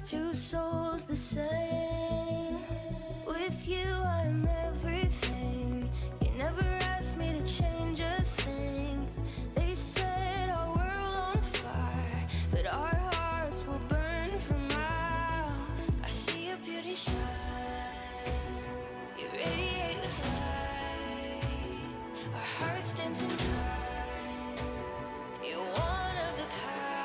two souls the same. With you I'm everything. You never asked me to change a thing. They set our world on fire, but our hearts will burn for miles. I see your beauty shine, you radiate with light. Our hearts dance in time, you're one of a kind.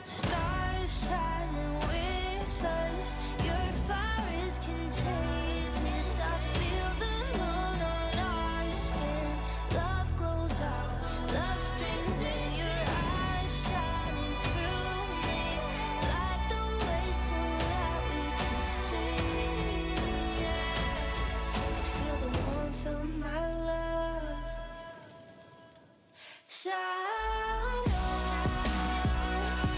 Stars shining with us, your fire is contagious. I feel the moon on our skin. Love glows out, love streams in. Your eyes shining through me like the way so that we can see. Feel the warmth of my love. Shine on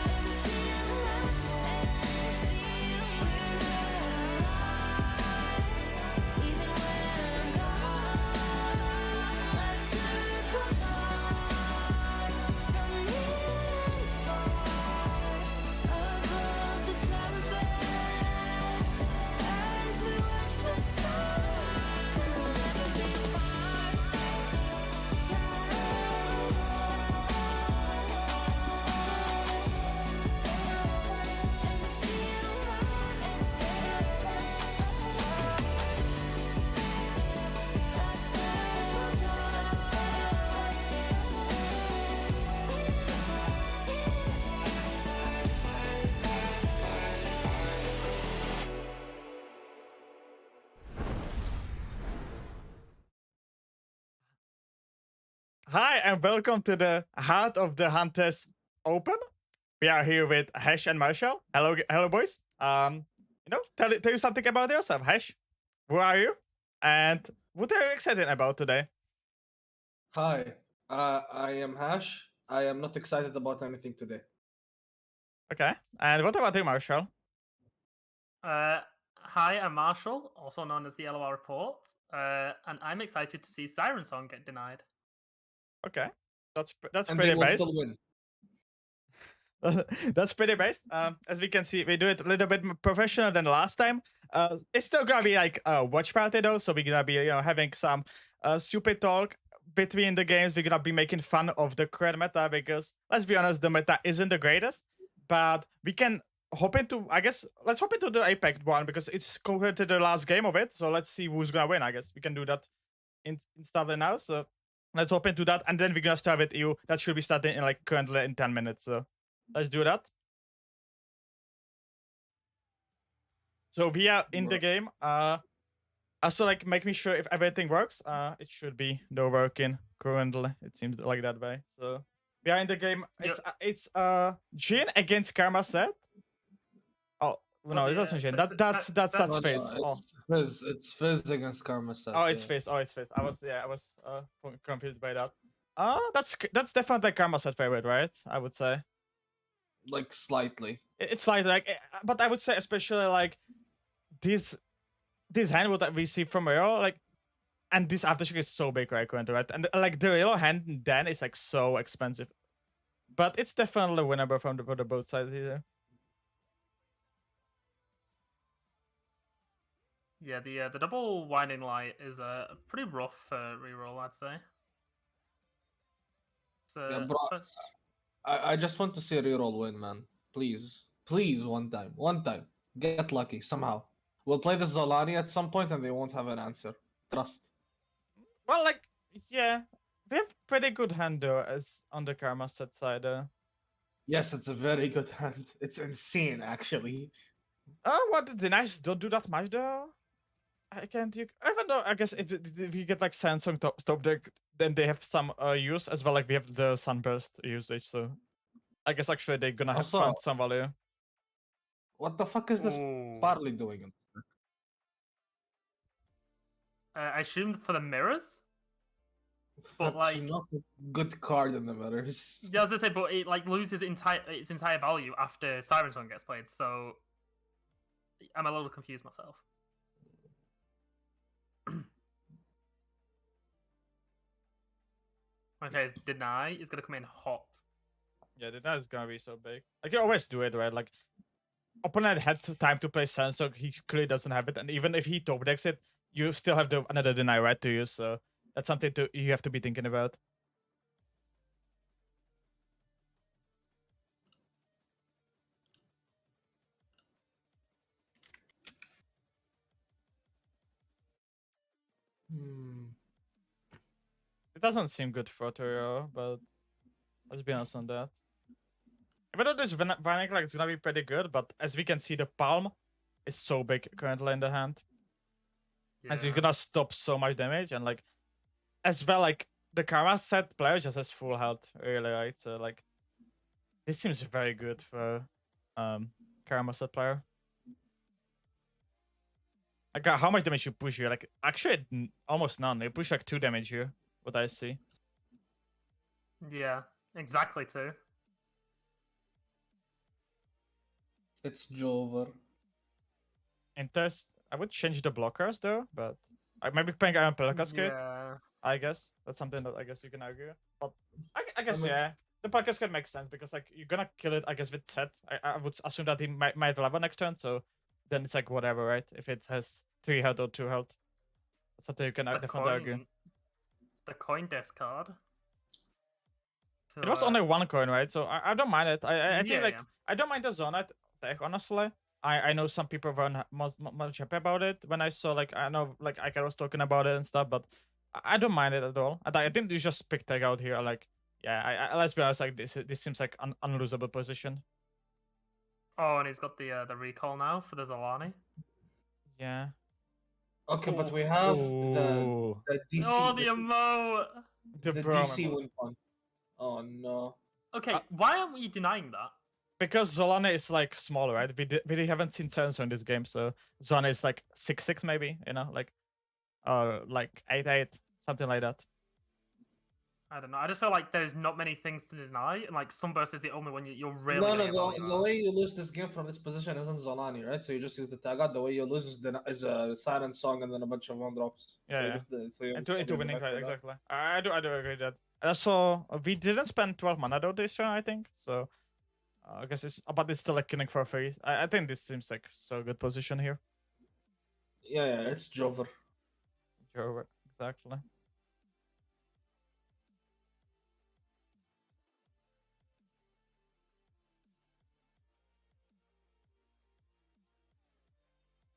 and feel we're rise. Even when I'm gone, let's circle far from near and far above the flower bed as we watch the stars. We'll never be apart. Hi, and welcome to the Heart of the Hunters Open. We are here with Hash and Marshall. Hello, boys. Tell you something about yourself, Hash. Who are you? And what are you excited about today? Hi, I am Hash. I am not excited about anything today. Okay. And what about you, Marshall? Hi, I'm Marshall, also known as the LOR Report, and I'm excited to see Siren Song get denied. Okay. That's And pretty they will based. still win. That's pretty based. As we can see, we do it a little bit more professional than last time. It's still gonna be like a watch party though, so we're gonna be having some stupid talk between the games. We're gonna be making fun of the current meta because let's be honest, the meta isn't the greatest, but we can hop into let's hop into the APAC one because it's compared to the last game of it. So let's see who's gonna win. I guess we can do that instantly now. So let's hop into that, and then we're gonna start with you. That should be starting in like currently in 10 minutes. So let's do that. So we are in the game. Also like making sure if everything works. It should be no working currently. It seems like that way. So we are in the game. It's Jin against Karma set. Oh no, it doesn't Jin. That's Fizz. It's Fizz against Karma set. Oh, it's Fizz. Oh, it's Fizz. I was confused by that. That's definitely Karma set favorite, right? I would say. Like slightly. It's like but I would say especially like this hand that we see from Earl, like, and this aftershock is so big right currently, right? And like the yellow hand then is like so expensive, but it's definitely winnable from the both sides here. Yeah, the double winding light is a pretty rough reroll, I'd say. So, Yeah, bro, I just want to see a reroll win, man. Please, one time, get lucky somehow. We'll play the Zolani at some point, and they won't have an answer. Trust. Well, like, yeah, we have pretty good hand though, as on the Karma set side. Yes, it's a very good hand. It's insane, actually. What the nice don't do that much though. I can't. Even though I guess if we get like Samsung top deck, then they have some use as well. Like we have the Sunburst usage, so I guess actually they're gonna have some value. What the fuck is this Parley doing? I assumed for the mirrors. But like, not a good card in the mirrors. Yeah, I was gonna say, but it like loses its entire value after Siren Song gets played. So I'm a little confused myself. Okay, deny is gonna come in hot. Yeah, that is gonna be so big. Like you always do it, right? Like opponent had time to play Sun, so he clearly doesn't have it. And even if he top decks it, you still have another deny right to use. So that's something you have to be thinking about. It doesn't seem good for Toro, but let's be honest on that. Even though this Vanek like it's gonna be pretty good, but as we can see, the palm is so big currently in the hand. As you're gonna stop so much damage, and like as well, like the Karma set player just has full health, really, right? So like this seems very good for Karma set player. Like how much damage you push here? Like actually almost none. You push like 2 damage here, what I see. Yeah, exactly 2. It's Jover. Interest. I would change the blockers though, but I might be playing Iron Pelkas kit. Yeah. I guess that's something that I guess you can argue. But I guess I mean- yeah, the Pelkas kit makes sense because like you're gonna kill it. I guess with set. I would assume that he might level next turn, so then it's like whatever, right? If it has 3 health or 2 health, that's something you can definitely argue. The coin discard. It was only 1 coin, right? So I don't mind it. I think Yeah, like yeah. I don't mind the Zonite deck, honestly. I know some people weren't much happy about it when I saw like I know like Ika was talking about it and stuff, but I don't mind it at all. I think you just pick tag out here. Like yeah, let's be honest, like this seems like an unlosable position. Oh, and he's got the recall now for the Zolani. Yeah. Okay, but we have Ooh. the DC. Oh, the emote! The the promo. DC win one. Oh no. Okay, why aren't we denying that? Because Zolane is like smaller, right? We haven't seen Sensor in this game, so Zolane is like 6'6" maybe, you know, like 8'8", something like that. I don't know. I just feel like there's not many things to deny, and like Sunburst is the only one you're really. No, gonna get value the out. way you lose this game from this position isn't Zolani, right? So you just use the tag out. The way you lose is a Silent Song and then a bunch of 1-drops. Yeah, so yeah. So you Into winning, after right? that. Exactly. I do agree with that. Also, we didn't spend 12 mana though this turn, I think. So I guess but it's still like killing for free. I think this seems like so good position here. Yeah, it's Jover. Sure, exactly.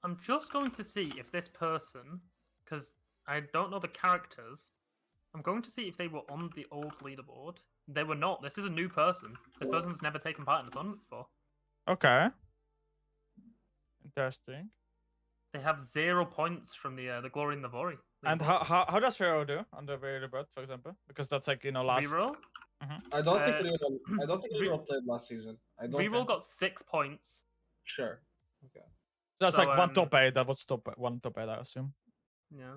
I'm just going to see if this person, because I don't know the characters, I'm going to see if they were on the old leaderboard. They were not. This is a new person. This person's never taken part in a tournament before. Okay. Interesting. They have 0 points from the Glory and the Vori. And how does Hero do on the very bird, for example? Because that's like, you know, last. Reroll? I don't think Re- Reroll played last season. I don't. Reroll think. got 6 points. Sure. Okay. That's So, like one top 8. That was one top 8, I assume. Yeah.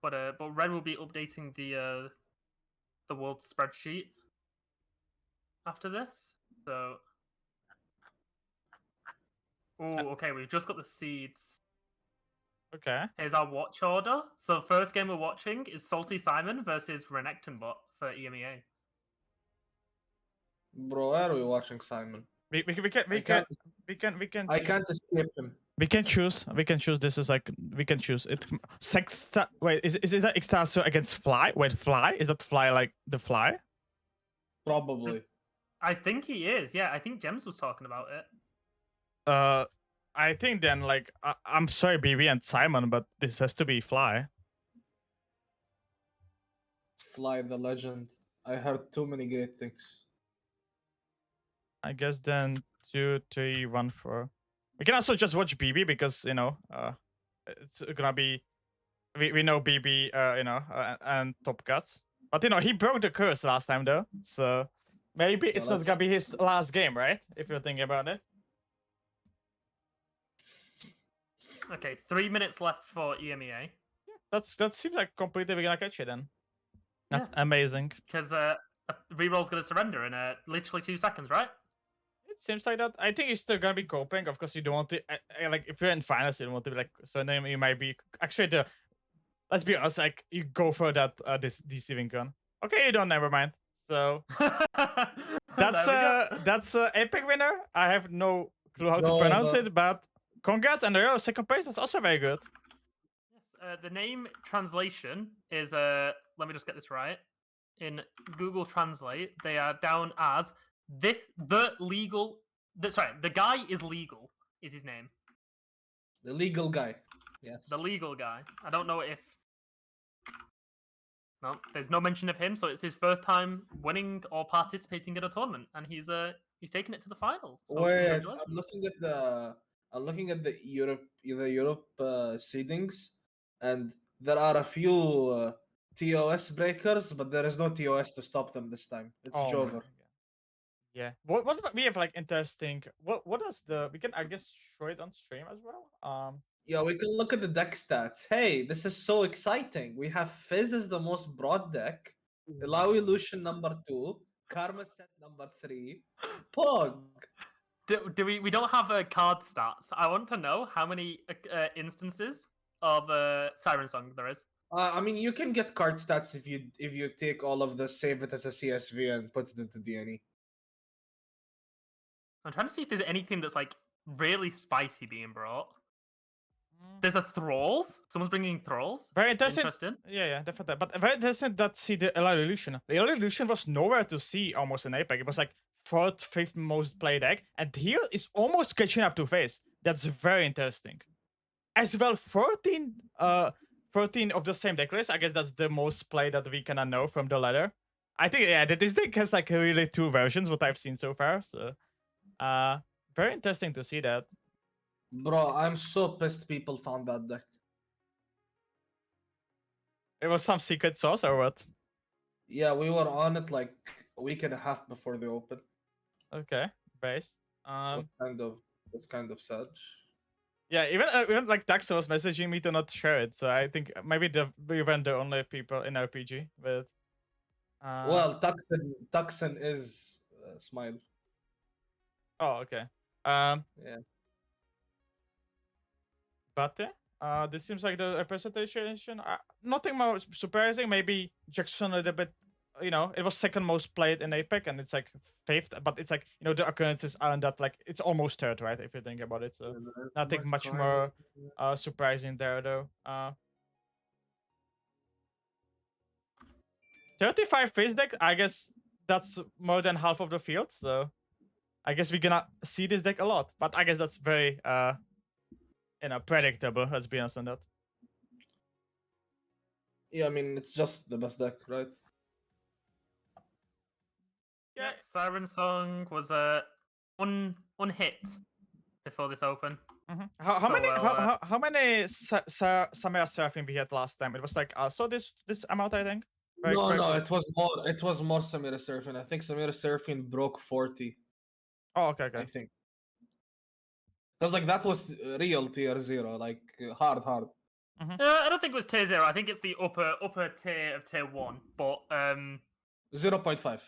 But Red will be updating the world spreadsheet after this. So. Oh, okay. We've just got the seeds. Okay. Here's our watch order. So first game we're watching is Salty Simon versus Renektonbot for EMEA. Bro, where are we watching Simon? We can. I can't escape him. We can choose. We can choose. This is like we can choose it. Sexta. Wait, is that Extasio against Fly? Wait, Fly? Is that Fly like the Fly? Probably. I think he is. Yeah, I think Gems was talking about it. I think then like I'm sorry, BB and Simon, but this has to be Fly. Fly the legend. I heard too many great things. I guess then 2, 3, 1, 4. We can also just watch BB because you know it's gonna be we know BB and Top Cuts, but you know he broke the curse last time though, so maybe it's not gonna be his last game, right? If you're thinking about it. Okay, 3 minutes left for EMEA. That seems like completely we're gonna catch it then. That's amazing. Because Reroll's going to surrender in literally 2 seconds, right? It seems like that. I think you're still gonna be coping. Of course, you don't want to like if you're in finals, you don't want to be like so. Then you might be actually let's be honest. Like you go for that this deceiving gun. Okay, you don't. Never mind. So that's There we go. that's epic winner. I have no clue how to No, pronounce but it, but congrats, and the second place is also very good. Yes, the name translation is let me just get this right. In Google Translate, they are down as the legal. Sorry, the guy is legal. Is his name the legal guy. Yes. the legal guy? I don't know if no, there's no mention of him, so it's his first time winning or participating in a tournament, and he's taken it to the final. So Wait, congratulations. I'm looking at the Europe seedings, and there are a few TOS breakers, but there is no TOS to stop them this time. It's Oh my Jover. God. Yeah. What about, we have like interesting. What is the, we can I guess show it on stream as well. Yeah, we can look at the deck stats. Hey, this is so exciting. We have Fizz as the most broad deck, Allow Illusion number 2, Karma set number 3, Pog. Do we don't have card stats? I want to know how many instances of Siren Song there is. I mean, you can get card stats if you take all of this, save it as a CSV, and put it into DNE. I'm trying to see if there's anything that's like really spicy being brought. There's a Thralls. Someone's bringing Thralls. Very interesting. Interesting. Yeah, definitely. But very interesting that see the Allied Illusion. The Allied Illusion was nowhere to see almost in APAC. It was like 4th, 5th most played deck, and here is almost catching up to Face. That's very interesting. As well, 13 of the same deck list. I guess that's the most played that we can know from the ladder. I think this deck has like really 2 versions what I've seen so far. So very interesting to see that. Bro, I'm so pissed people found that deck. It was some secret sauce or what? Yeah, we were on it like a week and a half before the open. Okay, based. It's kind of sad. Yeah, even like Daxon was messaging me to not share it, so I think maybe we weren't the only people in RPG, but Well, Tuxen is Smile. Oh, okay. Yeah. But this seems like the representation. Nothing more surprising. Maybe Jackson a little bit. You know, it was 2nd most played in APAC, and it's like 5th. But it's like, you know, the occurrences aren't that like, it's almost 3rd, right? If you think about it, so nothing much more surprising there though. 35 face deck. I guess that's more than half of the field. So I guess we're gonna see this deck a lot. But I guess that's very predictable. Let's be honest on that. Yeah, I mean, it's just the best deck, right? Yeah. Siren Song was unhit before this open. Mm-hmm. How many Samira Seraphim we had last time? It was like this amount, I think. Very No, close. it was more Samira Seraphim. I think Samira Seraphim broke 40. Oh, okay. I think. Because like that was real tier 0, like hard. Mm-hmm. I don't think it was tier 0. I think it's the upper tier of tier 1. But 0.5.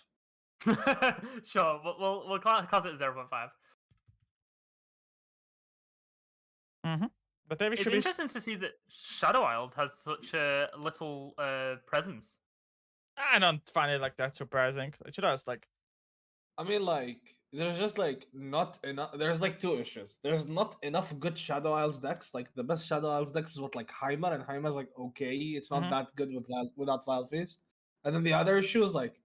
sure, we'll class it as 0.5. Mm-hmm. But maybe It's interesting to see that Shadow Isles has such a little presence. I don't find it like that surprising. It should have like. I mean, like, there's just like not enough. There's like 2 issues. There's not enough good Shadow Isles decks. Like the best Shadow Isles decks is what like Heimer, and Heimer's like okay, it's not that good without Vile Feast. And then the other issue is like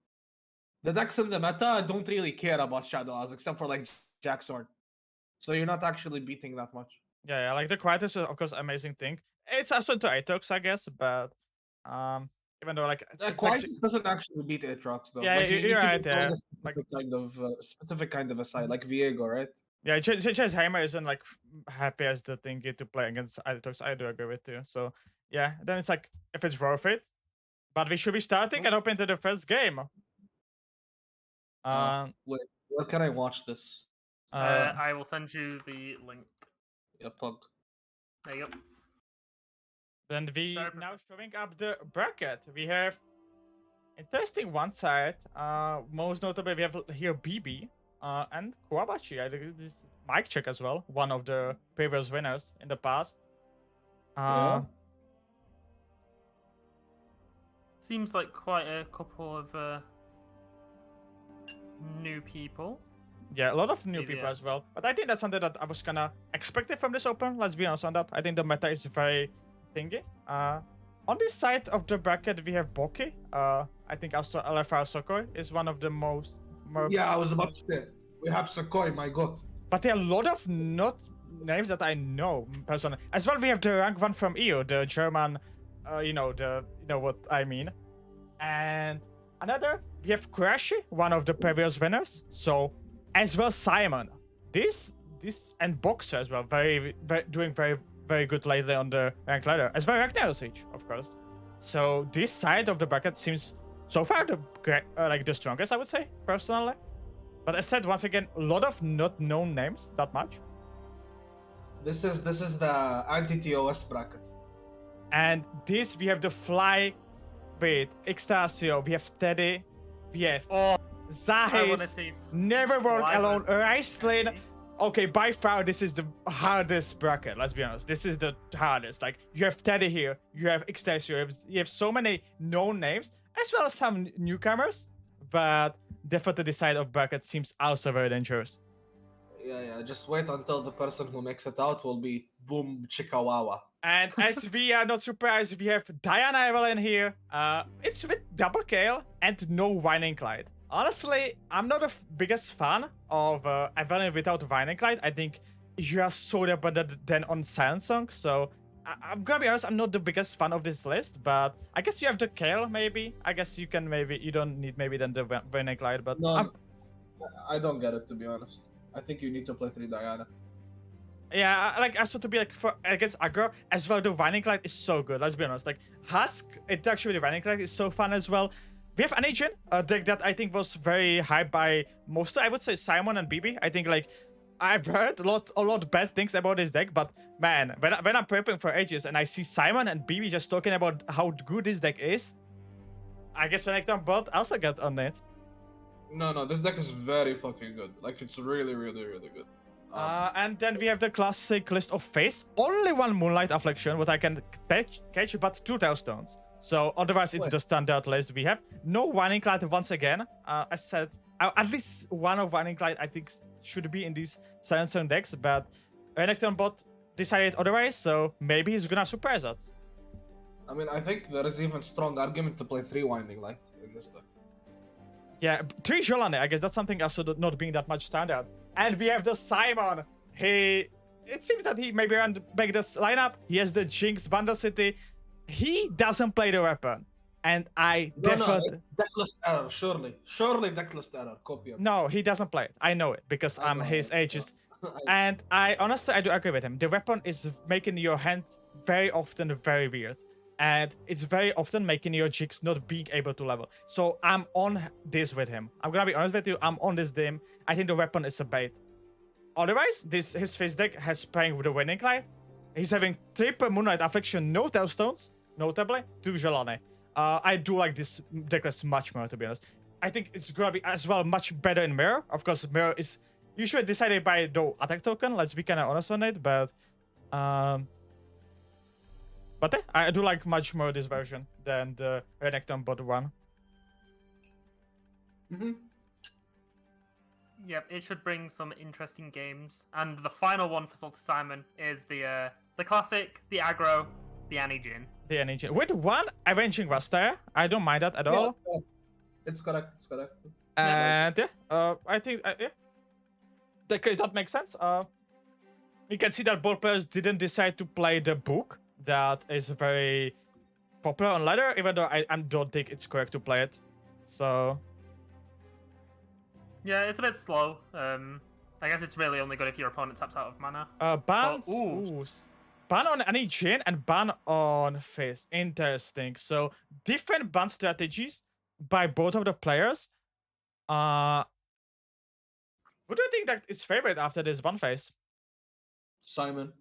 the decks in the meta don't really care about Shadow Isles except for like Jack Sword. So you're not actually beating that much. Yeah, like the Quietest is of course amazing thing. It's also into Aatrox, I guess, but even though like Quietest doesn't actually beat Aatrox though. Yeah, like, you're right there. Like specific kind of a side, like Viego, right? Yeah, Chase Heimer isn't like happy as the thing to play against Aatrox. I do agree with you. So yeah, then it's like if it's worth it. But we should be starting and open to the first game. Wait, where can I watch this? I will send you the link. Yeah, Pug. There you go. Then we now showing up the bracket. We have interesting one side. Most notably, we have here BB and Kuwabachi. I think this Mike Check as well, one of the previous winners in the past. Seems like quite a couple of new people. Yeah, a lot of new Yeah. people as well. But I think that's something that I was kind of expected from this open. Let's be honest on that. I think the meta is very thingy. On this side of the bracket, we have Boki. I think also LFR Sokoi is one of the most... Yeah, I was about to say. We have Sokoi, my god. But there are a lot of not names that I know personally. As well, we have the rank 1 from EU, the German, you know what I mean. And another, we have Crashy, one of the previous winners. So, as well, Simon. This and Boxer as well, doing very good lately on the rank ladder. As well, Ragnar Siege, of course. So this side of the bracket seems so far the strongest, I would say, personally. But as said, once again, a lot of not known names that much. This is the anti-TOS bracket. And this, we have the Fly with Extasio, we have Teddy, we have I want to Zahis, see. Never Work Fly Alone, versus Ricelin. Teddy. Okay, by far, this is the hardest bracket, let's be honest. This is the hardest. Like, you have Teddy here, you have Extasio, you have so many known names, as well as some newcomers, but definitely the side of bracket seems also very dangerous. Yeah, just wait until the person who makes it out will be Boom Chikawawa. And as we are not surprised, we have Diana Evelyn here. It's with double kill and no Whining Clyde. Honestly, I'm not the biggest fan of Evelyn without Whining Clyde. I think you are so better than on Samsung. So I'm gonna be honest, I'm not the biggest fan of this list, but I guess you have the kill maybe. I guess you can you don't need maybe then the Whining Clyde, but No, I don't get it, to be honest. I think you need to play 3 Diana. yeah, I also to be like for against aggro as well. The Whining Clyde is so good. Let's be honest. Like Husk, it actually the Whining Clyde is so fun as well. We have Anijin, a deck that I think was very hyped by most. I would say Simon and BB. I think like I've heard a lot bad things about this deck, but man, when I'm prepping for Aegis and I see Simon and BB just talking about how good this deck is, I guess Renekton bot also got on it. No, this deck is very fucking good. Like, it's really, really, really good. And then we have the classic list of face. Only one Moonlight Affliction, what I can catch, but 2 Tailstones. So otherwise, it's the standard list we have. No Whining Clyde once again. As said, at least one of Whining Clyde I think should be in these Samsung decks, but Renekton bot decided otherwise, so maybe he's gonna surprise us. I mean, I think there is even strong argument to play 3 Winding Light in this deck. Yeah, 3 Jolane, I guess that's something also not being that much standard. And we have the Simon. It seems that he maybe ran back this lineup. He has the Jinx Bundle City. He doesn't play the weapon. And I definitely... No, decklist error, surely. Surely decklist error, copy of. No, he doesn't play it. I know it because I'm his Aegis. And I do agree with him. The weapon is making your hand very often very weird. And it's very often making your Jigs not being able to level. So I'm on this with him. I'm gonna be honest with you. I'm on this dim. I think the weapon is a bait. Otherwise, his face deck has playing with the Whining Clyde. He's having triple Moonlight Affliction, no Tailstones, notably, 2 Jelane. I do like this deck list much more, to be honest. I think it's gonna be as well much better in Mirror. Of course, Mirror is usually decided by the attack token. Let's be kind of honest on it, but I do like much more this version than the Renekton bot one. Yep, it should bring some interesting games. And the final one for Salty Simon is the classic, the aggro, the Anijin. The Anijin. With one Avenging Rasta, I don't mind that at all. Yeah, it's correct. And I think that makes sense. You can see that both players didn't decide to play the book that is very popular on ladder, even though I don't think it's correct to play it. So yeah, it's a bit slow. I guess it's really only good if your opponent taps out of mana. Bans. Ban on Anijin and ban on Face. Interesting. So different ban strategies by both of the players. Who do you think that is favorite after this ban phase? Simon.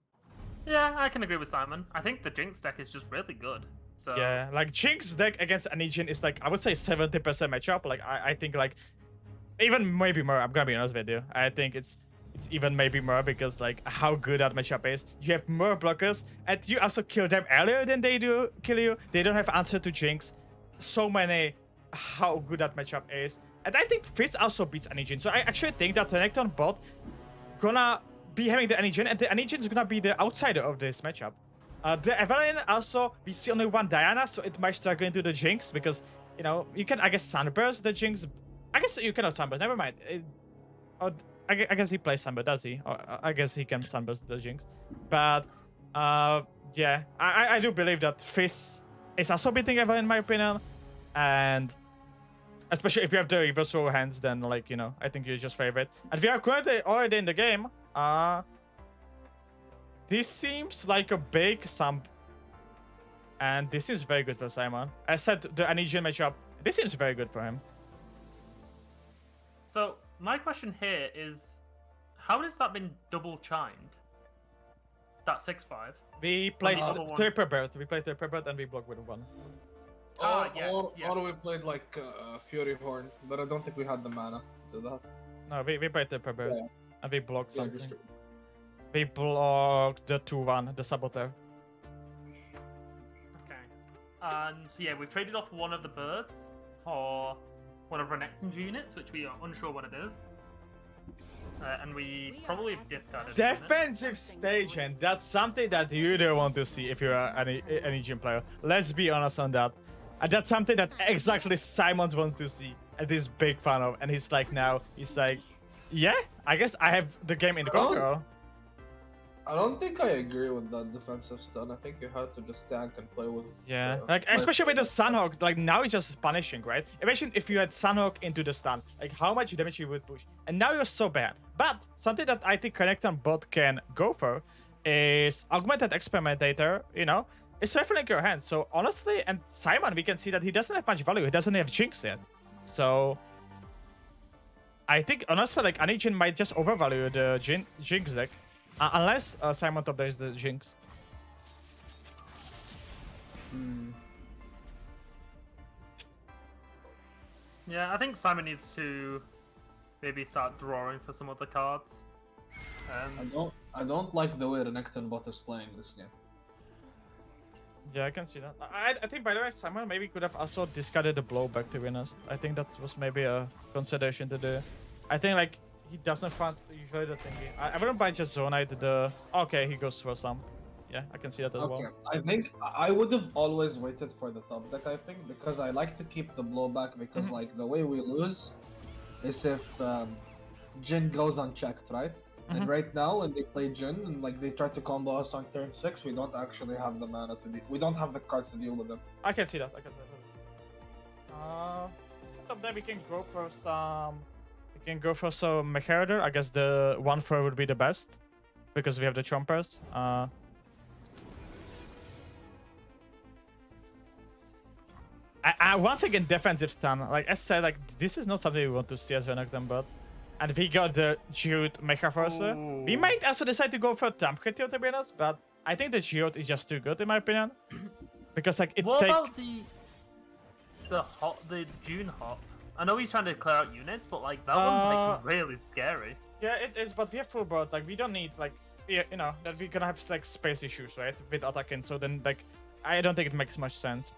Yeah, I can agree with Simon. I think the Jinx deck is just really good. So Yeah, like Jinx deck against Anijin is like, I would say 70% matchup. Like I think like even maybe more. I'm gonna be honest with you. I think it's even maybe more because like how good that matchup is. You have more blockers and you also kill them earlier than they do kill you. They don't have answer to Jinx. so many how good that matchup is. And I think Fizz also beats AnijIn. So I actually think that Renekton bot gonna be having the AnijIn, and the AnijIn is gonna be the outsider of this matchup. The Evelyn also, we see only one Diana, so it might struggle into the Jinx because, you know, you can, I guess, Sunburst the Jinx. I guess you cannot Sunburst, never mind. I guess he plays Sunburst, does he? Or I guess he can Sunburst the Jinx. But, yeah, I do believe that Fizz is also beating Evelyn, in my opinion. And especially if you have the reverse roll hands, then, like, you know, I think you just favorite. And we are currently already in the game. This seems like a big sump. And this is very good for Simon. I said the AnijIn matchup. This seems very good for him. So, my question here is, how has that been double chimed? That 6-5? We played Another one. triple bird. We played triple bird and we blocked with one. Yes. Or we played like Fury Horn, but I don't think we had the mana to that. No, we played triple bird. Yeah. And we blocked Yeah, something. just- We blocked the 2-1, the Saboteur. Okay. And so yeah, we've traded off one of the birds for one of Renekton's units, which we are unsure what it is. And we probably have discarded a unit. Defensive stage, and that's something that you don't want to see if you're any gym player. Let's be honest on that. And that's something that exactly Simons wants to see and is big fan of. And he's like, yeah, I guess I have the game in the control. I don't think I agree with that defensive stun. I think you have to just tank and play with. Yeah, like especially with the Sunhawk, like now it's just punishing, right? Imagine if you had Sunhawk into the stun, like how much damage you would push. And now you're so bad. But something that I think Renekton bot can go for is Augmented Experimentator, you know? It's definitely in your hands. So honestly, and Simon, we can see that he doesn't have much value. He doesn't have Jinx yet. So I think honestly, like AnijIn might just overvalue the Jinx deck. Unless Simon top there is the Jinx. Yeah, I think Simon needs to maybe start drawing for some other cards. I don't like the way Renekton bot is playing this game. Yeah, I can see that. I think, by the way, Simon maybe could have also discarded the blowback, to be honest. I think that was maybe a consideration to do. I think, like, he doesn't find usually the thingy. I wouldn't mind just Zonite the... Okay, he goes for some. Yeah, I can see that as Okay, well. I think I would have always waited for the top deck, I think, because I like to keep the blowback, because like the way we lose is if Jin goes unchecked, right? And right now, when they play Jin and like they try to combo us on turn 6, we don't actually have the mana to deal. We don't have the cards to deal with them. I can see that. I can see that. Top deck, we can go for some... We can go for some Mecharader. I guess the 1-4 would be the best, because we have the Chompers. Once again, defensive stun. Like I said, like this is not something we want to see as Renekton bot. And we got the Geode Mecha Forcer. We might also decide to go for Thumb Critical, to be honest, but I think the Geode is just too good in my opinion. Because like it What takes... about the June Hop? I know he's trying to clear out units, but like that one's like really scary. Yeah, it is, but we have full board. Like we don't need like, yeah, you know, that we're gonna have like space issues, right, with attacking. So then like, I don't think it makes much sense.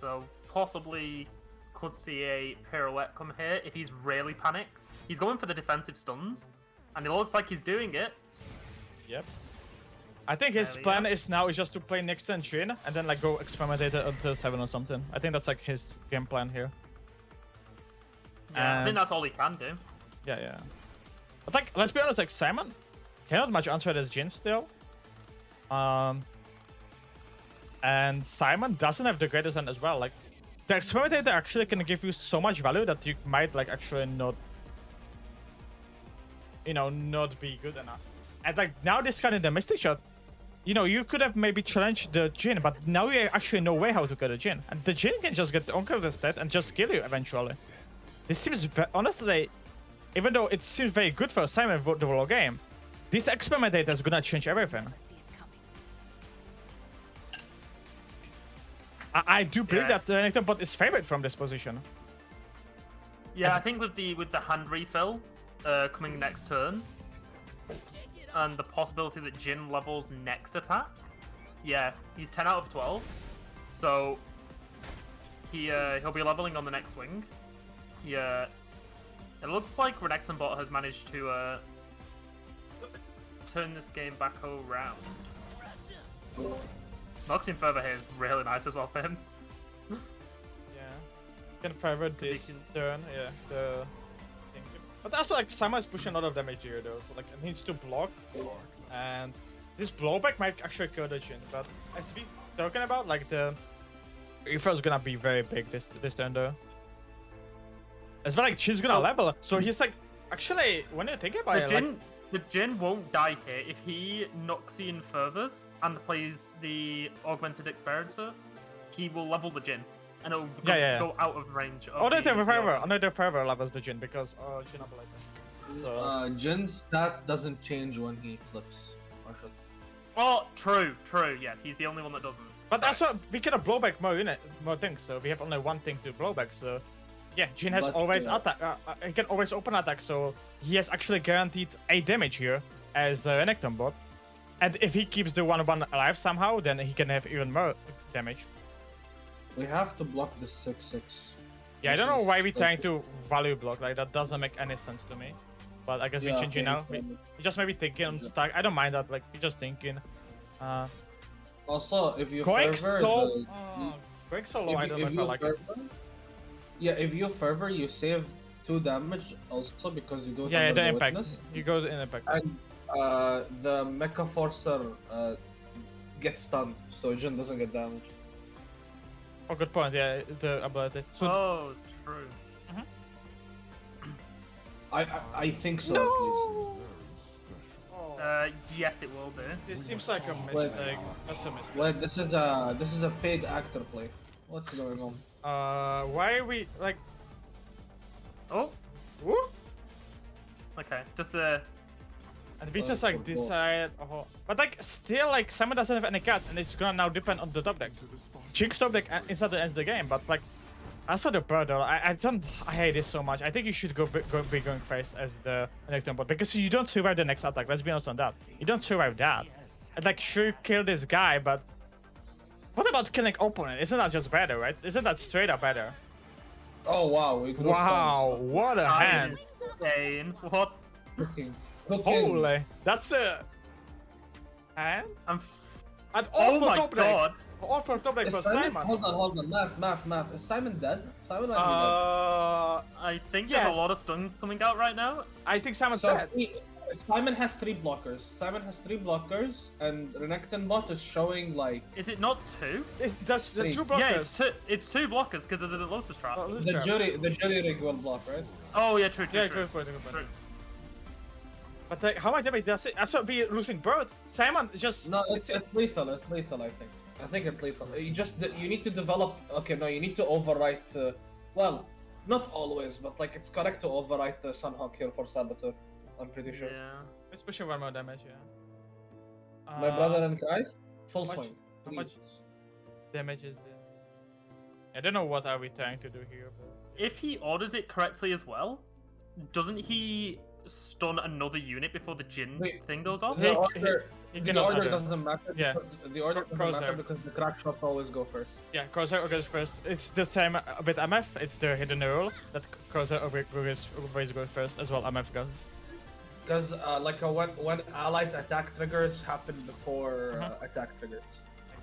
So possibly could see a pirouette come here if he's really panicked. He's going for the defensive stuns, and it looks like he's doing it. Yep. I think his plan is now is just to play next turn Jin and then like go Experimentator until 7 or something. I think that's like his game plan here. Yeah, I think that's all he can do. Yeah, yeah. But like, let's be honest, like Simon cannot much answer as Jin still. And Simon doesn't have the greatest hand as well. Like, the Experimentator actually can give you so much value that you might like actually not, you know, not be good enough. And like now this kind of the Mystic Shot, you know, you could have maybe challenged the Jin, but now you actually know way how to get a Jin. And the Jin can just get on the stat and just kill you eventually. This seems, honestly, even though it seems very good for Simon for the whole game, this Experimentator is gonna change everything. I do believe that the Renekton bot is favored from this position. Yeah, I think with the hand refill coming next turn, and the possibility that Jin levels next attack, Yeah, he's 10 out of 12. So he'll be leveling on the next swing. It looks like Renektonbot has managed to turn this game back around. Noxing further here is really nice as well for him. Yeah. Can private this turn, yeah. But also like Sama is pushing a lot of damage here though, so like it needs to block. And this blowback might actually kill the Jhin, but as we talking about, like the Reaper is gonna be very big this turn though. As well, like she's gonna level, so he's like actually when you think about it, the Jhin won't die here if he Noxian furthers and plays the Augmented Experiencer. He will level the Jhin, and it'll go out of range. Another forever levels the Jhin because Jhin ability. So Jin's stat doesn't change when he flips. Oh, true. Yes, he's the only one that doesn't. But that's what we can blow back more things. So we have only one thing to blow back. So yeah, Jhin has always attack. He can always open attack. So he has actually guaranteed 8 damage here as Renektonbot. And if he keeps the 1/1 alive somehow, then he can have even more damage. We have to block the 6/6. Yeah, I don't know why we're trying to value block. Like that doesn't make any sense to me. But I guess we're changing now. We just maybe thinking on stack. I don't mind that. Like we're just thinking. Also, if you going fervor, going so low, I don't know if I like it. Yeah, if you fervor, you save 2 damage also because you do it Yeah, under the the impact. witness. You go in impact. And the Mecha Forcer gets stunned, so Jhin doesn't get damage. Oh, good point. Yeah, the ability. So True. I think so. No! Yes, it will do. This seems like a mistake. That's a mistake. Wait, this is a paid actor play. What's going on? Why are we like? Oh, Woo? okay. Just And we just like decide. But like still like Simon doesn't have any cards, and it's gonna now depend on the top deck. Jinx top deck instantly ends the game, but like. As for the Birdo, I hate this so much. I think you should be going first as the Renektonbot because you don't survive the next attack. Let's be honest on that. You don't survive that. And like, sure, you kill this guy, but what about killing opponent? Isn't that just better, right? Isn't that straight up better? Oh wow! Wow! What a hand! Insane. What? Cooking. Holy! That's a hand. And Oh my top god! Deck. All for top deck for Simon? Simon. Hold on. Math. Is Simon dead? Simon might I think there's a lot of stuns coming out right now. I think Simon's be dead. dead. Simon has 3 blockers. And Renektonbot is showing like. Is it not 2? That's the 2 blockers. Yeah, it's 2 blockers because of the Lotus Trap. The jury rig will block, right? Oh yeah, true. Yeah, good point. But like, how much damage does it? I saw we losing Bird. Simon just. No, it's lethal. It's lethal. I think it's lethal. You need to develop. Okay, no, you need to overwrite. Well, not always, but like it's correct to overwrite the Sunhawk here for Saboteur. I'm pretty sure. Yeah. Let's push 1 more damage. Yeah. My brother and guys, full much- swing. how much- Please. Damage is this? I don't know what are we trying to do here. But... If he orders it correctly as well, doesn't he stun another unit before the Jhin thing goes off? The order, he the cannot order order. doesn't matter. Yeah. Because the order doesn't Crosshair. matter because the crack shot always go first. Yeah, Crosshair goes first. It's the same with MF. It's the hidden rule that Crosshair always goes first as well. MF goes. Because when allies attack triggers happen before attack triggers.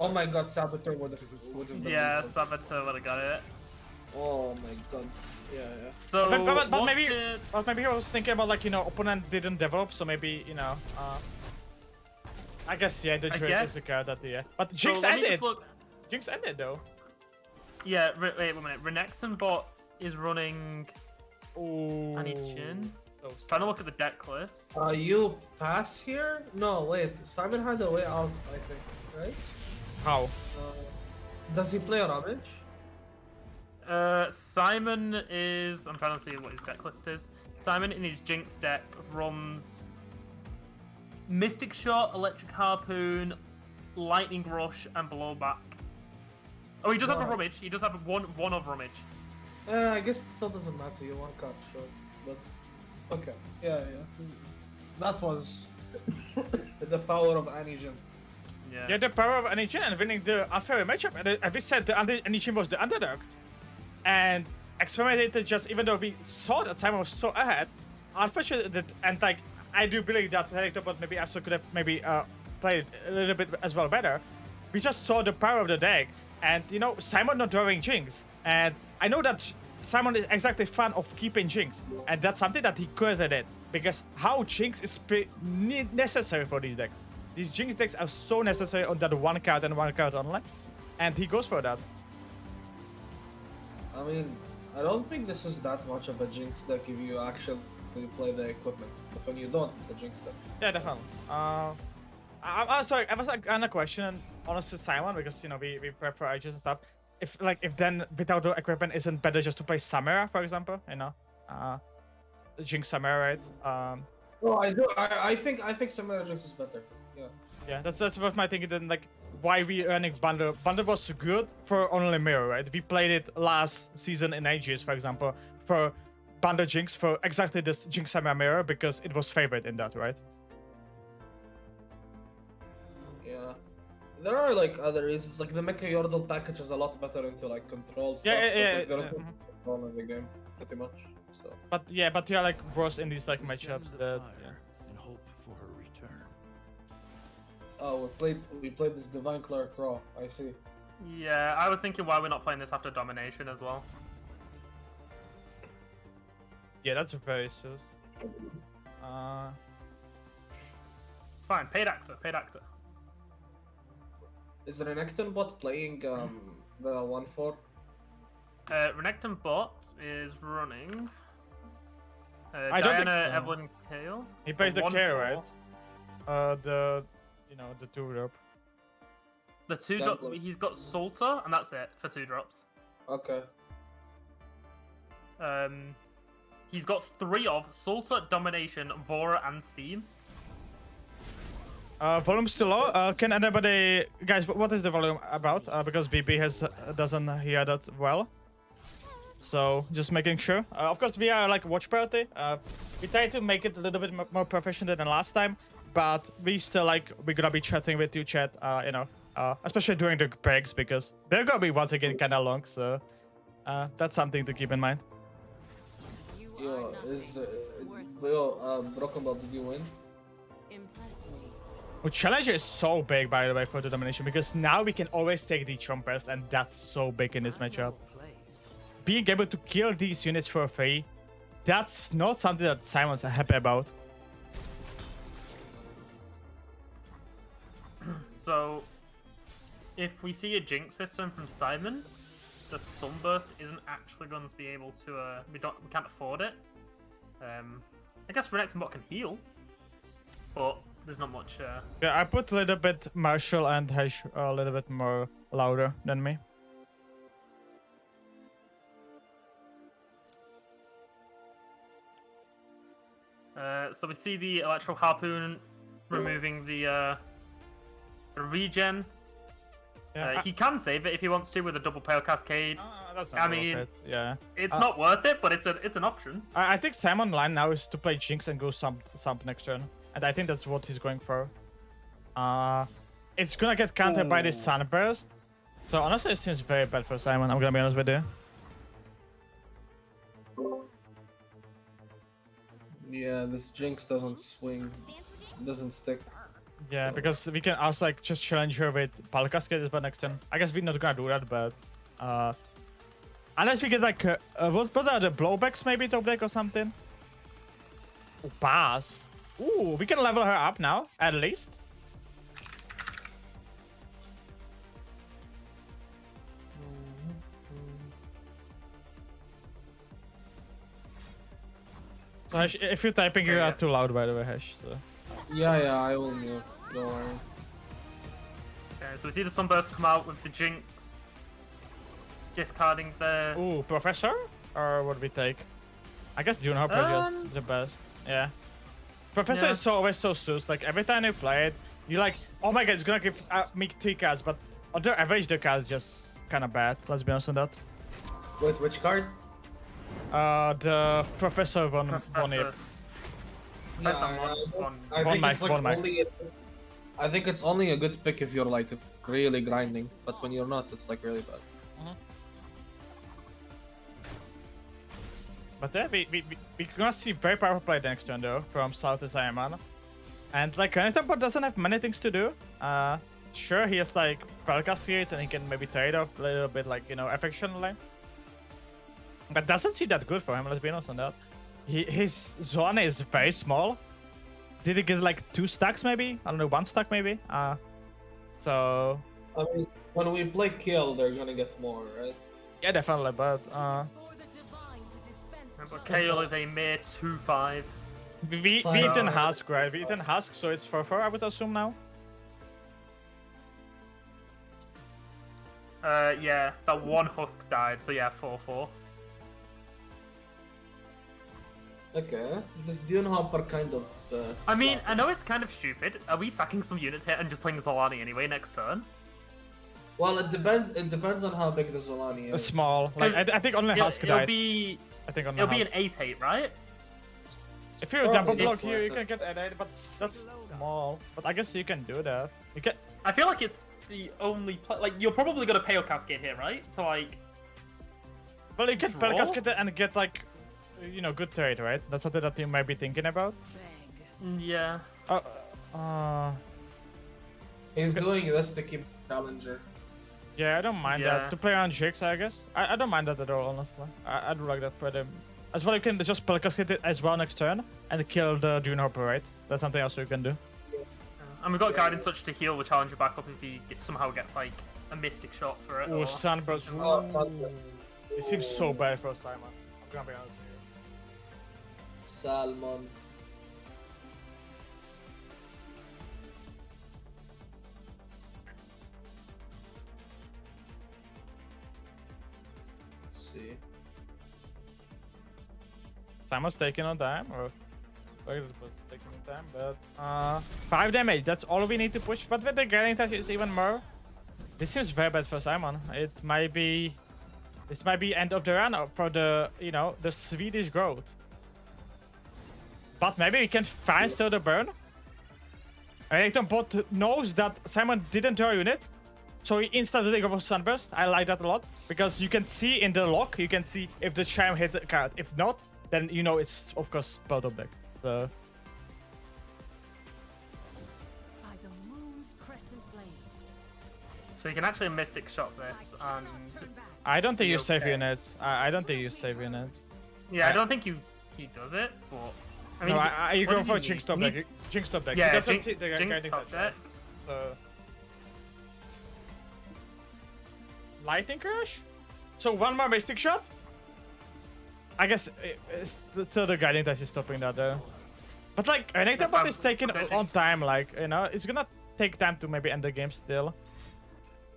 Oh my god, Saboteur would have been Yeah, lethal. Saboteur would have got it. Oh my god. Yeah. So, But what's maybe, the- but maybe I was thinking about like opponent didn't develop, so maybe I guess the Drake is the card that But so Jinx let me ended. just look. Jinx ended though. Yeah, wait 1 minute. Renektonbot is running Ooh. Jhin. So Trying to look at the deck list. You pass here? No, wait. Simon had a way out, I think, right? How? Does he play Ravage? Simon is. I'm trying to see what his deck list is. Simon in his Jinx deck runs Mystic Shot, Electric Harpoon, Lightning Rush, and Blowback. Oh, he does have a Rummage. He does have one of Rummage. I guess it still doesn't matter. You want card short, but okay. Yeah. That was the power of Anijin. Yeah. Yeah, the power of Anijin and winning the unfair matchup. And we said the Anijin was the underdog. And Experimentator just, even though we saw that Simon was so ahead, unfortunately, and like, I do believe that Helicopter maybe also could have maybe played a little bit as well better. We just saw the power of the deck. And, you know, Simon not drawing Jinx. And I know that Simon is exactly fan of keeping Jinx. And that's something that he couldn't did. Because how Jinx is necessary for these decks. These Jinx decks are so necessary on that one card and one card only. And he goes for that. I mean, I don't think this is that much of a Jinx deck if you actually play the equipment. But when you don't, it's a Jinx deck. Yeah, definitely. I'm sorry, I was like on a question, honestly, Simon, because, you know, we prep for Aegis and stuff. If then without the equipment, isn't better just to play Samara, for example? You know, Jinx Samara, right? No, I do. I think Samara Jinx is better. Yeah. Yeah, that's what my thinking. Then like, why we running Bundle? Bundle was good for only Mirror, right? We played it last season in Aegis, for example, for Bundle Jinx for exactly this Jinx Samara Mirror because it was favored in that, right? Yeah. There are like other reasons, like the Mecha Yordle package is a lot better into like control stuff. Yeah. There's no control in the game, pretty much. So. But you're like worse in these like matchups that. And hope for her return. Oh, we played this Divine Cleric Raw. I see. Yeah, I was thinking why we're not playing this after Domination as well. Yeah, that's very sus. It's fine. Paid actor. Is Renekton bot playing the 1-4? Renekton bot is running. I don't think Diana, so. Evelyn, Kale. He plays the 1-4. care, right? The 2-drop. The 2-drop. He's got Salter, and that's it for 2 drops. Okay. He's got 3 of Salter, Domination, Vora, and Steam. Volume's too low. Can anybody, guys? What is the volume about? Because BB doesn't hear that well. So just making sure. Of course, we are like watch party. We try to make it a little bit more professional than last time, but we still we're gonna be chatting with you, chat. Especially during the breaks because they're gonna be once again kind of long. So that's something to keep in mind. Broken Ball, did you win? Well, challenge is so big, by the way, for the Domination because now we can always take the Chompers, and that's so big in this matchup. Being able to kill these units for free, that's not something that Simon's happy about. So, if we see a Jinx system from Simon, the Sunburst isn't actually going to be able to. We can't afford it. I guess Renekton bot can heal, but there's not much. Yeah, I put a little bit Marshall and Hesh a little bit more louder than me. So we see the Electro Harpoon removing the regen. Yeah, he can save it if he wants to with a double Pale Cascade. that's not I worth mean, it. Yeah, it's not worth it, but it's an option. I think Simon's line now is to play Jinx and go Sump next turn, and I think that's what he's going for. It's gonna get countered by this Sunburst, so honestly, it seems very bad for Simon. I'm gonna be honest with you. Yeah, this Jinx doesn't swing, doesn't stick. Yeah, because we can also just challenge her with Pal Cascade by next turn. I guess we're not gonna do that, but unless we get what are the blowbacks maybe top deck or something? Ooh, pass. Ooh, we can level her up now at least. So Hesh, if you're typing, you are too loud, by the way, Hesh. So. Yeah, I will mute. Don't worry. Okay, so we see the Sunburst come out with the Jinx, discarding the. Ooh, Professor? Or what do we take? I guess June Hopper is just the best. Yeah. Professor is always so sus. Like, every time you play it, you're like, oh my god, it's gonna give me 3 cards, but on the average, the card is just kind of bad. Let's be honest on that. Wait, which card? The Professor von Yeah, That's I One think mic, it's like one mic. only I think it's only a good pick if you're like really grinding, but when you're not, it's like really bad. But yeah, we're gonna see very powerful play next turn though from South to Simon. And like Runeterra doesn't have many things to do. Sure, he has like Podcasty and he can maybe trade off a little bit, like, you know, affectionately. But doesn't seem that good for him, let's be honest on that. His zone is very small. Did he get like 2 stacks maybe? I don't know, 1 stack maybe? So... I mean, when we play kill, they're gonna get more, right? Yeah, definitely, but... But Kale is a mere 2-5. We eaten Husk, right? We eaten Husk, so it's 4-4, I would assume now. Yeah, that one Husk died, so yeah, 4-4. Okay, this Dune Hopper kind of... I mean, I know it's kind of stupid. Are we sacking some units here and just playing Zolani anyway next turn? Well, it depends on how big the Zolani is. Small. Like, I think only Husk died. It'll be an 8-8, right? If you double block here, you can get an 8, but that's small. But I guess you can do that. You can... I feel like it's the only like you're probably gonna Pale Cascade here, right? So like, well, you get Pale Cascade and get like, you know, good trade, right? That's something that you might be thinking about. Yeah. He's doing this to keep Challenger. Yeah, I don't mind that. To play on Jigs, I guess. I don't mind that at all, honestly. I do like that for them. As well, you can just Pale Cascade it as well next turn and kill the Dune Hopper, right? That's something else you can do. And we've got Guiding Touch to heal the Challenger back up if he somehow gets like a Mystic Shot for it. Oh, Sunburst. It seems so bad for Simon. I'm gonna be honest with you. Salmon. Let's see. Simon's taking on time, or taking on time, but 5 damage. That's all we need to push. But with the Guiding Touch, is even more. This seems very bad for Simon. It might be. This might be end of the run for the, you know, the Swedish growth. But maybe we can find still the burn. Renekton bot knows that Simon didn't draw a unit, so he instantly goes for Sunburst. I like that a lot because you can see in the lock, you can see if the Chime hit the card. If not, then you know it's of course part of deck. So. So you can actually Mystic Shot this, and I don't think you save units. I don't think you save units. Yeah, I don't think he does it, but I mean, no, you go for Jinx top deck. Jinx top deck. Yeah, Jinx top deck. Lightning Crash. So 1 more Mystic Shot. I guess it's still the Guiding Touch is stopping that though. But like, Renekton is taking on time. Like, you know, it's gonna take time to maybe end the game still.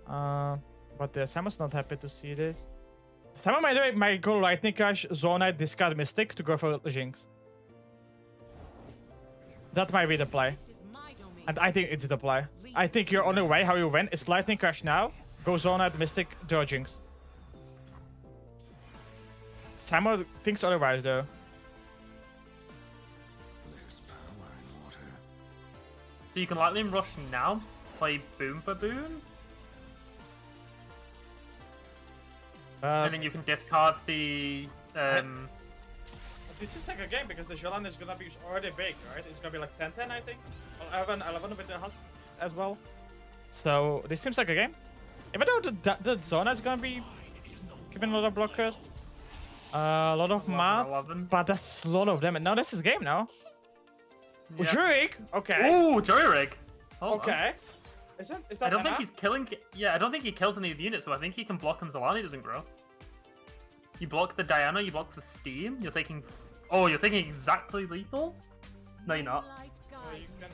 But Simon's not happy to see this. Simon might go Lightning Crash, Zonite, discard Mystic to go for Jinx. That might be the play. And I think it's the play. I think your only way how you win is Lightning Crash now, go Zonite, Mystic, draw Jinx. Simon thinks otherwise though. So you can Lightning Rush now, play Boom for Boom. And then you can discard the... This seems like a game because the Jolan is gonna be already big, right? It's gonna be like 10-10, I think. Or 11 with the Husk as well. So this seems like a game. Even though the Zona is gonna be giving a lot of blockers. A lot of mats, but that's a lot of them. No, this is game now. Yeah. Jurig, okay. Ooh, Jurig. Okay. Is that I don't think he's killing... Yeah, I don't think he kills any of the units, so I think he can block and Zolani doesn't grow. You block the Diana, you block the Steam, you're taking... Oh, you're taking exactly lethal? No, you're not.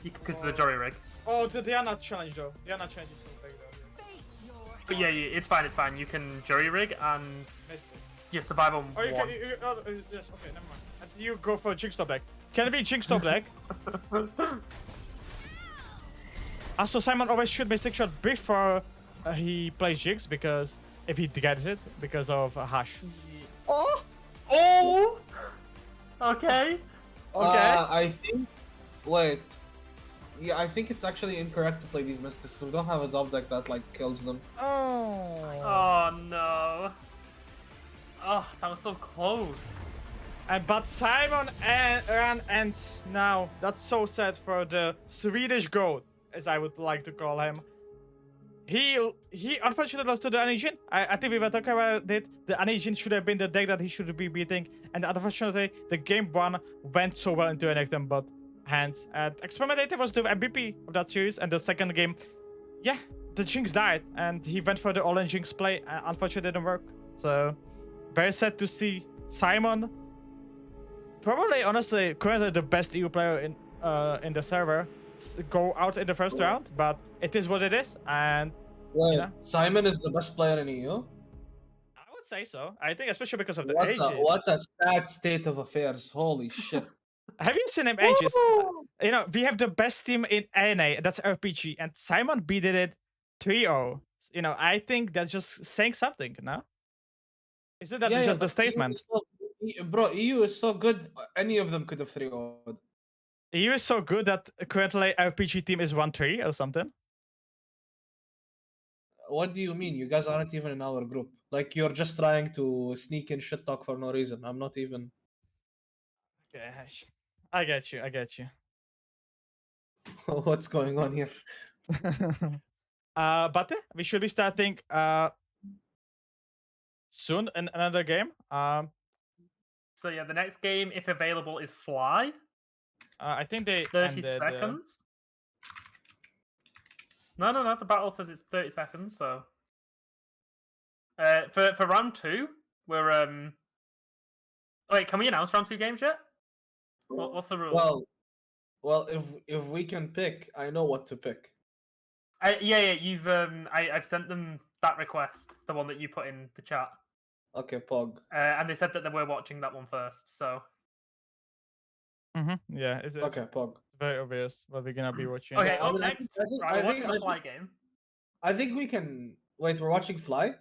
Because of the Jury Rig. Oh, the Diana challenge though. Diana challenge is so big though. But yeah, it's fine, it's fine. You can Jury Rig and... You survive on one. Yes, okay, never mind. And you go for Jinx top deck. Can it be Jinx top deck? Also, Simon always should Mystic Shot before he plays Jinx, because if he gets it, because of Hash. Oh! Oh! Okay. I think... Wait. Yeah, I think it's actually incorrect to play these mystics. We don't have a top deck that like kills them. Oh no. Oh, that was so close. But Simon ran and now that's so sad for the Swedish goat, as I would like to call him. He unfortunately lost to the Anijin. I think we were talking about it. The Anijin should have been the deck that he should be beating, and unfortunately the game 1 went so well into anything but hands. And Experimentator was the MVP of that series, and the second game, yeah, the Jinx died, and he went for the all-in Jinx play, and unfortunately it didn't work. So very sad to see Simon, probably honestly currently the best EU player in the server, go out in the first round, but it is what it is. And Well, yeah. Simon is the best player in EU. I would say so. I think especially because of the What ages. what a sad state of affairs! Holy shit! Have you seen him ages? You know, we have the best team in ANA, that's RPG, and Simon beat it 3-0. You know, I think that's just saying something, no? Isn't that just the but statement? Bro, EU is so good. Any of them could have 3-0'd. EU is so good that currently RPG team is 1-3 or something. What do you mean? You guys aren't even in our group. Like you're just trying to sneak in shit talk for no reason. I'm not even. Gosh. I get you. I get you. What's going on here? But yeah, we should be starting soon in another game. So yeah, the next game, if available, is Fly. I think they 30 ended, seconds. No. The battle says it's 30 seconds. So, for round 2, we're Oh, wait, can we announce round 2 games yet? What's the rule? Well, if we can pick, I know what to pick. Yeah. You've I've sent them that request, the one that you put in the chat. Okay, Pog. And they said that they were watching that one first. So. yeah, it's Okay, Pog. very obvious what we're gonna be watching. Okay, I up mean, next, I we're think- watching the Fly game. I think we can. Wait, we're watching Fly.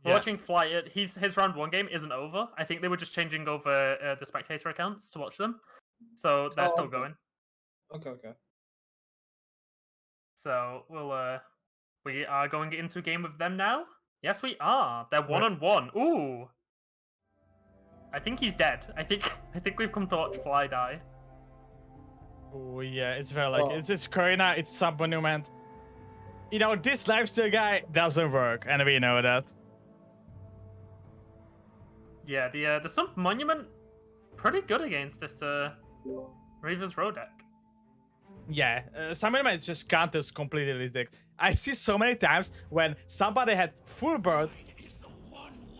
We're watching Fly. His round 1 game isn't over. I think they were just changing over the spectator accounts to watch them, so they're still okay. going. Okay. So we are going into a game with them now. Yes, we are. They're 1-on-1. Ooh. I think he's dead. I think we've come to watch Fly die. Oh yeah, it's very like Oh. it's Karina, it's Sub Monument. You know, this lifestyle guy doesn't work, and we know that. Yeah, the Sump Monument pretty good against this Reaver's Row deck. Yeah, Sub Monument just counters completely this deck. I see so many times when somebody had full bird,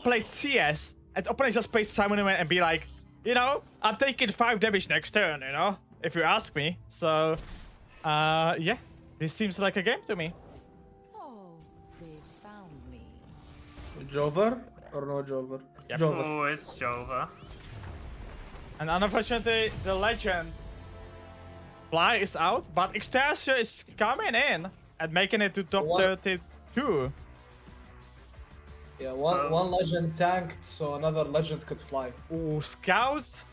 played CS, and opponent just plays Sub Monument and be like, you know, I'm taking 5 damage next turn, you know, if you ask me. So, yeah, this seems like a game to me. Oh, they found me. Jover or no Jover? Yep. Jover. Oh, it's Jova. And unfortunately, the legend Fly is out, but Extasio is coming in and making it to top What? 32. Yeah, one legend tanked, so another legend could fly. Ooh, Scouts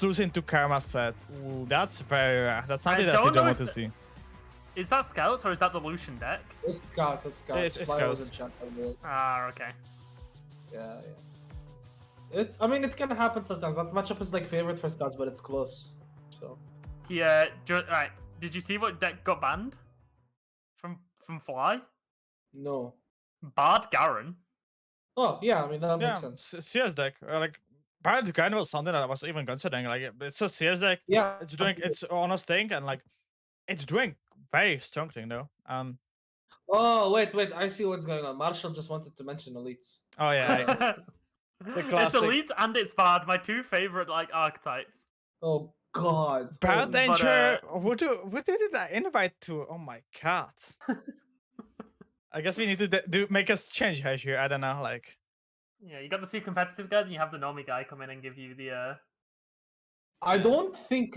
losing to Karma set. Ooh, that's very rare. That's something that you don't know don't if want to see. Is that Scouts or is that the Lucian deck? It's Scouts. It's Fly was Scouts. in chat, I believe. Ah, okay. Yeah. I mean, it can happen sometimes. That matchup is like favorite for Scouts, but it's close. So. Yeah. Alright. Did you see what deck got banned from Fly? No. Bard Garen. Oh yeah, I mean that Yeah, makes sense. CS deck. Like, Bard kind was something that I was even considering. Like, it's a CS deck. Yeah, It's doing its honest thing, and like, it's doing very strong thing though. Oh wait, I see what's going on. Marshall just wanted to mention elites. Oh yeah, It's classic. Elite and it's Bard, my 2 favorite like archetypes. Oh god. Bard Oh, Danger. What did I invite to? Oh my god. I guess we need to make us change hash here. I don't know, like. Yeah, you got the 2 competitive guys, and you have the normie guy come in and give you the. I don't think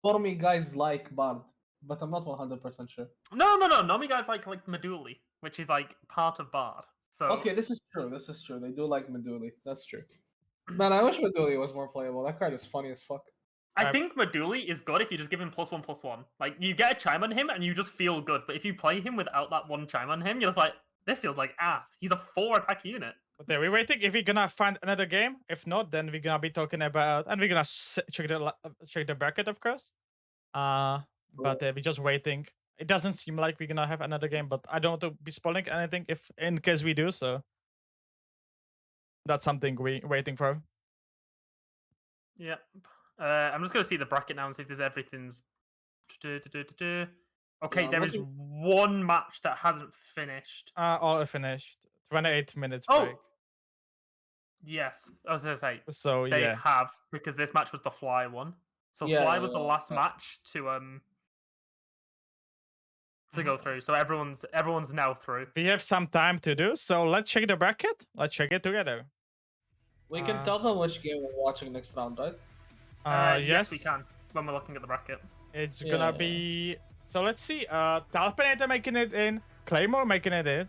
normie guys like Bard, but I'm not 100% sure. No. Normie guys like Meduli, which is like part of Bard. So Okay, this is true. They do like Meduli. That's true. Man, I wish Meduli was more playable. That card is funny as fuck. I think Maduli is good if you just give him +1/+1. Like, you get a chime on him and you just feel good. But if you play him without that one chime on him, you're just like, this feels like ass. He's a 4 attack unit. But yeah, we're waiting if we're gonna find another game. If not, then we're gonna be talking about, and we're gonna check the bracket, of course. But we're just waiting. It doesn't seem like we're gonna have another game, but I don't want to be spoiling anything if in case we do. So that's something we're waiting for. Yep. I'm just gonna see the bracket now and see if there's everything's. Okay, Yeah, there is one match that hasn't finished. All finished. 28 minutes Oh! break. Yes, I was gonna say So they yeah. have, because this match was the Fly one. So Yeah, Fly was the yeah, last yeah. match to go through. So everyone's now through. We have some time to do, so let's check the bracket. Let's check it together. We can tell them which game we're watching next round, right? Yes, we can when we're looking at the bracket. It's Yeah. gonna be. So let's see. Talpinator making it in, Claymore making it in,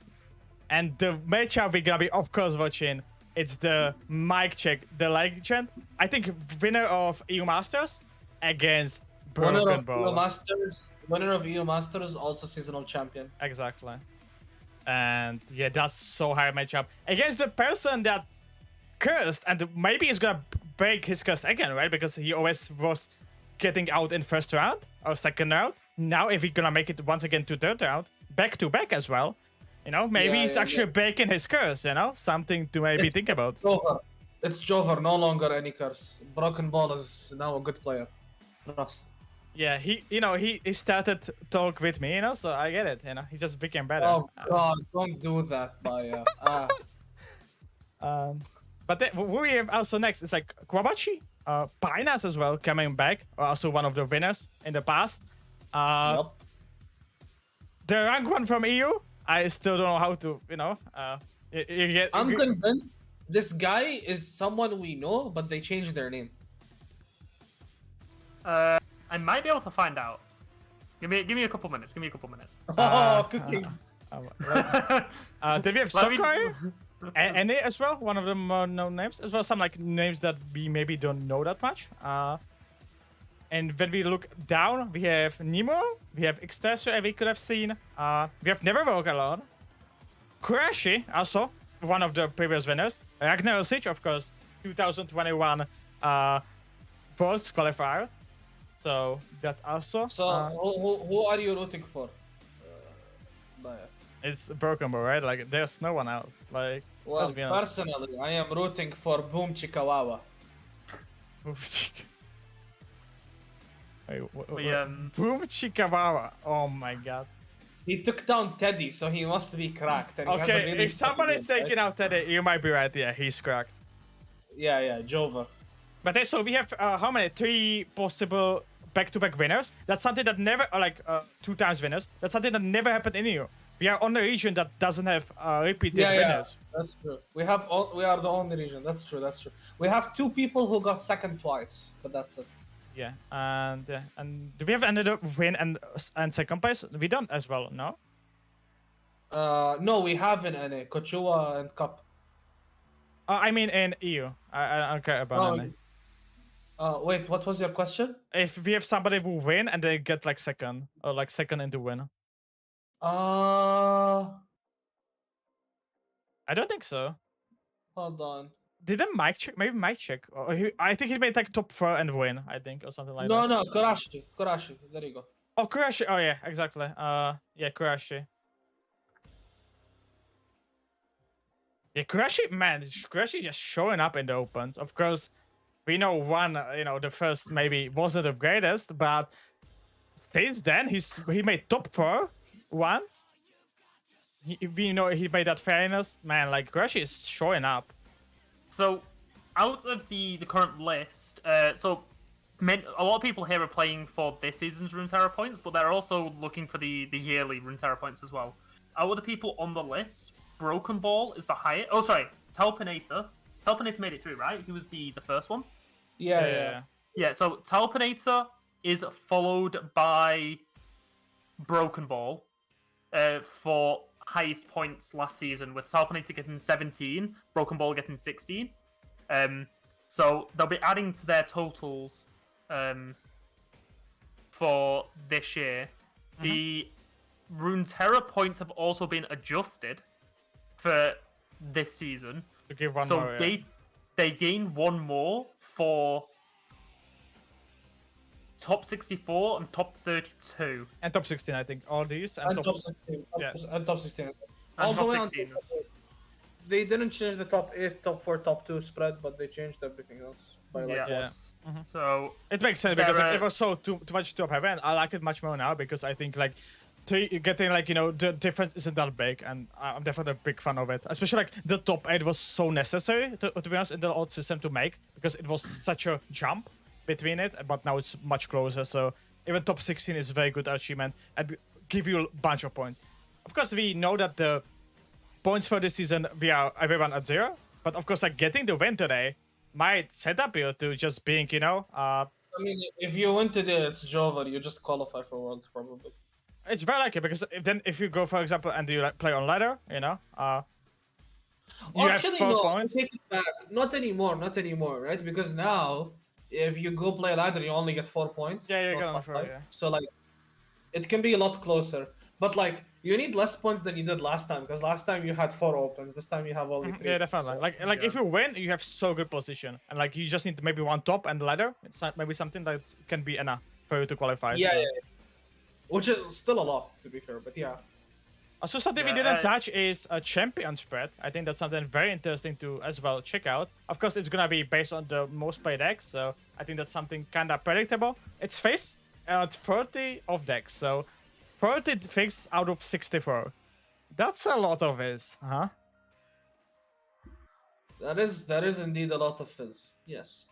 and the matchup we're gonna be, of course, watching. It's the mic check, the legend. I think winner of EU Masters against Winner Broken of Ball. Winner of EU Masters, also seasonal champion. Exactly. And yeah, that's so high matchup against the person that cursed, and maybe he's gonna break his curse again, right? Because he always was getting out in first round or second round. Now, if he's gonna make it once again to third round, back to back as well, you know, maybe Yeah, he's yeah, actually breaking his curse. You know, something to maybe think about. Jover. It's Jover, no longer any curse. Broken Ball is now a good player. Trust. Yeah, he started talk with me, you know, so I get it. You know, he just became better. Oh god, don't do that, Baya. But then, who we have also next is like Kwabachi, Pinas as well coming back, also one of the winners in the past. Yep. The rank one from EU, I still don't know how to, you know. I'm convinced this guy is someone we know, but they changed their name. I might be able to find out. Give me a couple minutes. Cooking. Did we have Let me- Sokai? And as well, one of the more known names, as well some like names that we maybe don't know that much. And when we look down, we have Nemo, we have Extessor, we could have seen. We have Never Walk Alone. Kurashi, also one of the previous winners. Ragnar Siege, of course, 2021 first qualifier. So that's also. So who are you rooting for? Baya? It's Broken Bow, right? Like there's no one else. Like Well, let's be honest. personally, I am rooting for Boom Chikawawa. Wait, We, Boom Chikawawa. Oh my god. He took down Teddy, so he must be cracked. And he has a Okay, really if somebody's strong game, taking out Teddy, you might be right. Yeah, he's cracked. right? Yeah, Jover. But so we have how many? 3 possible back-to-back winners. That's something that never, 2 times winners. That's something that never happened in EU. We are on a region that doesn't have repeated winners. That's true. We are the only region. That's true. We have 2 people who got second twice, but that's it. Yeah, and do we have another win and second place? We don't as well, no? No, we have in NA, Kochua and Cup. I mean in EU. I don't care about NA. Wait, what was your question? If we have somebody who win and they get like second or like second into win. I don't think so. Hold on. Didn't Mike check? Maybe Mike check. Or I think he made like top 4 and win. I think or something like that. No, Kurashi. There you go. Oh, Kurashi. Oh yeah, exactly. Yeah, Kurashi. Yeah, Kurashi. Man, Kurashi just showing up in the opens. Of course, we know one. You know, the first maybe wasn't the greatest, but since then he made top 4 once. We know he made that fairness. Man, like Kurashi is showing up. so, out of the current list, a lot of people here are playing for this season's Runeterra points, but they're also looking for the yearly Runeterra points as well. Out of the people on the list, Broken Ball is the highest. Oh, sorry, Talpinator. Talpinator made it through, right? He was the first one. Yeah. Yeah, so Talpinator is followed by Broken Ball for highest points last season, with Talpinator getting 17, Broken Ball getting 16. So they'll be adding to their totals for this year, the Runeterra points have also been adjusted for this season. To give one So more. Yeah. they gain one more for top 64 and top 32. And top 16, I think. All these and, And top. top 16. Yeah. And top 16. And All the top way on 16. top 8. They didn't change the top 8, top 4, top 2 spread, but they changed everything else. By like Yeah. Yeah. once. So It makes sense because like, There, it was so too much top heavy, and I like it much more now because I think like getting like the difference isn't that big, and I'm definitely a big fan of it. Especially like the top 8 was so necessary to be honest in the old system to make because it was such a jump between it, but now it's much closer. So even top 16 is a very good achievement and give you a bunch of points. Of course, we know that the points for this season we are everyone at 0, but of course like getting the win today might set up you to just being I mean, if you win today, it's Jova. You just qualify for Worlds, probably. it's very likely because if you go for example and you like play on ladder, you have 4 points. Take it back. Not anymore, right? Because now, if you go play ladder, you only get 4 points. Yeah, you're not going for it, 5. yeah. So like, it can be a lot closer. But like, you need less points than you did last time because last time you had 4 opens. This time you have only 3. Yeah, definitely. So- Like if you win, you have so good position, and like you just need maybe one top and ladder. It's not maybe something that can be enough for you to qualify. Yeah, so. yeah, yeah. Which is still a lot, to be fair. But yeah. Also, something we Yeah, didn't touch is a champion spread. I think that's something very interesting to as well check out. Of course, it's gonna be based on the most played decks, so I think that's something kind of predictable. It's face at 30 of decks, so 30 fixed out of 64. That's a lot of his, huh? That is indeed a lot of fizz. Yes.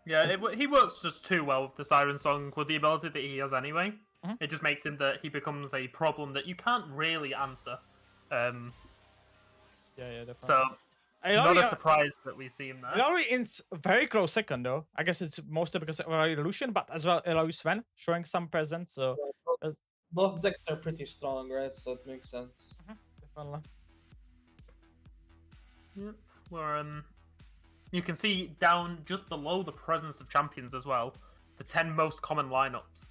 yeah, he works just too well with the Siren Song with the ability that he has anyway. Mhm. It just makes him that he becomes a problem that you can't really answer. Yeah, definitely. So not a surprise that we see him there. Ilari in very close second though. I guess it's mostly because of Illusion, but as well Ilari Sven showing some presence. So Both decks are pretty strong, right? So it makes sense. definitely. Yep. Where you can see down just below the presence of champions as well, the 10 most common lineups.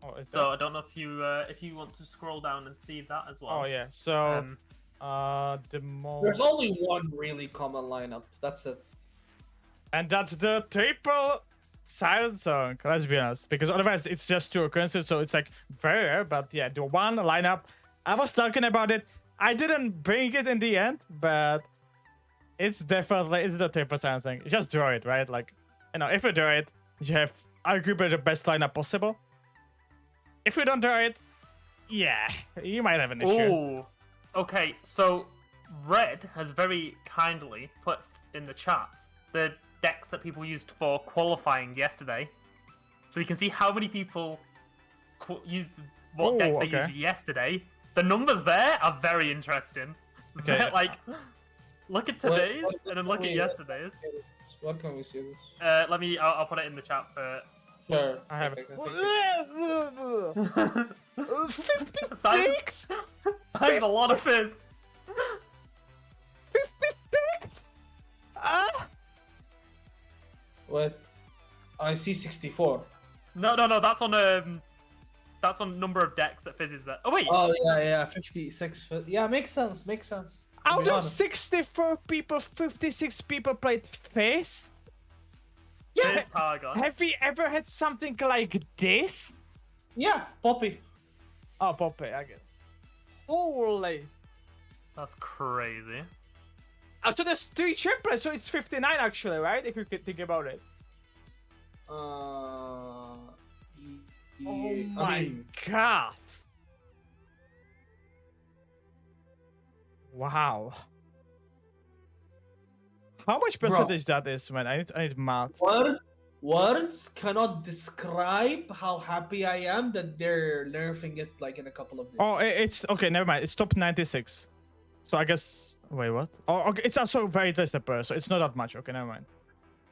Oh, is So I don't know if you want to scroll down and see that as well. Oh yeah. So the There's most only one really common lineup. That's it. and that's the triple Siren Song. Let's be honest, because otherwise it's just 2 occurrences, so it's like very rare. But yeah, the one lineup I was talking about it. I didn't bring it in the end, but it's definitely the triple Siren Song. Just draw it, right? Like if you draw it, you have arguably the best lineup possible. If you don't draw it, yeah, you might have an issue. Ooh. Okay, so Red has very kindly put in the chat the decks that people used for qualifying yesterday. So you can see how many people used what Ooh, decks they okay. used yesterday. The numbers there are very interesting. Okay. Like, look at today's What- and then look at yesterday's. What can we see this? I'll put it in the chat for... Sure. I have it. Okay. 56? I have a lot of fizz. 56? Ah! What? I see 64. No, that's on number of decks that fizzes there. Oh wait, Oh yeah, 56. Yeah, makes sense. To Out be of honest. 64 people, 56 people played face? Fizz Targon. Have we ever had something like this? Yeah, Poppy. Oh, Poppy, I guess. Holy. That's crazy. So there's 3 triplets, so it's 59 actually, right? If you could think about it. Oh Oh my god. Wow. How much percentage that is, man? I need math. Words cannot describe how happy I am that they're nerfing it like in a couple of days. Oh, it's okay. Never mind. It's top 96. So I guess. Wait, what? Oh, okay. It's also very tested players, so it's not that much. Okay, never mind.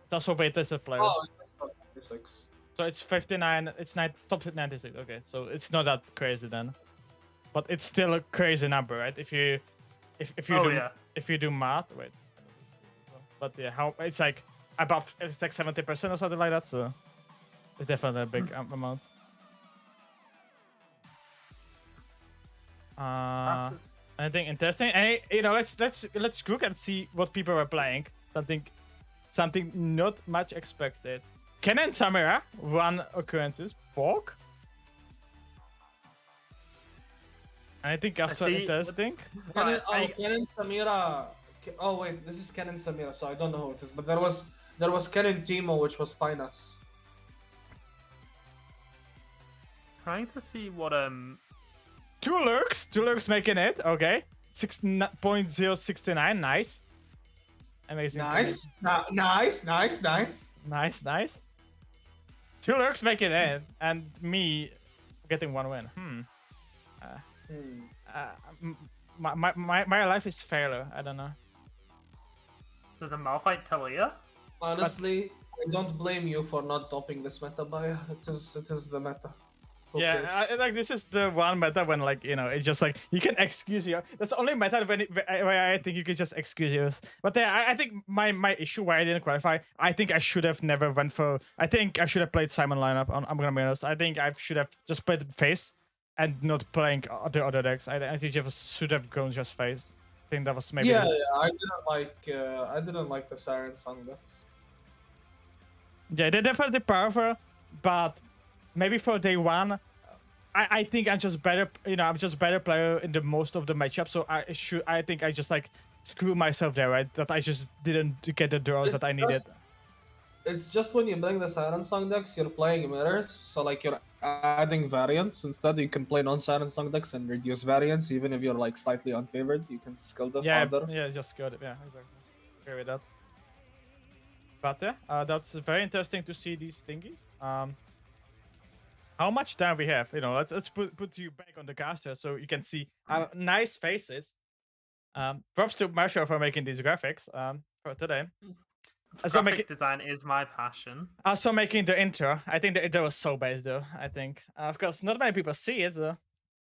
It's also very tested players. Oh, it's not 96. So it's 59. It's top 96. Okay, so it's not that crazy then. But it's still a crazy number, right? If you do math, wait. But yeah, how it's like above, it's like 70% or something like that. So It's definitely a big amount. That's- Anything interesting? And let's look and see what people were playing. Something not much expected. Ken and Samira, 1 occurrences. Pork. Anything else see- interesting? Ken Right, and Samira. Oh wait, this is Ken and Samira, so I don't know who it is. But there was Ken and Timo, which was Finals. Trying to see what Two lurks making it. Okay, 6.069. Nice. Amazing. Nice, nice. Nice. Two lurks making it, and me getting 1 win. My life is failure. I don't know. there's a Malphite Talia. Honestly, I don't blame you for not topping this meta, but it is the meta. Who cares? Yeah, like this is the one meta when it's just like you can excuse you. That's the only meta where I think you can just excuse yours. But I think my issue why I didn't qualify, I think I should have never went for. I think I should have played Simon lineup. I'm gonna be honest. I think I should have just played face and not playing the other decks. I think I should have gone just face. I think that was maybe. Yeah, I didn't like the Siren Song decks. Yeah, they're definitely powerful, but maybe for day one, I think I'm just better. I'm just better player in the most of the matchup. So I think I just like screw myself there, right? That I just didn't get the draws that I needed. It's just when you bring the Siren Song decks, you're playing mirrors, so like you're adding variants. Instead, you can play non-Siren Song decks and reduce variants, even if you're like slightly unfavored. You can skill the founder. Yeah, just got it. Yeah, exactly. Agree with that. But yeah, that's very interesting to see these thingies. How much time we have? Let's put you back on the caster so you can see our nice faces. Props to Marshall for making these graphics for today. Graphic design is my passion. Also making the intro. I think the intro was so base though. I think, of course, not many people see it. So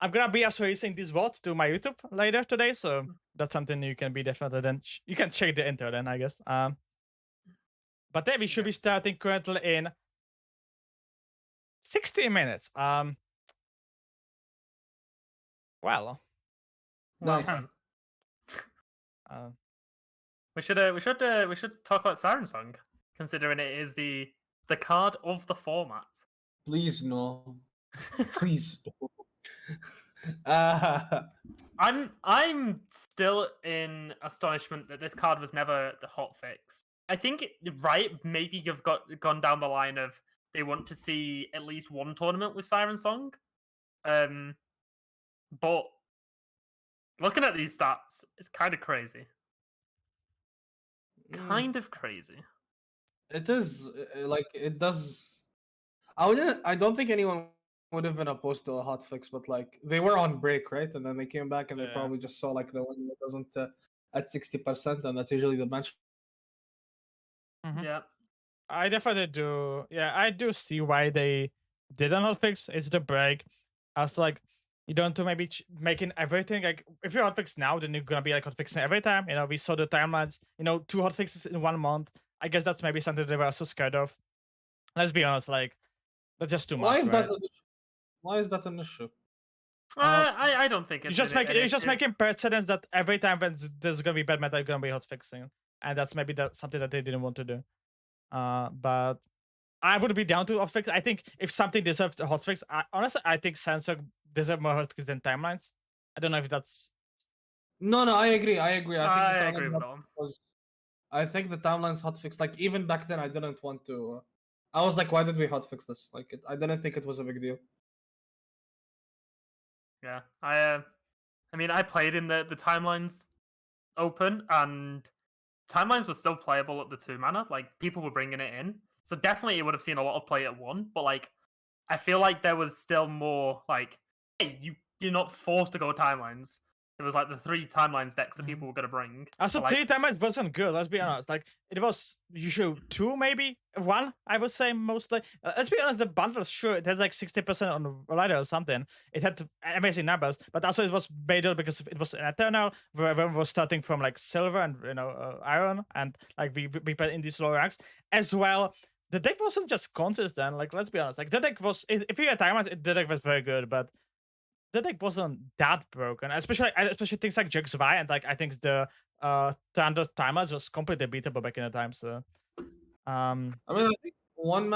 I'm gonna be also releasing this VOD to my YouTube later today. So that's something you can be definitely then you can check the intro then, I guess. But then we should be starting currently in 60 minutes. Well. Nice. We should talk about Siren Song, considering it is the card of the format. Please no. Please no. I'm still in astonishment that this card was never the hotfix. I think Riot maybe have gone down the line of they want to see at least one tournament with Siren Song. But looking at these stats, it's kind of crazy. Kind of crazy. It is like it does. I don't think anyone would have been opposed to a hotfix, but like they were on break, right? And then they came back and they probably just saw like the one that doesn't at 60%, and that's usually the bench. Yeah. I definitely do. Yeah, I do see why they did a hotfix. It's the break. I was like, you don't do maybe making everything like if you're hotfix now, then you're gonna be like hotfixing every time. We saw the timelines. 2 hotfixes in 1 month. I guess that's maybe something they were so scared of. Let's be honest, like that's just too much. Why is right? Why is that an issue? I don't think it's you're just making precedents that every time when there's gonna be bad meta, you're gonna be hotfixing, and that's maybe something that they didn't want to do. But I would be down to hotfix. I think if something deserves a hotfix, honestly, I think Sensor deserve more hotfix than timelines. I don't know if that's. No, I agree. I agree. I agree with all. I think the timelines hotfix. Like even back then, I didn't want to. I was like, why did we hotfix this? Like, I didn't think it was a big deal. Yeah, I mean, I played in the timelines open, and timelines were still playable at the 2 mana. Like people were bringing it in, so definitely it would have seen a lot of play at 1. But like, I feel like there was still more like, hey, you're not forced to go timelines. It was like the 3 timelines decks that people were gonna bring. Also, like, 3 timelines wasn't good. Let's be honest. Like it was usually 2, maybe 1. I would say mostly. Let's be honest. The bundles, sure, it has like 60% on the ladder or something. It had amazing numbers, but also it was better because it was an Eternal, where everyone was starting from like silver and iron, and like we played in these lower ranks as well. the deck wasn't just consistent. Like, let's be honest. Like, the deck was, if you had timelines, the deck was very good, but the deck wasn't that broken. Especially things like Jax Vi, and like I think the Thunder timelines was completely beatable back in the time. So, I mean, I think when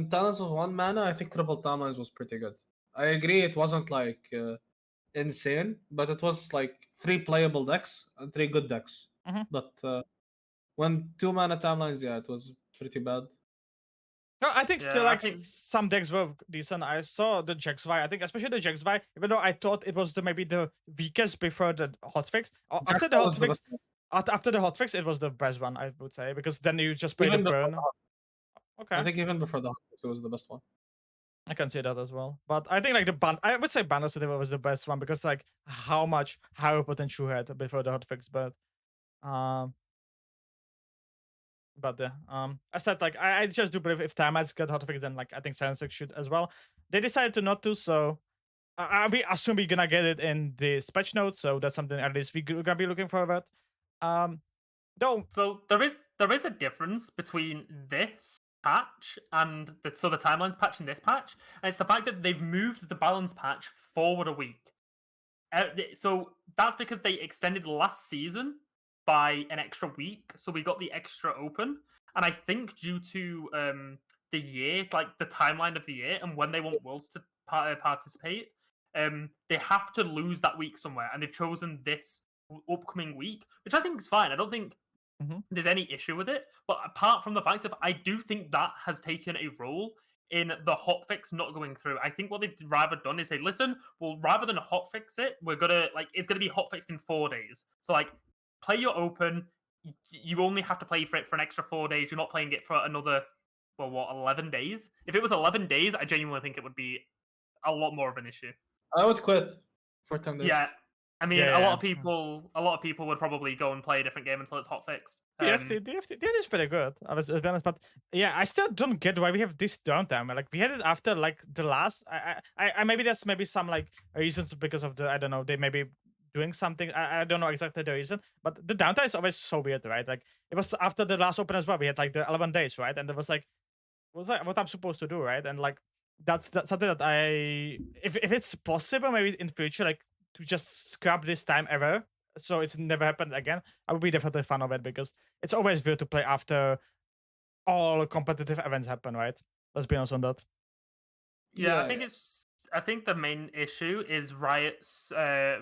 Talons was 1 mana, I think triple timelines was pretty good. I agree, it wasn't like insane, but it was like 3 playable decks and 3 good decks. Mhm. But when 2 mana timelines, yeah, it was pretty bad. no, I think Yeah, still I like think- some decks were decent. I saw the Jax Vi. I think especially the Jax Vi, even though I thought it was maybe the weakest before the hotfix. After the was the hotfix, best one. after the hotfix, it was the best one, I would say, because then you just play the Even before burn. the hotfix. Okay, I think even before the hotfix, it was the best one. I can see that as well. But I think like I would say Banner City was the best one because like how much higher potential you had before the hotfix. But I said like I just do believe if Timelines get hotfix, then like I think Silence should as well. They decided to not to, so we assume we're gonna get it in this patch notes. So that's something at least we're gonna be looking forward. Though So there is a difference between this patch and the timelines patch and this patch, and it's the fact that they've moved the balance patch forward a week. So that's because they extended last season by an extra week, so we got the extra open. And I think due to the year, like the timeline of the year, and when they want Worlds to participate, they have to lose that week somewhere, and they've chosen this upcoming week, which I think is fine. I don't think there's any issue with it. But apart from the fact of, I do think that has taken a role in the hotfix not going through. I think what they've rather done is say, listen, well, rather than hotfix it, we're gonna it's gonna be hotfixed in 4 days. So like, play your open. You only have to play for it for an extra 4 days. You're not playing it for another 11 days. If it was 11 days, I genuinely think it would be a lot more of an issue. I would quit for 10 days. Yeah. I mean, Yeah, a lot yeah. of people would probably go and play a different game until it's hotfixed. DFT is pretty good. I was to be honest, but yeah, I still don't get why we have this downtime. Like we had it after like the last. I maybe there's maybe some like reasons because of the I don't know, they may be doing something. I don't know exactly the reason, but the downtime is always so weird, right? Like it was after the last open as well. We had like the 11 days, right? And it was like, what I'm supposed to do, right? And like that's something that if it's possible, maybe in future, like to just scrap this time ever, so it's never happened again, I would be definitely fan of it because it's always weird to play after all competitive events happen, right? Let's be honest on that. Yeah, I think the main issue is Riot's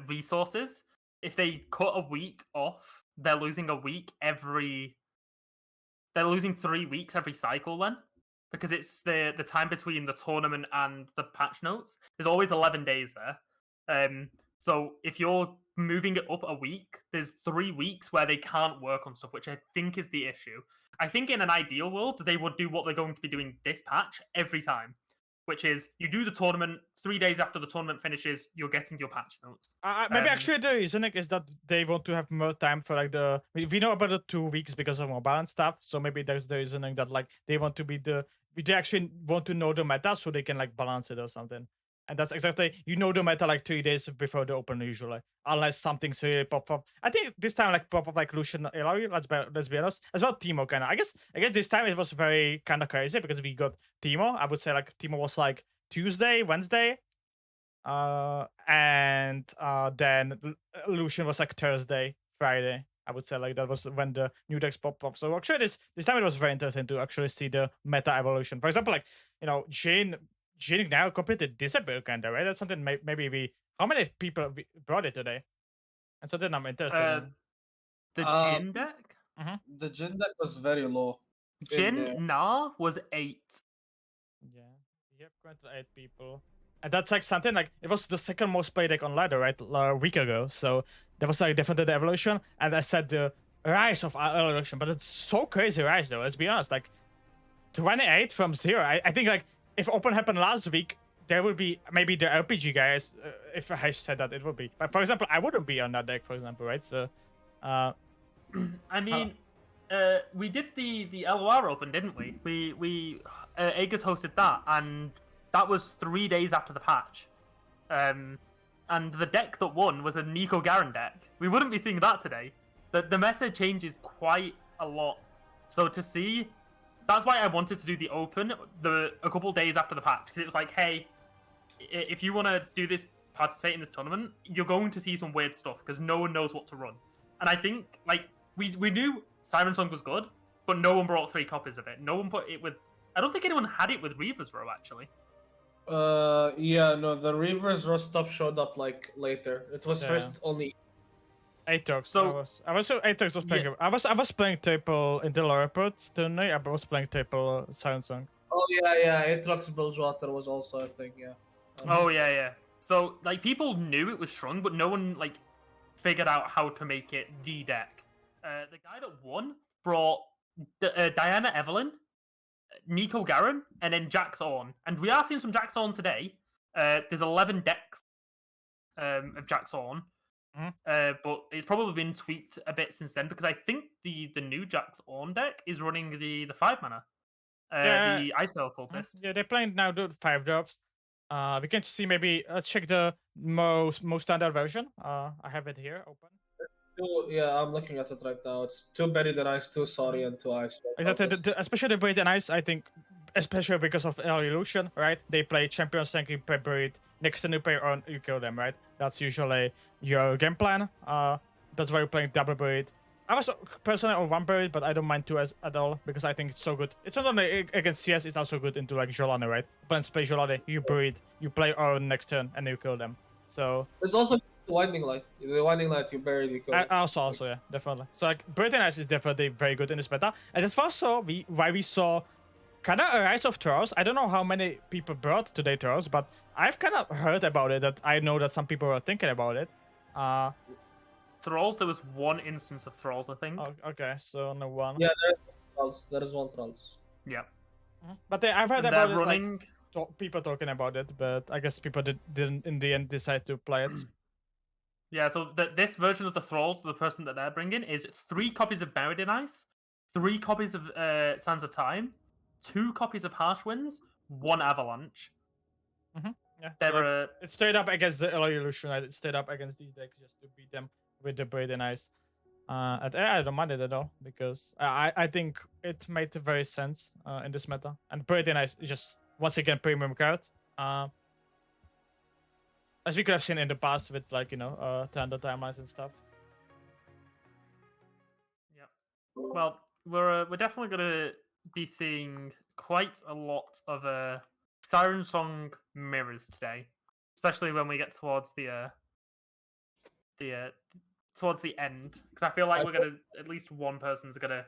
resources. If they cut a week off, they're losing a week they're losing 3 weeks every cycle then. Because it's the time between the tournament and the patch notes. There's always 11 days there. So if you're moving it up a week, there's 3 weeks where they can't work on stuff, which I think is the issue. I think in an ideal world, they would do what they're going to be doing this patch every time, which is you do the tournament, 3 days after the tournament finishes, you're getting your patch notes. Maybe actually the reasoning is that they want to have more time for like we know about the 2 weeks because of mobile and stuff, so maybe there's the reasoning that like they want to be they actually want to know the meta so they can like balance it or something. And that's exactly, you know, the meta like 3 days before the open usually, unless something really pop up. I think this time like pop up like Lucian, Eloy, let's be honest, as well Timo kind of. I guess this time it was very kind of crazy because we got Timo. I would say like Timo was like Tuesday, Wednesday, and then Lucian was like Thursday, Friday. I would say like that was when the new decks popped up. So actually this time it was very interesting to actually see the meta evolution. For example, like, you know, Jhin now completely disappeared kind of, right? That's something maybe how many people brought it today? And something I'm interested in. The Jhin deck? The Jhin deck was very low. Jhin Na was 8. Yeah, we have quite 8 people. And that's like something like, it was the second most played deck on ladder, right? A week ago. So that was like definitely the evolution. And I said the rise of evolution, but it's so crazy rise though, let's be honest. Like 28 from 0. I think like if open happened last week, there would be maybe the RPG guys, if I said that it would be. But for example, I wouldn't be on that deck, for example, right? So I mean, we did the LOR open, didn't we? We Aegis hosted that, and that was 3 days after the patch. And the deck that won was a Nico Garen deck. We wouldn't be seeing that today. The meta changes quite a lot. So to see that's why I wanted to do the open a couple days after the patch, because it was like, hey, if you want to do this, participate in this tournament, you're going to see some weird stuff because no one knows what to run. And I think like we knew Siren Song was good, but no one brought 3 copies of it. No one put it with. I don't think anyone had it with Reaver's Row actually. Yeah, no, the Reaver's Row stuff showed up like later. It was first only. Atox. So- Atox was playing. I was playing triple in the lower port tournament. I was playing triple Siren Song. Oh yeah, Aatrox Bilgewater was also a thing. Yeah. Oh yeah. So like people knew it was strong, but no one like figured out how to make it the deck. The guy that won brought Diana Evelyn, Nico Garen, and then Jax On. And we are seeing some Jax On today. There's 11 decks of Jax On. But it's probably been tweaked a bit since then because I think the new Jax On deck is running the 5 mana. The Ice Veil Cultist. Yeah, they're playing now the 5 drops. We can see maybe let's check the most standard version. I have it here open. Yeah, I'm looking at it right now. It's 2 Buried in Ice, 2 Sorry, and 2 Ice. Exactly, especially the Buried in Ice, I think, especially because of Illusion, right? They play Champion Tank, you play Buried, next to new player on, you kill them, right? That's usually your game plan. That's why you're playing double Buried. I was personally on 1 Buried, but I don't mind 2 at all because I think it's so good. It's not only against CS, it's also good into like Jolane, right? Plans play Jolane, you Buried, you play on next turn, and you kill them. So it's also the Winding Light. The Winding Light, you buried, you kill it. Also, yeah, definitely. So like, Buried in Ice is definitely very good in this meta, and that's also why we saw kind of a rise of Trolls. I don't know how many people brought today Trolls, but I've kind of heard about it. That I know that some people were thinking about it. Thralls, there was 1 instance of Thralls, I think. Oh, okay, so no one. Yeah, there is 1 Trolls. Yeah. But I've heard And about they're it. running. Like, people talking about it, but I guess people didn't in the end decide to play it. Yeah, so this version of the Thralls, the person that they're bringing, is 3 copies of Buried in Ice, 3 copies of Sands of Time, 2 copies of Harsh Winds, 1 Avalanche. Yeah, They're it's straight up against the Early Illusion. It's straight up against these decks just to beat them with the Buried in Ice. I don't mind it at all because I think it made very sense in this meta. And Buried in Ice is just once again premium card. As we could have seen in the past with like Thunder timelines and stuff. Yeah. Well, we're definitely gonna be seeing quite a lot of Siren Song mirrors today, especially when we get towards the towards the end, because I feel like we're gonna at least one person's gonna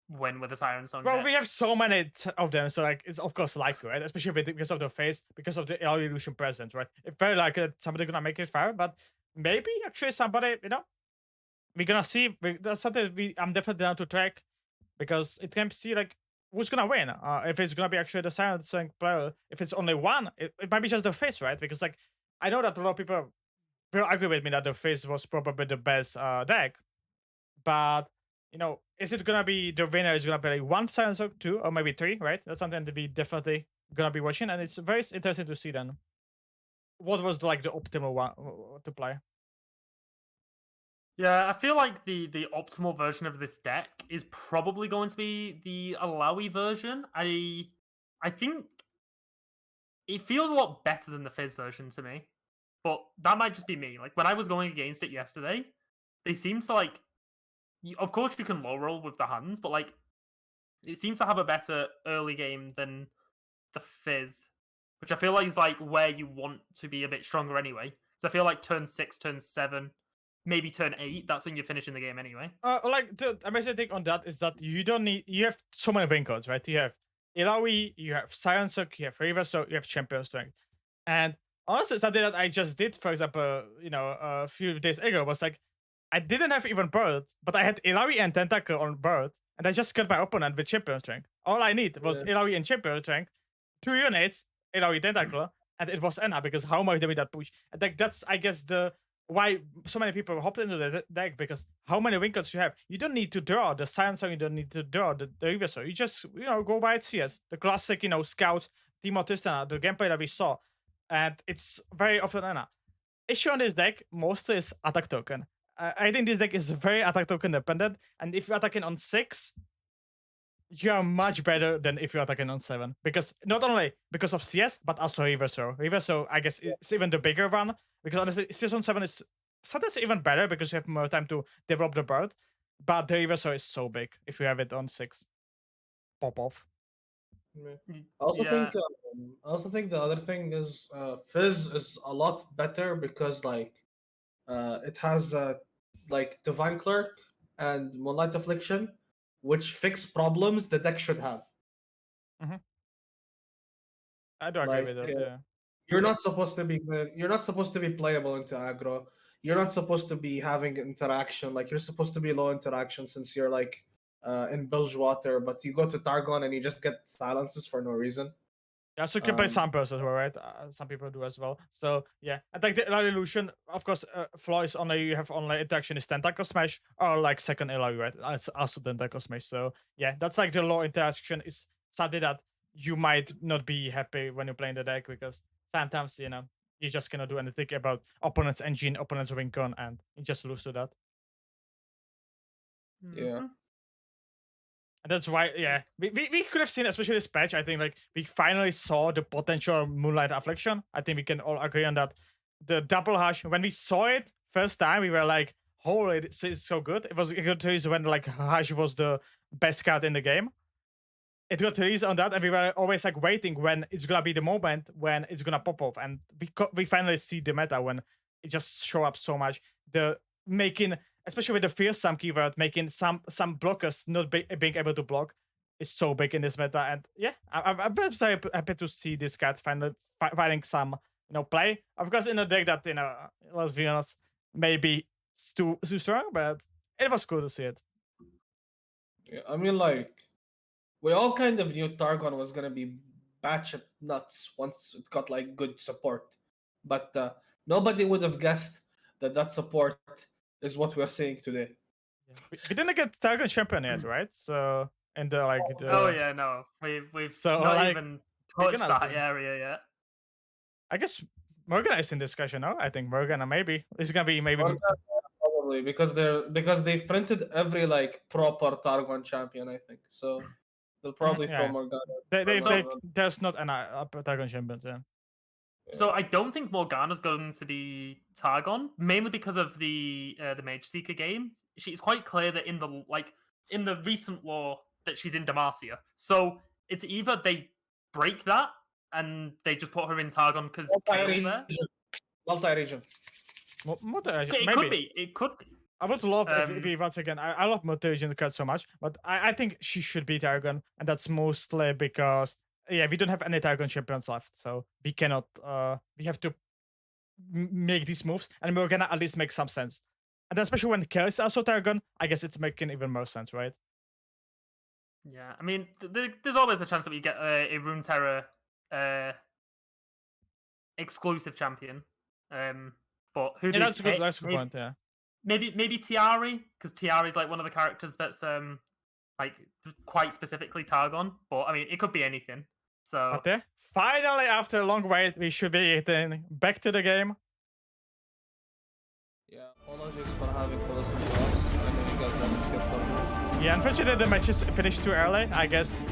win with a Siren Song. Well, deck. we have so many of them, so like it's of course likely, right? Especially because of the face, because of the early illusion presence, right? It's very likely that somebody gonna make it fire, but maybe actually somebody, we're gonna see. That's something I'm definitely down to track because it can see like who's gonna win. If it's gonna be actually the Siren Song player, if it's only one, it might be just the face, right? Because like I know that a lot of people will agree with me that the face was probably the best deck, but is it gonna be the winner? Is gonna be like 1 Siren Song, 2, or maybe 3, right? That's something that we definitely gonna be watching, and it's very interesting to see then what was like the optimal one to play. Yeah, I feel like the optimal version of this deck is probably going to be the Alawi version. I think it feels a lot better than the Fizz version to me, but that might just be me. Like when I was going against it yesterday, they seems to like. Of course, you can low roll with the hands, but like it seems to have a better early game than the Fizz, which I feel like is like where you want to be a bit stronger anyway. So I feel like turn 6, turn 7, maybe turn 8. That's when you're finishing the game anyway. Like the amazing thing on that is that you don't need. You have so many win codes, right? You have Ilawi, you have Siren Song, you have River, so you have Champion Strength, and honestly, something that I just did, for example, a few days ago was like. I didn't have even Bird, but I had Ilawi and Tentacle on Bird, and I just killed my opponent with Champion Strength. All I need was Ilawi and Champion Strength, 2 units, Ilawi Tentacle, and it was Enna, because how much did we that push? And like, that's, I guess, why so many people hopped into the deck, because how many win codes you have? You don't need to draw the Siren Song, you don't need to draw the Reverso. You just, go by CS. The classic, Scouts, Team Tristana, the gameplay that we saw. And it's very often Enna. Issue on this deck, mostly is attack token. I think this deck is very attack token dependent, and if you're attacking on 6, you are much better than if you're attacking on 7. Because not only because of CS, but also Reverso. Reverso, I guess, it's even the bigger one. Because honestly, CS on 7 is sometimes even better because you have more time to develop the bird. But the Reverso is so big if you have it on 6. Pop off. I also think the other thing is Fizz is a lot better because like it has like Divine Clerk and Moonlight Affliction, which fix problems the deck should have. I do agree with that. Yeah. You're not supposed to be playable into aggro. You're not supposed to be having interaction. Like you're supposed to be low interaction since you're like in Bilgewater, but you go to Targon and you just get silences for no reason. Yeah, so you can play some as well, right? Some people do as well. So yeah, I think the Ally Illusion, of course, flaw is only you have only interaction is Tentacle Smash or like second Ally, right? It's also Tentacle Smash. So yeah, that's like the low interaction is something that you might not be happy when you're playing the deck because sometimes you just cannot do anything about opponent's engine, opponent's Rincon, and you just lose to that. Yeah. And that's why, yeah, we could have seen, especially this patch, I think, like, we finally saw the potential Moonlight Affliction. I think we can all agree on that. The double hash, when we saw it first time, we were like, holy, it's so good. It was a good release when, like, hash was the best card in the game. It got released on that, and we were always, like, waiting when it's gonna be the moment when it's gonna pop off. And we finally see the meta when it just show up so much. The making... especially with the fearsome keyword, making some blockers not being able to block is so big in this meta. And yeah, I'm very happy to see this card finding some play. Of course, in a deck that let's be honest, maybe too strong, but it was cool to see it. Yeah, I mean, like we all kind of knew Targon was gonna be batshit nuts once it got like good support, but nobody would have guessed that support is what we're seeing today. Yeah. We didn't get Targon champion yet, right? So and like oh yeah, no, we've so, not like, even touched that area yet. I guess Morgana is in discussion now. I think Morgana maybe it's gonna be maybe probably because they've printed every like proper Targon champion. I think so. They'll probably throw Morgana. There's not an Targon champion. Yeah. So I don't think Morgana's going to be Targon, mainly because of the Mage Seeker game. She's quite clear that in the recent lore that she's in Demacia. So it's either they break that and they just put her in Targon because multi-region. It could be. I would love if once again. I love multi-region cards so much, but I think she should be Targon, and that's mostly because. Yeah, we don't have any Targon champions left, so we cannot. We have to make these moves, and we're gonna at least make some sense. And especially when Kerr is also Targon, I guess it's making even more sense, right? Yeah, I mean, there's always the chance that we get a Runeterra exclusive champion. But who? Yeah, that's a good point. Yeah. Maybe Tiari, because Tiari is like one of the characters that's like quite specifically Targon. But I mean, it could be anything. So but finally, after a long wait, we should be getting back to the game. Yeah, apologies for having to listen to us. I know you guys wanted to get from. Yeah, unfortunately the match is finished too early. I guess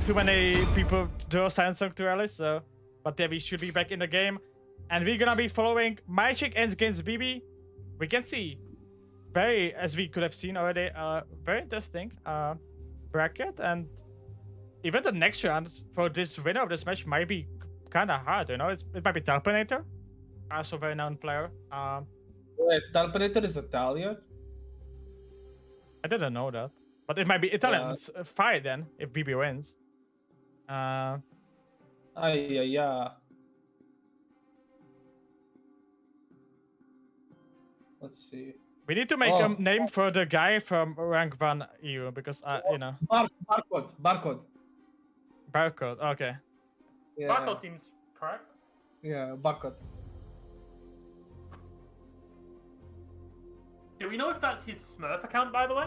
too many people draw Sandsong too early. So, but yeah, we should be back in the game, and we're gonna be following Magic against BB. We can see as we could have seen already, very interesting bracket, and even the next round for this winner of this match might be kind of hard. It might be Tarpanator, also very known player. Wait, Tarpanator is Italian? I didn't know that, but it might be Italian. It's fire then if BB wins. Yeah. Let's see. We need to make a name for the guy from rank 1 EU because Barcode. Okay. Yeah. Barcode seems correct. Yeah, Barcode. Do we know if that's his Smurf account, by the way?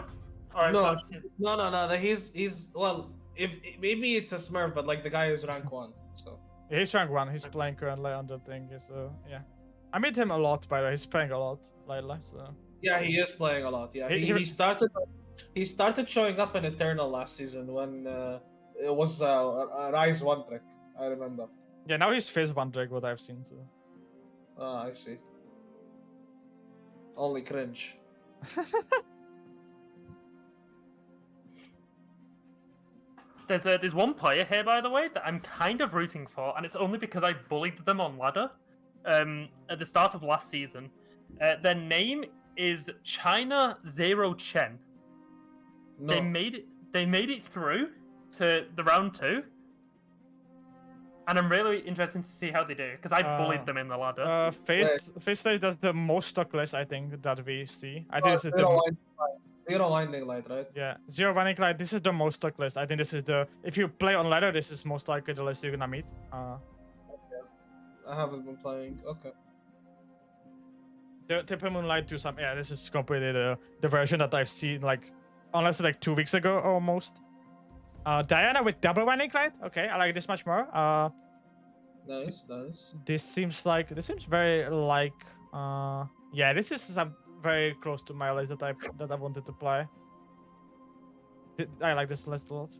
Or No, if that's his... no. He's well. If maybe it's a Smurf, but like the guy is rank 1. So yeah, he's rank 1. He's playing currently on the thing. So yeah, I meet him a lot. By the way, he's playing a lot lately. So yeah, he is playing a lot. Yeah, he started He started showing up in Eternal last season when it was a Rise 1 trick. I remember. Yeah, now he's phase 1 drag, what I've seen. So. Ah, I see. Only cringe. There's one player here, by the way, that I'm kind of rooting for, and it's only because I bullied them on ladder at the start of last season. Their name is China Zero Chen. No. They made it through to the round 2, and I'm really interested to see how they do because I bullied them in the ladder. Face stage does the most stock list, I think, that we see. I think this is the Zero Winding Light, right? yeah, Zero Winding Light. This is the most stock list. I think this is the if you play on ladder, this is most likely the list you're gonna meet. I haven't been playing. Okay. The Triple Moonlight do some. Yeah, this is completely the version that I've seen like, honestly, like 2 weeks ago almost. Diana with double Winding Light. Okay, I like this much more. Nice. This seems very like. Yeah, this is some very close to my list that I wanted to play. I like this list a lot.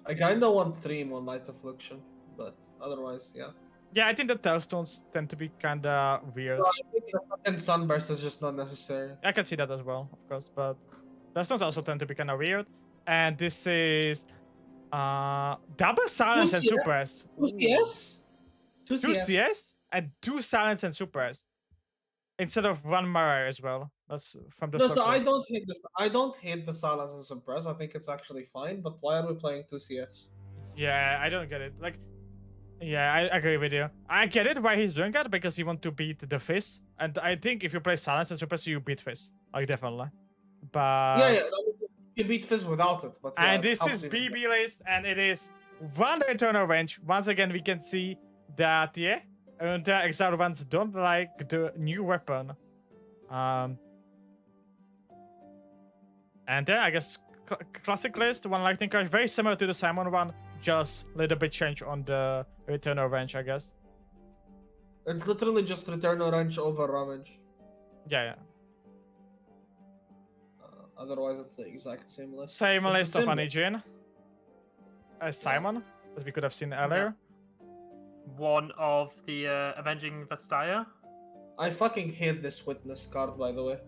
I kinda want 3 Moonlight Affliction, but otherwise, yeah. Yeah, I think the Tailstones tend to be kinda weird. I think the fucking Sunburst is just not necessary. I can see that as well, of course, but Tailstones also tend to be kinda weird. And this is double Silence and 2CS? Suppress. 2 CS? 2 2 CS? CS and 2 Silence and Suppress. Instead of 1 Mirror as well. That's from the No, stock so I list. don't hate this. I don't hate the Silence and Suppress. I think it's actually fine. But why are we playing 2 CS? Yeah, I don't get it. Like, yeah, I agree with you. I get it why he's doing that because he wants to beat the Fizz, and I think if you play Silence and Suppress, you beat Fizz, like definitely. But Yeah. You beat Fizz without it. But yeah, and it this helps is even BB list, and it is 1 Eternal Range. Once again, we can see that and the exiled ones don't like the new weapon. And then I guess classic list, 1 Lightning Crash, very similar to the Simon one, just a little bit change on the Eternal Range, I guess. It's literally just Return Orange over Ramage. Yeah. Otherwise, it's the exact same list. Same It's list of similar. Anijin as Simon, as we could have seen earlier. One of the Avenging Vestaya. I fucking hate this Witness card, by the way.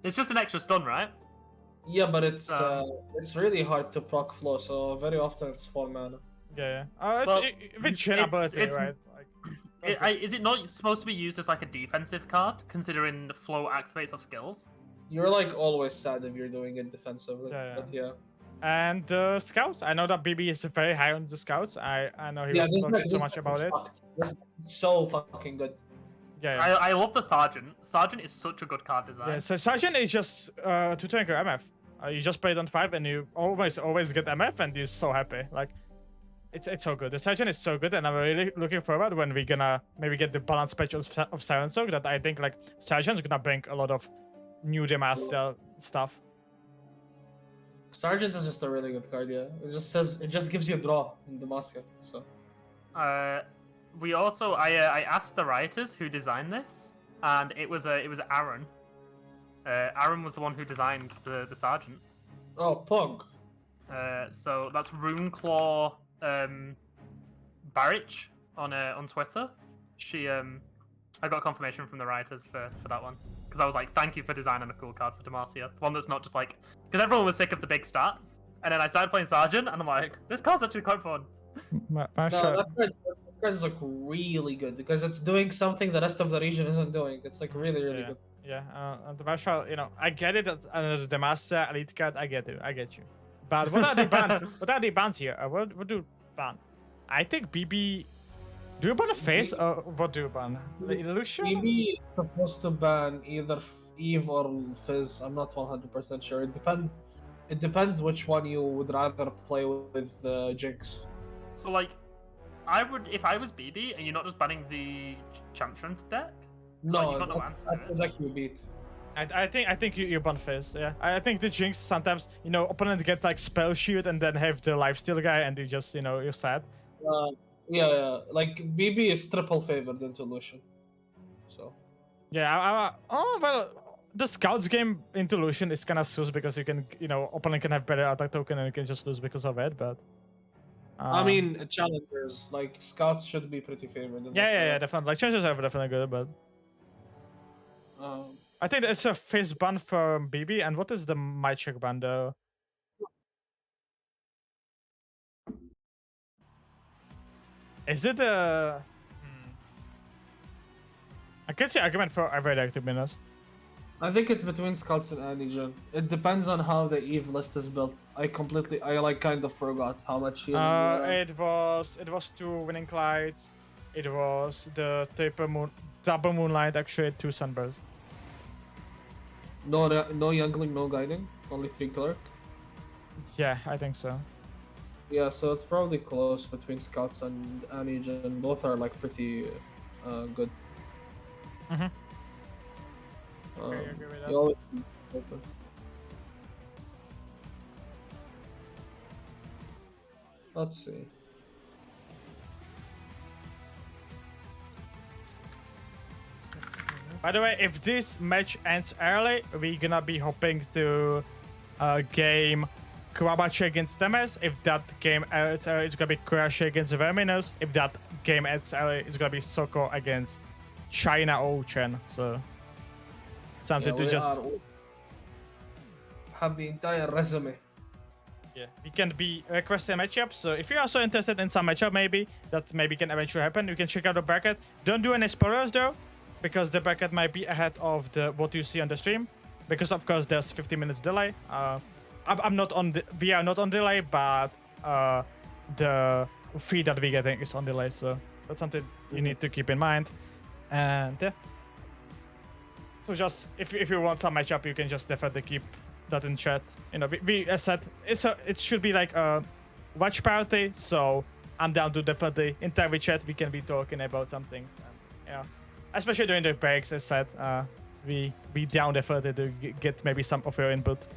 It's just an extra stun, right? Yeah, but it's really hard to proc flow, so very often it's 4 mana. Yeah. Well, With Jhin ability, it's- right? Like, Is it not supposed to be used as like a defensive card, considering the flow activates of skills? You're like always sad if you're doing it defensively. Yeah, yeah. But yeah. and the scouts. I know that BB is very high on the scouts. I know he was this talking deck- so this much deck about is it. fucked. This is so fucking good. Yeah. I love the Sergeant. Sergeant is such a good card design. Yeah, so Sergeant is just to tank your MF. You just play it on 5 and you always get MF and you're so happy. Like, it's so good. The Sergeant is so good and I'm really looking forward when we're gonna maybe get the balance patch of Silent Soak that I think like Sergeant's gonna bring a lot of new Demacia stuff. Sergeant is just a really good card, yeah. It just gives you a draw in Demacia, so. We also I asked the writers who designed this, and it was Aaron. Aaron was the one who designed the Sergeant. Oh, Pog. So that's Runeclaw Barrich on Twitter. She I got confirmation from the writers for that one because I was like, thank you for designing a cool card for Demacia, one that's not just like because everyone was sick of the big stats, and then I started playing Sergeant and I'm like, this card's actually quite fun. No, that card is like really good because it's doing something the rest of the region isn't doing. It's like really good. Yeah, and the Marshall, I get it. The Demacia elite card, I get you. But what are the bans? What are the bans here? What do ban? I think BB. Do you ban a face or what do you ban? The illusion? Maybe it's supposed to ban either Eve or Fizz. I'm not 100% sure. It depends. It depends which one you would rather play with Jinx. So like, I would if I was BB and you're not just banning the Champions deck. No, you got no answer to that's the deck you beat. I think you ban Fizz. Yeah, I think the Jinx sometimes opponent get like spell shield and then have the lifesteal guy and you just you're sad. Yeah. Like BB is triple favored into Lucian. So. Yeah. Oh well, the scouts game into Lucian is kind of sus because you can, opponent can have better attack token and you can just lose because of it. But I mean, challengers like scouts should be pretty favored. in that yeah, way. definitely. Like chances are definitely good, but Um, I think it's a face ban for BB. And what is the my check ban though? Is it a? I can see argument for every deck, to be honest. I think it's between scouts and Antigen. It depends on how the Eve list is built. I like kind of forgot how much healing. It was 2 winning lights. It was the double moonlight, actually 2 sunbursts. No youngling, no guiding, only 3 clerk. Yeah, I think so. Yeah, so it's probably close between scouts and Antigen. Both are like pretty good. Mm-hmm. Um, Okay, I agree with that. you always open. Let's see. By the way, if this match ends early, we're gonna be hoping to game BaJAtak against Temes. If that game ends early, it's gonna be Crash against Verminus. If that game ends early, it's gonna be Soko against China Ocean. So something to we just have the entire resume. yeah. We can be requesting matchups. So if you're also interested in some matchup, maybe that maybe can eventually happen, you can check out the bracket. Don't do any spoilers though, because the bracket might be ahead of what you see on the stream, because of course there's 15 minutes delay. We are not on delay, but the feed that we're getting is on delay, so that's something you need to keep in mind. And yeah, so just if you want some matchup, you can just definitely keep that in chat. We as said, it should be like a watch party, so I'm down to definitely enter the chat. We can be talking about some things, and, especially during the breaks. As said, we down definitely to get maybe some of your input.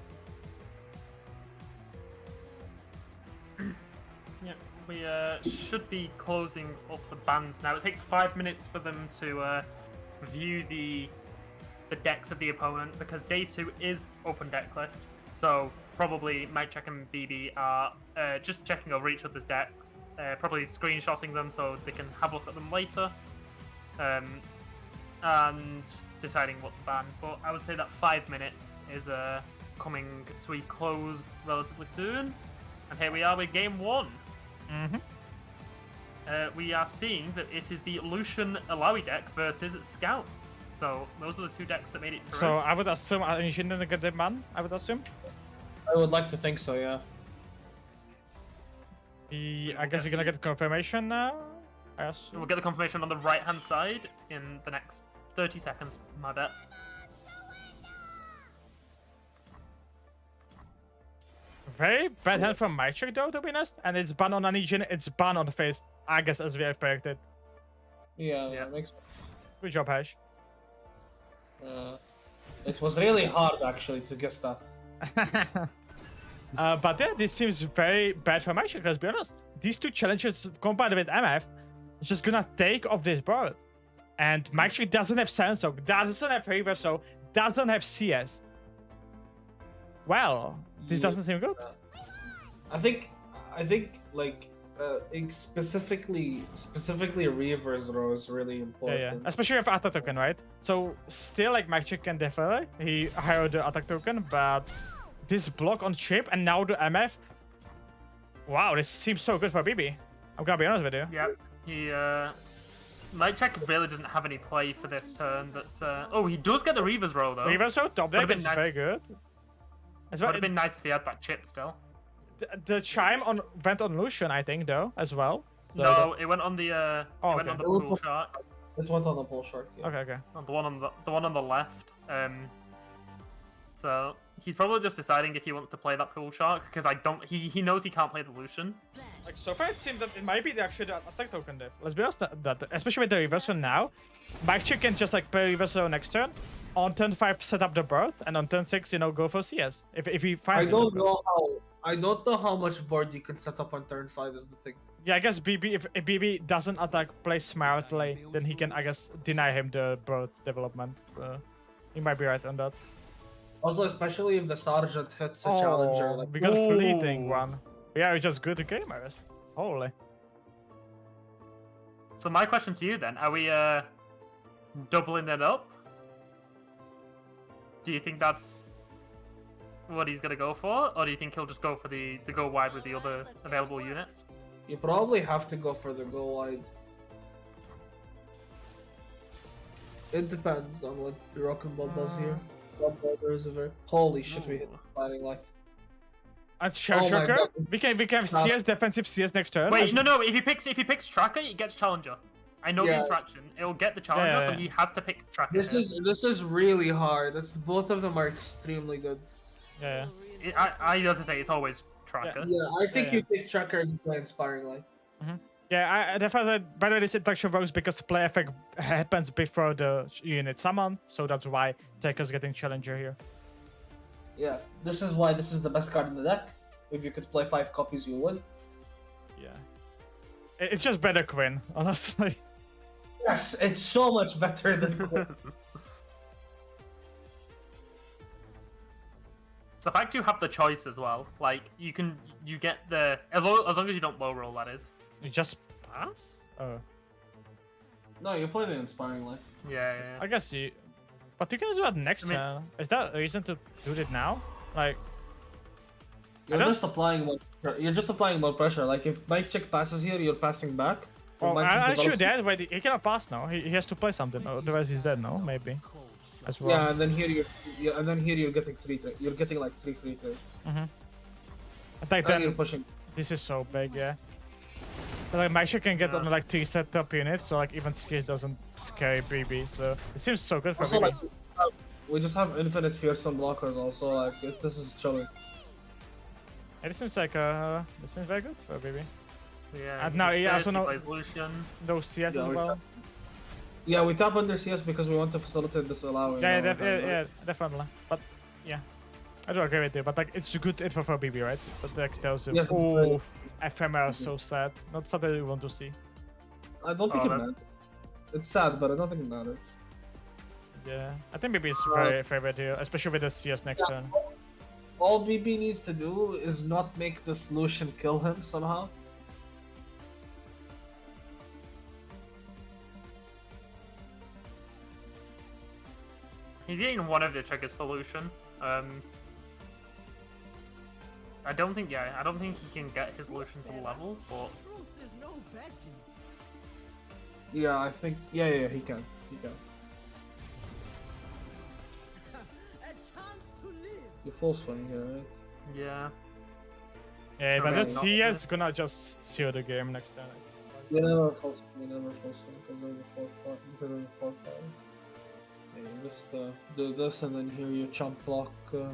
Yeah, we should be closing up the bans now. It takes 5 minutes for them to view the decks of the opponent, because day 2 is open deck list. So probably BaJAtak and BB are just checking over each other's decks, probably screenshotting them so they can have a look at them later, and deciding what to ban. But I would say that 5 minutes is coming to a close relatively soon. And here we are with game 1. We are seeing that it is the Lucian Alawi deck versus Scouts. So those are the 2 decks that made it through. So I would assume you shouldn't get the man. I would assume. I would like to think so, yeah. I guess we're gonna get confirmation now. We'll get the confirmation on the right-hand side in the next 30 seconds, my bet. Very bad hand from BaJAtak though, to be honest. And it's ban on Anijin, it's ban on the face, I guess, as we have predicted. Yeah, Yeah. that makes sense. Good job, Hash. It was really hard actually to guess that. But yeah, this seems very bad for BaJAtak, let's be honest. These 2 challenges combined with MF is just gonna take off this board. And BaJAtak doesn't have Sensor, doesn't have Reverso, doesn't have CS. Well, this doesn't seem good. I think like specifically Reaver's row is really important. Yeah. Especially with attack token, right? So still like BaJAtak can definitely he hired the attack token, but this block on chip and now the MF. Wow, this seems so good for BB. I'm gonna be honest with you. Yeah, he BaJAtak really doesn't have any play for this turn. That's oh, he does get the Reaver's roll though. Reverse top deck Would've been is nice. very good. As well, Would have been nice if he had that chip still. the chime went on Lucian, I think, though, as well. So No, it went on the it went okay. on the pool shark. It went on the pull shark. Yeah. Okay. On the one on the left. So he's probably just deciding if he wants to play that pool shark, because he knows he can't play the Lucian. Like so far, it seems that it might be actually the attack token diff. Let's be honest, that especially with the reversal now, BaJAtak can just like play reversal next turn. On turn 5, set up the bird, and on turn 6, go for CS. If he finds I don't know how I don't know how much board you can set up on turn 5 is the thing. Yeah, I guess BB, if BB doesn't attack, play smartly, then he can, I guess, deny him the board development. So he might be right on that. Also, especially if the Sergeant hits a challenger. Like, we got a fleeting Ooh. one. Yeah, it's just good gamers. Holy. So my question to you then, are we doubling it up? Do you think that's what he's gonna go for? Or do you think he'll just go for the go wide with the other available units? you probably have to go for the go wide. It depends on what the Rock and Ball does here. There is a very holy shit. We hit the fighting light. And Oh my Shocker, God. we can CS defensive CS next turn. Wait, no. If he picks Tracker, he gets Challenger. I know the Yeah. interaction. It'll get the Challenger, Yeah. so he has to pick Tracker. This is really hard. It's both of them are extremely good. Yeah. I as I say, it's always Tracker. Yeah, I think Yeah. you take Tracker and play Inspiring Light. Yeah, I definitely. By the way, this interaction works because play effect happens before the unit summon, so that's why Taker's getting Challenger here. Yeah, this is why this is the best card in the deck. If you could play 5 copies, you would. Yeah. It's just better Quinn, honestly. Yes, it's so much better than Quinn. So the fact you have the choice as well, like you get the as long as you don't low roll, that is. You just pass? Oh. No, you play the Inspiring Light. Yeah. I guess you. But you can do that next turn. Is that a reason to do it now? Like. You're don't- just applying more. You're just applying more pressure. Like if Mike Chick passes here, you're passing back. Well, Mike Chick I'm sure develops- dead, but he cannot pass now. He has to play something, otherwise he's dead now, maybe. As well. Yeah, and then here you're getting 3 trades. You're getting like 3 free trades. Like And you're then, pushing. this is so big, yeah. But, like Maisha can get on like 3 setup units, so like even Skish doesn't scare BB, so it seems so good for Also, BB. like we just have infinite fearsome blockers. Also, like this is chilling. It seems like this seems very good for BB. Yeah. And now he also he know- plays Lucian. Those CS Yeah, as we well. Yeah, we tap under CS because we want to facilitate this allowing. Yeah, definitely. But yeah, I do agree with you. But like, it's a good info for BB, right? But like tells you, Yes, it's oh, very- FML so sad. Not something you want to see. I don't think Oh, it that's- matters. It's sad, but I don't think it matters. Yeah, I think BB is very favorite here, especially with the CS next turn. All BB needs to do is not make the solution kill him somehow. He's getting one of the triggers for Lucian. I don't think he can get his Lucian to the level, but Yeah, I think. Yeah, he can. He can. You're full swing here, right? yeah. Yeah, but Okay, let's not see. sure. It's gonna just seal the game next turn. You never full swing. You never full swing because of the 4-5. Because of the 4-5. Yeah, you just do this and then here you jump block. You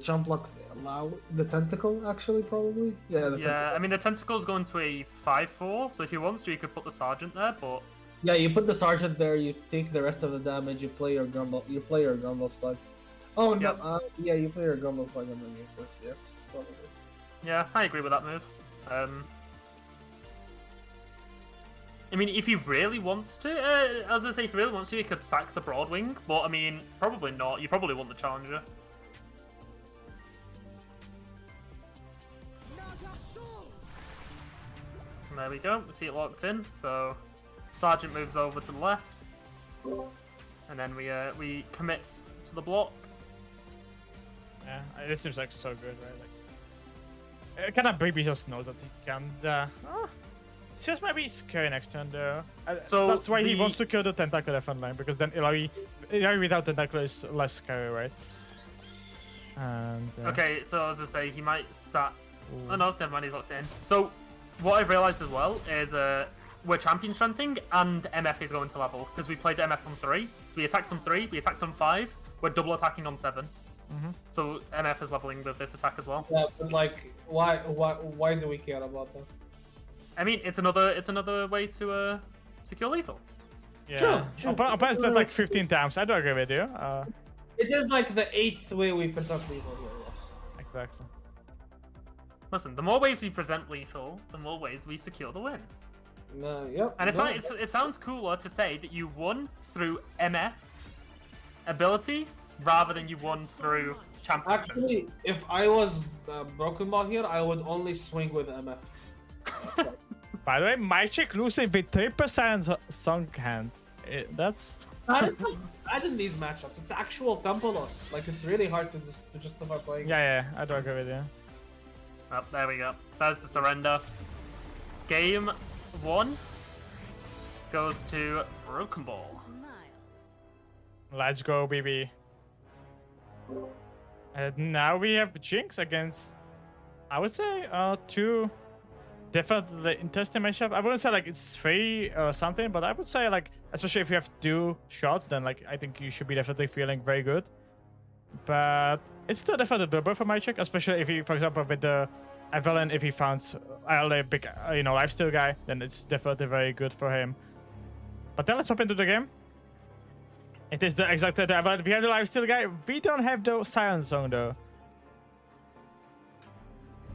jump block allow the tentacle actually probably. Yeah, the Yeah, tentacle. I mean the tentacle's going to a 5/4, so if he wants to, he could put the sergeant there. But Yeah, you put the sergeant there. You take the rest of the damage. You play your grumble. You play your grumble slug. Oh no! Yep. Yeah, you play your grumble slug and then you first. Yes, probably. yeah, I agree with that move. I mean, if he really wants to, as I say, if he really wants to, he could sack the Broadwing. But I mean, probably not. You probably want the Challenger. And there we go. We see it locked in. So Sergeant moves over to the left, and then we commit to the block. Yeah, it seems like so good, right? Like, kind of BB just knows that he can. CS might be scary next turn though. So that's why he the- wants to kill the tentacle definitely, because then Ilaoi without tentacle is less scary, right? And Okay, so as I say, he might sack. Ooh. Oh no, never mind, he's locked in. So what I've realised as well is we're champion strengthening and MF is going to level because we played MF on 3. So we attacked on 3, we attacked on 5, we're double attacking on 7. So MF is leveling with this attack as well. Yeah, but like, why do we care about that? I mean, it's another way to secure lethal. yeah, Sure. Opponents did like 15 times. I do agree with you. It is like the 8th way we present people here. Exactly. Listen, the more ways we present lethal, the more ways we secure the win. Yep. And no. it sounds cooler to say that you won through MF ability rather than you won through championship. Actually, if I was Broken Ball here, I would only swing with MF. By the way, my chick losing with 3% song hand. That's That is bad in these matchups. It's actual tempo loss. Like, it's really hard to justify playing. yeah, I do agree with you. Oh, there we go. That's the surrender. Game 1 goes to Broken Ball. Smiles. Let's go, BB. And now we have Jinx against, I would say, two definitely interesting matchup. I wouldn't say like it's 3 or something, but I would say like, especially if you have 2 shots, then like I think you should be definitely feeling very good. But it's still definitely doable for my chick, especially if he, for example, with the Evelyn, if he finds a big, lifesteal guy, then it's definitely very good for him. But then let's hop into the game. It is the exact Evelyn. We have the lifesteal guy. We don't have the silence song though.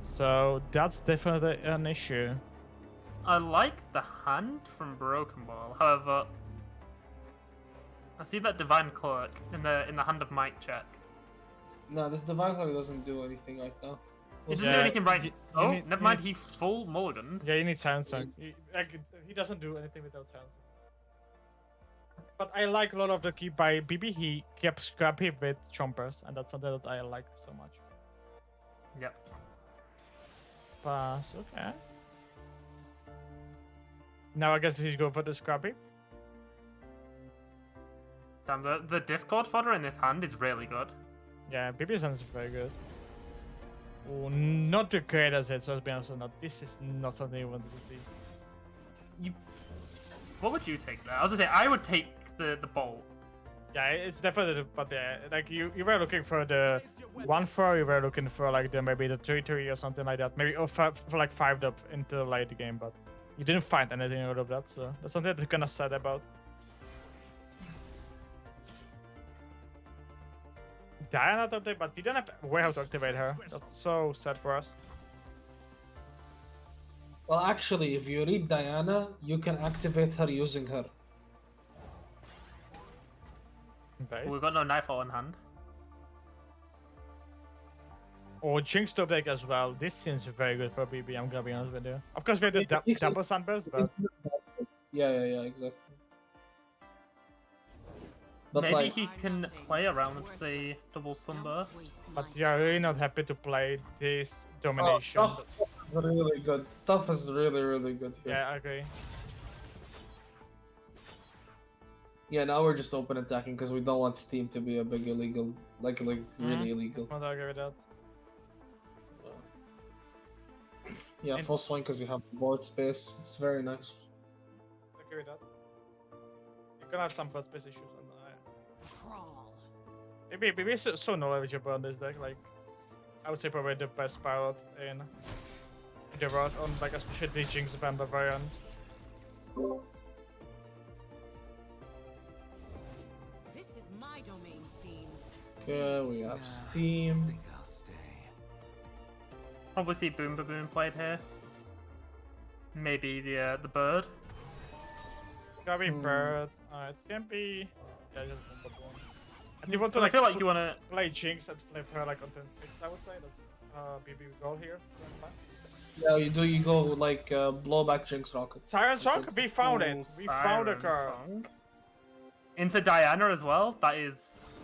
So that's definitely an issue. I like the hand from Broken Ball. However, I see that Divine Cloak in the hand of Mike check. No, this Divine Cloak doesn't do anything right now. It doesn't do anything right. you Never mind. need- He full mulligan. Yeah, you need silence song. He doesn't do anything without silence. But I like a lot of the key by BB. He kept scrappy with chompers, and that's something that I like so much. Yep. Pass, okay. Now I guess he's going for the scrappy. Damn, the Discord fodder in this hand is really good. Yeah, BB's hand is very good. Oh, not the greatest hit, so to be honest, not. This is not something you wanted to see. What would you take there? I was gonna say I would take the bolt. Yeah, it's definitely, but yeah, like you were looking for the 1-4, you were looking for like maybe the 3-3 or something like that, maybe or for like 5 up into the late game, but you didn't find anything out of that, so that's something that you're kind of sad about. Diana top deck, but we don't have a way how to activate her. That's so sad for us. Well, actually, if you read Diana, you can activate her using her. Nice. We've got no Nightfall in hand. Or Jinx top deck as well. This seems very good for BB, I'm gonna be honest with you. Of course, we have the Jinx is- double sunburst, but Yeah, exactly. But Maybe like, he can play around the double sunburst. but you are really not happy to play this oh, domination. Tough is really good. Tough is really good here. Yeah, I agree. Yeah, now we're just open attacking because we don't want Steam to be a big illegal, like really illegal. I'm not agree with that. Yeah, And- full swing because you have board space. It's very nice. I agree with that. You're gonna have some first space issues on Crawl. maybe it's so knowledgeable on this deck. Like, I would say probably the best pilot in the world on like especially the Jinx Bamba variant. This is my domain, Steam. Okay, we have Steam. Probably see Boom Baboon played here. Maybe the bird. Gotta be bird. It can be. Yeah, just one. And you want to I like feel like you wanna. play Jinx and flip her like on turn 6, I would say. That's BB goal here. Yeah, you go like blowback Jinx Rocket. Siren Song, we found it. Ooh, We found a Siren girl. Song. Into Diana as well. That is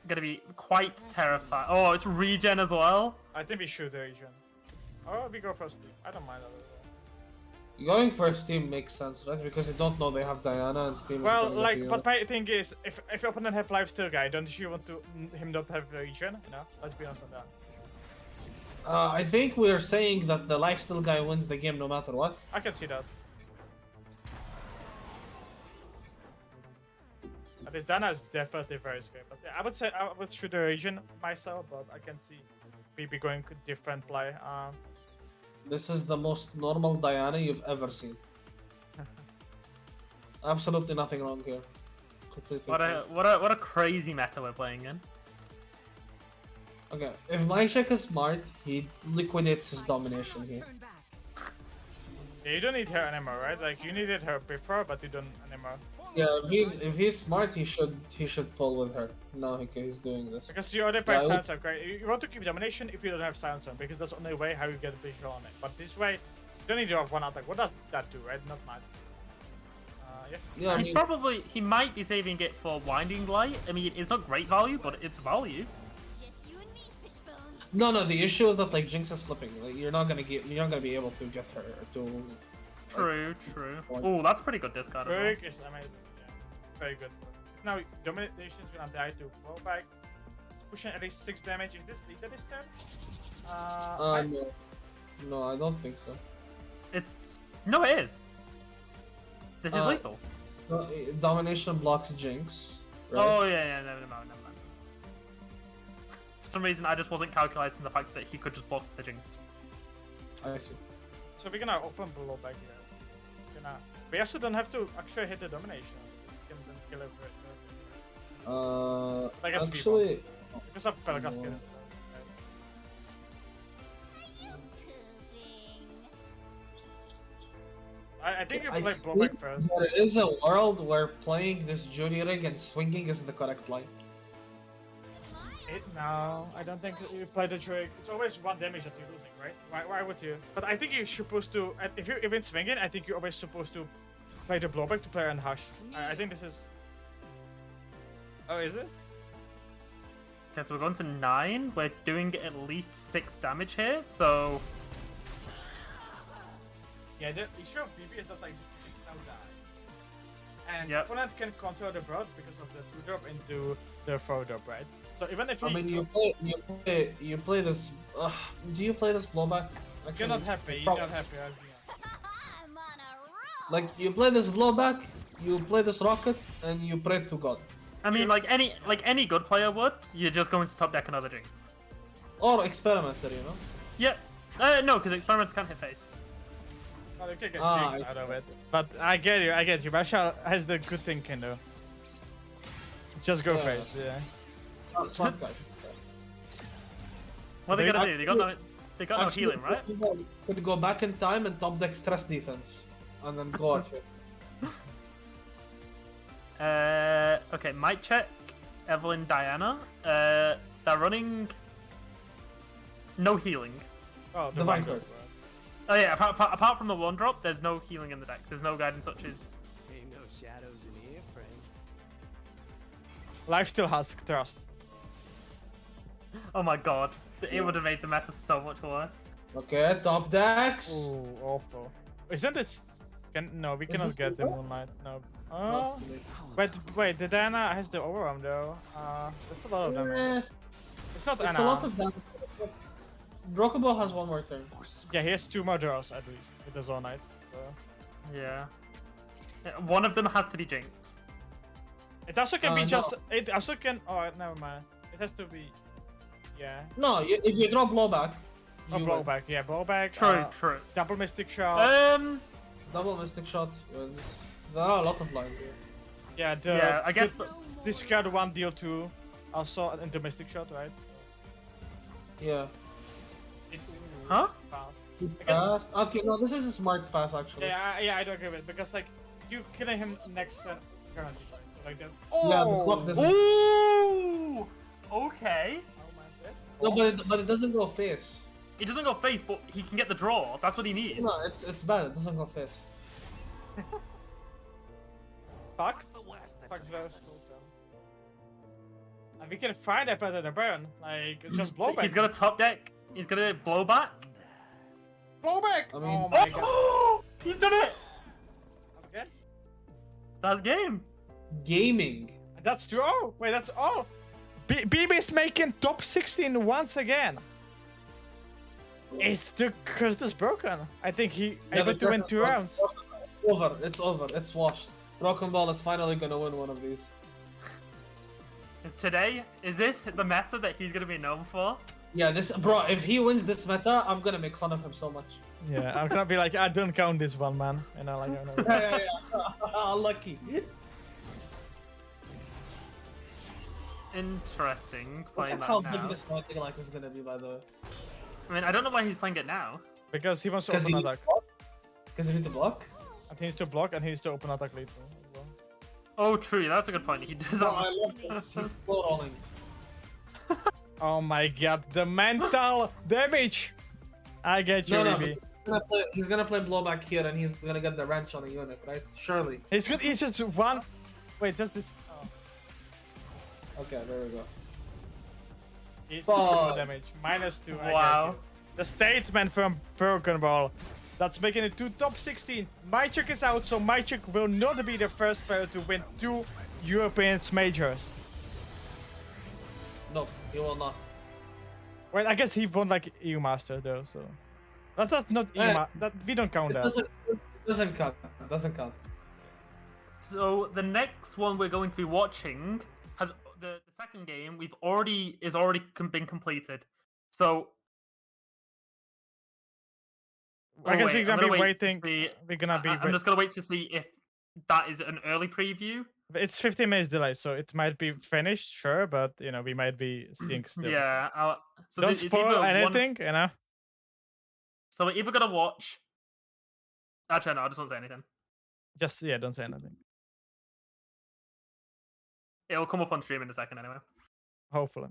gonna be quite terrifying. Oh, it's regen as well. I think we should region. Or we go first. I don't mind that. Going for Steam makes sense, right? Because you don't know they have Diana and Steam. Well, is gonna like, be but my thing is, if your opponent have lifesteal guy, don't you want to him not have region? You know, let's be honest on that. I think we're saying that the lifesteal guy wins the game no matter what. I can see that. I think Zana is definitely very scary. But yeah, I would say I would shoot the region myself, but I can see BB going different play. This is the most normal Diana you've ever seen. Absolutely nothing wrong here. Completely. What a crazy meta we're playing in. Okay, if BaJAtak is smart, he liquidates his domination here. Turn back. Yeah, you don't need her anymore, right? Like you needed her before, but you don't anymore. Yeah, if he's smart, he should pull with her. No, he's doing this. Because your other pair Yeah, I sounds are great. You want to keep domination if you don't have silence on, because that's the only way how you get a visual on it. But this way, you don't need to have one attack. What does that do, right? Not much. Yeah. Yeah, I He's mean, probably he might be saving it for Winding Light. I mean, it's not great value, but it's value. Just you and me, Fishbone. no. The issue is that like Jinx is flipping. Like you're not gonna be able to get her to. True. Like- Oh, that's pretty good discard as well. Trick is amazing. Yeah. Very good. Now domination's gonna die to blowback. It's pushing at least 6 damage. Is this leader this turn? No, I don't think so. It's no, it is. This is Uh, lethal. No, domination blocks Jinx. Right? Oh yeah, never mind. For some reason, I just wasn't calculating the fact that he could just block the Jinx. I see. So we're gonna open blowback here. We also don't have to actually hit the domination. We can then kill it with I guess we Actually, because of Pelagast. No. I think you I play think blowback first. there is a world where playing this Judy ring and swinging is the correct line. No, I don't think you play the trick. It's always 1 damage that you're losing, right? Why would you? But I think you're supposed to. If you're even swinging, I think you're always supposed to play the blowback to play on Hush. I think this is. Oh, is it? Okay, so we're going to 9. We're doing at least 6 damage here, so Yeah, the issue of BB is that like this is now die. And Yep. opponent can control the broad because of the 2-drop into the 4-drop, right? So even if I mean, you play this. Do you play this blowback? you're not happy, you're not happy. I'm on a roll. Like you play this blowback, you play this rocket, and you pray to God. I mean, like any good player would, you're just going to top deck another Jinx. Or experimenter, you know. Yep. No, because experiments can't hit face. Well, you can get Ah, Jinx I out of it. But I get you. Basha has the good thinking though. Just go Yeah. face, yeah. Oh, smart guy. What are they They gonna do? They got no healing, right? Could go back in time and top deck stress defense, and then go at it. Okay, might check Evelyn, Diana. They're running no healing. Oh, The Vanguard. Oh yeah, apart from the 1-drop, there's no healing in the deck. There's no guidance touches. Ain't no shadows in here, friend. Life still has trust. Oh my god, it would have made the meta so much worse. Okay, top decks. Ooh, awful. Isn't this? No, we cannot get the Moonlight. No. Oh. Wait. The Diana has the overarm though. That's a lot of damage. Yes, It's not it's Anna. a lot of damage. Rockabow has 1 more turn. Yeah, he has 2 more draws at least with the Zonite. So. Yeah. One of them has to be Jinx. It also can be No. just. It also can. Oh, never mind. It has to be. Yeah. No, if you draw blowback, Oh, you blowback. Yeah, blowback. True. Double Mystic Shot. double mystic shot wins. There are a lot of lines here. Yeah, Yeah, I guess. discard 1, deal 2. Also into Mystic Shot, right? Yeah. It, Huh? fast. Fast. Okay, no, this is a smart pass actually. Yeah, I don't agree with it because like you killing him next turn guaranteed, right? So like that. Yeah, the block doesn't. Ooh! Okay. No, but it doesn't go face. It doesn't go face, but he can get the draw. That's what he needs. No, it's bad. It doesn't go face. Fucked. Fucked very cool. And we can find that better than burn. Like it's just blowback. He's gonna top deck. He's gonna blow back. blowback. I mean- Oh my god. Oh! He's done it. Okay. That's game. Gaming. That's true. Oh, wait, that's all. BB's making top 16 once again. Is the curse is broken? I think he able to win 2 rounds. It's over. It's washed. Broken Ball is finally gonna win one of these. Is this the meta that he's gonna be known for? Yeah, bro. If he wins this meta, I'm gonna make fun of him so much. Yeah, I'm gonna be like, I don't count this one, man. You know, like, yeah. Lucky. Interesting Look playing at that how now. big this fighting like is gonna be, by the way. I mean, I don't know why he's playing it now. Because he wants to Because open he attack. Because you need to block. And he needs to block and he needs to open attack later as well. Oh, true. That's a good point. He does Oh, I that. love this. He's floor rolling. Oh my god, the mental damage! I get you, No, Ribi. he's gonna play blowback here, and he's gonna get the wrench on a unit, right? Surely. He's good. He's just one. Wait, just this. Oh. Okay, there we go. It's Fuck. damage. -2. I Wow. get you. The statement from Broken Ball. That's making it to top 16. BaJAtak is out, so BaJAtak will not be the first player to win 2 European majors. No, he will not. Wait, I guess he won like EU Master though, so that's not EU. That we don't count It that. doesn't count. It doesn't count. So the next one we're going to be watching has the second game. Is already been completed. So I guess wait, we're I'm gonna be wait to waiting. see- We're gonna be. I'm just gonna wait to see if that is an early preview. It's 15 minutes delay, so it might be finished, sure, but you know we might be seeing still. Yeah. So Don't it's either spoil one- anything, you know. So we're either gonna watch. Actually, no, I just won't say anything. Just don't say anything. It'll come up on stream in a second anyway. Hopefully.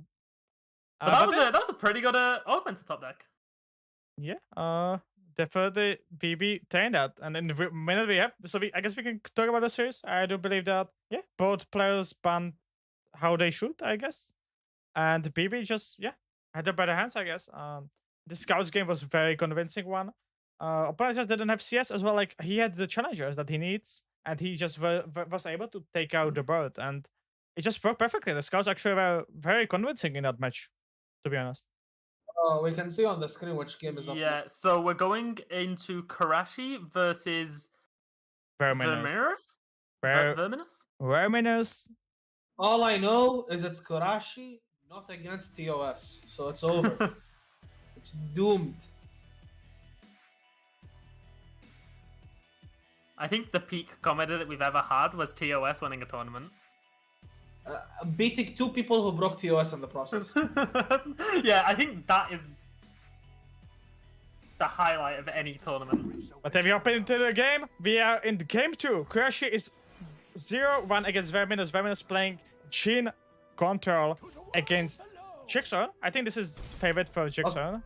But that was a pretty good augmented top deck. Yeah. Definitely BB taking that, and in the minute we have, so I guess we can talk about the series. I do believe that both players banned how they should, I guess, and BB just had the better hands, I guess. The scouts game was very convincing one. Opponent just didn't have CS as well. Like he had the challengers that he needs, and he just was able to take out the bird, and it just worked perfectly. The scouts actually were very convincing in that match, to be honest. Oh, we can see on the screen which game is up. Yeah. So we're going into Karashi versus Verminous. Verminous. Verminous. All I know is it's Kurashi, not against TOS, so it's over. It's doomed. I think the peak comedy that we've ever had was TOS winning a tournament. Beating 2 people who broke TOS in the process. Yeah, I think that is the highlight of any tournament. But have you hop into the game? We are in game 2. Kurashi is 0-1 against Verminous. Verminous playing Jhin Control against Jigsaw. I think this is favorite for Jigsaw.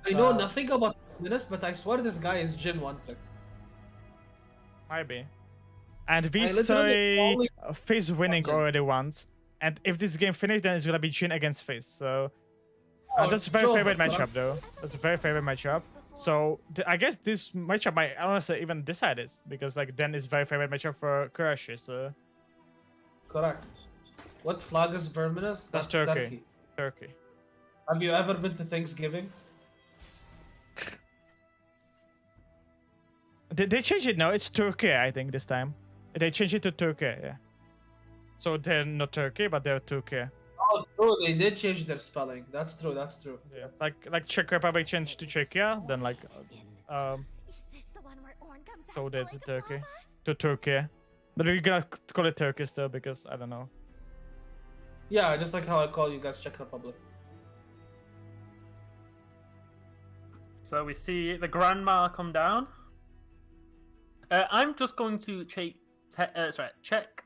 I know nothing about this, but I swear this guy is Jhin one trick. Might be. And we I literally say only- Fizz winning Jhin. already once. And if this game finished, then it's gonna be Jhin against Fizz. So Oh, that's a very so favorite good. matchup, though. That's a very favorite matchup. So I guess this matchup might honestly even decide this, because like then it's very favorite matchup for Kurashi. So Correct. What flag is Verminous? That's Turkey. Turkey. Have you ever been to Thanksgiving? Did they change it now? It's Turkey, I think, this time. They changed it to Turkey, yeah. So they're not Turkey, but they're Turkey. Oh, true. They did change their spelling. That's true. That's true. Yeah. Like Czech Republic changed to Czechia, then like so did Turkey to Turkey. But we're gonna call it Turkey still because I don't know. Yeah, just like how I call you guys Czech Republic. So we see the grandma come down. I'm just going to check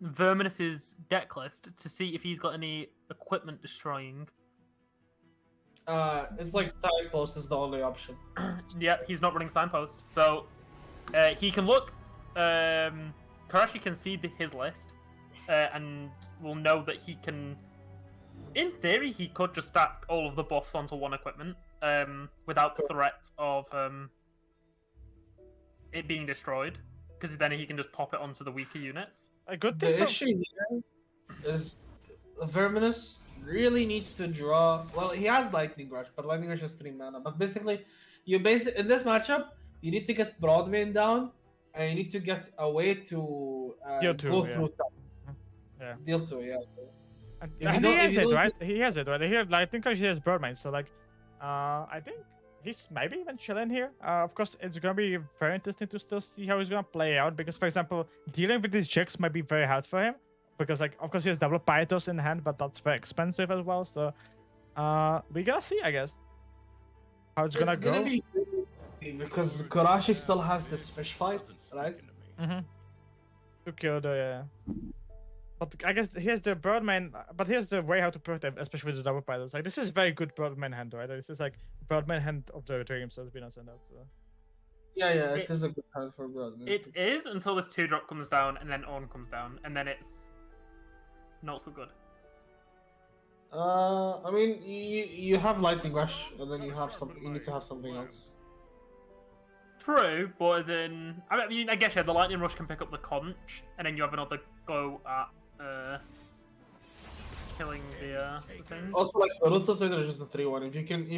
Verminous's deck list to see if he's got any equipment destroying. It's like signpost is the only option. Yeah, he's not running signpost, so he can look. Karashi can see his list, and will know that he can. In theory, he could just stack all of the buffs onto one equipment, without the threat of it being destroyed, because then he can just pop it onto the weaker units. A good thing. The issue here is Verminous really needs to draw. Well, he has Lightning Rush, but Lightning Rush is 3 mana. But basically, in this matchup, you need to get Broadway down, and you need to get a way to Deal 2, go yeah. through top. Yeah. Deal 2, yeah. And If you he don't- if has you it, don't- right? He has it, right? Here, like, I think he has Birdmine, so like, I think he's maybe even chilling here. Of course, it's gonna be very interesting to still see how he's gonna play out because, for example, dealing with these checks might be very hard for him. because like of course he has double Pythos in hand, but that's very expensive as well. So we gotta see, I guess, how it's gonna go. be because Kurashi still has this fish fight, right? Mm-hmm. To kill the. But I guess here's the Birdman, but here's the way how to protect, especially with the double Pythos. Like this is very good Birdman hand, right? This is like Birdman hand of the dreams, so it's been and that. So. Yeah, it is a good hand for Blood. It is until this 2-drop comes down and then On comes down, and then it's not so good. I mean, you have Lightning Rush, and then you have something. You need to have something else. True, but as in, I mean, I guess yeah, the Lightning Rush can pick up the conch, and then you have another go at killing the thing. Also, like the Ruthless Raider is just a 3-1. If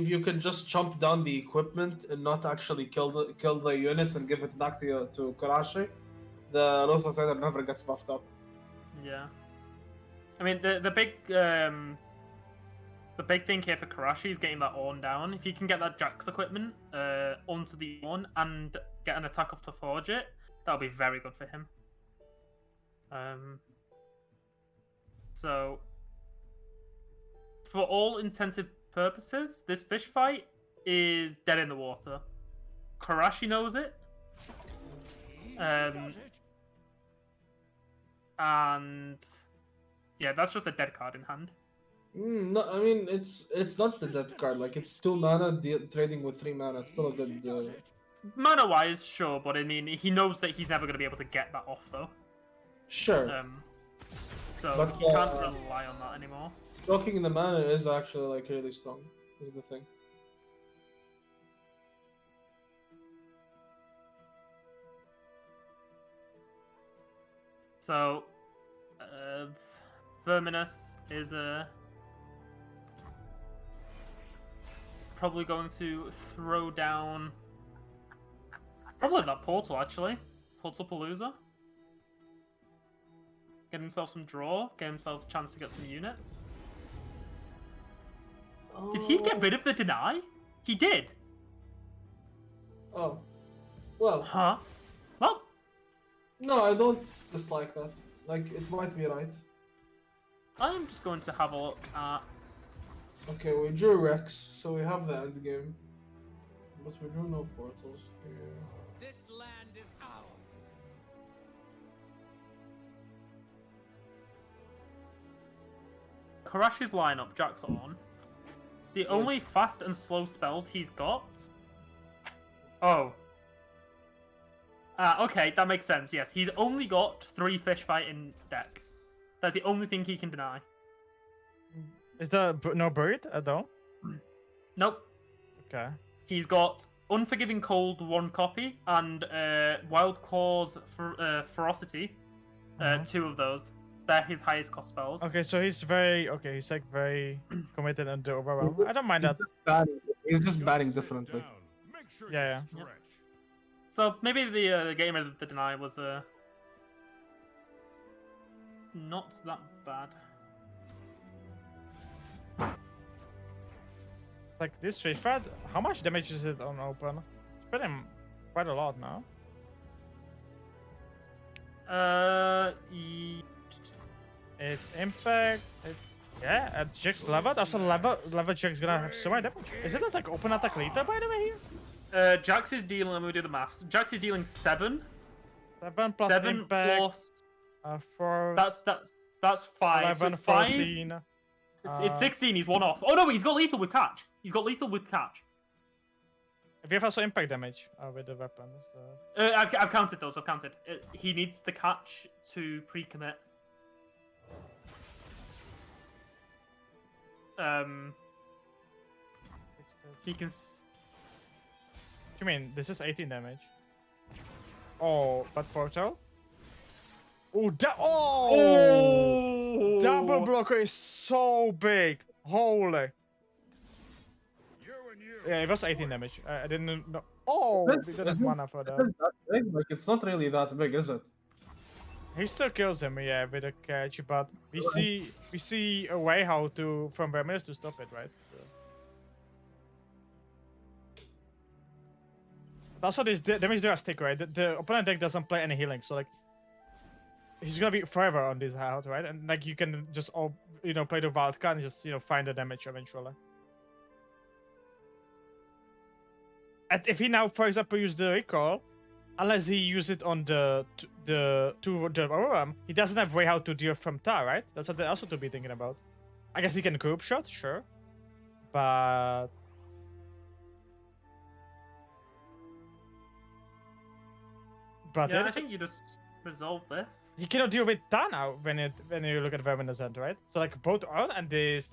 you can just chomp down the equipment and not actually kill the units and give it back to Kurashi, the Ruthless Raider never gets buffed up. Yeah, I mean the big thing here for Kurashi is getting that Ornn down. If you can get that Jax equipment onto the Ornn and get an attack off to forge it, that'll be very good for him. So, for all intensive purposes, this fish fight is dead in the water. Kurashi knows it. And yeah, that's just a dead card in hand. No, I mean it's not the dead card. Like it's 2 mana trading with 3 mana. It's still a good. Mana wise, sure, but I mean he knows that he's never going to be able to get that off though. Sure. So But, he can't rely on that anymore. Blocking the mana is actually like really strong. Is the thing. So, Verminus is probably going to throw down probably that portal actually. Portal-Palooza. Get himself some draw, get himself a chance to get some units. Did he get rid of the deny? He did. Oh. Well. Huh? Well, No, I don't dislike that. Like it might be right. I'm just going to have a look at. Okay, we drew Rex, so we have the end game. But we drew no portals. Yeah. This land is ours. Kurashi's lineup, Jack's on. The only fast and slow spells he's got. Oh. Okay, that makes sense. Yes, he's only got 3 fish fight in deck. That's the only thing he can deny. Is there no bird at all? Nope. Okay. He's got Unforgiving Cold 1 copy and Wild Claw's Ferocity. 2 of those. They're his highest cost spells. Okay, so he's very he's like very committed and overwhelmed. I don't mind that. He's just batting differently. Yeah. So maybe the game of the deny was not that bad. Like this fish fight, how much damage is it on open? It's pretty quite a lot now. It's impact. It's at Jack's level. That's a level Jack's gonna have so much damage. Isn't that like open attack later by the way here? Jax is dealing. Let me do the maths. Jax is dealing 7. 7 plus 7 impact. plus. 4. That's 5. 11, so it's 5. 14. It's 16. He's 1 off. Oh no, he's got lethal with catch. He's got lethal with catch. If you have also impact damage with the weapon. So. I've counted those. I've counted. He needs the catch to pre-commit. He can. What do you mean? This is 18 damage. Oh, but portal? Oh, double blocker is so big. Holy. Yeah, it was 18 damage. I didn't know. Oh, we didn't have mana for that. Like it's not really that big, is it? He still kills him, yeah, with a catch, but we see a way how to from Vermeers to stop it, right? So. Also, this damage does stick, right? The opponent deck doesn't play any healing, so like he's gonna be forever on this house, right? And like you can just play the wild card and just find the damage eventually. And if he now, for example, use the recall, unless he use it on the overarm, he doesn't have way how to deal from tar, right? That's something also to be thinking about. I guess he can group shot, sure, but Yeah, I think you just resolve this. he cannot deal with tar now when you look at Verminous End, right? So like both on and these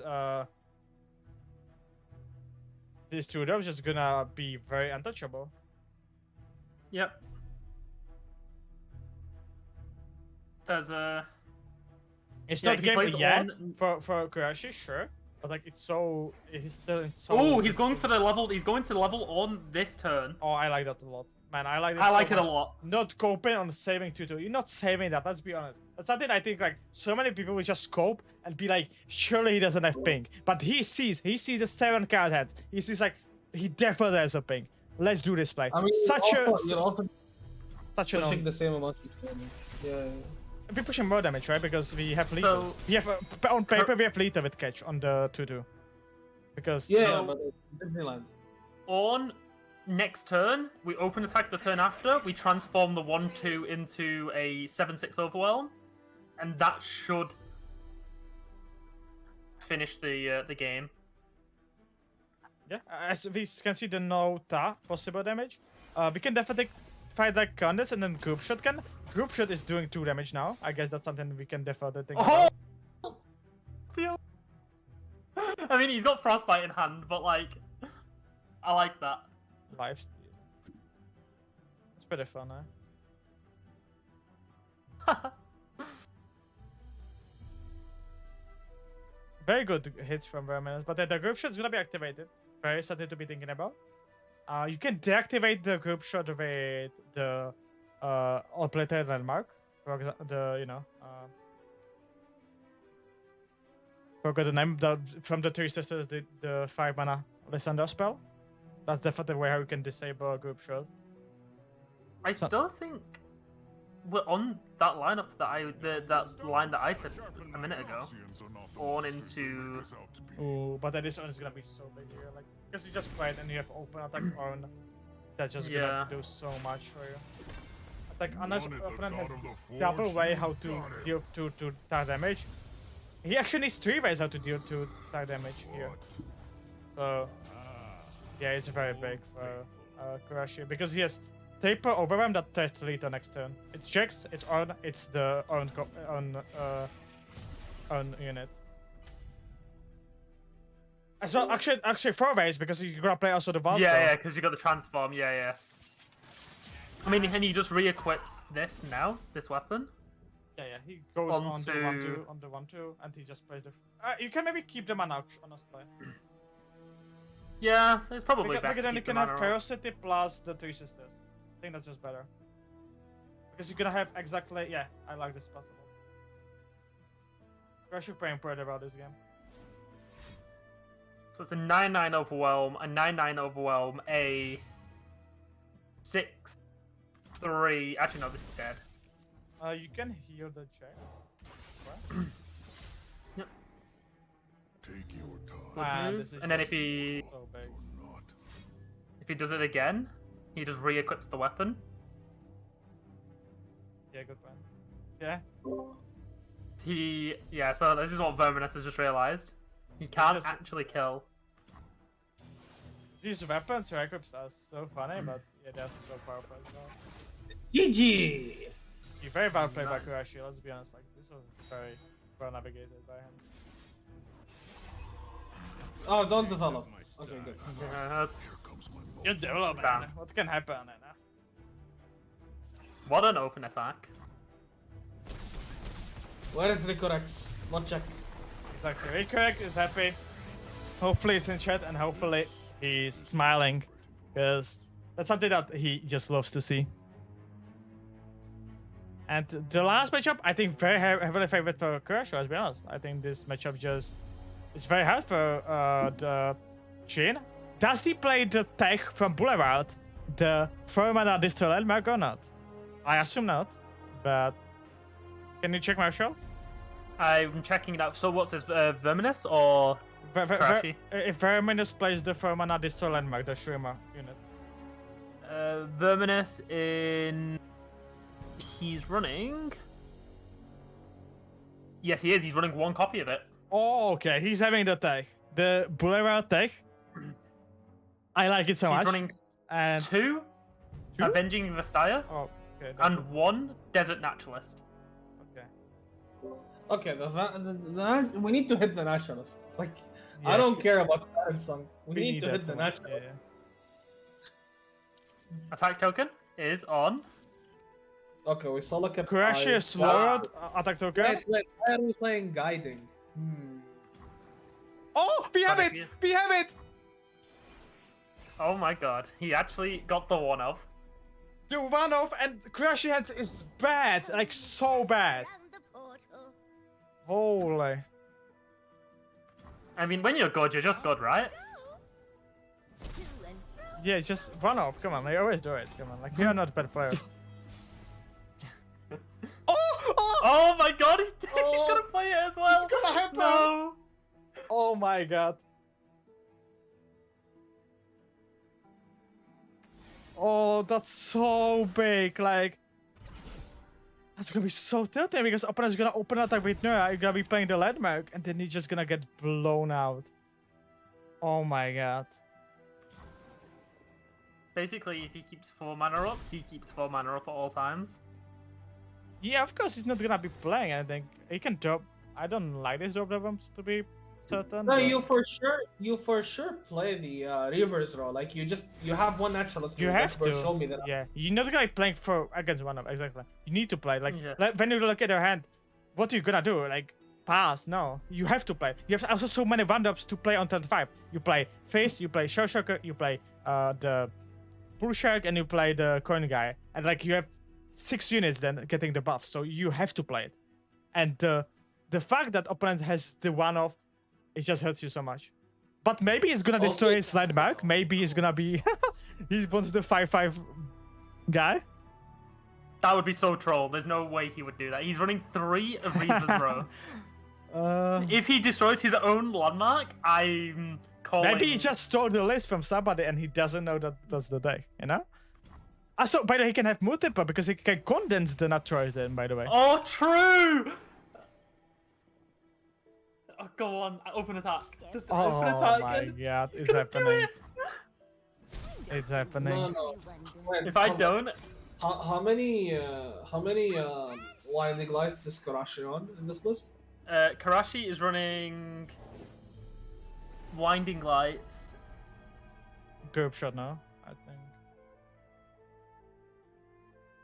two drops just gonna be very untouchable. Yep. There's a. It's Yeah, not he game plays yet on- for Kurashi, sure, but like he's still in so. Oh, he's going for the level. He's going to level on this turn. Oh, I like that a lot, man. I like this. I so like it a much. lot. Not coping on saving 2-2. You're not saving that. Let's be honest. That's something I think like so many people will just scope and be like, surely he doesn't have ping, but he sees the 7 card hand. He sees like he definitely has a ping. Let's do this play. I mean, such you're also such a pushing the same amount of damage. Yeah. we're pushing more damage, right? Because we have lethal. So- we have on paper we have lethal with catch on the 2-2. Because Yeah, So- but Disneyland. On next turn, we open attack the turn after. We transform the 1-2 into a 7-6 overwhelm, and that should finish the game. yeah, as we can see the no ta possible damage. We can definitely fight like Candace and then group shot can. Group shot is doing 2 damage now. I guess that's something we can definitely think Oh! about. Steal. I mean, he's got frostbite in hand, but like, I like that. Lifesteal. It's pretty fun, eh? Very good hits from Verminous, but the group shot's gonna be activated. Very something to be thinking about. You can deactivate the group shot with the all-plated landmark. For example, forgot the name. From the 3 sisters, the 5 mana Lysandra spell. That's definitely where you can disable a group shot. I still think we're on that lineup that line that I said a minute ago. On into. Ooh, but that is gonna be so big here, like because you just play it and you have open attack on. That's just Yeah. gonna do so much for you. Like unless opponent has double way how to deal to tar damage, he actually needs 3 ways how to deal to tar damage here. So yeah, it's very big for Kurashi because he has Taper Overwhelm that tests lethal next turn. It's Jax, it's on, it's the on unit. As well, actually 4 ways because you're gonna play also the Vault. Yeah, because you got the transform. Yeah. I mean, and he just re-equips this now, this weapon. Yeah, he goes on Onto- the 1-2, and he just plays the. You can maybe keep the mana, honestly. Yeah, it's probably Because best to then you keep the can have mana up. Ferocity plus the 3 sisters. I think that's just better. Because you're gonna have exactly. Yeah, I like this possible. I should play pretty about this game. So it's a 9-9 overwhelm, a 9-9 overwhelm, a 6-3. Actually, no, this is dead. You can heal the check. Yep. Take your time. Ah, Move. this is And then just if he so big. Not. does it again, he just re-equips the weapon. Yeah, good plan. Yeah. So this is what Verminous has just realized. He can't Just- actually kill. These weapons equips are so funny, but yeah, they're so powerful as well. GG! You're very well played by Kurashi, let's be honest. Like this was very well navigated by him. Oh, don't develop. Okay, good. Uh, Here comes my moment. You're developing. Damn. What can happen? what an open attack. Where is Ricorex? Not check. Exactly. Ricorrect is happy. Hopefully he's in chat and hopefully he's smiling. Because that's something that he just loves to see. And the last matchup, I think very heavily favored for Kurashi, let's be honest. I think this matchup just is very hard for the Jhin. Does he play the tech from Boulevard, the 4 mana Destroy Landmark or not? I assume not, but Can you check Marshall? I'm checking it out. So what's this? Verminous or Karashi? If Verminus plays the Fermana Destroy Landmark, the Shrimmer unit. Verminous in. He's running. Yes, he is. He's running one copy of it. Oh, okay. He's having the tech. The Boulevard tech. I like it so He's much. running And two Avenging Vestaya oh, okay. and one Desert Naturalist. Okay. Okay, we need to hit the nationalist. Like, I Yeah. don't care about the song. We We need to that hit the so much, nationalist. Attack token is on. Okay, we saw like a Karashi is lowered. Attack token. Wait, why are we playing guiding? Oh, we have Panic, it! yeah. We have it! Oh my god, he actually got the one of. The one off and Karashi hands is bad. Like, so bad. And the portal. Holy. I mean, when you're good, you're just good, right? To and fro. Yeah, just one off. Come on, I always do it. Come on, like, we are not bad players. Oh! Oh my god, he's Oh, gonna play it as well. it's gonna happen. No. Oh my god. Oh, that's so big. Like, that's gonna be so tilting because opponent's gonna open attack with Nura. You're gonna be playing the landmark, and then he's just gonna get blown out. Oh my god. Basically, if he keeps 4 mana up, he keeps 4 mana up at all times. Yeah, of course he's not gonna be playing. I think he can drop. I don't like these drop bombs to be certain. No, but you for sure play the reverse row. Like you have one naturalist. You in have deck, bro, to. Show me that. Yeah, you're not gonna be playing for against one of exactly. You need to play. Like, Yeah. like when you look at your hand, what are you gonna do? Like pass? No, you have to play. You have also so many one-ups to play on turn 5. You play face, you play Shell Shocker, you play the Bull Shark, and you play the Coin Guy, and like you have 6 units then getting the buff, so you have to play it. And the fact that opponent has the one-off, it just hurts you so much. But maybe he's gonna destroy his landmark. Maybe he's gonna be he wants the 5/5 guy. That would be so troll. There's no way he would do that. He's running 3 of Reaver's Row. If he destroys his own landmark, I'm calling... Maybe he just stole the list from somebody and he doesn't know that that's the deck, you know? So, by the way, he can have multiple because he can condense the naturals then, by the way. Oh, true! Oh, go on. Open attack. Just open attack. My god, it's gonna do happening. it. It's happening. No. Wait, If I don't... how many winding lights is Karashi on in this list? Karashi is running... Winding Lights. Group shot now, I think.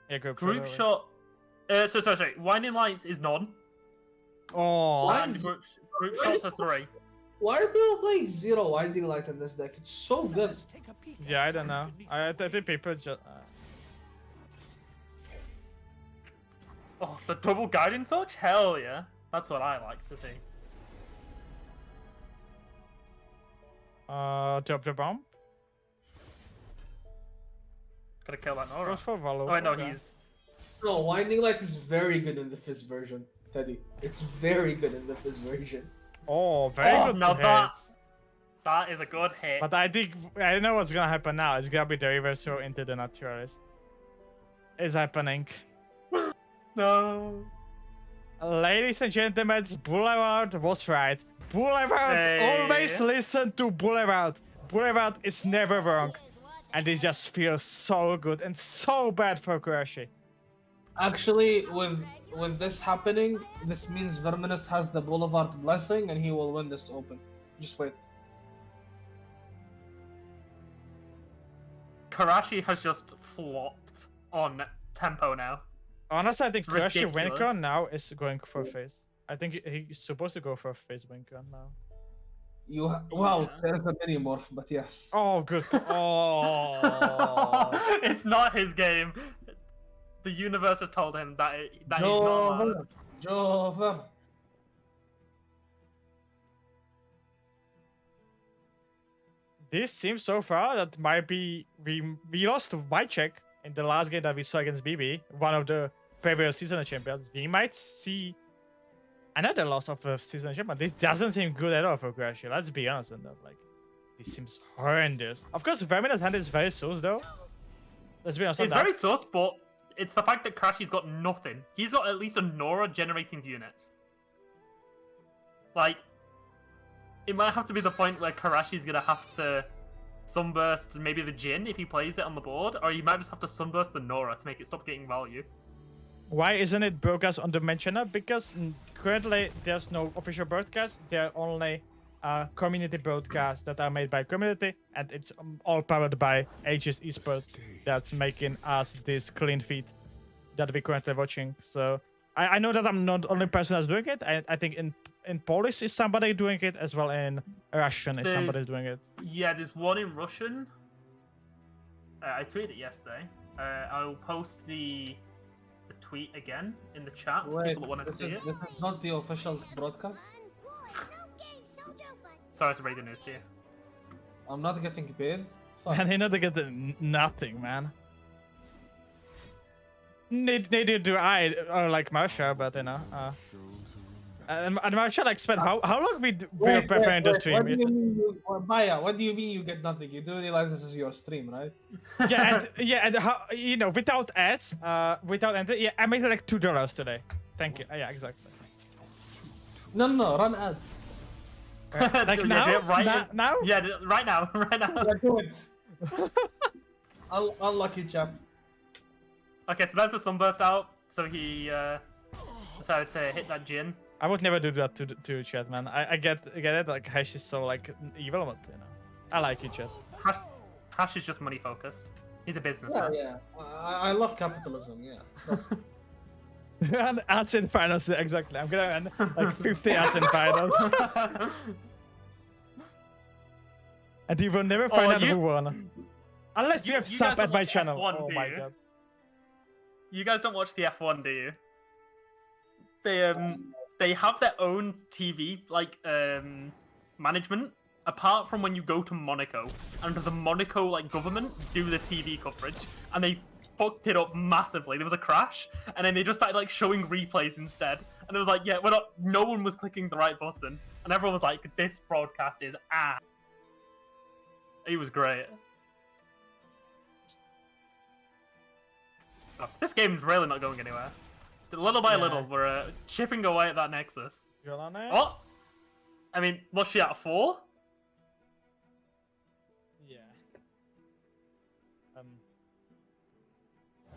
Yeah, group Group shot. shot... sorry. Winding Lights is none. Oh, And group shots are 3. Why are people playing 0 winding light in this deck? It's so good. yeah, I don't know. I think people just. Oh, the double guiding torch? Hell yeah. That's what I like to see. Drop the bomb. Gotta kill that Nora. Goes for Valo. Oh, wait, no, okay. he's... No, winding light is very good in the Fizz version, Teddy. It's very good in the Fizz version. Oh, very Oh, good. now to that- hit. That is a good hit. But I think I know what's gonna happen now. It's gonna be the reverse throw into the naturalist. It's happening. No. Ladies and gentlemen, Boulevard was right. Boulevard, Hey. always listen to Boulevard. Boulevard is never wrong. And it just feels so good and so bad for Karashi. Actually, with this happening, this means Verminus has the Boulevard blessing and he will win this open. Just wait. Karashi has just flopped on tempo now. Honestly, I think It's Karashi ridiculous. Wincon now is going for face. I think he's supposed to go for face Wincon now. Well, Yeah. there's a mini morph, but yes. Oh, good. Oh. It's not his game. The universe has told him that he's not allowed. Jover. This seems so far that might be we lost BaJAtak in the last game that we saw against BB, one of the previous season of champions, we might see another loss of a season of champion. This doesn't seem good at all for Crashy. Let's be honest on that. Like, this seems horrendous. Of course, Vermina's hand is very sus though. Let's be honest. It's very sus, but it's the fact that Crashy's got nothing. He's got at least a Nora generating units. Like, it might have to be the point where Karashi's gonna have to sunburst maybe the Jhin if he plays it on the board, or you might just have to sunburst the Nora to make it stop getting value. Why isn't it broadcast on the main channel? Because currently there's no official broadcast. There are only community broadcasts that are made by community, and it's all powered by AegisEsports. That's making us this clean feed that we're currently watching. So I know that I'm not the only person that's doing it. I think in Polish is somebody doing it, as well in Russian is somebody doing it. Yeah, there's one in Russian. I tweeted it yesterday. I'll post the tweet again in the chat for Wait, people that want to see it. this is not the official broadcast? Sorry to break the news to you. I'm not getting paid? Fuck. And they know they get nothing, man. Neither do I, or like Marsha, but you know. And Marsha like spent how long we were preparing the stream? What do you mean Baya, what do you mean you get nothing? You do realize this is your stream, right? and how, you know, without ads, without anything, yeah, I made like $2 today. Thank you. Yeah, exactly. No, run ads. Like Yeah, now? do it right Now? Yeah, right now. Right now. Yeah, do it. Unlucky chap. Okay, so that's the sunburst out. So he decided to hit that Jhin. I would never do that to chat, man. I get it. Like Hash is so like evil, but you know, I like you, chat. Hash is just money focused. He's a businessman. Yeah. I love capitalism. Yeah. And ads in finals, exactly. I'm gonna end like 50 ads in finals, and you will never find out who won, unless you have sub at my channel. F1, oh my god. You guys don't watch the F1, do you? They have their own TV like management, apart from when you go to Monaco, and the Monaco like government do the TV coverage, and they fucked it up massively. There was a crash, and then they just started like showing replays instead, and it was like, yeah, no one was clicking the right button, and everyone was like, this broadcast is ass. It was great. Oh, this game's really not going anywhere. Little by little, we're chipping away at that Nexus. Oh! I mean, what's she at, 4? Yeah.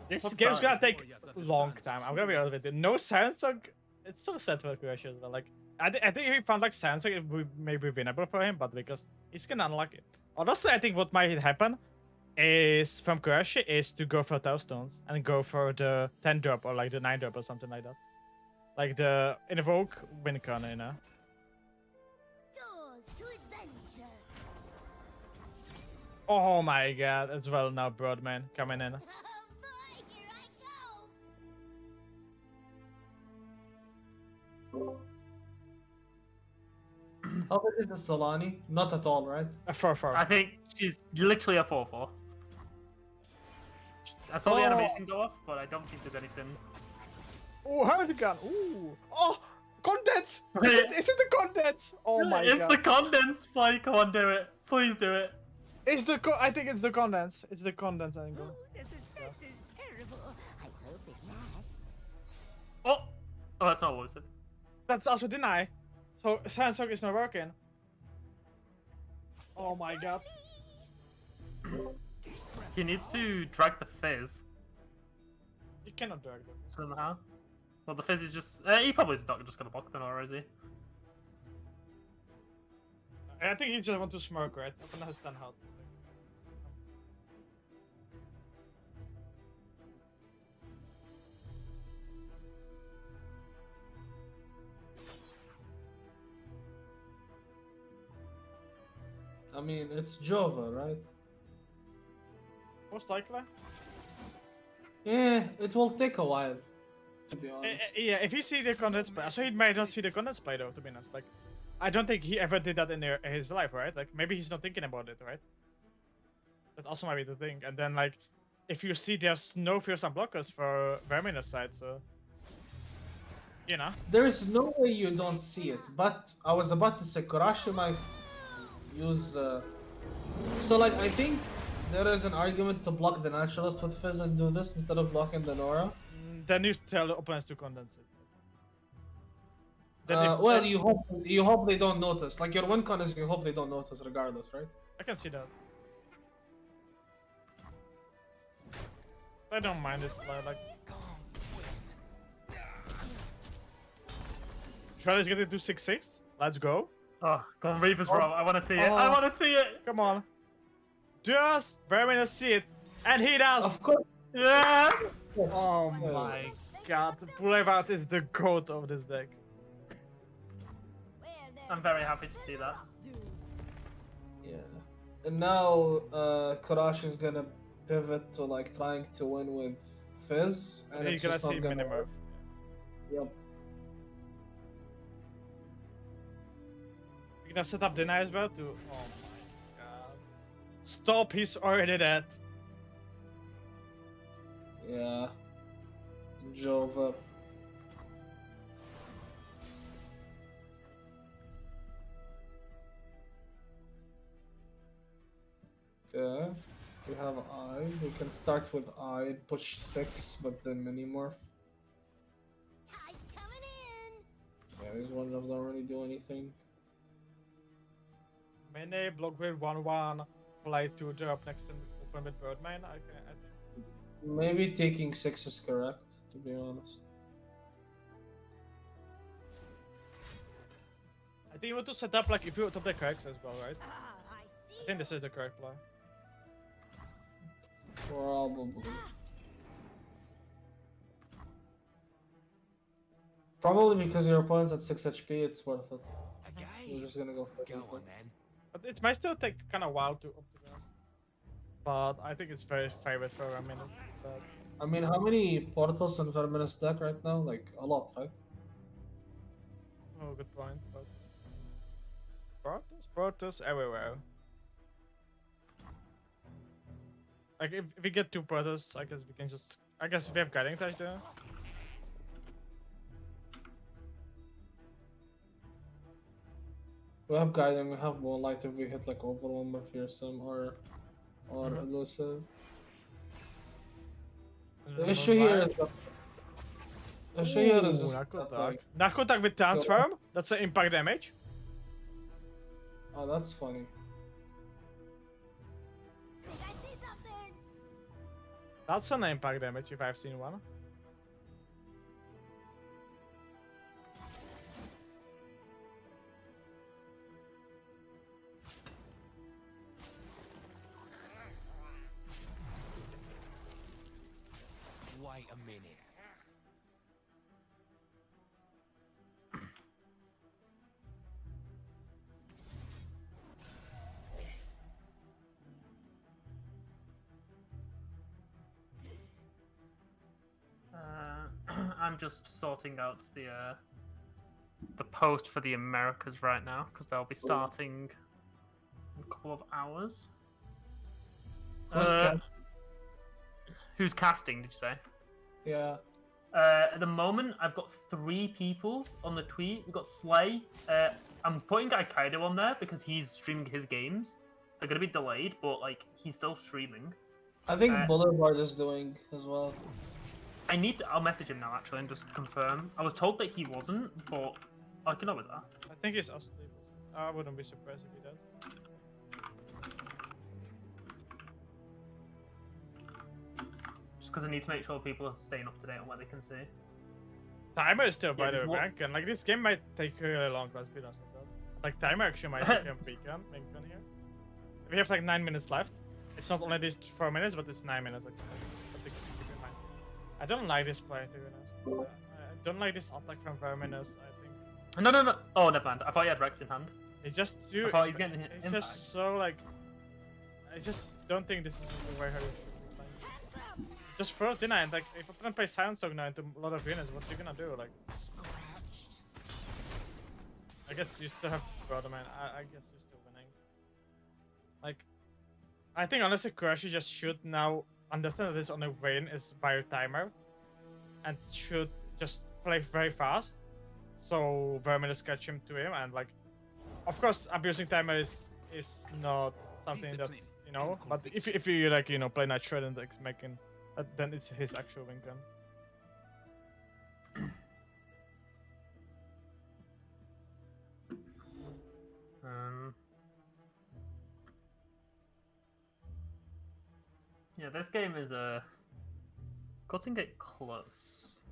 This game's gonna take a long time. I'm gonna be honest with you. No Samsung. It's so sad for Croatia. Like, I think if he found like Samsung, it would maybe be winnable for him, but because he's gonna unlock it. Honestly, I think what might happen is from Croatia is to go for Toaststones and go for the 10 drop or like the 9 drop or something like that. Like the Invoke Wincon, you know. Doors to adventure. Oh my god, as well now Broadman coming in. Oh boy, here I go. How big is the Solani? Not at all, right? A 4-4. I think she's literally a 4-4. I saw the animation go off, but I don't think there's anything. Oh, Hurricane! Ooh! Oh! Contents! Is it the contents? Oh my god. It's the contents, play. Come on, do it. Please do it. It's the I think it's the contents. It's the contents, I think. Oh, the suspense is terrible. I hope it lasts. Oh! Oh, that's not what it said. That's also deny. So Samsung is not working. Oh my god. He needs to drag the Fizz You cannot drag them. somehow. Well, the Fizz is just... he probably is not just gonna block the Nora, is he? I think he just wants to smoke, right? Open has done hot. I mean, it's Jova, right? Most likely. Yeah, it will take a while, to be honest. Yeah, if he see the contents play, so he might not see the contents play though, to be honest. Like, I don't think he ever did that in his life, right? Like, maybe he's not thinking about it, right? That also might be the thing. And then, like, if you see there's no fearsome blockers for Vermina's side, so you know. There's no way you don't see it, but I was about to say Kurashi might use. So like I think there is an argument to block the Naturalist with Fizz and do this instead of blocking the Nora. Then you tell the opponents to condense it. Then if- Well, you hope they don't notice. Like your win con is you hope they don't notice regardless, right? I can see that. I don't mind this play, like. Charlie's getting to 6-6. Let's go. Oh, go on, Reaper's roll. I want to see it. I want to see it. Come on. Just Vermina see it. And he does. Of course. Yes. Oh my god. Boulevard is the goat of this deck. I'm very happy to see that. Yeah. And now Kurashi is gonna pivot to like trying to win with Fizz, and He's it's gonna just not see gonna minimum. work. We're gonna set up Deny as well to. Oh my god. Stop, he's already dead. Yeah. Jova. Yeah. We have I. We can start with I, push 6, but then mini morph. Yeah, these ones don't really do anything. Mene block with 1-1. Fly to drop next and open with Birdman. I think. Maybe taking 6 is correct, to be honest. I think you want to set up like if you top the corrects as well, right? I think this is the correct play. Probably. Probably because your opponent's at 6 HP, it's worth it. We're just gonna go for it. Go on then. But it might still take kind of while to optimize. But I think it's very favorite for Verminus. But I mean, how many portals in Verminus deck right now? Like, a lot, right? oh, good point. But Portus everywhere. Like if we get 2 Portus, I guess we can just. I guess if we have guiding touch there. We have guiding, we have Moonlight if we hit like Overwhelm or Fearsome or Elusive. The issue here is that... The issue here is just that, like... Narcotic with transform. That's an impact damage. Oh, that's funny. That's an impact damage if I've seen one. Wait a minute. I'm just sorting out the post for the Americas right now because they'll be starting in a couple of hours. Who's casting? Did you say? Yeah. At the moment, I've got 3 people on the tweet. We've got Slay. I'm putting Aikaido on there because he's streaming his games. They're gonna be delayed, but like he's still streaming. I think Boulevard is doing as well. I'll message him now actually and just confirm. I was told that he wasn't, but I can always ask. I think it's us. I wouldn't be surprised if he did. Just because I need to make sure people are staying up to date on what they can see. Timer is still by there's the one- back, and like this game might take really long. Let's be honest with that. Like timer actually might take a beacon here. We have like 9 minutes left. It's not only these 4 minutes, but it's 9 minutes. Like, something to keep in mind. I don't like this play, to be honest. I don't like this attack from Verminus. I think No. Oh, never mind. I thought you had Rex in hand. it's just too. I thought he's getting It's impact. just so like. I just don't think this is the way how you should be playing. Just first deny, and like if a opponent plays Silent Song now into a lot of units, what you gonna do? Like, I guess you still have Brother Man. I guess you're still winning. Like, I think honestly, Kurashi just should now understand that his only win is by a timer, and should just play very fast, so Verminus catch him to him, and like, of course, abusing timer is not something that's, you know, but if you like, you know, play natural and like making, then it's his actual win gun. Yeah, this game is cutting it close.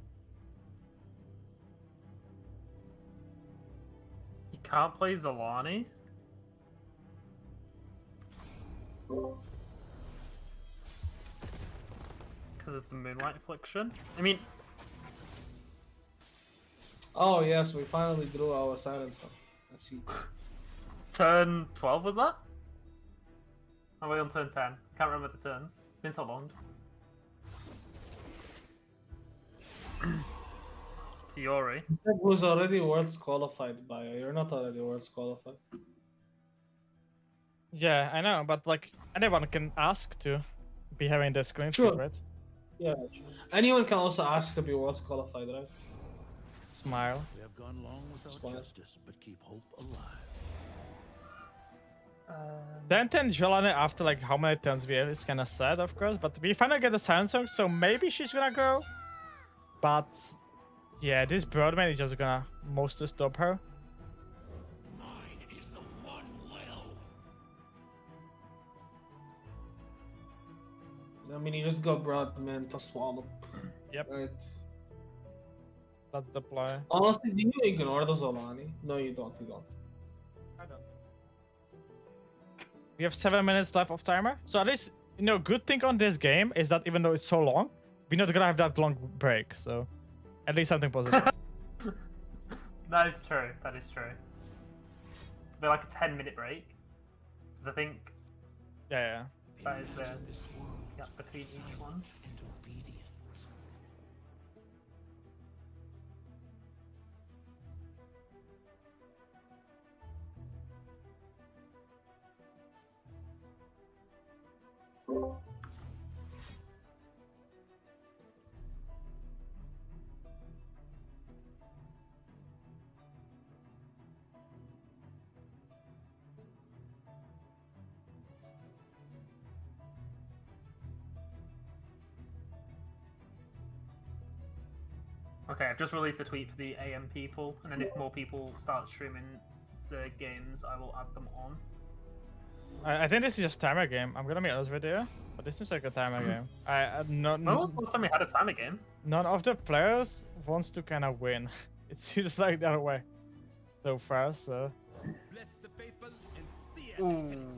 You can't play Zolani. Because of the Moonlight Affliction. I mean, Oh yes, we finally drew our silencer. Let's see. turn 12 was that? Are we on turn 10? Can't remember the turns. It's been so long. Fiore. Who's already Worlds qualified by? You're not already Worlds qualified. Yeah, I know, but like anyone can ask to be having the screen Sure. right? Yeah. Anyone can also ask to be Worlds qualified, right? Smile. We have gone long without Smile. justice, but keep hope alive. Then Jolane after like how many turns we have is kind of sad, of course, but we finally get a silencer, so maybe she's gonna go. But yeah, this Broadman is just gonna mostly stop her. Mine is the one will. I mean, you just go Broadman plus Swallow. Yep. Right. That's the play. Honestly, do you ignore the Zolani? No, you don't. You don't. I don't. We have 7 minutes left of timer, so at least, you know, good thing on this game is that even though it's so long, we're not gonna have that long break. So at least something positive. That is true. That is true. Be like a 10-minute break. Because I think Yeah. that is the gap between each one. Okay, I've just released a tweet for the AM people, and then if more people start streaming the games, I will add them on. I think this is just timer game. I'm gonna be honest with you, but this seems like a timer game. When was the last time we had a timer game? None of the players wants to kind of win. It seems like the other way so far. So Bless the faithful and see it. Ooh.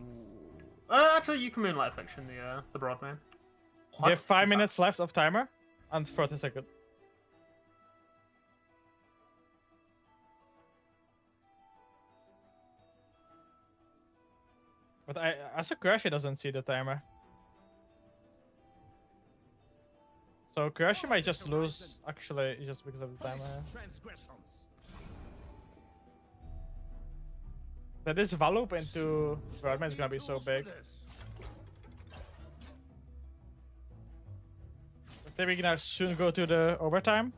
Actually, you can Moonlight Affliction the Broadman. we have 5 minutes left of timer and 30 seconds. But I saw Crashy doesn't see the timer. So Crashy might just lose actually just because of the timer. Transgressions. That this Valup into Broadman is gonna be so big. I think we're gonna soon go to the overtime.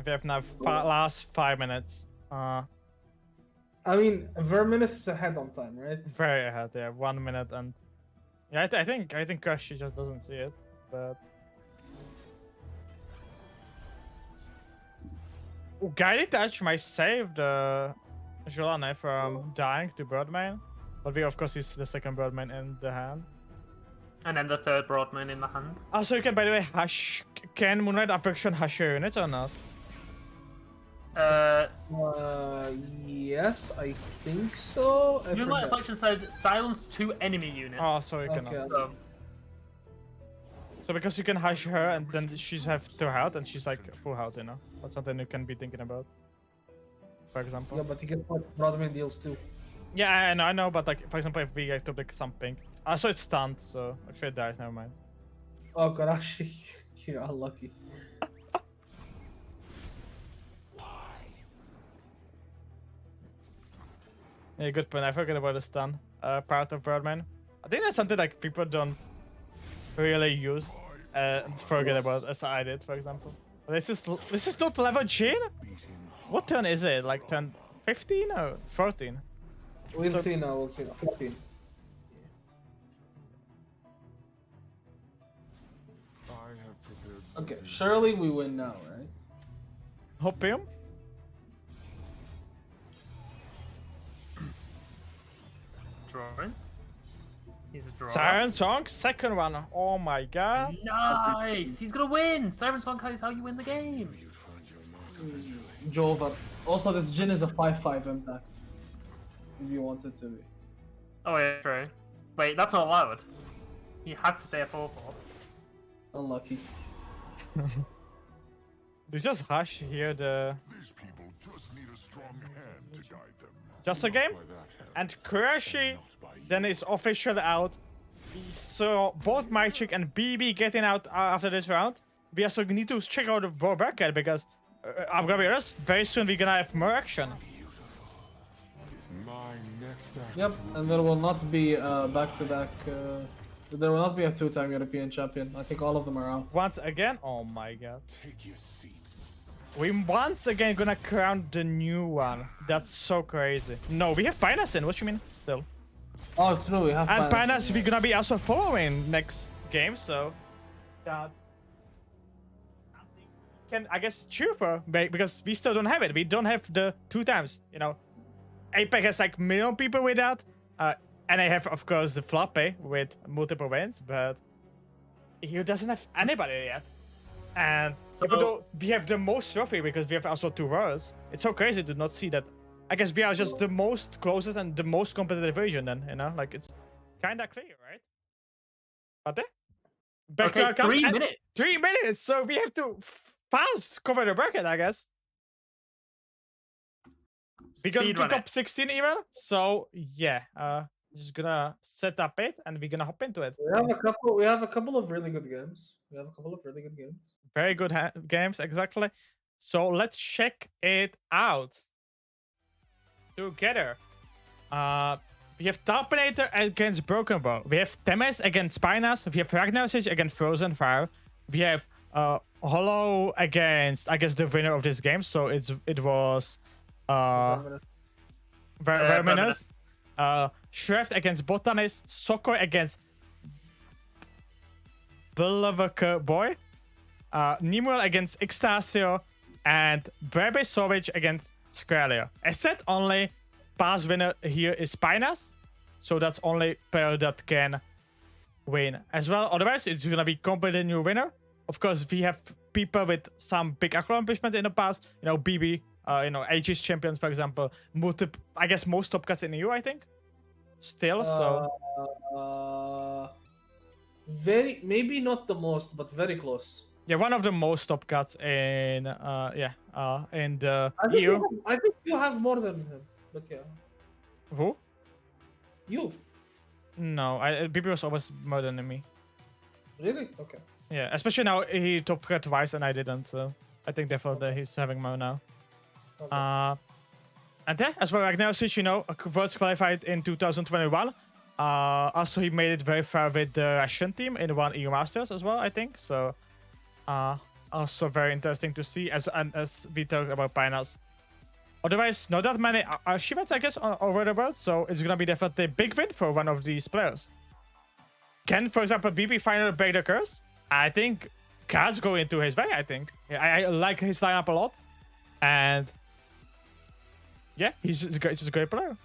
We have now last 5 minutes. I mean, Verminus is ahead on time, right? Very ahead. Yeah, 1 minute and yeah. I think Crashy just doesn't see it, but Guided Touch might save the Jolane from dying to Broadman, but we of course is the second Broadman in the hand. And then the third Broadman in the hand. Also, you can, by the way, hash. Can Moonlight Affliction hash your units or not? Yes, I think so. I Moonlight forgot. Affliction says silence 2 enemy units. Oh, so you cannot. Okay. So because you can hash her and then she's have 2 health and she's like full health, you know. That's something you can be thinking about. For example. Yeah, but you can put Broadman deals too. Yeah, I know, but like for example, if we get to like something. So it's stunned, so actually it dies. Never mind. Oh, Karashi, you're unlucky. Yeah, good point. I forgot about the stun part of Birdman. I think that's something like people don't really use forget about, as I did, for example. This is not level chain? What turn is it? Like turn 15 or 14? We'll see now. We'll see now. 15. Okay, surely we win now, right? Hopium? Drawing. He's a draw. Siren Song, second one. Oh my god. Nice! He's gonna win! Siren Song is how you win the game. Jova. Also, this Jin is a 5/5 impact. If you want it to be. Oh yeah, true. Wait, that's not allowed. He has to stay at 4/4. Unlucky. We just hush here the These people just need a strong hand to guide them. just a game. And Kurashi then is officially out. We saw both Mychick and BB getting out after this round. We also need to check out the BaJAtak because I'm gonna be honest, very soon we're gonna have more action. Yep, and there will not be back-to-back. There will not be a 2-time European champion. I think all of them are out. Once again, oh my god. Take your seats. We once again gonna crown the new one. That's so crazy. No, we have Pinas in. What you mean? Still. Oh, true. We have. And Pinas. Pinas we're gonna be also following next game, so that can I guess cheer for because we still don't have it. We don't have the 2 times. You know, APAC has like million people with that, and I have of course the floppy with multiple wins, but he doesn't have anybody yet. And So- even though we have the most trophy because we have also 2 rows, it's so crazy to not see that. I guess we are just the most closest and the most competitive version then, you know? Like, it's kind of clear, right? But then, back to Okay, our comes 3 and- minutes. 3 minutes, so we have to fast cover the bracket, I guess. We got to Speedrun top it. 16 even, so yeah, just gonna set up it and we're gonna hop into it. We have a couple. We have a couple of really good games. Very good games, exactly. So let's check it out together. We have Tarpinator against Broken Bow. We have Temes against Pinas. We have Ragnarosage against Frozen Fire. We have Hollow against, I guess, the winner of this game. So it was Verminous. Shrift against Botanist. Sokoi against Beloved Boy. Nemuel against Ixtasio. And Brebe Savage against Skrellia. I said only pass winner here is Pinas. So that's only pair that can win as well. Otherwise, it's gonna be completely new winner. Of course, we have people with some big accomplishment in the past. You know, BB, you know, Aegis champions, for example. I guess most top cuts in the EU, I think. Still, so. Maybe not the most, but very close. Yeah, one of the most top cuts in, in the I think, EU. I think you have more than him, but yeah. Who? You No, BB was always more than me. really? Okay. Yeah, especially now he top cut twice and I didn't, so I think therefore that he's having more now. Okay. And yeah, as well, Ragnarosage, you know, Worlds qualified in 2021. Also, he made it very far with the Russian team in one EU Masters as well, I think. So, also very interesting to see as we talk about Pinas. Otherwise, not that many achievements, I guess, over the world. So it's gonna be definitely a big win for one of these players. Can, for example, BB finally break the curse? I think Kaz go into his way. I think I like his lineup a lot, and yeah, he's just a great player.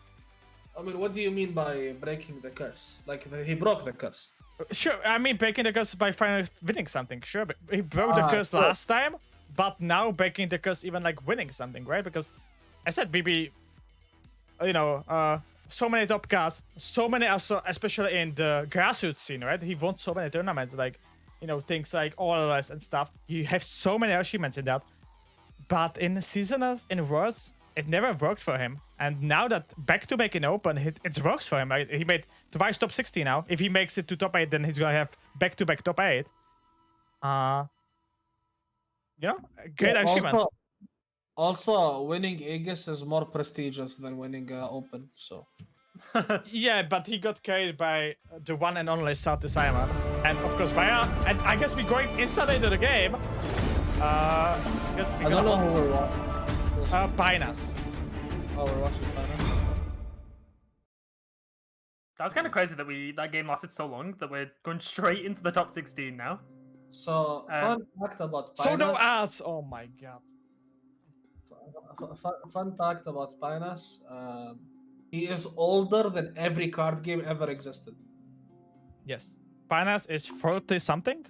I mean, what do you mean by breaking the curse? Like he broke the curse. Sure, I mean breaking the curse by finally winning something. Sure, but he broke the curse sure. last time, but now breaking the curse even like winning something, right? Because I said BB, you know, so many top cards, so many also, especially in the grassroots scene, right? He won so many tournaments, like, you know, things like OLS and stuff. You have so many achievements in that, but in seasonals, in Worlds, it never worked for him. And now that back-to-back in Open, it works for him. Right? He made twice top 60 now. If he makes it to top 8, then he's gonna have back-to-back top 8. Yeah, great achievement. Also, winning Aegis is more prestigious than winning Open. So Yeah, but he got carried by the one and only South Simon. And of course, BaJAtak. And I guess we're going instantly into the game. I guess we're I don't know gonna. who we're watching. Binance. Oh, we're watching Finals. That was kind of crazy that that game lasted so long that we're going straight into the top 16 now. So fun fact about Binance. So no ads. Oh my god. Fun fact about Binance. He is older than every card game ever existed. Yes. Binance is 40 something.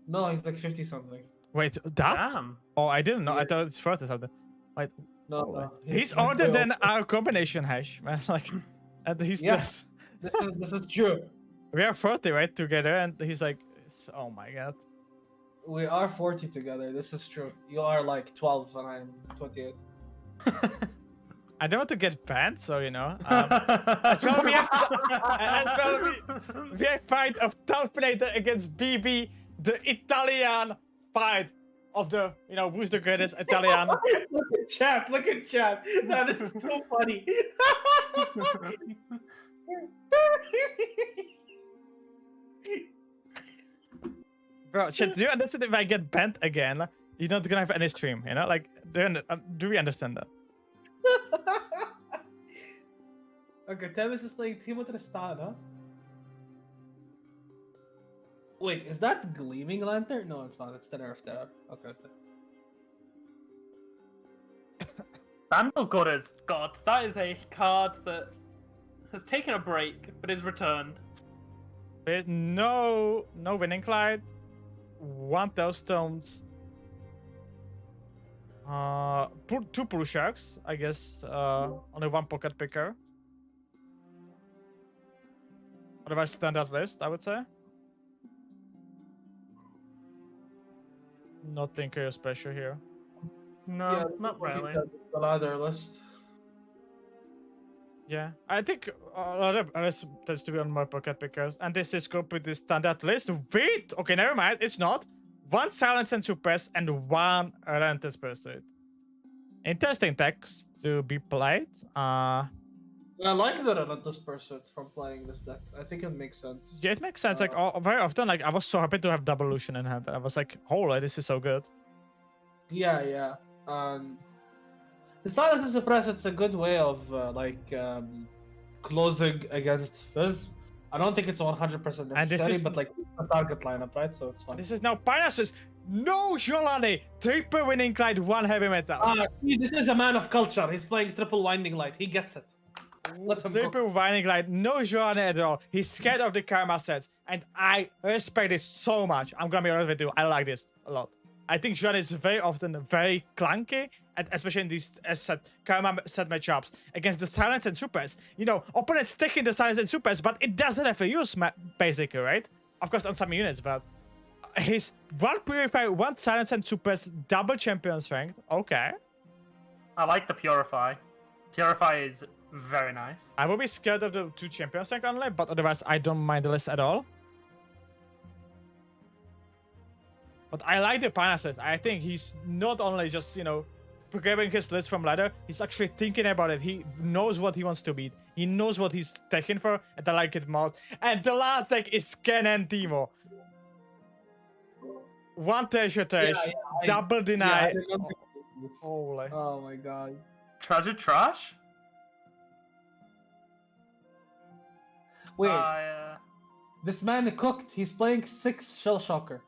No, he's like 50 something. Wait, that? Damn. Oh, I didn't know. I thought it's 40 something. Wait. No, He's like older way than older. our combination hash, man. Like, and he's Yes, this is true. we are 40 right together, and he's like, oh my god. We are 40 together. This is true. You are like 12 and I'm 28. I don't want to get banned, so you know. As well, we have we have fight of Terminator against BB, the Italian fight of the who's the greatest Italian. Look at chat. Look at chat. That is so funny. Bro, shit, do you understand if I get banned again, you're not gonna have any stream, you know? Like, do we understand that? Okay, Temis is playing Timo Tristana. Wait, is that Gleaming Lantern? No, it's not. It's the Nerf Terror. Okay. Vandal Goddess, God, that is a card that has taken a break, but is returned. With no winning Clyde, 1 Tailstones, 2 Pull Sharks, I guess, only 1 Pocket Picker. Otherwise, standard list, I would say. Nothing special here. No, Yeah, not really. The ladder list. Yeah, I think a lot of us tends to be on more pocket pickers, and this is good with the standard list. Wait, okay, never mind, it's not. 1 Silence and Suppress and 1 Relentless Pursuit. Interesting text to be played. I like the Relentless Pursuit from playing this deck. I think it makes sense. Yeah, it makes sense. Like very often, like I was so happy to have Double Illusion in hand. I was like, holy, this is so good. Yeah. And the Silence and Suppress, it's a good way of closing against Fizz. I don't think it's 100% necessary, but like a target lineup, right? So it's fine. This is now Pinas's no Jolani, triple winning Clyde, 1 heavy metal. See, this is a man of culture. He's playing triple Winding Light. He gets it. Let him go. Triple Winding Light, no Jolani at all. He's scared of the karma sets, and I respect this so much. I'm gonna be honest with you, I like this a lot. I think Jolani is very often very clunky, and especially in these karma set matchups against the Silence and Supers. You know, opponents taking the Silence and Supers, but it doesn't have a use, basically, right? Of course, on some units, but his 1 Purify, 1 Silence and Supers, double champion strength. Okay. I like the Purify. Purify is very nice. I will be scared of the 2 champion strength only, but otherwise I don't mind the list at all. But I like the Pinas list. I think he's not only just, grabbing his list from ladder, he's actually thinking about it. He knows what he wants to beat. He knows what he's taking for, and I like it most. And the last deck is Ken and Timo. 1 treasure trash, double deny. Holy. Oh my god. Treasure Trash? Wait, this man cooked. He's playing 6 Shell Shocker.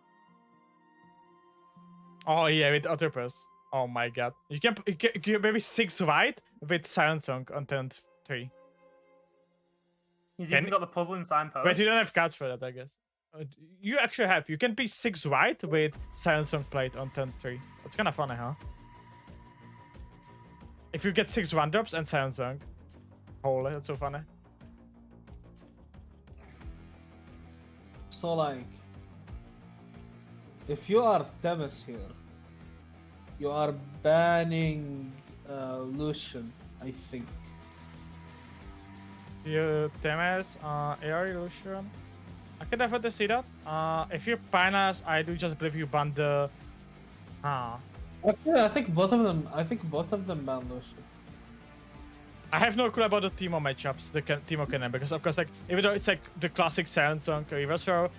Oh yeah, with Octopus. Oh my god. You can maybe 6 white with Silent Song on turn 3. He's even got the puzzling signpost. But you don't have cards for that, I guess. You actually have. You can be 6 white with Silent Song played on turn 3. That's kind of funny, huh? If you get 6 1-drops and Silent Song. Holy, that's so funny. So like, if you are Temis here, you are banning Lucian, I think. You Temes, AR Illusion. I can definitely see that. If you're Pinas, I do just believe you ban the Okay, I think both of them. I think both of them ban Lucian. I have no clue about the Teemo matchups, the Teemo Cannon, because of course, like, even though it's like the classic Silent Song reverse throw,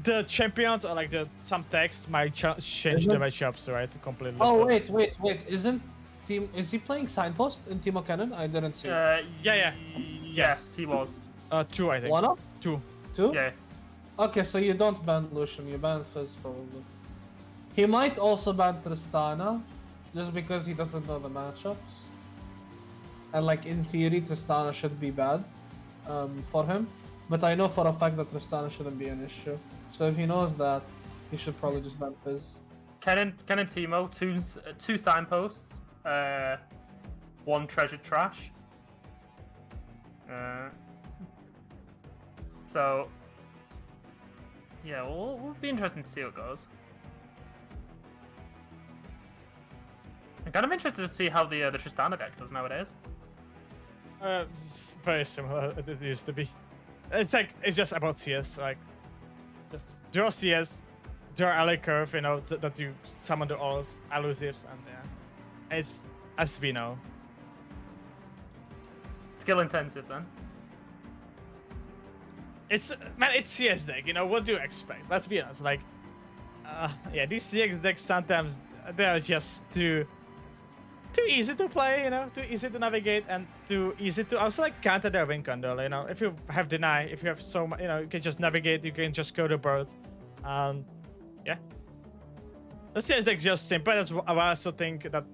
the champions or like some text might change the matchups, right? Completely. Oh so. wait! Is he playing Signpost in Teemo Cannon? I didn't see. Yeah. Yes, he was. 2, I think. One up? 2. 2? Yeah. Okay, so you don't ban Lucian, you ban Fizz probably. He might also ban Tristana, just because he doesn't know the matchups. And like in theory, Tristana should be bad for him. But I know for a fact that Tristana shouldn't be an issue. So if he knows that, he should probably just ban Fizz. Ken and Teemo, two signposts, 1 treasure trash. So yeah, we'll be interesting to see what goes. I'm kind of interested to see how the Tristana deck does nowadays. It's very similar as it used to be. It's just about CS, like just draw CS, draw ally curve, you know, that you summon the alls, elusives, and yeah, it's as we know. Skill intensive then. It's CS deck, you know, what do you expect? Let's be honest, like, yeah, these CX decks sometimes they're just too easy to play, you know, too easy to navigate, and too easy to also like counter their win control, you know. If you have deny, if you have so much, you know, you can just navigate, you can just go to bird, yeah. The CS deck is just simple. That's why I also think that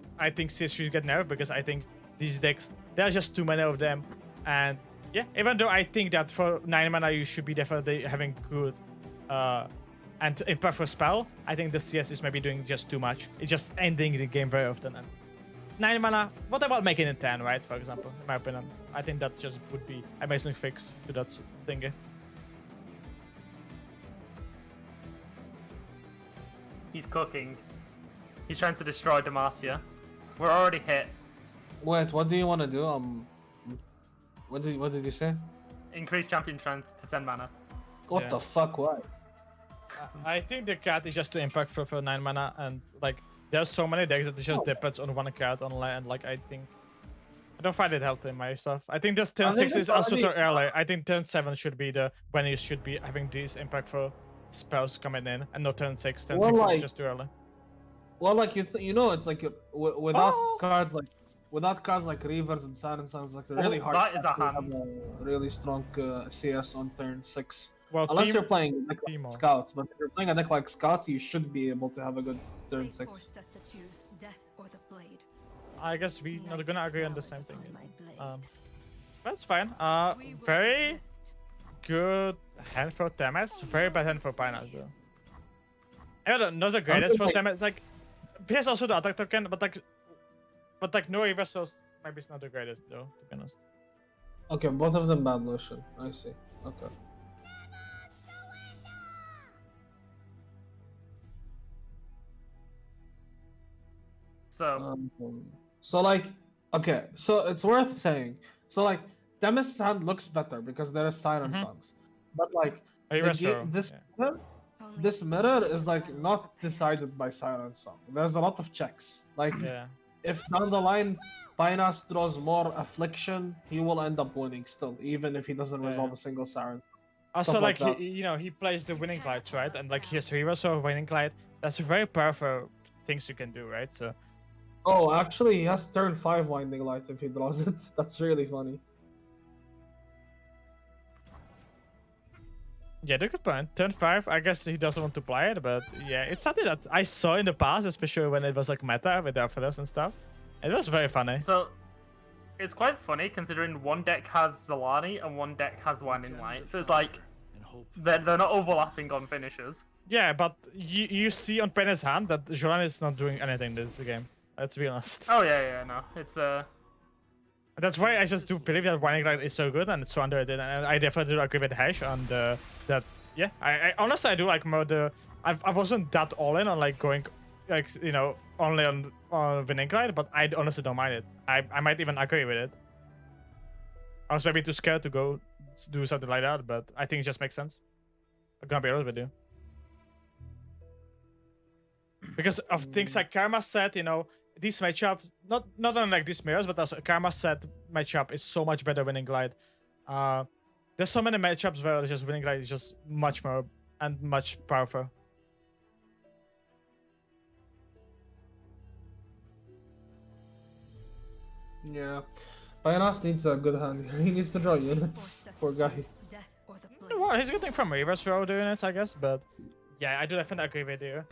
CS should get nerfed, because I think these decks, there are just too many of them, and yeah, even though I think that for 9 mana you should be definitely having good and impact for spell, I think the CS is maybe doing just too much. It's just ending the game very often. And 9 mana, what about making it 10, right? For example, in my opinion, I think that just would be an amazing fix to that thingy. He's cooking. He's trying to destroy Demacia. We're already hit. Wait, what do you want to do? What did you say? Increase champion strength to 10 mana. What Yeah. the fuck? Why? I think the card is just to impact for 9 mana, and like there's so many decks that it just depends on one card only, and like I don't find it healthy myself. I think this turn 6 is also too early. I think turn 7 should be when you should be having these impact for spells coming in, and not turn 6. Turn 6 is just too early. Well, like you know, it's like without cards like Reavers and Silent Suns, like really hard. That is a to have hand. a really strong CS on turn 6. Well, Unless you're playing a deck like Teemo. Scouts, but if you're playing a deck like Scouts, you should be able to have a good turn 6. Forced us to choose death or the blade. I guess we're not gonna agree on the same thing. On my blade. That's fine. We will Very resist. good hand for Temes. Very bad hand for Finals though. I don't know, not the greatest for Temes. Like, he has also the attack token, but like no reversals. Maybe it's not the greatest though, to be honest. Okay, both of them bad Lucian. I see. Okay. So So like, okay, so it's worth saying. So like, Demis' hand looks better because there are Siren Songs, but like this mirror is like not decided by Silent Song. There's a lot of checks. Like, Yeah. if down the line Pinas draws more Affliction, he will end up winning still, even if he doesn't resolve a single Siren. Also, Stuff like, like he plays the winning glides, right? And like he has reversal winning glide. That's very powerful things you can do, right? So Oh, actually, he has turn 5 Winding Light if he draws it. That's really funny. yeah, they're good point. Turn 5, I guess he doesn't want to play it, but yeah, it's something that I saw in the past, especially when it was like meta with Alphados and stuff. It was very funny. So it's quite funny considering one deck has Zalani and one deck has Winding Light. So it's like they're not overlapping on finishes. Yeah, but you see on Penny's hand that Joran is not doing anything this game. Let's be honest. Oh yeah, no, it's That's why I just do believe that Winding Light is so good and it's so underrated. And I definitely do agree with Hash on that. Yeah, I honestly I do like more the. I wasn't that all in on like going, like, you know, only on Winning Light, but I honestly don't mind it. I might even agree with it. I was maybe too scared to go do something like that, but I think it just makes sense. I'm gonna be honest with you. because of things like Karma set, you know, this matchup, not only like this mirrors, but also Karma set matchup is so much better winning Glide. There's so many matchups where just winning Glide is just much more and much powerful. Yeah. Pioneers needs a good hand here. He needs to draw units. Poor guy. Death or the Well, he's getting from reverse row doing it, I guess, but yeah, I do definitely agree with you.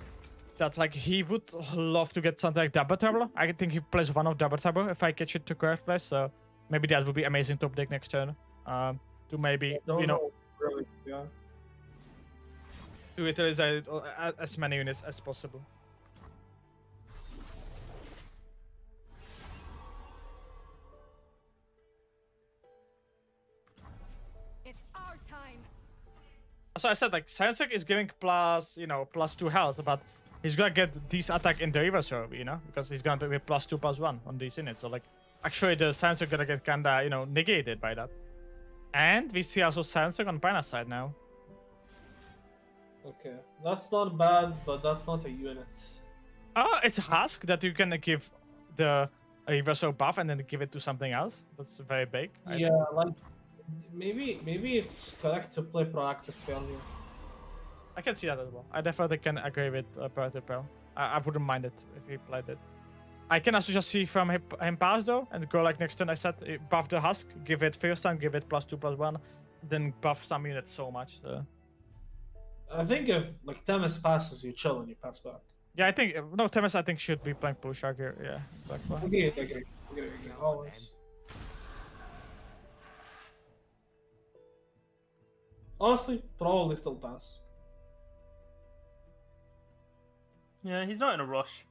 That like he would love to get something like double turbo. I think he plays one of double turbo if I catch it to correct place, so maybe that would be amazing top deck next turn. To maybe you know really, yeah. to utilize as many units as possible. It's our time. So I said like Sensec is giving plus, you know, +2 health, but he's gonna get this attack in the reverse row, you know, because he's gonna be +2/+1 on these units. So like actually the Sensec gonna get kinda, you know, negated by that. And we see also Sensec on Pioneer side now. Okay. That's not bad, but that's not a unit. It's a Husk that you can give the reverse row buff and then give it to something else. That's very big. I Yeah, think. like maybe it's correct to play proactive failure. I can see that as well. I definitely can agree with Proactive Pearl. I wouldn't mind it if he played it. I can also just see from him pass though and go like next turn. I said buff the Husk, give it first time, give it +2/+1, then buff some units so much. So. I think if like Temis passes, you chill and you pass back. Yeah, I think no Temis. I think should be playing Pull Shark here. Yeah, back. Agree. Always. Honestly, probably still pass. Yeah, he's not in a rush.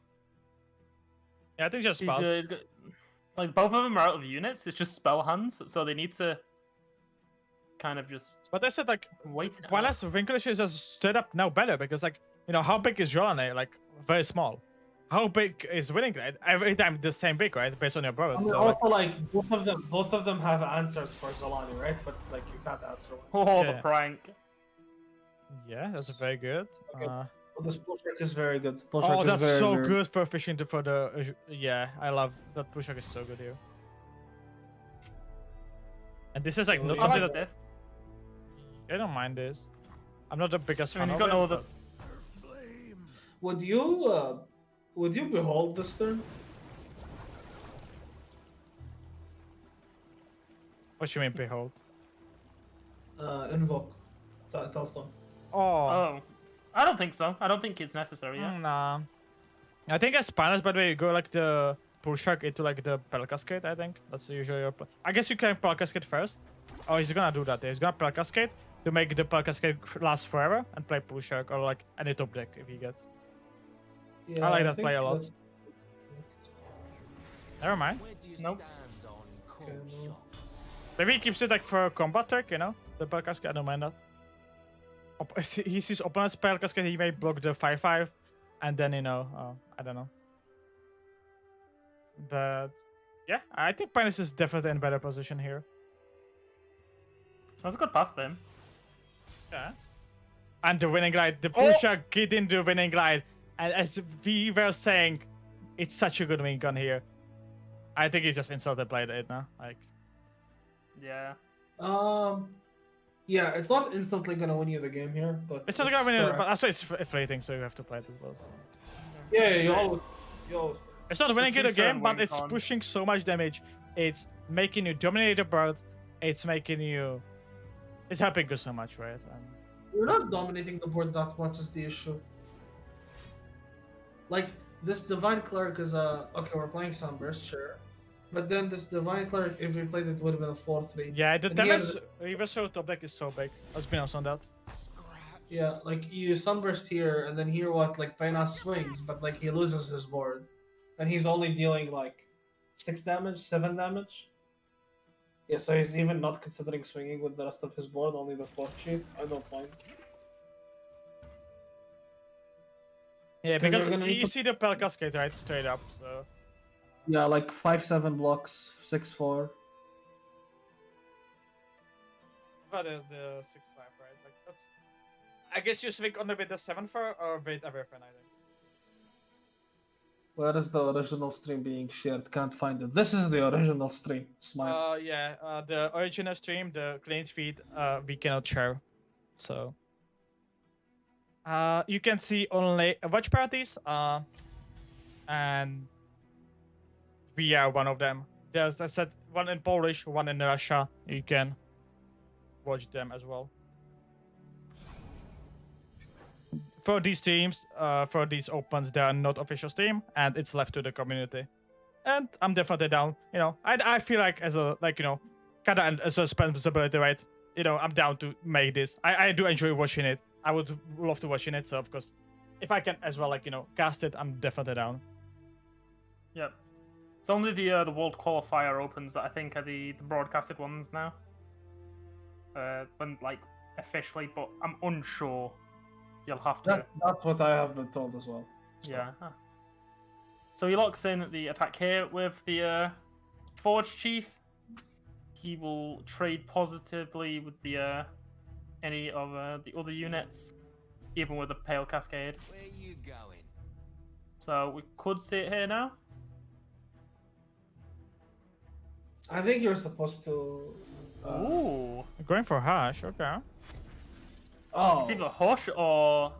Yeah, I think just He's, pass. he's got, like both of them are out of units. It's just spell hands, so they need to kind of just But I said like wait. it while out. as Vinglish is just straight up now better because like you know how big is Jolane? Like very small. How big is winning right? Every time the same big, right? Based on your brother. I mean, So, like, also, like both of them have answers for Zolani, right? But like you can't answer one. Oh, Yeah. the prank. yeah, that's very good. Okay. This push is very good. Push Oh, is that's very, so very good for fishing for the. Yeah, I love that push is so good here. And this is like Oh, not yeah. I something like that this. I don't mind this. I'm not the biggest I mean, fan you've got of no it. other. but- Would you behold this turn? What do you mean, behold? Invoke. Telstone. Oh, Oh, I don't think so. I don't think it's necessary. Yeah. nah. I think as Spanish, by the way, you go like the pull shark into like the Pearl Cascade. I think that's usually your. I guess you can Pearl Cascade first. Oh, he's gonna do that. He's gonna Pearl Cascade to make the Pearl Cascade last forever and play pull shark or like any top deck if he gets. Yeah, I like that think play a lot. that's- Never mind. Where do you Nope. stand on cold Okay, no. shots? Maybe he keeps it like for combat trick, you know? The Pearl Cascade, I don't mind that. He sees opponent's Pearl Cascade, he may block the 5/5, and then, you know, I don't know. But, yeah, I think Pinus is definitely in better position here. That's a good pass, Ben. Yeah. And the winning glide, the pusher get into the winning glide. And as we were saying, it's such a good win gun here. I think he just instantly played it now. Like, Yeah. Yeah, it's not instantly gonna win you the game here, but it's not gonna win it, correct. but also it's fleeting, so you have to play it as well. So. Yeah, you always. It's not winning you the two-turn game, but win it's con. pushing so much damage. It's making you dominate the board. It's making you. It's helping you so much, right? You're not dominating the board that much is the issue. Like this Divine Cleric is okay. We're playing Sunburst, sure, but then this Divine Cleric, if we played it, would have been a 4/3. Yeah, the And he has- damage reversal top deck is so big. Let's be honest on that. Yeah, like you Sunburst here, and then here what like Payna swings, but like he loses his board, and he's only dealing like 6 damage, 7 damage. Yeah, so he's even not considering swinging with the rest of his board, only the 4th sheet. I don't mind. Yeah, 'Cause because we're gonna need you to- see the Pearl Cascade right straight up. So Yeah, like 5/7 blocks, 6/4. but the 6/5, right? Like that's. I guess you swing on the with the 7/4 or with everything. I think. Where is the original stream being shared? Can't find it. This is the original stream. Smile. Yeah, the original stream, the clean feed, we cannot share. So, you can see only watch parties, and we are one of them. There's, I said, one in Polish, one in Russia. You can watch them as well. For these teams, for these opens, they are not official stream, and it's left to the community. And I'm definitely down. You know, I feel like as a kind of as a responsibility, right? You know, I'm down to make this. I do enjoy watching it. I would love to watching it. So of course, if I can as well, cast it, I'm definitely down. Yep. It's only the World Qualifier opens that I think are the broadcasted ones now. When officially, but I'm unsure. You'll have to. That's what I have been told as well. Yeah. So he locks in the attack here with the Forge Chief. He will trade positively with the any of the other units, even with the Pale Cascade. Where you going? So we could see it here now. I think you're supposed to. Ooh. Going for Hush, okay. Oh. It's either Hush or.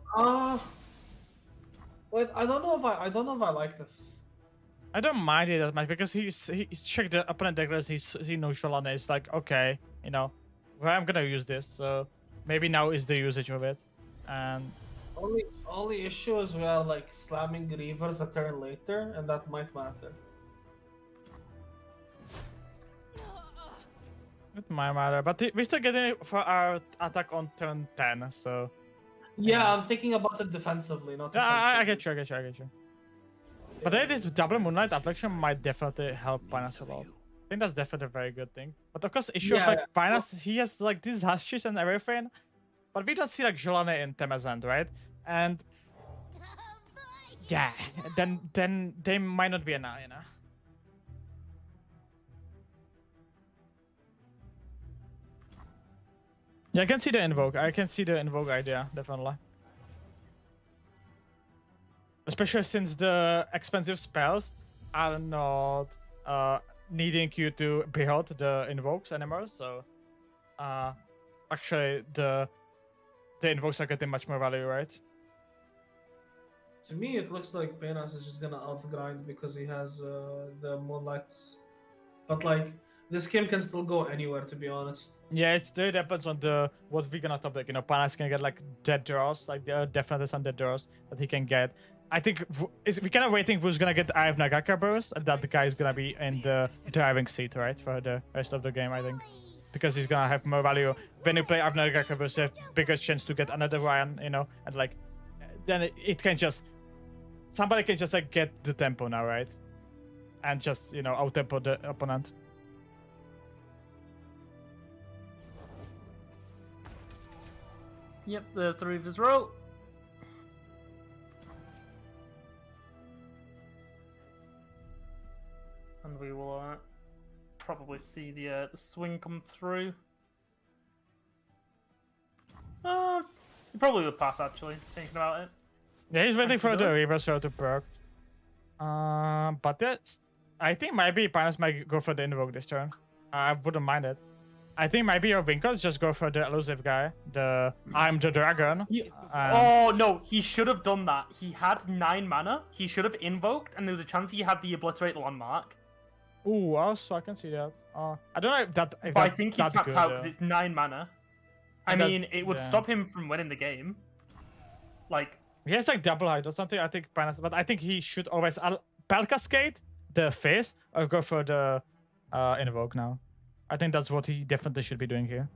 Wait, I don't know if I like this. I don't mind it that much because he's checked the opponent deck list. He knows Sholana. It's like, okay, well, I'm gonna use this, so maybe now is the usage of it. And Only issue is we are slamming Reavers a turn later, and that might matter. it might matter, but we're still getting it for our attack on turn 10, so. Yeah, I'm thinking about it defensively, not I offensively. get you. But then this double Moonlight Affliction might definitely help Pinus a lot. I think that's definitely a very good thing. But of course, issue of Pinus, he has these Hushes and everything, but we don't see Jolane in Temazand, right? And yeah, then they might not be enough, Yeah, I can see the invoke. I can see the invoke idea, definitely. Especially since the expensive spells are not needing you to build the invokes anymore, so actually the invokes are getting much more value, right? To me, it looks like Penas is just gonna outgrind because he has the Moonlights. But this game can still go anywhere, to be honest. Yeah, it depends on what we're gonna top deck. Panas can get dead draws, there are definitely some dead draws that he can get. I think we're kind of waiting who's gonna get Eye of Nagaka burst, and that the guy is gonna be in the driving seat, right, for the rest of the game, I think, because he's gonna have more value. When you play Eye of Nagaka burst, you have bigger chance to get another Ryan, and then it can just somebody can just get the tempo now, right, and just out tempo the opponent. Yep, there's the Reaver's Row. And we will probably see the swing come through. He probably would pass, actually, thinking about it. Yeah, he's waiting for the Reaver's Row to perk. But I think maybe Pinus might go for the invoke this turn. I wouldn't mind it. I think maybe your Winkles just go for the elusive guy. I'm the dragon. Oh no, he should have done that. He had 9 mana. He should have invoked, and there was a chance he had the obliterate landmark. Ooh, also I can see that. I don't know if that. But I think he's tapped out because it's 9 mana. I mean, it would stop him from winning the game. He has double height or something. I think Pinus, but I think he should always Pal Cascade the face or go for the invoke now. I think that's what he definitely should be doing here.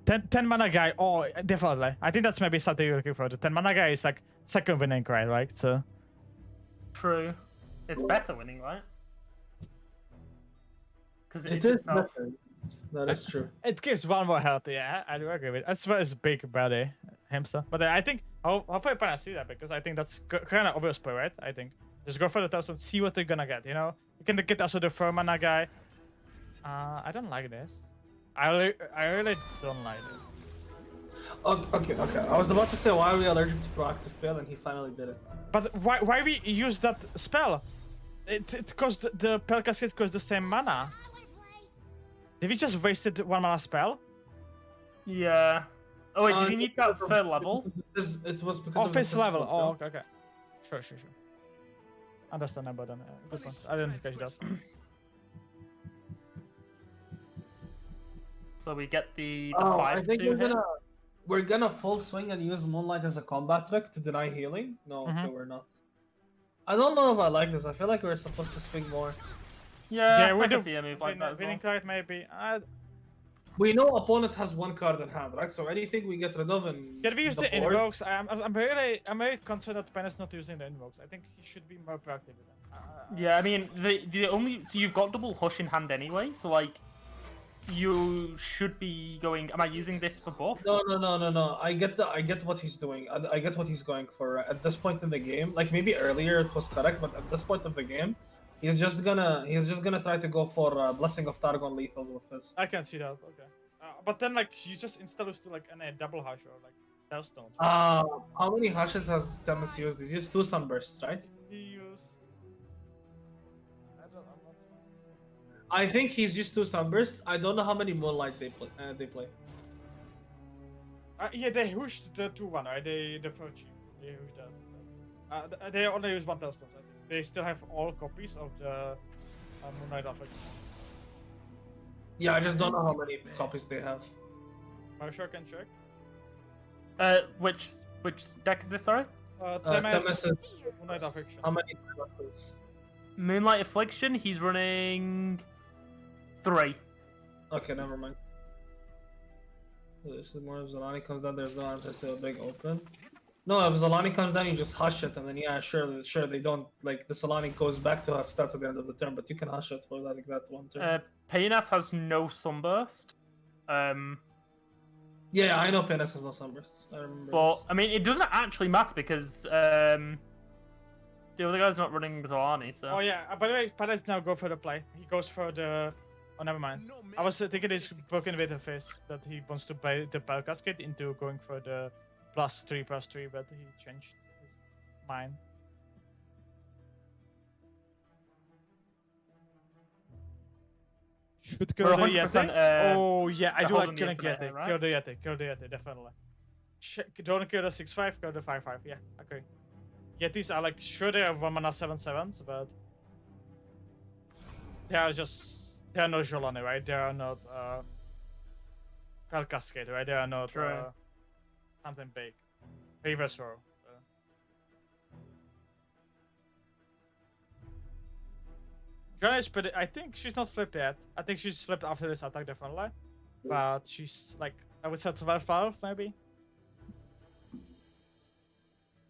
10 mana guy. Oh, definitely. I think that's maybe something you're looking for. The 10 mana guy is second winning, right? So. True. It's better winning, right? Because it is better. That is true. It gives one more health. Yeah, I do agree with it. As far as big buddy himself, but I think hopefully Pana see that because I think that's kind of obvious play, right? I think just go for the toast and see what they're gonna get. You can get also the 4 mana guy. I don't like this. I really don't like it. Okay. I was about to say, why are we allergic to proactive fail, and he finally did it. But why we use that spell? It cost the Pearl Cascade cost the same mana. Did we just wasted 1 mana spell? Yeah. Oh wait, did you need that third level? It was because Oh, of fifth the level. physical Oh, fail. okay. Sure. Understandable then. Good point. I didn't catch that. So we get the Oh, I 5-2 think hit. we're gonna full swing and use Moonlight as a combat trick to deny healing. No, okay, we're not. I don't know if I like this. I feel like we're supposed to swing more. Yeah, we I can do. see a move like that as well. Winning card maybe. We know opponent has 1 card in hand, right? So anything we get rid of and Can we use the board- invokes? I'm very concerned that Pen is not using the invokes. I think he should be more proactive with them. Yeah, I mean the only so you've got double hush in hand anyway, so like you should be going. Am I using this for buff? No. I get what he's doing. I get what he's going for at this point in the game. Like maybe earlier it was correct, but at this point of the game, he's just gonna try to go for Blessing of Targon lethals with his. I can see that. Okay. But then like you just instead of to like a double hush or like Hellstones. How many hashes has Temis used? He's used 2 sunbursts, right? He used. I'm not. I think he's used 2 sunbursts. I don't know how many Moonlight they play. Yeah, they hushed the 2-1, right? The first cheap. They hushed that. They only use 1 Hellstones. I think. They still have all copies of the Moonlight Affliction. Yeah, I just don't know how many copies they have. Marsha can check. Which deck is this? Sorry. Temis is Moonlight Affliction. how many copies? Moonlight Affliction. He's running 3. Okay, never mind. This is more if Zolani comes down, there's no answer to a big open. No, if Zolani comes down, you just hush it, and then yeah, sure, they don't like the Solani goes back to her stats at the end of the turn, but you can hush it for like that 1 turn. Paynas has no sunburst. Yeah, I know Penis has no sunbursts. I remember. But this. I mean, it doesn't actually matter because the other guy's not running Zolani, so. Oh yeah. By the way, Palas now go for the play. He goes for the. Oh, never mind. I was thinking he's broken with the face that he wants to play the Pearl Cascade into going for the +3/+3, but he changed his mind. Should kill We're the 100%, Yeti. Oh yeah, I do like holding killing the Yeti, Yeti. right? Kill the Yeti, definitely. Don't kill the 6/5, kill the 5/5. Yeah, okay. Yetis are like sure they are 1 mana 7/7s, but they are no Jolani, right? They are not Pearl Cascade, right? They are not something big. Reverse row. Jolani is pretty. I think she's not flipped yet. I think she's flipped after this attack, definitely. But she's like, I would say 12/12 maybe.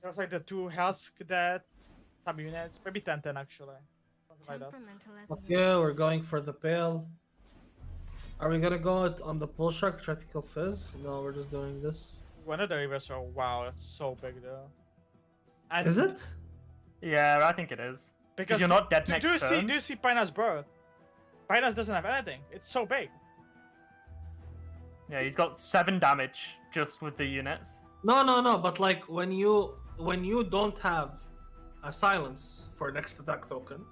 There's like the 2 Husk that some units, maybe 10/10 actually. Something like that. Temperamental as Okay, we're going for the Pale. Are we gonna go on the Pull Shark Critical Fizz? No, we're just doing this. One of the reverse row. Wow, that's so big though. And Is it? Yeah, I think it is. Because you're not dead do next you see? turn. Do you see Pina's birth? Pina's doesn't have anything. It's so big. Yeah, he's got 7 damage just with the units. No. But like when you don't have a silence for next attack token,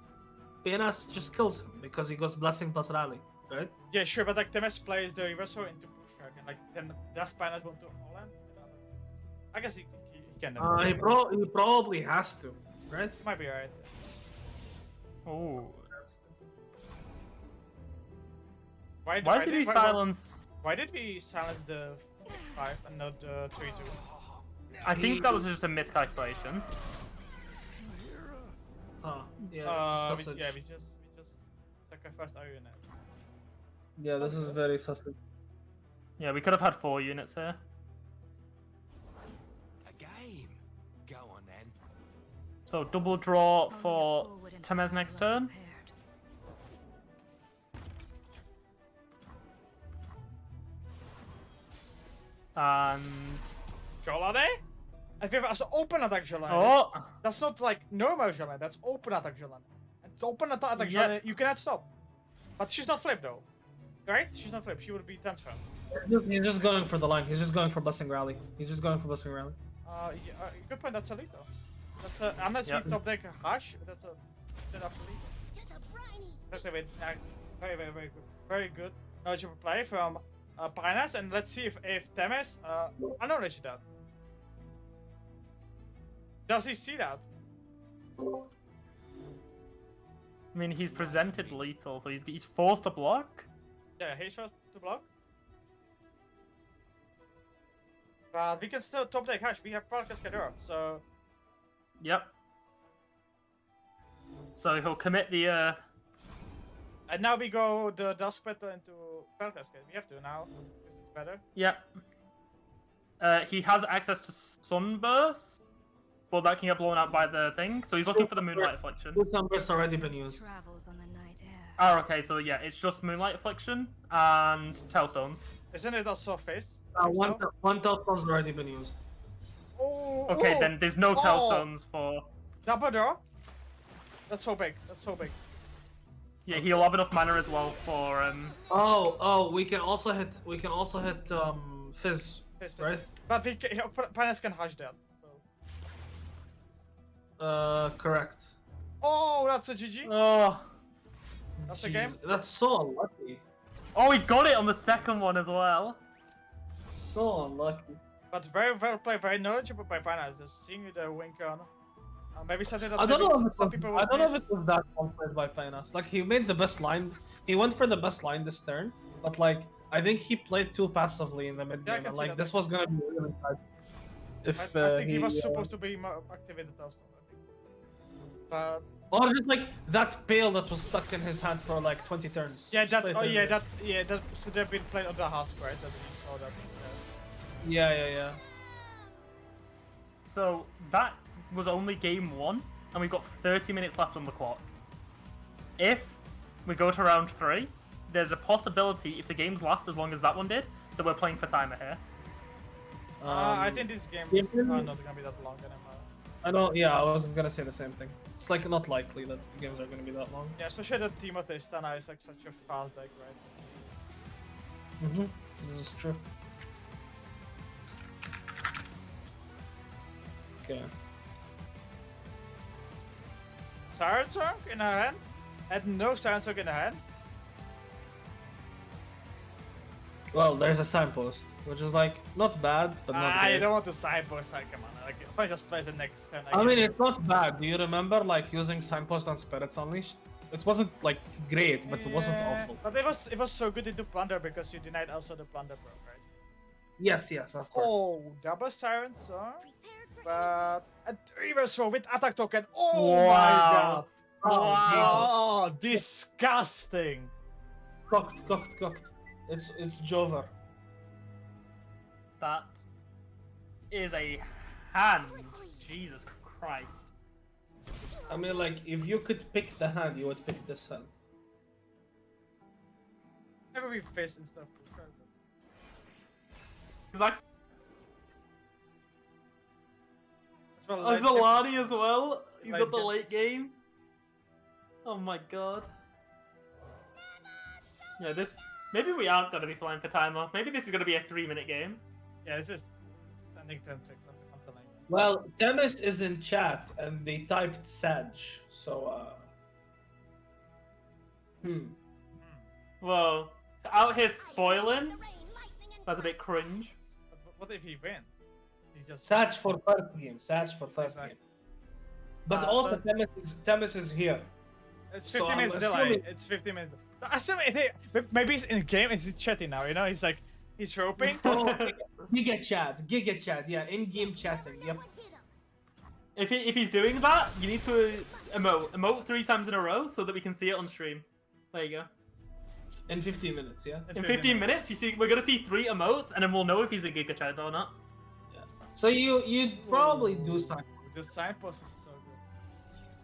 Penas just kills him because he goes Blessing plus Rally, right? Yeah, sure, but like Temes plays the reverse row into push shark, and like then does Pina's want to all in? I guess he can. He probably has to, right? Might be right. Oh. Why Why did he silence? Why did we silence the 6/5 and not the 3/2? I think that was just a miscalculation. Yeah. We just sacrificed our unit. Yeah, this is very suspect. Yeah, we could have had 4 units here. A game. Go on then. So double draw for Temez next turn. And Jolane? And we have also open attack Jolane. oh, That's not like normal Jolane, that's open attack Jolane. And open attack Yeah. Jolane, you cannot stop. But she's not flipped though. Right? She's not flipped, she would be transferred. He's just going for the line. He's just going for Blessing Rally. He's just going for Blessing Rally. Yeah, good point. That's a lethal. That's a unless we top deck Hush. That's a bit of lethal. That's a bit very good. Very good knowledgeable play from Pinas, and let's see if Temes acknowledge that. Does he see that? I mean, he's presented lethal, so he's forced to block. Yeah, he's forced to block. But we can still top deck Hush. We have Podcasty, so. Yep. So he'll commit the. And now we go the Dusk Petal into Podcasty. We have to now. This is better. Yep. He has access to Sunburst, but that can get blown out by the thing. So he's looking for the Moonlight Affliction. Sunburst already been used. Travels on the night air. Oh, okay. So yeah, it's just Moonlight Affliction and Tailstones. Isn't it also face? One Tailstone's already been used. Oh, Okay, then there's no Tailstones for. Double draw? That's so big. That's so big. Yeah, he'll have enough mana as well for Oh, we can also hit Fizz, Face, right? But Pinas can Hush that. So. Correct. Oh, that's a GG. Oh. That's a game. That's so unlucky. Oh, he got it on the second one as well. So unlucky. But very well played, very knowledgeable by Pinas. Just seeing the wink on. Maybe something that I don't know. some people I don't know if miss. it was that well played by Pinas. Like he made the best line. He went for the best line this turn, but like I think he played too passively in the mid Yeah, I game, can and see like that. this was gonna be really bad. If I think he was supposed to be more active in the tough stuff, I think. But or just like that pail that was stuck in his hand for like 20 turns. yeah, Just that play it oh in yeah, there. that should have been played on the husk, right? That we saw that. Yeah. So that was only game 1, and we've got 30 minutes left on the clock. If we go to round 3, there's a possibility, if the games last as long as that one did, that we're playing for timer here. I think this game is not gonna be that long anymore. I know. Yeah, I was gonna say the same thing. It's like not likely that the games are gonna be that long. Yeah, especially that Timothy Stana is like such a fast deck, right? This is true. Okay. Siren Song in her hand? Had no Siren Song in her hand? Well, there's a signpost, which is like not bad, but not I great. don't want to signpost, like, come on. Like, if I just play the next turn, I mean, it's not bad. Do you remember like using signpost on Spirits Unleashed? It wasn't like great, but it wasn't awful. But it was so good into Plunder because you denied also the Plunder Pro, right? Yes, of course. Oh, double Siren Song. But a reverse roll with attack token. Oh Wow. my god. Wow. Oh, disgusting. Cocked. It's Jover. That is a hand. Jesus Christ. I mean, like, if you could pick the hand, you would pick this hand. Maybe we face and stuff. He's like As well, like, Azalani as well. He's Like got the it. late game. Oh my god. Yeah, this. Maybe we aren't going to be playing for timer. Maybe this is going to be a 3-minute game. Yeah, this is ending 10-6. I'm telling you. Well, Temis is in chat, and they typed Sag, so, Whoa. Out here spoiling? That's a bit cringe. But what if he wins? He's just Sag for first game. Exactly. But also, Temis is here. It's So 50 I'm minutes delay. assuming- It's 50 minutes. I assume maybe he's in game and he's chatting now. You know, he's like he's roping. Oh, Giga chat, yeah, in-game chatting, yep. If he's doing that, you need to emote 3 times in a row so that we can see it on stream. There you go. In 15 minutes, yeah? In 15 minutes, we're gonna see 3 emotes, and then we'll know if he's a Giga Chat or not. So you'd probably do signposts. The signpost is so good.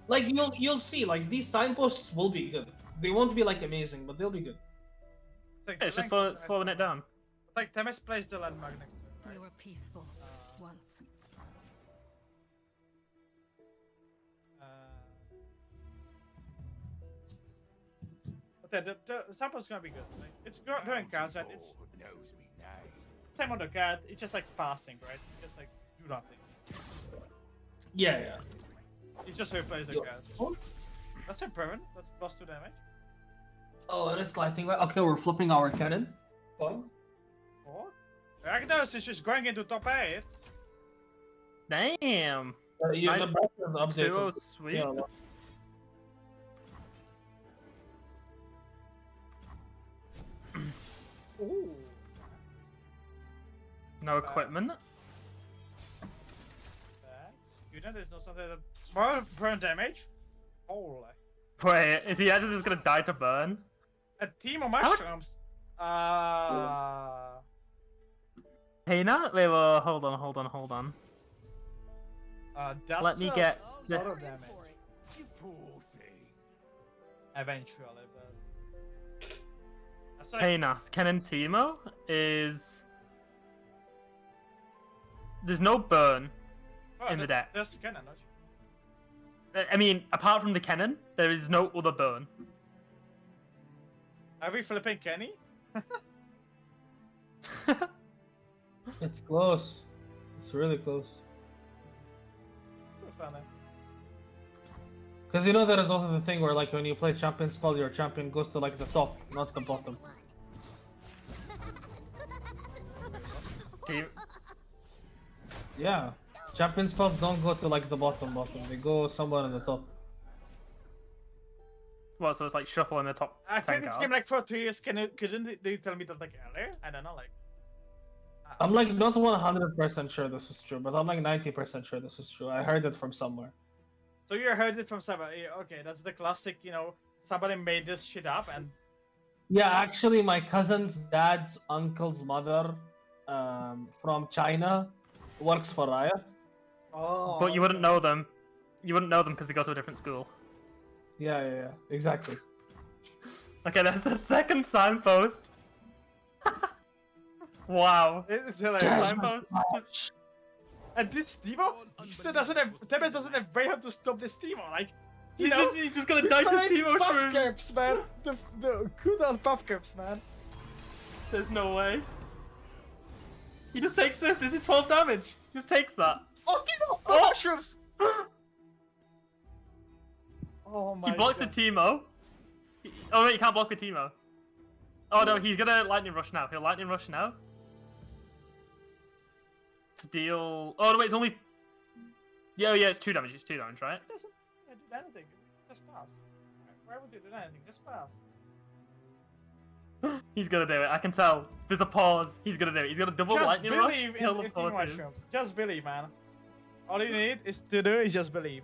Like, you'll see, like, these signposts will be good. They won't be, like, amazing, but they'll be good. It's like Yeah, it's just like- slowing it down. Like Temis plays the landmark next to it, right? We were peaceful once. But the sample's gonna be good. Like, it's doing counts, right? It's time on the card, it's just like passing, right? It's just like do nothing. Yeah. It just replays the card. Oh. That's impermanent. That's +2 damage. Oh, and it's lighting. Okay, we're flipping our cannon. Fine. Or Ragnos is just going into top 8. Damn. Yeah, Nice the background update. 2-0 sweep. Yeah, Ooh. No equipment. You know there's no something that more burn damage? Holy. Wait, is he actually just gonna die to burn? A team of mushrooms. Hey, now wait, well, hold on. That's Let me get a the- lot of damage. You poor thing. Eventually, but that's like, Hey, Nas, Kennen Timo is. There's no burn in the deck. There's cannon, not I mean, apart from the Kennen, there is no other burn. Are we flipping Kenny? It's close. It's really close. So funny. Because you know there is also the thing where like when you play champion spell, your champion goes to like the top, not the bottom. Team. Yeah. Champion spells don't go to like the bottom. They go somewhere in the top. Well, so it's like shuffle in the top I 10 played this cards. game like for 2 years. Couldn't they tell me that like earlier? I don't know, like. I'm like not 100% sure this is true, but I'm like 90% sure this is true. I heard it from somewhere. So you heard it from somebody. Okay, that's the classic. You know, somebody made this shit up, and Yeah, actually, my cousin's dad's uncle's mother, from China, works for Riot. oh, But you wouldn't know them. You wouldn't know them because they go to a different school. Yeah, exactly. Okay, that's the second signpost. Wow. it's hilarious. Signpost. Just... And this Timo, he still doesn't have. Tebes doesn't have way how to stop this Timo. Like, you know, he's just gonna die to Timo puff Shrooms. caps, man. The good old puff caps, man. There's no way. He just takes this. This is 12 damage. He just takes that. Oh, Timo! Oh! Mushrooms! Oh my He blocks God. with Timo. Oh wait, you can't block with Timo. Oh no, he's gonna lightning rush now. He'll lightning rush now. To deal. Oh no, wait, it's only. Yeah, it's 2 damage. It's 2 damage, right? It doesn't do anything. Just pass. Why would you do anything? Just pass. He's gonna do it. I can tell. There's a pause. He's gonna do it. He's gonna double Just lightning rush. believe Kill in the Timo porters. mushrooms. Just believe, man. All you need is to do is just believe.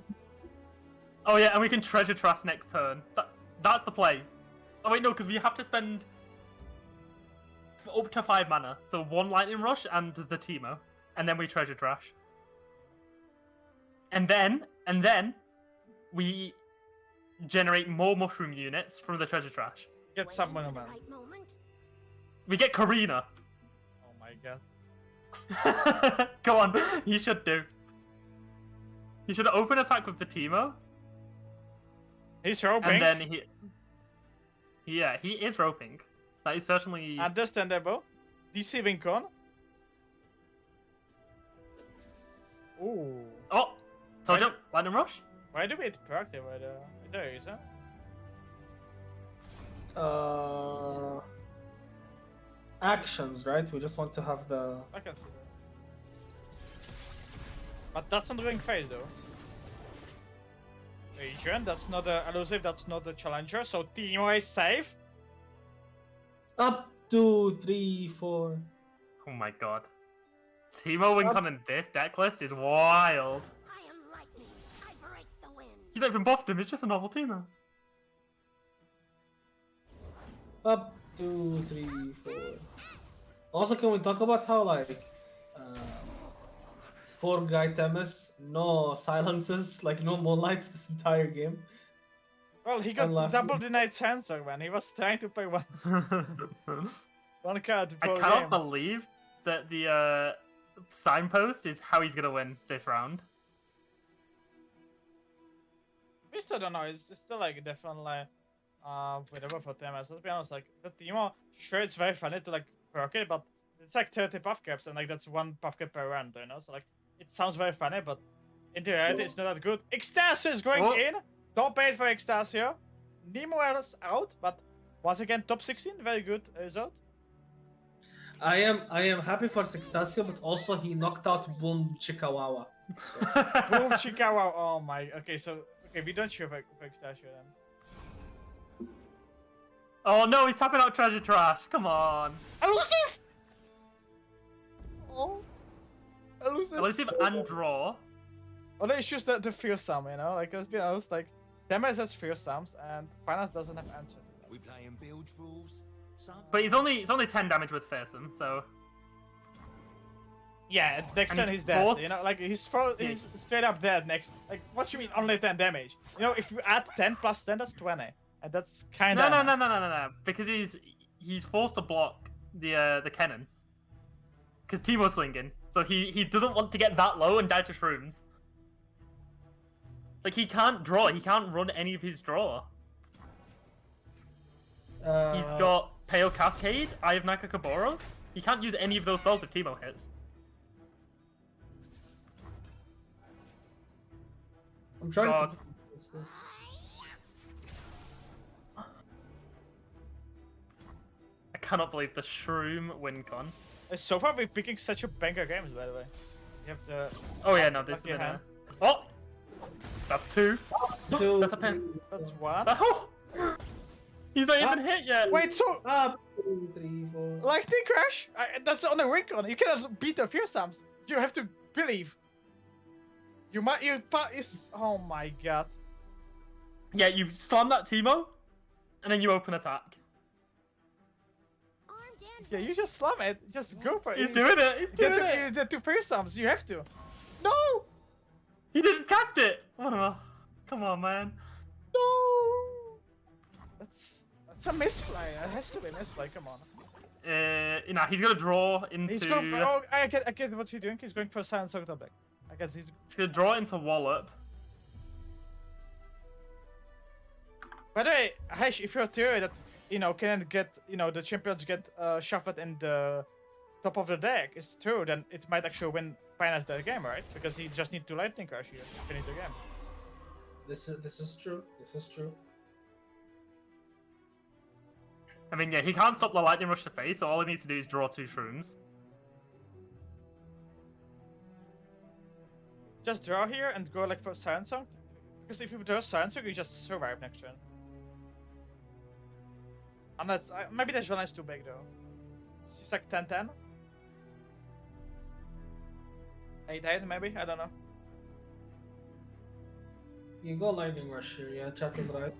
Oh yeah, and we can treasure trash next turn. That's the play. Oh wait, no, because we have to spend up to 5 mana. So 1 lightning rush and the Timo, and then we treasure trash. And then we generate more mushroom units from the treasure trash. Get someone man. We get Karina. Oh my God. Go on, he should do. He should open attack with the Timo, He's roping. and then he is roping. That is certainly. Understandable. Deceiving con. Ooh. Oh, told you, lightning rush. Why do we hit proactive with the reason? Actions, right? We just want to have the. I can see that. But that's not doing phase though. Agent, that's not a elusive, that's not a challenger, so Timo is safe. Up 2, 3, 4. Oh my god. Timo Wincon in this deck list is wild. I am lightning. I break the wind. He's not even buffed him, it's just a normal Timo. Up 2, 3, 4. Also, can we talk about how like poor guy Temis, no silences, like no moonlights this entire game. Well, he got Unless- double denied sensor, man. He was trying to play one card I per cannot game. believe that the signpost is how he's gonna win this round. I still don't know. It's still like definitely whatever for them. Let's be honest, like the Timo, sure it's very funny to like perk it, but it's like 30 buff caps, and like that's one buff cap per round, you know. So like it sounds very funny, but in the reality, it's not that good. Extasio is going in. Don't pay for Extasio. Nemo is out, but once again, top 16, very good result. I am happy for Sextasio, but also he knocked out Boom Chikawawa. Boom Chikawa. Oh my. Okay, so we don't cheer for Extasio then. Oh no, he's tapping out treasure trash. Come on. Elusive. Oh. Elusive and draw. Oh, no, it's just the fearsome, you know. Like let's be honest, like Demis has fearsomes, and Finals doesn't have answer. We playing bilge rules? Son? But he's only 10 damage with fearsome, so Yeah, next And turn he's he's dead. forced- You know, like he's straight up dead next. Like, what you mean only 10 damage? You know, if you add 10 plus 10, that's 20, and that's kind of no, because he's forced to block the cannon. Because Teemo's swinging, so he doesn't want to get that low and die to shrooms. Like he can't draw, he can't run any of his draw. He's got Pale Cascade, Eye of Nakakaboros. He can't use any of those spells if Teemo hits. I'm trying God. to. I cannot believe the Shroom win con. So far, we're picking such a banger games, by the way. You have to. Oh yeah, no, this is lucky hand. Oh! That's 2. Two, That's a pen. That's one. Oh! He's not even hit yet! Wait, so Up, 2, 3, 4. lightning crash? That's on a recon. You cannot beat the fearsomes. You have to believe. You might. Oh my god. Yeah, you slam that Teemo, and then you open attack. Armed and Yeah, you just slam it. Just go for it. He's doing it! He's doing The it! the two fearsomes. You have to. No. He didn't cast it! What a... Come on, man. No. That's a misplay. It has to be a misplay. Come on. He's gonna draw into... He's going. Oh, I get what you're doing. He's going for silent circle back. I guess he's. He's gonna draw into Wallop. By the way, Hesh, if your theory that can get the champions get shuffled in the top of the deck is true, then it might actually win Finals the game, right? Because he just need to lightning crash here to finish the game. This is true. This is true. I mean, yeah, he can't stop the Lightning Rush to face, so all he needs to do is draw 2 Shrooms. Just draw here and go like for silent song, because if you draw silent song, you just survive next turn. Unless maybe the Jona is too big though. It's just like 10-10. 8-8 maybe, I don't know. You go lightning rush here. Yeah, chat is right.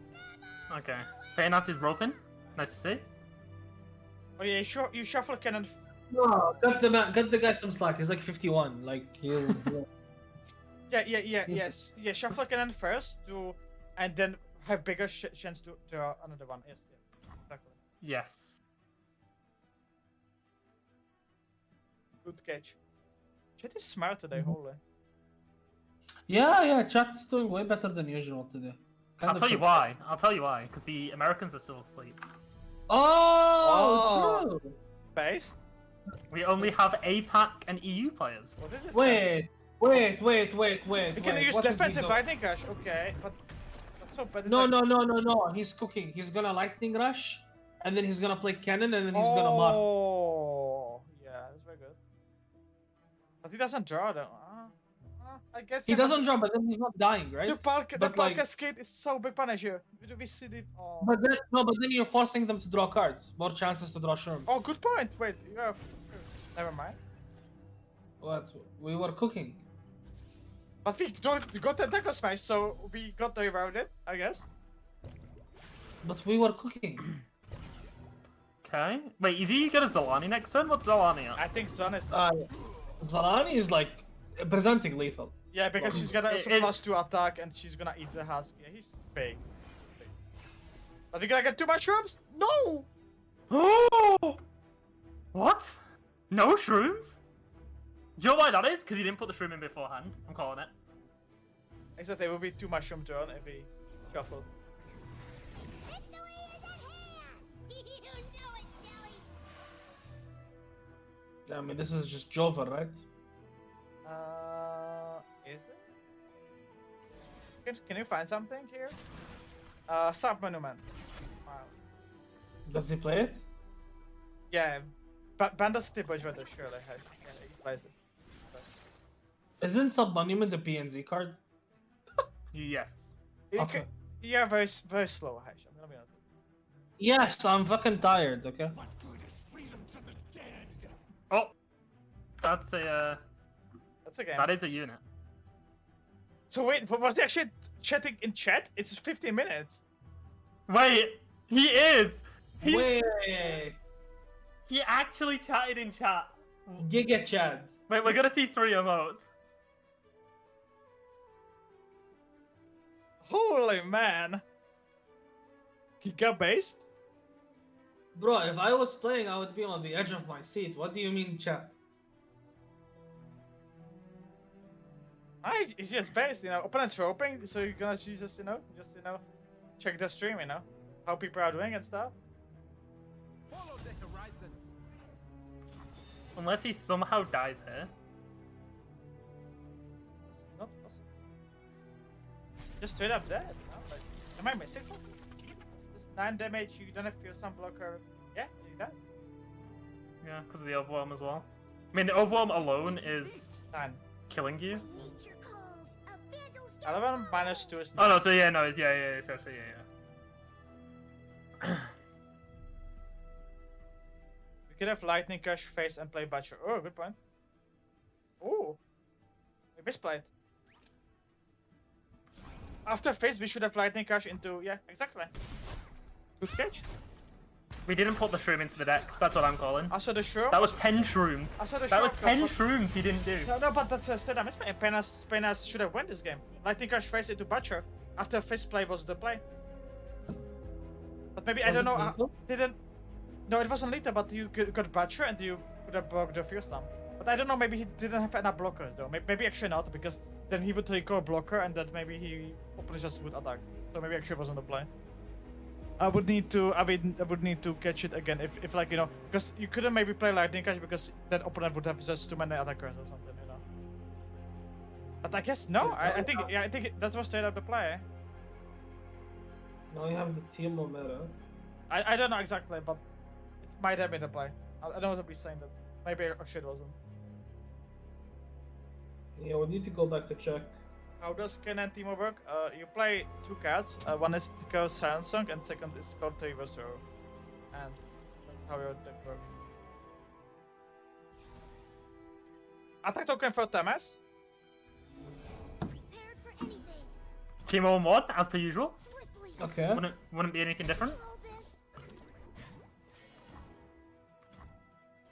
Okay. Fenas is broken. Nice to see. Oh yeah, you shuffle cannon. No, cut the guy some slack. He's like 51. Like he'll. Yeah, shuffle cannon first and then have bigger chance to draw another one. Yes, exactly. Yes. Good catch. Chat is smart today, holy. Yeah, chat is doing way better than usual today. I'll tell you why. Because the Americans are still asleep. Oh, true. Based? We only have APAC and EU players. What is it? Wait. You can use What is he defensive doing? lightning crash, okay, but that's so bad. No. He's cooking. He's gonna lightning rush, and then he's gonna play cannon, and then he's gonna mark. Oh, yeah, that's very good. But he doesn't draw though. I guess He doesn't draw, but then he's not dying, right? The park like- cascade is so big punish here. We see the. Oh. But then you're forcing them to draw cards. More chances to draw Sherm. Oh, good point. Wait, never mind. What? We were cooking. But we got the Deco Smash, so we got the around it, I guess. But we were cooking. Okay. Wait, is he gonna Zalani next turn? What's Zalani at? I think Zon is. Zarani is like presenting lethal. Yeah, because she's gonna also it- +2 attack and she's gonna eat the husk. Yeah, he's big. But we gonna get 2 mushrooms? No! Oh! What? No shrooms? Do you know why that is? Because he didn't put the shroom in beforehand. I'm calling it. Except there will be 2 mushroom turn if we shuffle. victory is at hand. You know it, Shelly. I mean, this is just Jova, right? Is it? Can you find something here? Sub-monument. Wow. Does he play it? Yeah, but Bandasity BaJAtak surely yeah, he plays it. Isn't Sub-Monument a PNZ card? Yes. Okay. Yeah, very slow, Haish. I'm gonna be honest. Yes, I'm fucking tired, okay? What good is freedom to the dead? Oh, that's a That's a game. that is a unit. So wait, was he actually chatting in chat? It's 15 minutes. Wait, he is. Wait, He actually chatted in chat. Giga Chad. Wait, we're gonna see 3 emotes. Holy man. Giga based? Bro, if I was playing, I would be on the edge of my seat. What do you mean, chat? It's just based, opponents roping, so you're gonna just, check the stream, how people are doing and stuff. Follow the horizon. Unless he somehow dies here. It's not possible. Just straight up dead, Like, am I missing something? Just 9 damage, you don't have your sun blocker. Yeah, you dead. Yeah, because of the overwhelm as well. I mean, the overwhelm alone is 9. killing you. Nature calls. A vandal's 11 minus 2 is 9. Oh no, so yeah, no, it's yeah, so yeah. We could have Lightning Crush, Face, and play Butcher. Oh, good point. Oh, we misplayed. After Face, we should have Lightning Crush into... Yeah, exactly. Good catch. We didn't put the shroom into the deck. That's what I'm calling. I saw the shroom. That was 10 shrooms. I saw the That was shroom. 10 shrooms he didn't do. No, but that's still a misplay. Penas should have won this game. Lightning Crush Face into Butcher. After Face play was the play. But maybe, I Was don't it know, lethal? didn't... No, it wasn't lethal, but you got Butcher and you could have broke the first time. But I don't know, maybe he didn't have enough blockers though. Maybe actually not, because then he would take a blocker and then maybe he openly just would attack. So maybe actually wasn't the play. I would need to catch it again if because you couldn't maybe play Lightning Catch because that opponent would have just too many attackers or something, But I guess no. I think that was straight up the play. Now you have the team Omera. I don't know exactly, but it might have been the play. I don't want to be saying that. Maybe actually it wasn't. Yeah, we need to go back to check. How does Ken and Timo work? You play 2 cards. One is called Silent Song and second is called Reverse Row. And that's how your deck works. Attack token for Tamas. prepared for anything. Timo mod, as per usual. Swiftly. Okay. Wouldn't be anything different. Roll this.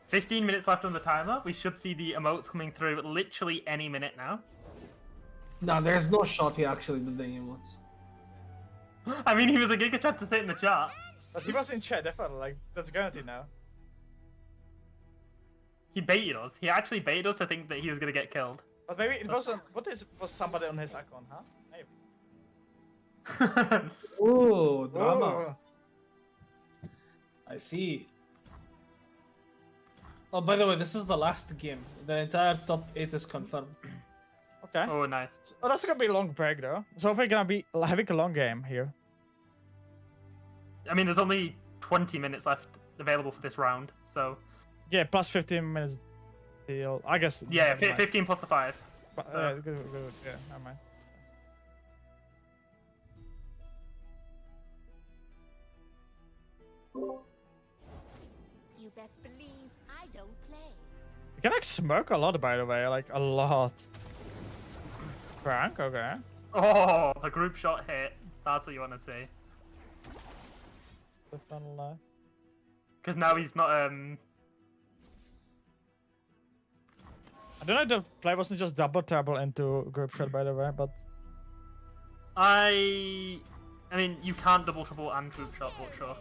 15 minutes left on the timer. We should see the emotes coming through literally any minute now. No, there's no shot he actually did the emotes. I mean, he was a Giga Chad to sit in the chat. But he was in chat, definitely. Like, that's guaranteed now. He baited us. He actually baited us to think that he was gonna get killed. But maybe it wasn't. Was somebody on his account, huh? Maybe. Ooh, drama. Oh. I see. Oh, by the way, this is the last game. The entire top 8 is confirmed. Okay. Oh, nice. Oh, that's gonna be a long break though. So we're gonna be having a long game here. I mean, there's only 20 minutes left available for this round, so Yeah, plus 15 minutes deal. I guess. yeah, never mind. 15 plus the 5. But, so- good. Yeah, never mind. You best believe I don't play. You can like smirk a lot, by the way, like a lot. Frank, okay. Oh, the group shot hit. That's what you want to see. Definitely. Because now he's not. I don't know if the play wasn't just double table into group shot, by the way, but I mean, you can't double triple and group shot, but sure.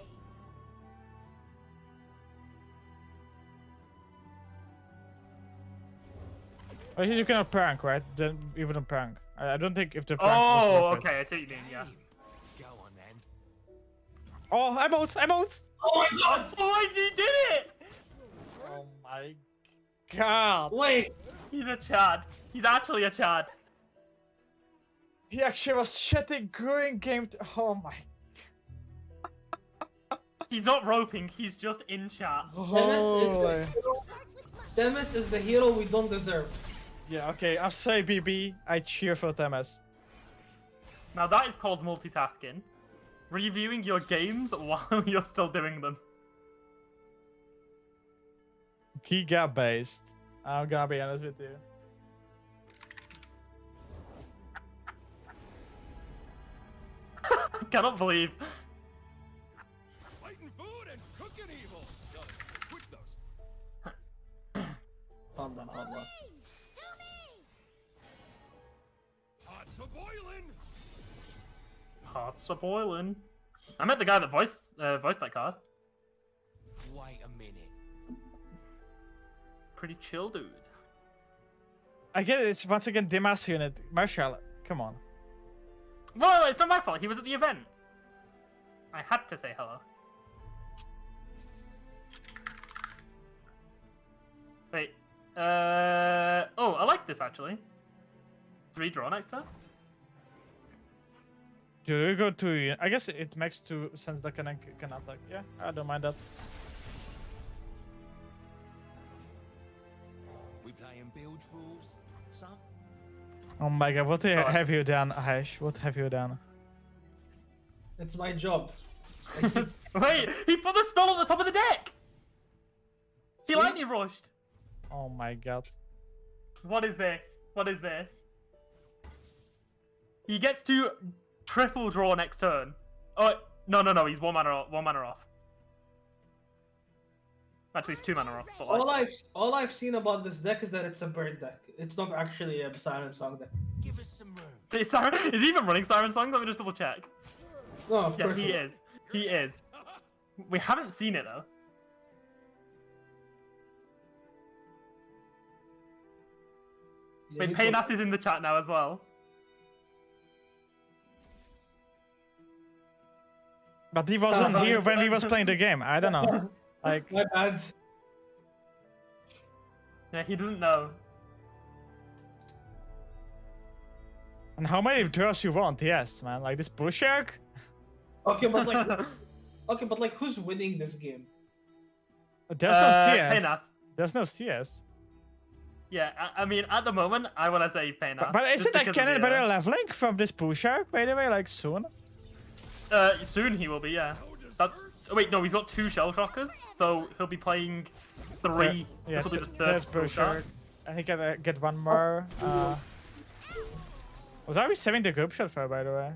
you cannot prank, right? Then even a prank. I don't think if the prank Oh, was worth it. okay, I see what you mean. Yeah. Go on then. Oh, emotes! Oh my god! Oh, he did it! Oh my god! Wait, He's a Chad. He's actually a Chad. He actually was chatting during game. Oh my. He's not roping, he's just in chat. Holy. Demis is the hero we don't deserve. Yeah, okay. I'm sorry, BB. I cheer for Temes. Now that is called multitasking. Reviewing your games while you're still doing them. Giga based. I'm gonna be honest with you. I cannot believe. Fighting food and cooking evil. Got it. Switch those. Hold on. Pots a boiling. Hearts are boiling. I met the guy that voiced that card. Wait a minute. Pretty chill, dude. I get it. It's once again Dimas unit. Marshall, come on. Whoa, it's not my fault. He was at the event. I had to say hello. Wait. Oh, I like this actually. 3 draw next turn. Do we go to? I guess it makes sense that can attack. Yeah, I don't mind that. We playing bilge rules, son? Oh my god, what have you done, Ash? What have you done? It's my job. Wait, he put the spell on the top of the deck. He See? lightning rushed. Oh my god. What is this? What is this? He gets to triple draw next turn. Oh no, he's 1 mana off. Actually, it's 2 mana off. But like... All I've seen about this deck is that it's a bird deck. It's not actually a Siren Song deck. Give us some room. Is he even running Siren Song? Let me just double check. No, of Yes, course he not. is. He is. We haven't seen it though. Yeah, Wait, he Paynas is in the chat now as well. But he wasn't here when we was playing the game. I don't know. Like, My bad. Yeah, he doesn't know. and how many draws you want? Yes, man. Like this bull shark. Okay, but like, who's winning this game? There's no CS. Paynas. There's no CS. Yeah, I mean, at the moment, I want to say Paynas. But isn't just that because of cannon the, better leveling from this bull shark? By the way, like soon. Soon he will be, yeah. That's. Oh, wait, no, he's got 2 shell shockers, so he'll be playing 3. Yeah, This will be the third third bull shark. And he can get one more. Was I saving the group shot for, by the way?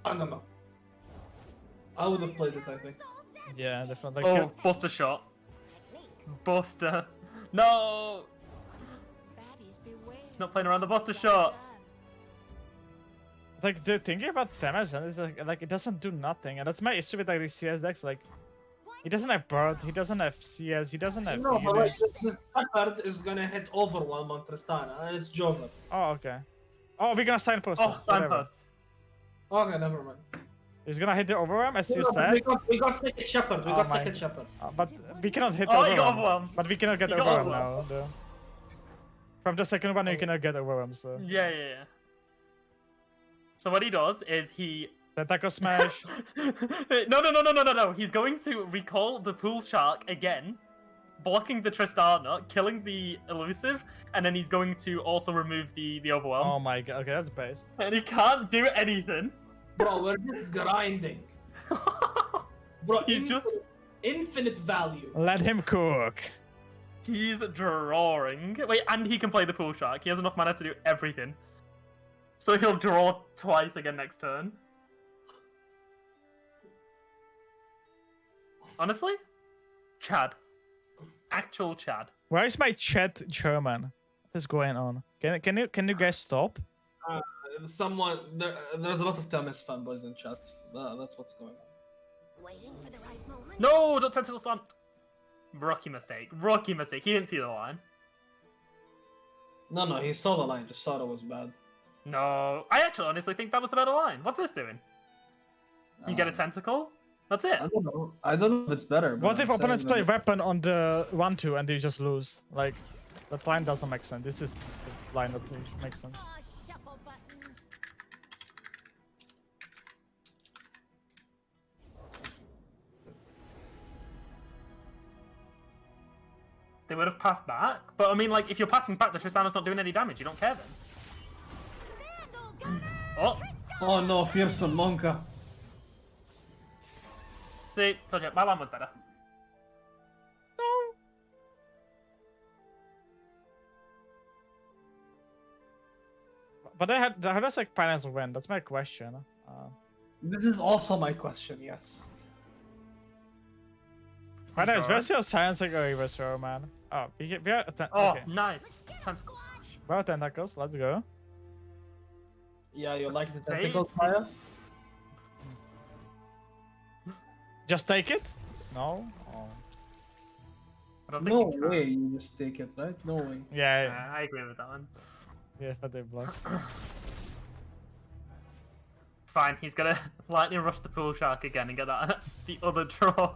I don't know. I would have played it, I think. Yeah, definitely. Oh, Buster shot. Buster. No! He's not playing around the Buster shot. Like the thing about Amazon is like it doesn't do nothing, and that's my issue with like the CS decks. Like he doesn't have bird, he doesn't have CS, he doesn't have. No, but like, units. the card is gonna hit overwhelm on Tristana, and it's Jover. Oh, okay. Oh, we're gonna signpost. Oh, him, whatever. signpost. Okay, never mind. He's gonna hit the overwhelm, as you No, said. we got second shepherd. We Oh got my- second shepherd. But we cannot hit Oh, you overwhelm. got overwhelm. But we cannot get You got overwhelm overwhelm. now. Though. From the second one, you cannot get overwhelm. So Yeah. So what he does is he... the taco smash. No. He's going to recall the pool shark again, blocking the Tristana, killing the elusive, and then he's going to also remove the overwhelm. Oh my god. Okay, that's based. And he can't do anything. Bro, we're just grinding. Bro, He's just... infinite value. Let him cook. He's drawing. Wait, and he can play the pool shark. He has enough mana to do everything. So he'll draw twice again next turn. Honestly? Chad. Actual Chad. Why is my chat German? What is going on? Can you guys stop? There's a lot of Temis fanboys in chat. That's what's going on. Waiting for the right moment. No, don't tentacle slam. Rookie mistake. He didn't see the line. No, he saw the line, just thought it was bad. No, I actually honestly think that was the better line. What's this doing? You get a tentacle? That's it. I don't know. I don't know if it's better. but What if I'm opponents saying play that- weapon on the 1-2 and you just lose? Like, that line doesn't make sense. This is the line that makes sense. Aw, shuffle buttons. They would have passed back, but I mean, like, if you're passing back, the Tristana's not doing any damage. You don't care then. Vandal gunner. Oh, Oh no, fearsome Monka. see, told you, my one was better. But how does like finals win? That's my question. This is also my question. Yes. Finals, Sure. where's your silence like a reverse row, man? Oh, we are Oh, okay. nice. Tentacle smash. Well, tentacles, let's go. Yeah, you like the Say tentacles, it's- Maya? Just take it? No? Oh. I don't think No you can. way. You just take it, right? No way. Yeah, I agree with that one. yeah, but they block. Fine, he's gonna lightning rush the pool shark again and get that the other draw.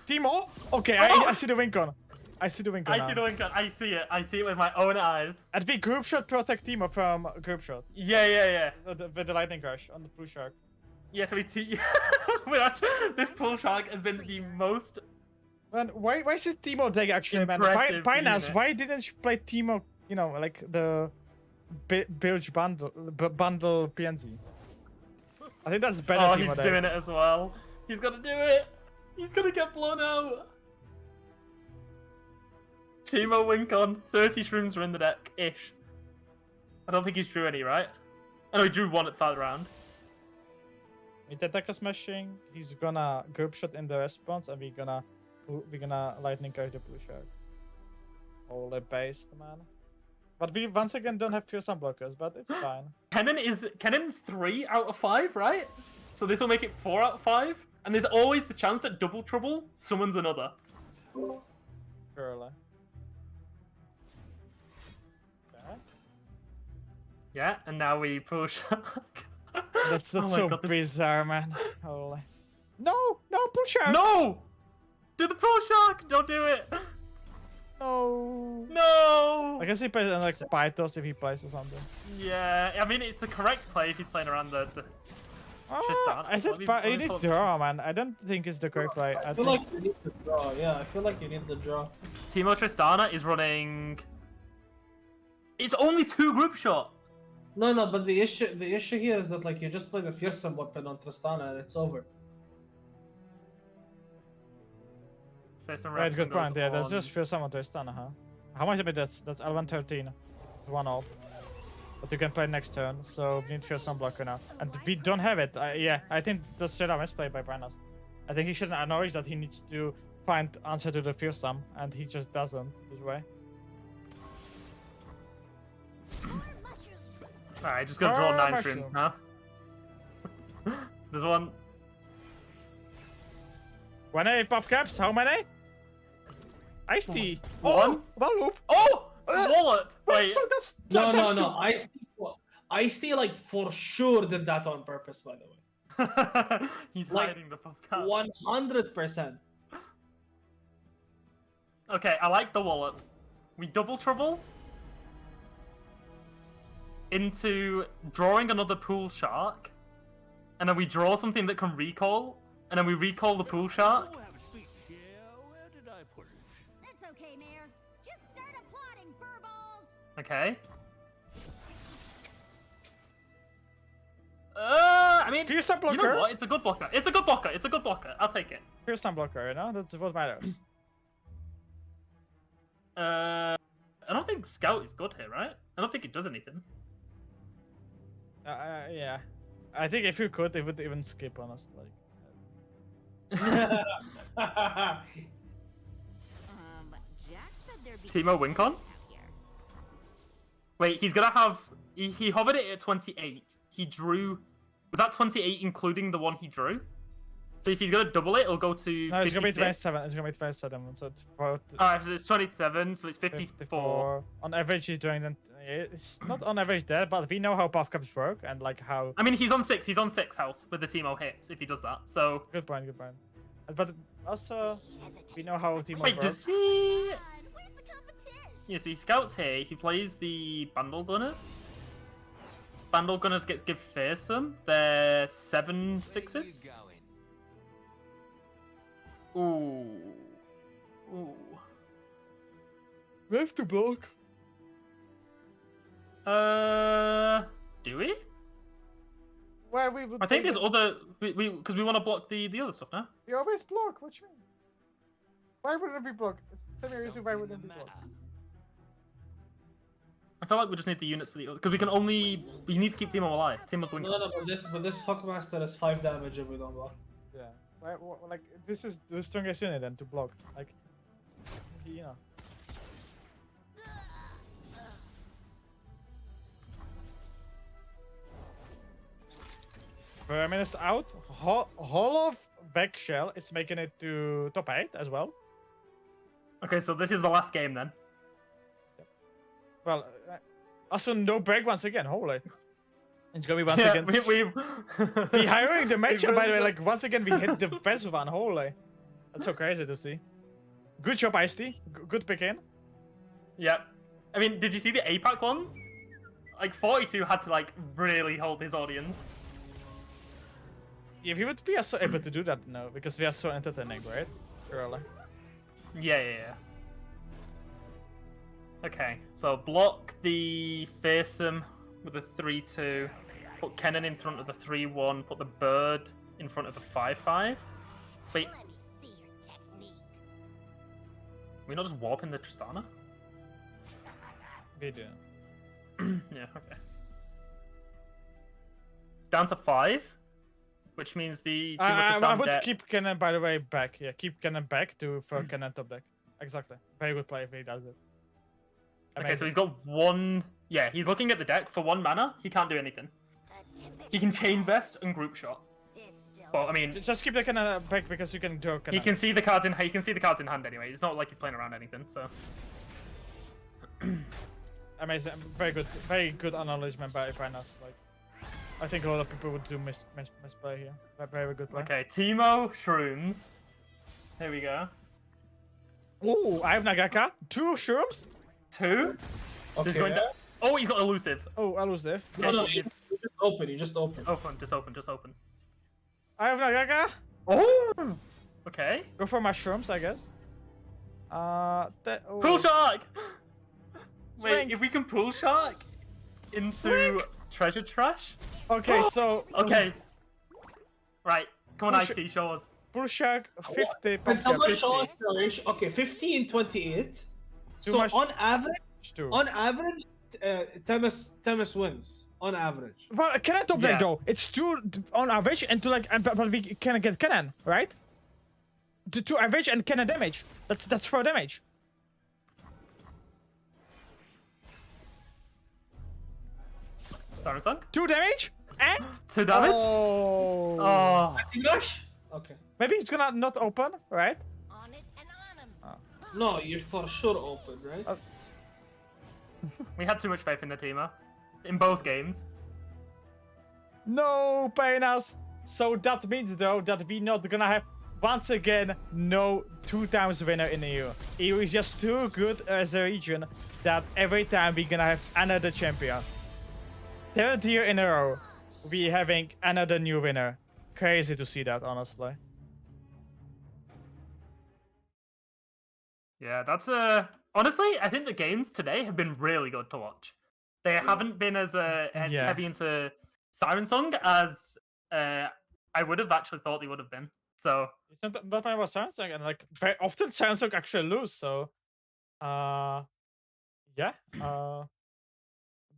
Timo? Okay, I see the wink on. I see the wink on. I see the wink on. I see it. I see it with my own eyes. At the group shot protect Timo from group shot. Yeah. With the lightning crush on the blue shark. Yeah, so this pool shark has been the most. Man, why is it Timo deck actually, man? Impressive Finance, unit. why didn't you play Timo, you know, like the Bilge bundle PNZ? I think that's better Oh, Timo he's deck. doing it as well. He's gonna do it. He's gonna get blown out. Timo wink on. 30 shrooms are in the deck ish. I don't think he's drew any, right? I know he drew one at the start of the round. With attacker smashing, he's gonna group shot in the response, and we're gonna lightning carry the blue shark. All based, man. But we once again don't have fearsome blockers, but it's fine. Kennon's 3 out of 5, right? So this will make it 4 out of 5. And there's always the chance that Double Trouble summons another. Surely. Okay. Yeah, and now we pull shark. That's Oh my so God, this- bizarre, man. Holy. No, pull shark. No! Do the pull shark! Don't do it! No. No! I guess he plays like Pythos if he plays or something. Yeah, I mean, it's the correct play if he's playing around the Tristana. I said Let me you need pull up- draw, man. I don't think it's the correct play. I feel like you need the draw. Yeah, I feel like you need the draw. Timo Tristana is running... It's only 2 group shot! No, but the issue here is that like you just play the fearsome weapon on Tristana and it's over. Face and Right, Red good goes point. Yeah, that's on. just for someone to Tristana, huh? How much damage that's L113. 1-0. But you can play next turn, so we need fearsome blocker now. And we don't have it. Yeah, I think that's straight up misplay by Brandon. I think he shouldn't acknowledge that he needs to find answer to the fearsome, and he just doesn't this way. Alright, just gonna draw 9 mushroom. shrooms now. There's one. When I pop caps, how many? Ice tea. One. One loop. Oh! Wallop! Wait. So that's No. Ice-T like for sure did that on purpose, by the way. He's Like, hiding the pop cap. 100%. Okay, I like the wallop. We double trouble into drawing another pool shark, and then we draw something that can recall, and then we recall the pool shark. Oh, have a speech here. Where did I put it? That's okay, Mayor. Just start applauding, furballs. Okay. I mean, Fearsome you know blocker. what? It's a good blocker. It's a good blocker. It's a good blocker. I'll take it. Fearsome blocker, you know? That's what matters. I don't think Scout is good here, right? I don't think it does anything. Yeah. I think if you could, it would even skip, honestly. Jack said there'd be Timo Wincon? out here. Wait, he's gonna have... He hovered it at 28. He drew... Was that 28 including the one he drew? So if he's gonna double it, it'll go to No, it's 56. gonna be 27. It's gonna be 27. So Alright, so it's 27, so it's 54. On average, he's doing that. It's not on average there, but we know how buff caps work and like how. I mean, he's on 6 health with the Teemo hits if he does that. So Good point. Good point. But also, we know how Teemo wait, works. does he? Where's the competition? Yeah, so he scouts here. He plays the Bandle Gunners. Bandle Gunners give fearsome. They're 7/6s. Ooh. Ooh. We have to block. Do we? Where we would. I think there's other because we want to block the other stuff now. We always block. What you mean? Why wouldn't we block? It's the same reason why wouldn't we block? I feel like we just need the units for the other because we can only we need to keep Teemo alive. Teemo's going. No, but this Huckmaster is 5 damage if we don't block. Yeah. Like this is the strongest unit then to block. Like, you know. Vermin is out. Hall of Back Shell is making it to top 8 as well. Okay, so this is the last game then. Well, also no break once again. Holy. It's gonna be once again. We hiring the matchup, by the way. Like, once again, we hit the best one. Holy. That's so crazy to see. Good job, Ice-T. Good pick in. Yep. I mean, did you see the APAC ones? Like, 42 had to, like, really hold his audience. If we would be also able to do that, no, because we are so entertaining, right? Surely. Yeah. Okay, so block the fearsome with the 3-2. Put Kennen in front of the 3-1. Put the bird in front of the 5-5. Wait, Let me see your technique. we not just warping the Tristana? We do. Yeah, okay. It's down to 5, which means the Team of I Tristan would deck. keep Kennen, by the way, back. Yeah, keep Kennen back for Kennen top deck. Exactly. Very good play if he does it. Okay, so he's got 1. Yeah, he's looking at the deck for 1 mana. He can't do anything. He can chain vest and group shot. It's still Well, I mean, Just keep the Kennen back because you can do Kennen. he can see the cards in. He can see the cards in hand anyway. It's not like he's playing around anything. So Amazing. Very good acknowledgement by Finals. Like, I think a lot of people would do misplay here. Very good play. okay, Teemo Shrooms. Here we go. Ooh, I have Nagaka. 2 shrooms. 2. Okay. He's going to... Oh, he's got elusive. Oh, elusive. No, you just open. Open, just open. I have Nagaka. Oh. Okay. Go for mushrooms, I guess. Pull shark. Wait, Swing. if we can pull shark into Swing. treasure trash. Okay, so Okay. Right. Come on, Pull sh- IC, show us. Bull Shark 50. Can someone 50. show us the ratio? Okay, 50 and 28. Too So much- on average, Two. Temis wins. On average. Well, Kennen top deck Yeah. though. It's 2 on average and to like, but we can get Kennen, right? To 2 average and Kennen damage. That's 4 damage. Samsung. 2 damage and 2 damage. Oh. Oh. English? Okay. Maybe it's gonna not open, right? on it and on him. No, you're for sure open, right? We had too much faith in the teamer. In both games. No, Paynas. So that means though that we not gonna have once again no 2 times winner in the EU. EU is just too good as a region that every time we're gonna have another champion. 3rd year in a row, we having another new winner. Crazy to see that, honestly. Yeah, that's honestly, I think the games today have been really good to watch. They haven't been as Yeah. heavy into Siren Song as I would have actually thought they would have been. So It's not that much about Samsung, and like very often Samsung actually lose. So, yeah,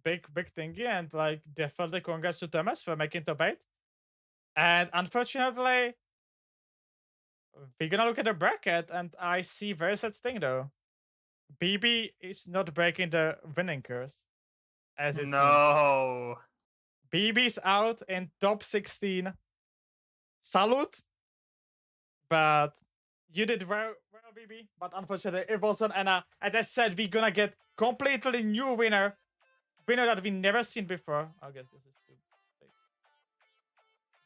big thingy, and like definitely congrats to Thomas for making top 8. And unfortunately, we're gonna look at the bracket, and I see very sad thing though. BB is not breaking the winning curse, as it seems. no. BB's out in top 16. Salute but you did well, BB. But unfortunately, it wasn't. And as I said, we're gonna get completely new winner that we never seen before. I guess this is too big.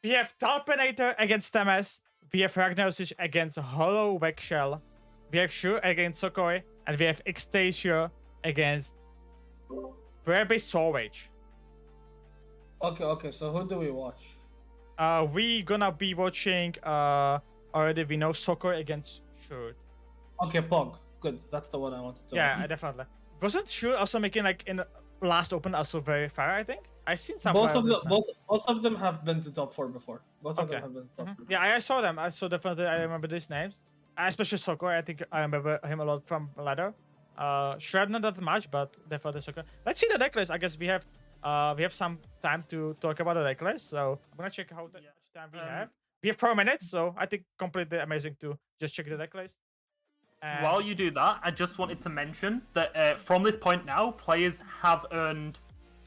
We have Talpenator against Temes. We have Ragnarosich against Hollow Wegshell. We have Shure against Sokoi. And we have Xtasia against Brebe Solwage. Okay, so who do we watch? We gonna be watching already we know Sokoi against Shure. Okay, Pog. Good. That's the one I wanted to Yeah, watch. definitely. Wasn't Shure also making like in last open also very far, I think? I seen some Both files of this them, time. both of them have been to top 4 before. Both of Okay. them have been to top 4. Yeah, I saw them. I saw definitely. I remember these names. Especially Sokoi. I think I remember him a lot from ladder. Shred not that much, but definitely Sokoi. Let's see the deck list. I guess we have some time to talk about the deck list. So I'm gonna check how much time we have. We have 4 minutes, so I think completely amazing to just check the deck list. And While you do that, I just wanted to mention that from this point now, players have earned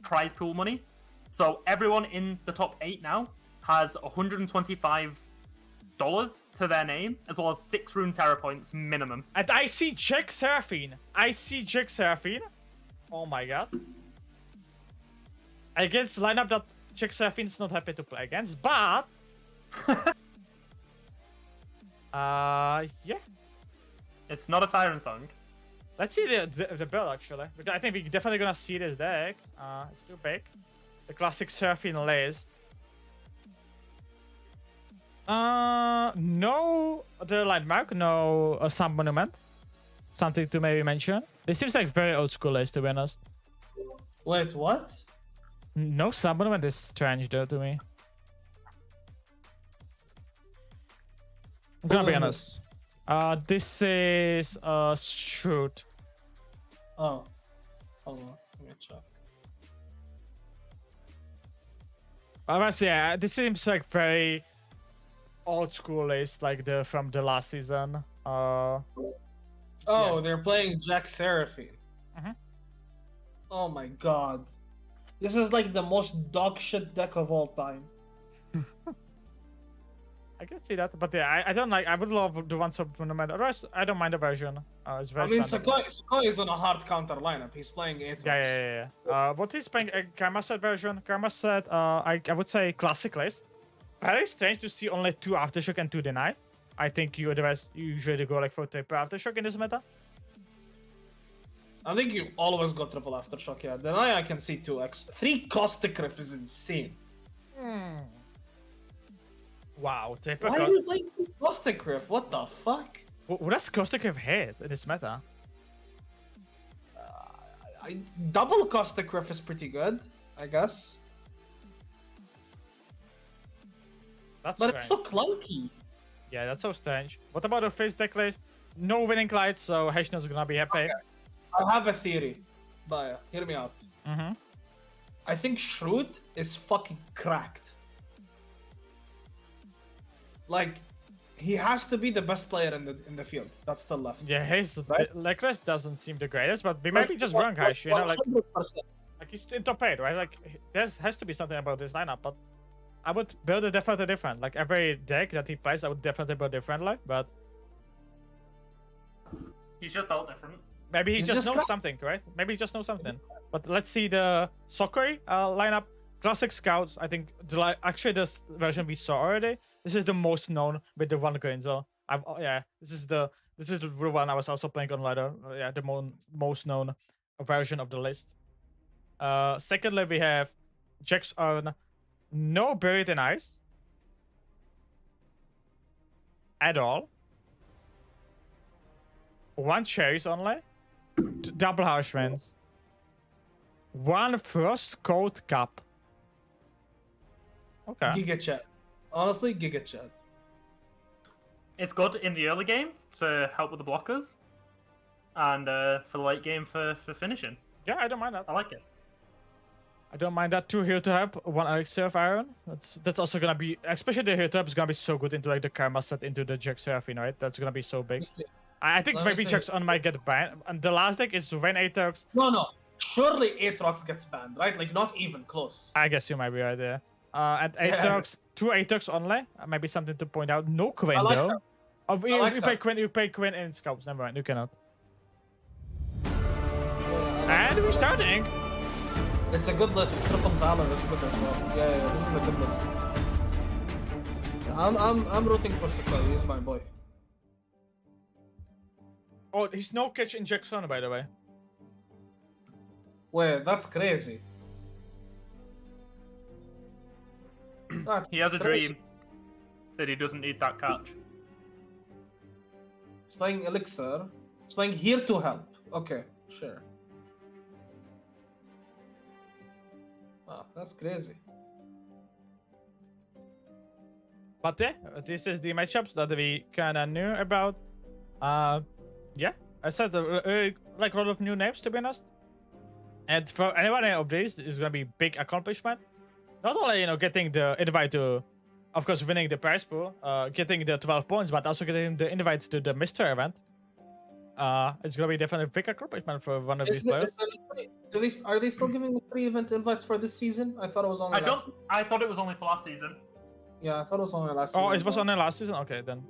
prize pool money. So everyone in the top 8 now has $125 to their name, as well as 6 Runeterra points minimum. And I see Jack Seraphine. Oh my god. Against the lineup that Jack Seraphine is not happy to play against, but yeah. It's not a siren song. Let's see the build actually. Because I think we're definitely gonna see this deck. It's too big. The classic Seraphine list. No the landmark, no Sun Monument. Something to maybe mention. This seems like very old school list, to be honest. Wait, what? No Sun Monument is strange though to me. I'm gonna be honest. This is shoot. Oh. Hold on. Let me check. Honestly, yeah, this seems like very old school list, like the from the last season. Oh, they're playing Jack Seraphine. Mhm. Oh my god. This is like the most dog shit deck of all time. I can see that, but yeah, I don't like. I would love the one sub tournament. Otherwise, I don't mind the version. It's very I mean, standard. Sokoi is on a hard counter lineup. He's playing 8. Yeah. What he's playing a Karma set version. Karma set, I would say classic list. Very strange to see only 2 Aftershock and 2 Deny. I think you usually go like for triple Aftershock in this meta. I think you always go triple Aftershock, yeah. Deny I can see 2x. 3 Caustic Riff is insane. Wow, triple. Why are you playing Caustic Riff? What the fuck? What does Caustic have hit in this meta? Double Caustic Riff is pretty good, I guess. That's But strange. it's so clunky. Yeah, that's so strange. What about the face deck list? No winning lights, so Hashnot's gonna be happy. Okay. I have a theory. But hear me out. Mm-hmm. I think Shrewd is fucking cracked. Like, he has to be the best player in the field. That's still left. Yeah, his Right? deck list doesn't seem the greatest, but we might be just wrong, Hash. You know, like 100%. he's in top 8, right? Like there has to be something about this lineup, but I would build it definitely different. Like every deck that he plays, I would definitely build differently, but He's just built different. maybe he He's just just knows cracked. something, right? Maybe he just knows something. But let's see the Sokoi lineup. Classic Scouts, I think, actually this version we saw already. This is the most known with the one Grinzo. Yeah, this is the real one I was also playing on ladder. Yeah, the most known version of the list. Secondly, we have Jax on no Buried in Ice at all. 1 Cherries only. Double Harsh Winds. 1 Frost Cold Cup. Okay. Giga Chat. Honestly, Giga Chat. It's good in the early game to help with the blockers, and for the late game for finishing. Yeah, I don't mind that. I like it. I don't mind that. 2 Hero to Help, 1 Elixir of Iron. That's also gonna be, especially the Hero to Help is gonna be so good into like the Karma set into the Jack Seraphine, right? That's gonna be so big. I think Let me maybe see. Jack's on might get banned. And the last deck is when Aatrox. No. Surely Aatrox gets banned, right? Like, not even close. I guess you might be right there. And Yeah. Aatrox, 2 Aatrox only. Maybe something to point out. No Quinn I like though. that. Oh, you, like you that. pay Quinn in scouts. Never mind, you cannot. Yeah, And we're starting. it's a good list. Triple Valor is good as well. Yeah, this is a good list. I'm rooting for Sakai. He's my boy. Oh, he's no catch in Jackson, by the way. Wait, that's crazy. That's He has a crazy. dream that he doesn't need that catch. He's playing Elixir. He's playing Here to Help. Okay, sure. Wow, that's crazy. But yeah, this is the matchups that we kind of knew about. Yeah, I said like a lot of new names, to be honest. And for anyone of these, it's gonna be big accomplishment. Not only getting the invite to, of course, winning the prize pool, getting the 12 points, but also getting the invite to the Mystery event. It's gonna be definitely a big accomplishment for one of these players. Are they still giving the 3 event invites for this season? I thought it was only. I thought it was only for last season. Yeah, I thought it was only last season. Oh, it was only last season. Okay, then.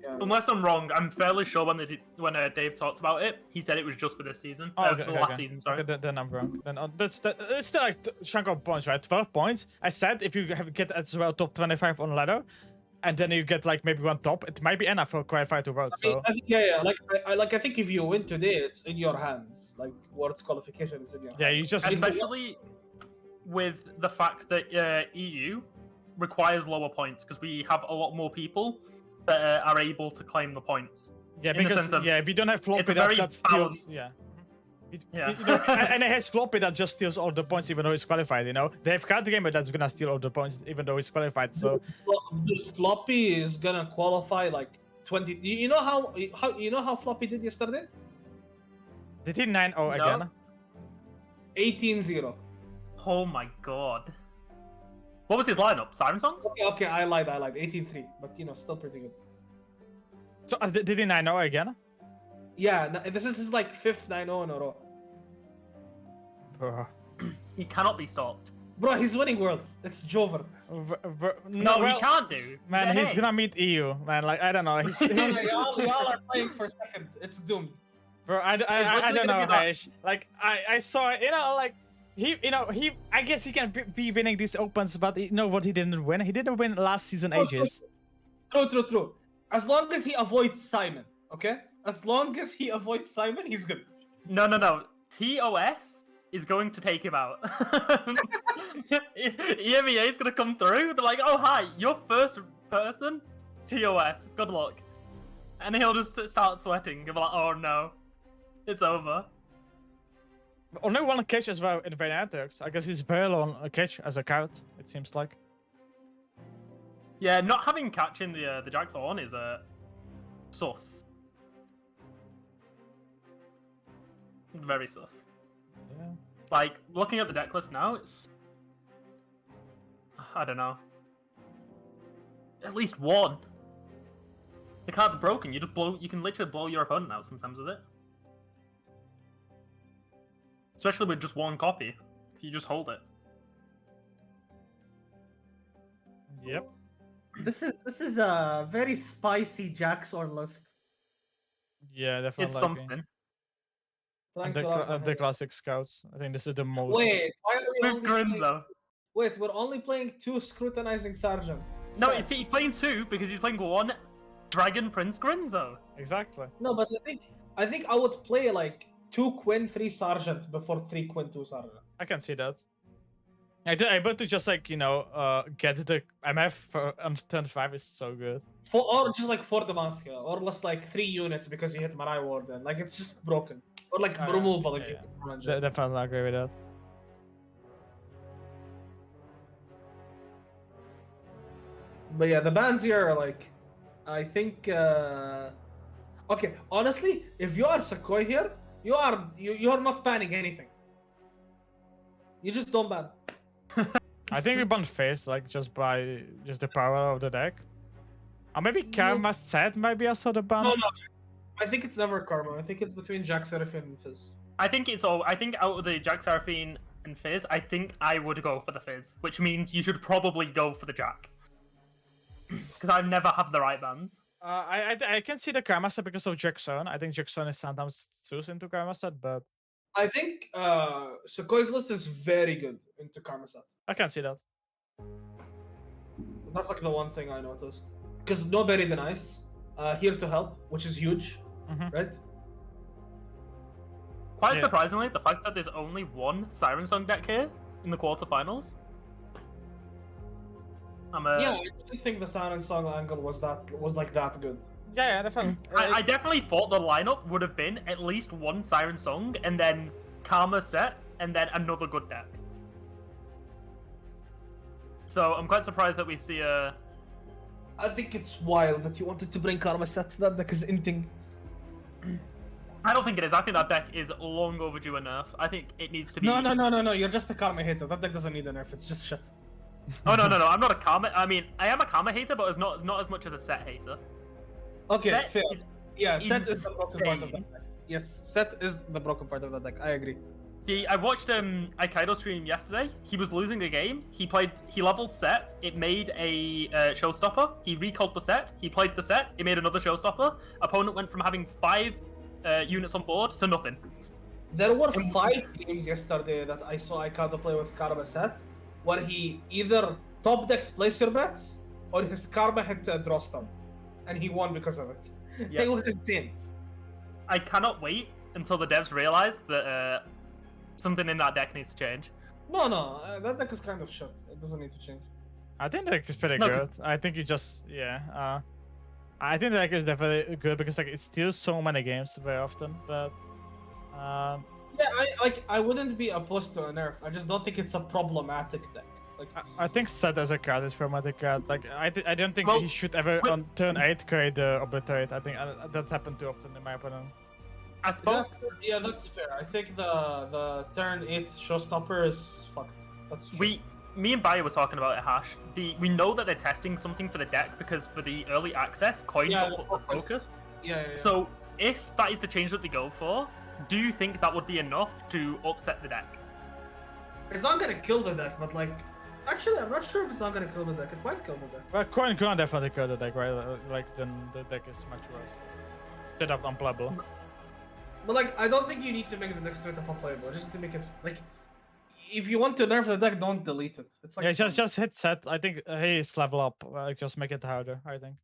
Yeah. Unless I'm wrong, I'm fairly sure when Dave talked about it, he said it was just for this season. Oh, okay, last season, sorry. Okay, then I'm wrong. Then it's still like chunk of points, right? 12 points. I said if you get as well top 25 on ladder, and then you get like maybe one top, it might be enough for qualify to Worlds. So I think, yeah. I think if you win today, it's in your hands. Like Worlds qualification is in your hands. yeah, you just Especially with the fact that EU requires lower points because we have a lot more people that are able to claim the points. yeah in the because sense of if you don't have it's floppy, a very that steals. balanced- Yeah. Yeah. And it has floppy that just steals all the points even though he's qualified. They have card gamer that's gonna steal all the points even though he's qualified. So Floppy is gonna qualify like 20. You know how Floppy did yesterday? did he 9-0 No. again? 18-0. Oh my god. What was his lineup? Siren Songs? Okay, I lied. 18-3, but still pretty good. So did he 9-0 again? Yeah, this is his like 5th 9-0 in a row. Bro. He cannot be stopped. Bro, he's winning Worlds. It's Jover. No, well, he can't do. Man, he's Hey. gonna meet EU. Man, like I don't know. He's y'all are playing for second. It's doomed. bro. I literally don't know. gonna be that. Aish. Like I saw like he I guess he can be winning these opens, but what he didn't win. He didn't win last season Aegis. True. As long as he avoids Simon, okay? As long as he avoids Simon, he's good. No. TOS is going to take him out. EMEA is going to come through. They're like, oh, hi, you're first person? TOS, good luck. And he'll just start sweating. He'll be like, oh no, it's over. Only one catch as well in BaJAtak. I guess he's very low on a catch as a count. It seems like. Yeah, not having catch in the Jack's on is sus. Very sus. Yeah. Like, looking at the deck list now, it's... I don't know. At least one. The card's broken. You can literally blow your opponent out sometimes with it. Especially with just one copy. You just hold it. Yep. This is a very spicy Jackson list. Yeah, definitely. It's something. And the classic scouts. I think this is the most. Wait, why are we With only playing... Grinzo. Wait, we're only playing 2 scrutinizing sergeant. No, he's playing 2 because he's playing 1 Dragon Prince Grinzo. Exactly. No, but I think I would play like 2 Quinn, 3 sergeant before 3 Quinn, 2 sergeant. I can see that. I bet to just like get the MF for on turn 5 is so good. Or just like for Damascus, or less like 3 units because you hit Marai Warden. Like it's just broken. Or like Oh, yeah. removal if Yeah, you yeah. hit Ranger. Definitely agree with that. But yeah, the bans here are like, I think. Okay, honestly, if you are Sakoi here, you're not banning anything. You just don't ban. I think we ban face like just by the power of the deck. Or maybe Karma set maybe I saw the ban. No. I think it's never Karma. I think it's between Jack Seraphine and Fizz. I think out of the Jack Seraphine and Fizz, I think I would go for the Fizz, which means you should probably go for the Jack. Because I've never had the right bans. I can see the Karma set because of Jackson. I think Jackson is sometimes suits into Karma set, but I think Sukoi's list is very good into Karma set. I can see that. That's like the one thing I noticed. Because nobody denies. Here to help, which is huge, right? Quite surprisingly, the fact that there's only one Siren Song deck here in the quarterfinals. Yeah, I didn't think the Siren Song angle was like that good. Yeah, definitely. I definitely thought the lineup would have been at least one Siren Song and then Karma set and then another good deck. So I'm quite surprised that we see a. I think it's wild that you wanted to bring Karma set. That deck is inting. I don't think it is. I think that deck is long overdue a nerf. I think it needs to be. No. You're just a Karma hater. That deck doesn't need a nerf. It's just shit. Oh no. I'm not a Karma. I mean, I am a Karma hater, but it's not as much as a set hater. Okay, Set fair. is Yeah, set is the broken part of insane. that deck. Yes, set is the broken part of that deck. I agree. I watched Aikaido stream yesterday. He was losing a game. He leveled set. It made a showstopper. He recalled the set. He played the set. It made another showstopper. Opponent went from having 5 units on board to nothing. There were 5 games yesterday that I saw Aikado play with Karma set, where he either top decked place your bets or his Karma hit a draw spell, and he won because of it. Yeah. It was insane. I cannot wait until the devs realize that something in that deck needs to change. No, that deck is kind of shit. It doesn't need to change. I think the deck is pretty No, good. I think you just I think the deck is definitely good because like it steals so many games very often. But Yeah, I wouldn't be opposed to a nerf. I just don't think it's a problematic deck. Like I think set as a card is problematic card. Like I don't think Well, he should ever on turn 8 create the obliterate. I think that's happened too often in my opinion. I spoke. yeah, that's fair. I think the turn 8 showstopper is fucked. That's true. Me and Bayo was talking about it, Hash. We know that they're testing something for the deck because for the early access, coin got put to focus. Yeah. So if that is the change that they go for, do you think that would be enough to upset the deck? It's not gonna kill the deck, but like, actually, I'm not sure if it's not gonna kill the deck. It might kill the deck. Well, coin can't definitely kill the deck, right? Like then the deck is much worse. Set up unplayable. But like, I don't think you need to make the deck straight up unplayable. Just to make it like, if you want to nerf the deck, don't delete it. It's like Yeah, just hit set. I think he's level up. Just make it harder. I think.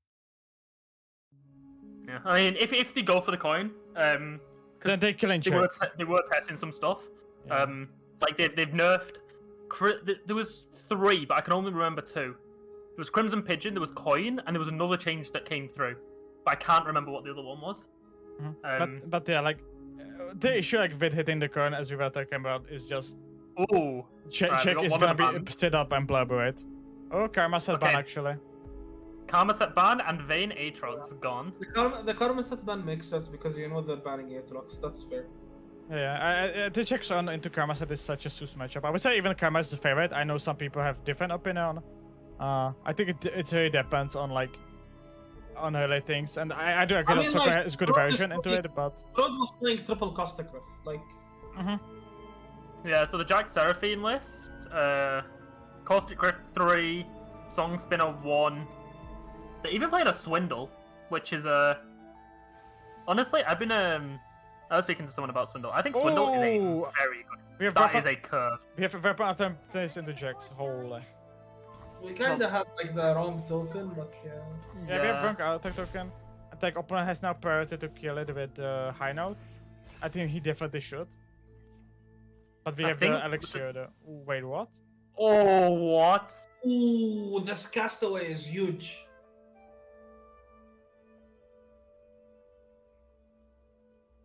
Yeah, I mean, if they go for the coin, Then they killing they were testing some stuff. Yeah. Like they've nerfed. There was 3, but I can only remember 2. There was Crimson Pigeon, there was Coin, and there was another change that came through, but I can't remember what the other one was. But yeah, like the issue like with hitting the coin as we were talking about is just Ooh, check we got is one gonna of them be straight up unplayable, right? Oh, Karma set ban Okay. actually. Karma set ban and Vayne Aatrox gone. the Karma set ban makes sense because you know they're banning Aatrox. That's fair. Yeah, the checks on into Karma set is such a sus matchup. I would say even Karma is the favorite. I know some people have different opinion. I think it really depends on like on early things, and I do agree that Soccer has good version into it, but Rod was playing triple Caustic Rift, like. Yeah, so the Jack Seraphine list, Caustic Rift 3, Song Spinner 1. They're even playing a Swindle, which is honestly, I've been I was speaking to someone about Swindle. I think Swindle is a very good. That is a curve. We have very often this into Jax. Holy. We kind of have like the wrong token, but yeah. Yeah, we have wrong auto token. Attack opponent has now priority to kill it with high note. I think he definitely should. But we have the elixir though. Wait, what? Oh, what? Ooh, this Castaway is huge.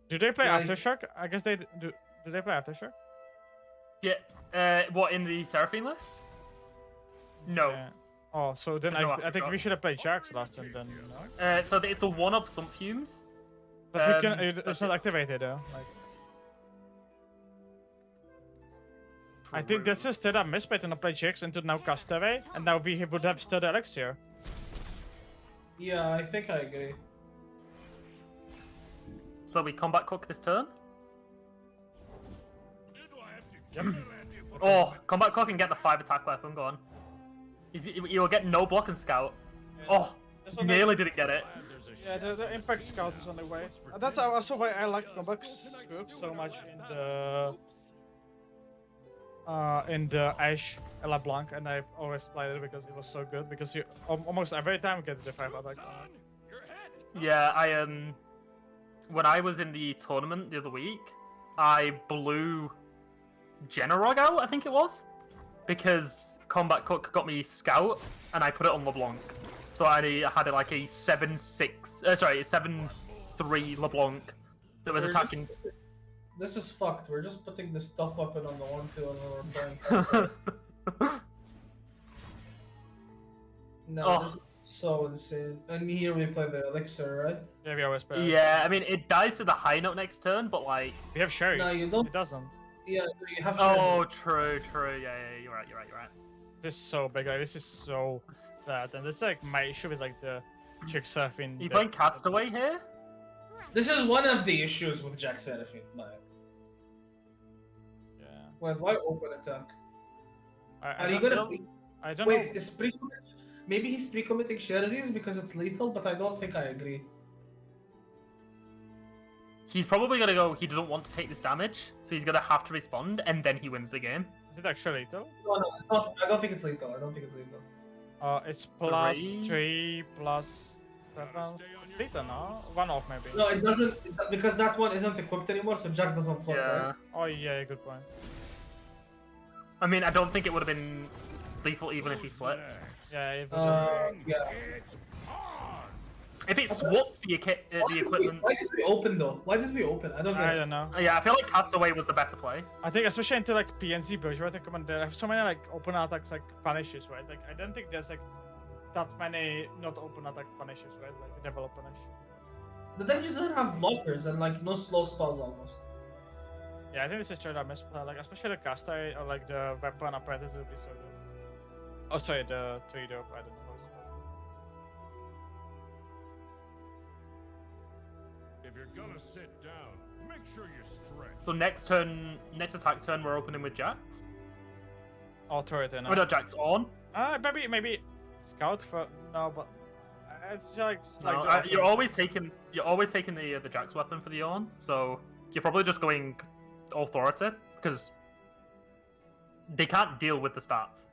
Do they play Like- Aftershock? I guess they do. Do they play Aftershock? Yeah. What, in the Seraphine list? No. Yeah. Oh, so then There's no I think Aftershock. we should have played Jax last time then. No? So it's the one-up Sump Fumes. But you can, it's not activated though. Like, I think this is still a misplay to not play Jax into now Castaway, and now we would have still the elixir. Yeah, I think I agree. So we combat cook this turn. Oh, combat cook and get the 5 attack weapon. Go on. You'll get no block and scout. Oh, nearly didn't get it. Yeah, the Impact Scout is on the way. That's also why I liked Gobak's group so much in the Ashe LeBlanc, and I always played it because it was so good. Because you almost every time get the 5 attack. Yeah, I when I was in the tournament the other week, I blew Generog out, I think it was, because Combat Cook got me Scout, and I put it on LeBlanc. So I had like a 7-6, sorry, a 7-3 LeBlanc that was attacking. This is fucked. We're just putting the stuff weapon on the 1-2 and we're playing. No, this is so insane. And here we play the Elixir, right? Yeah, we always play. Yeah, I mean, it dies to the high note next turn, but like... We have Sherry. No, you don't. It doesn't. Yeah, you have. Oh, true. Yeah, you're right. This is so big. Like, this is so sad. And it's like my issue with like the chick surfing. Are you playing Castaway here? This is one of the issues with Jack Seraphine. But... Yeah. Wait, why open attack? I Are you don't gonna? know. I don't Wait, know. is maybe he's pre-committing Sherzies because it's lethal, but I don't think I agree. He's probably gonna go, he doesn't want to take this damage, so he's gonna have to respond, and then he wins the game. Is it actually lethal? No, I don't think it's lethal. It's plus 3 plus 7. It's lethal, no? 1 off maybe. No, it doesn't, because that one isn't equipped anymore, so Jack doesn't flip, Yeah. right? Oh yeah, good point. I mean, I don't think it would have been lethal even if he flipped. Yeah, it was Yeah. If it swaps the equipment... Why did we open though? Why did we open? I don't get I it. don't know. Yeah, I feel like Castaway was the better play. I think especially into like PNC BaJAtak Commander, I have so many like open attacks like punishes, right? Like I don't think there's like that many not open attack punishes, right? Like develop punish. The deck just doesn't have blockers and like no slow spells almost. Yeah, I think this is straight up misplay. Like especially the Castai or like the Weapon Apprentice will be so good. Oh sorry, the 3-drop, I don't know. If you're gonna sit down, make sure you stretch. So next attack turn, we're opening with Jax. I'll throw it in. Oh no, Jax on. Maybe Scout for no, but it's like No, you're always taking the Jax weapon for the Yawn, so you're probably just going Authority because they can't deal with the stats.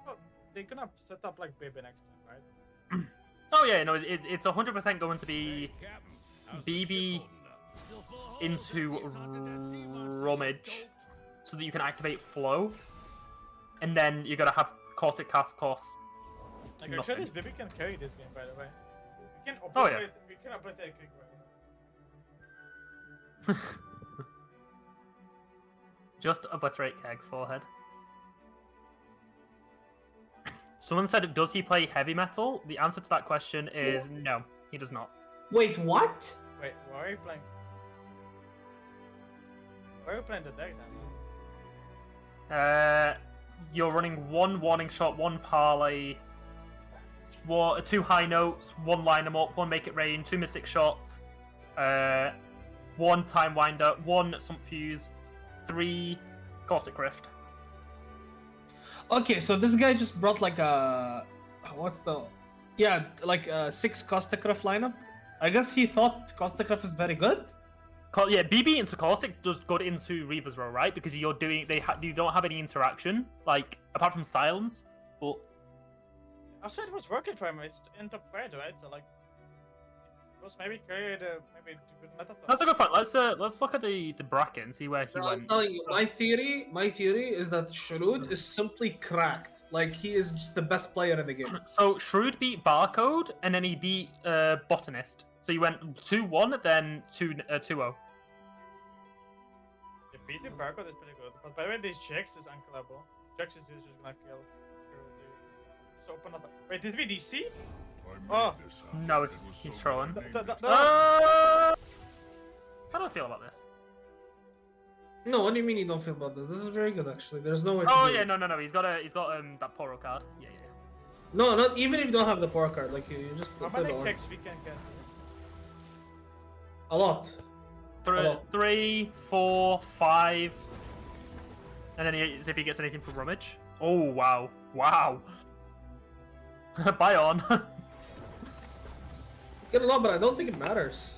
Oh, they're gonna set up like Baby next time, right? Oh yeah, no, it's 100% going to be BB into Rummage so that you can activate Flow, and then you're gonna have Caustic Cast cost. Like actually, this Baby can carry this game, by the way. We can Oh, yeah. We can obliterate quick. Just obliterate Keg forehead. Someone said, does he play heavy metal? The answer to that question is no, he does not. Wait, what? Wait, why are you playing? Why are you playing the deck then? You're running 1 warning shot, 1 parlay, 2 high notes, 1 line them up, 1 make it rain, 2 mystic shots, 1 time winder, 1 sump fuse, 3 caustic rift. Okay, so this guy just brought like a like a 6 Caustic Rift lineup. I guess he thought Caustic Rift is very good. Yeah, BB into caustic does good into Reaver's Row, right? Because you're doing you don't have any interaction, like apart from silence. But Also, it was working for him. It's in top grade, right? So like, it was maybe carried maybe good meta. that's a good point. Let's look at the bracket and see where he I'll went. tell you, my theory is that Shrewd is simply cracked. Like he is just the best player in the game. So Shrewd beat Barcode, and then he beat Botanist. So you went 2-1, then 2-0. The beating Barcode is pretty good. But by the way, this Jax is unkillable. Jax is just gonna kill. Just open up. Wait, did we DC? Oh. No, he's trolling. No. How do I feel about this? No, what do you mean you don't feel about this? This is very good actually. There's no way. Oh to do yeah, it. no. He's got that Poro card. Yeah. No, not even if you don't have the power card. Like you just How put many it on. kicks we can get? A lot. 3, 4, 5, and then if he gets anything from Rummage. Oh wow. Buy on. Get a lot, but I don't think it matters.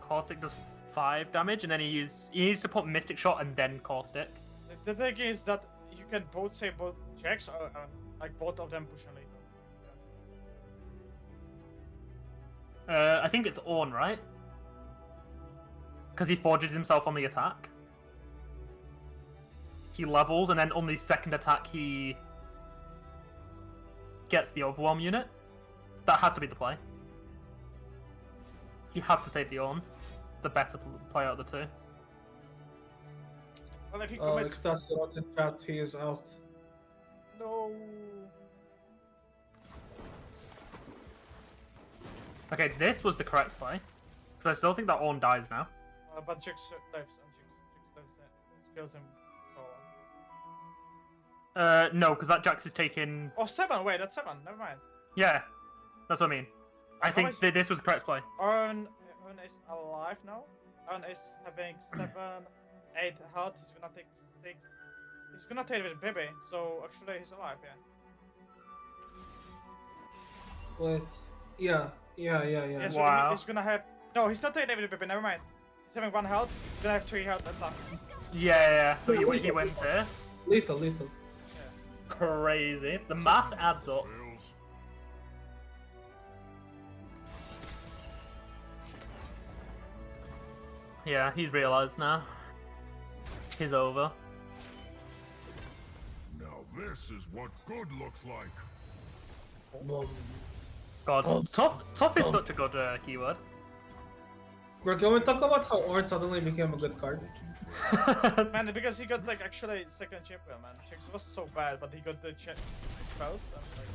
Caustic does 5 damage, and then he needs to put Mystic Shot and then Caustic. The thing is that you can both say both checks, or like both of them push and lead. I think it's Ornn, right? Because he forges himself on the attack. He levels, and then on the second attack, he gets the Overwhelm unit. That has to be the play. He has to save the Ornn. The better play out of the two. Well, if he commits... Extasio not in chat, he is out. No. Okay, this was the correct play. Because I still think that Ornn dies now. But Jix lives and Jix lives kills him. No, because that Jax is taking... Oh, 7, wait, that's 7, never mind. Yeah, that's what I mean. I think this was the correct play. Ornn is alive now. Ornn is having 7, 8 health. He's gonna take 6. He's gonna take with Baby, so actually he's alive, yeah. Wait. Yeah. Yeah, so Wow. he's gonna have... No, he's not taking with Baby, never mind. He's having 1 health. He's gonna have 3 health at left. Yeah. So he wins here. Lethal. Crazy. The math adds up. Yeah, he's realised now. He's over. Now this is what good looks like. God, tough is such a good keyword. Bro, can we talk about how Ornn suddenly became a good card? Man, because he got like actually second champion, man. Jix was so bad, but he got the spells. And, like,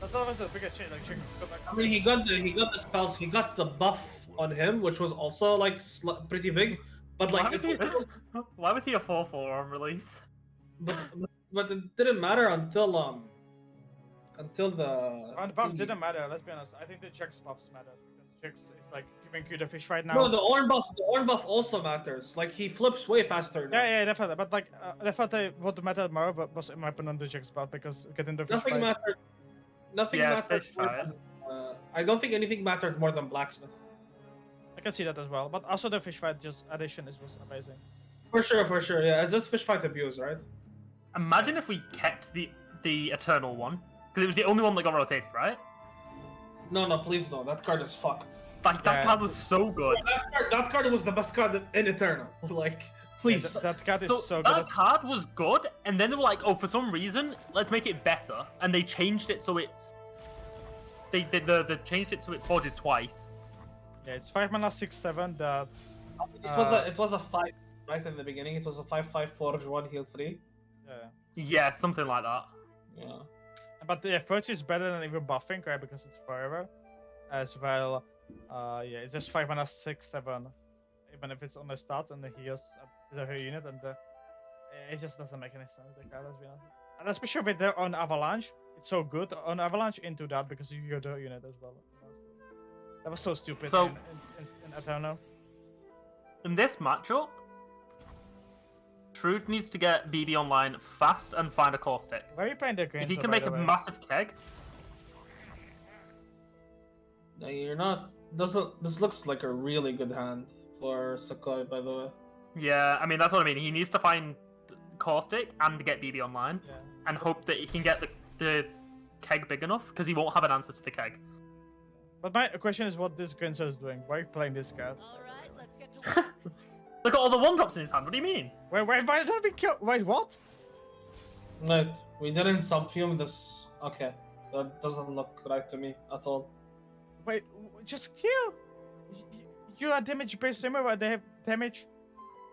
yeah. That was the biggest change. Like Jix got like. I mean, he got the spells. He got the buff on him, which was also like pretty big. But like, why was he a 4/4 on release? But it didn't matter until the. The buffs didn't matter. Let's be honest. I think the Jix buffs matter because Jix is like giving you the fish right now. No, the Ornn buff also matters. Like he flips way faster now. Yeah, definitely. But like, I thought what mattered more was in my opinion the Jix buff because getting the fish Nothing fight. mattered. Nothing Yeah, mattered. fish More fight. than, I don't think anything mattered more than Blacksmith. I can see that as well. But also the fish fight just addition was amazing. For sure. Yeah, it's just fish fight abuse, right? Imagine if we kept the Eternal one, because it was the only one that got rotated, right? No, please no. That card is fucked. Like that card was so good. That card was the best card in Eternal. Like, please. Yeah, that card is so good. That card was good, and then they were like, "Oh, for some reason, let's make it better," and they changed it so it's they changed it so it forges twice. Yeah, it's 5 mana 6/7. That It was a 5 right in the beginning. It was a 5/5 forge 1 heal 3. Yeah, something like that. Yeah. But the approach is better than even buffing, right? Because it's forever. As well, yeah, it's just 5 mana 6/7. Even if it's on the start and the heals the her unit, and it just doesn't make any sense. The card, let's be honest. And especially with the on Avalanche, it's so good on Avalanche into that because you get the unit as well. That was so stupid. So- in Eternal. In this matchup, Trude needs to get BB online fast and find a caustic. Where are you playing the green? If he can make a massive keg, No, you're not. This looks like a really good hand for Sakai, by the way. yeah, I mean that's what I mean. He needs to find caustic and get BB online, Yeah. and hope that he can get the keg big enough because he won't have an answer to the keg. But my question is what this Grinzo is doing. Why are you playing this card? Alright, let's get to work. Look at all the one drops in his hand. What do you mean? Wait, why don't we kill? Wait, what? Wait, we didn't subfume this. Okay, that doesn't look right to me at all. Wait, just kill. You are damage-based simmer, they have damage.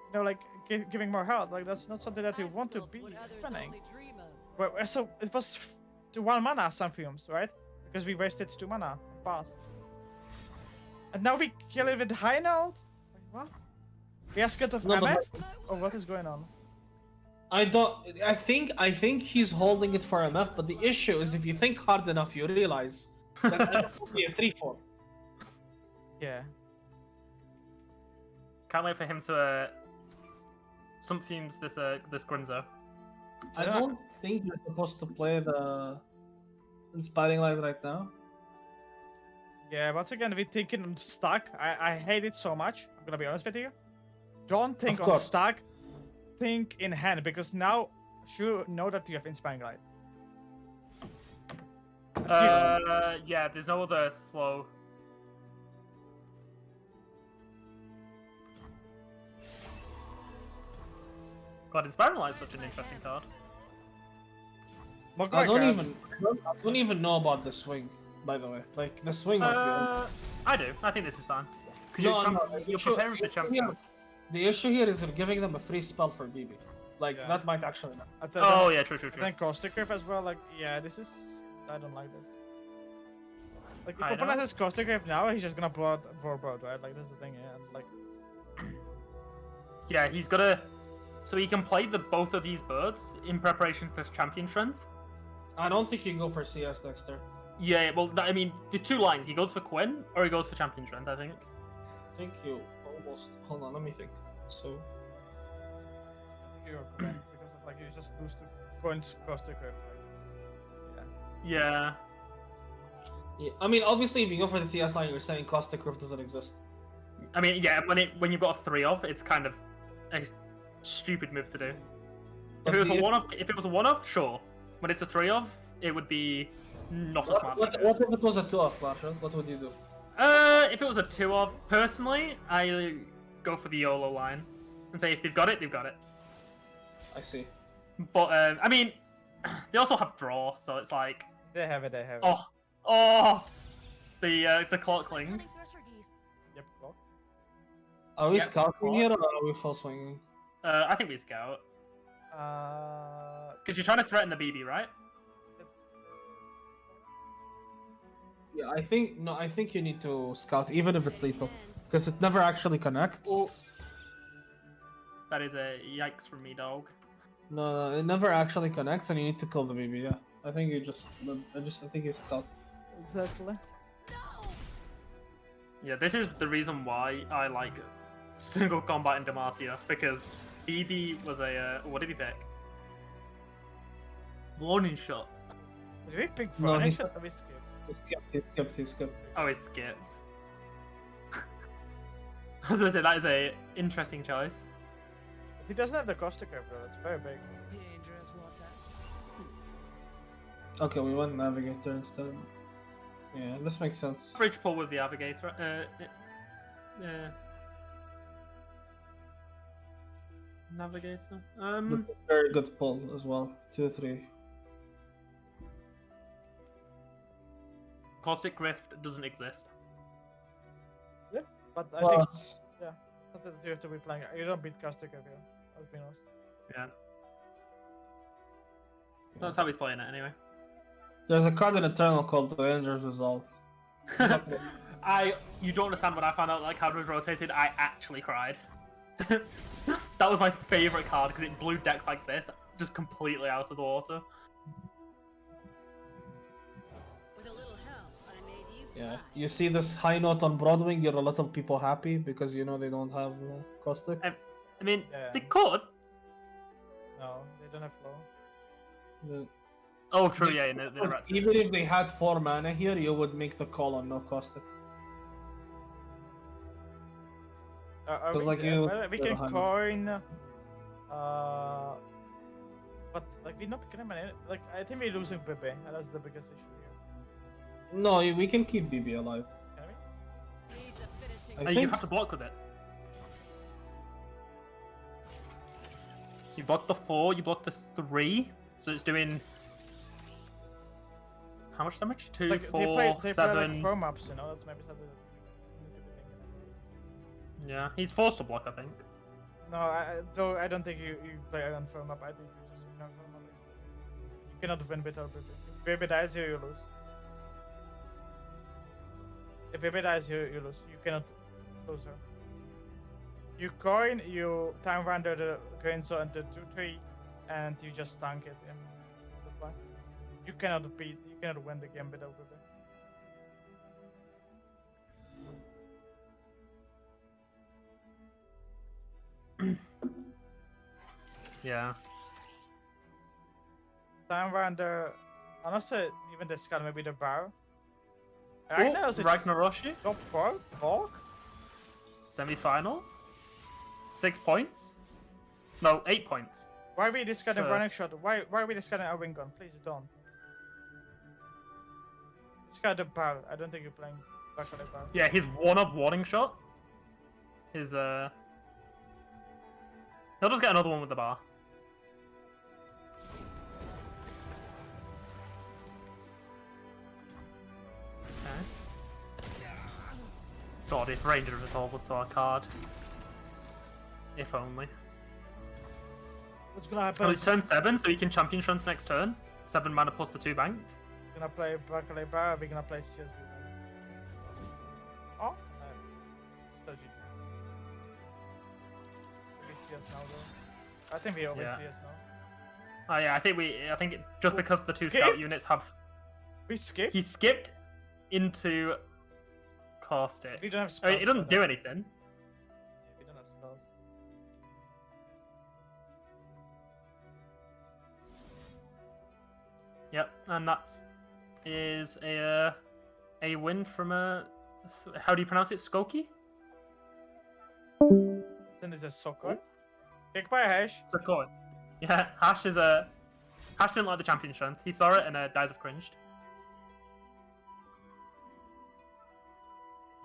You know, like giving more health. Like that's not something that you want to be spending. Wait, so it was to 1 mana some films, right? Because we wasted 2 mana fast. And now we kill it with high note. Wait, what? We are scared of No, MF? but- Or what is going on? I think he's holding it for MF, but the issue is if you think hard enough, you realize that MF will be a 3/4. Yeah. Can't wait for him to some fumes this Grinzo. I don't think you're supposed to play Inspiring Light right now. Yeah, once again, we're thinking stack. I hate it so much. I'm gonna be honest with you. Don't think Of on course. stack. Think in hand, because now you know that you have Inspiring Light. Yeah, there's no other slow. God, Inspiring Light is such an interesting card. Look I like don't even know about the swing, by the way. Like the swing might be I do. I think this is fine. Because you're issue- preparing for issue champion. here- The issue here is you're giving them a free spell for BB. Like Yeah. that might actually. Oh yeah, true. And then Caustic Grip as well. Like, yeah, this is. I don't like this. Like, if I opponent know. has Caustic Grip now, he's just gonna pull out Warbird, right? Like, that's the thing, yeah. And, like, Yeah, he's gotta. So he can play both of these birds in preparation for champion strength. I don't think you can go for CS Dexter. Yeah, well, I mean, there's two lines. He goes for Quinn or he goes for champion strength. I think. I think you almost. Hold on, let me think. So you're correct, because of, like, you just lose 2 points Caustic Grip. Like, Yeah. yeah, I mean, obviously, if you go for the CS line, you're saying Caustic Rift doesn't exist. I mean, yeah. When you've got a 3 of, it's kind of a stupid move to do. But If it was the- a 1 of, sure. When it's a 3 of, it would be not a smart. What thing to do. if it was a 2 off, Marshall? What would you do? If it was a 2 of, personally, I go for the YOLO line and say if they've got it, they've got it. I see. But I mean, they also have draw, so it's like, they have it, they have it. the clockling. Incoming thresher geese. Yep, clock. Are we Yep. scouting here or are we full swinging? I think we scout because you're trying to threaten the BB, right? Yeah, I think you need to scout even if it's lethal, because it never actually connects. Oh, that is a yikes from me, dog. No, it never actually connects, and you need to kill the BB. Yeah, I think you I think you scout. Exactly. Yeah, this is the reason why I like single combat in Demacia, because BB was a what did he pick? Warning shot. Did we pick No, Frontier? he- Shot? We skip. He skipped. Oh, he skips. I was gonna say that is a interesting choice. He doesn't have the Caustic Grip, though. It's very big. Okay, we went Navigator instead. Yeah, this makes sense. Average pull with the Navigator. Navigator. That's a very good pull as well. 2-3. Caustic Rift doesn't exist. But I Well, think it's- something that you have to be playing. You don't beat Caustic Grip here. Let's be honest. Yeah. That's how he's playing it anyway. there's a card in Eternal called the Ranger's Resolve. You don't understand when I found out that card was rotated, I actually cried. That was my favourite card because it blew decks like this just completely out of the water. With a little help, I made you Yeah, fly. you see this high note on Broadwing, you're a little people happy because you know they don't have Caustic. I mean, Yeah. they could. No, they don't have flow. The- Oh, true, yeah, in the rat. Even if they had 4 mana here, you would make the call on no Caustic. We, like you- we you're can behind. coin. But like we're not gonna manage. Like I think we're losing Bebe, and that's the biggest issue here. No, we can keep BB alive. Can we? Need the finishing I You think have to block with it. You block the 4, you block the 3, so it's doing how much damage? 2, Like 4, they play like 7. pro maps, you know. That's maybe something that we need to be thinking. Yeah, he's forced to block, I think. No, though I don't think you play on pro map. I think you just ignore pro map. You cannot win without Bebe. If Bebe dies here, you lose. If Bebe dies here, you lose. You cannot lose her. You coin, you time wander the grain saw into 2-3, and you just tank it. Yeah, that's the plan. You cannot win the game without Bebe. Yeah. Time wander honestly, even this guy maybe the bar. Ragnar Ragnaroshi. top 4, Volk. Semifinals. 6 points. No, 8 points. Why are we discarding running shot? Why are we discarding our wing gun? Please don't. Discard the bar. I don't think you're playing back on the bar. Yeah, his one-up warning shot. His He'll just get another one with the bar. Okay. God, if Ranger of Resolve was still a card. If only. What's gonna happen? Oh, it's turn 7, so he can champion shunt next turn. 7 mana plus the 2 banked. We're gonna play Broccoli Bar, we're gonna play CSB. Oh? No. Still GG. We CS now though. I think we always CS now. Oh yeah, I think just because the 2 Skip? scout units have... We skip? He skipped into Caustic. We don't have I spells. mean, it doesn't do anything. We don't have spells. Yep, and that is a win from a... How do you pronounce it? Skokie? Then there's a Sokol. Kick by Hash. Skokie. Yeah, Hash is a... Hash didn't like the champion strength. He saw it and dies of cringed.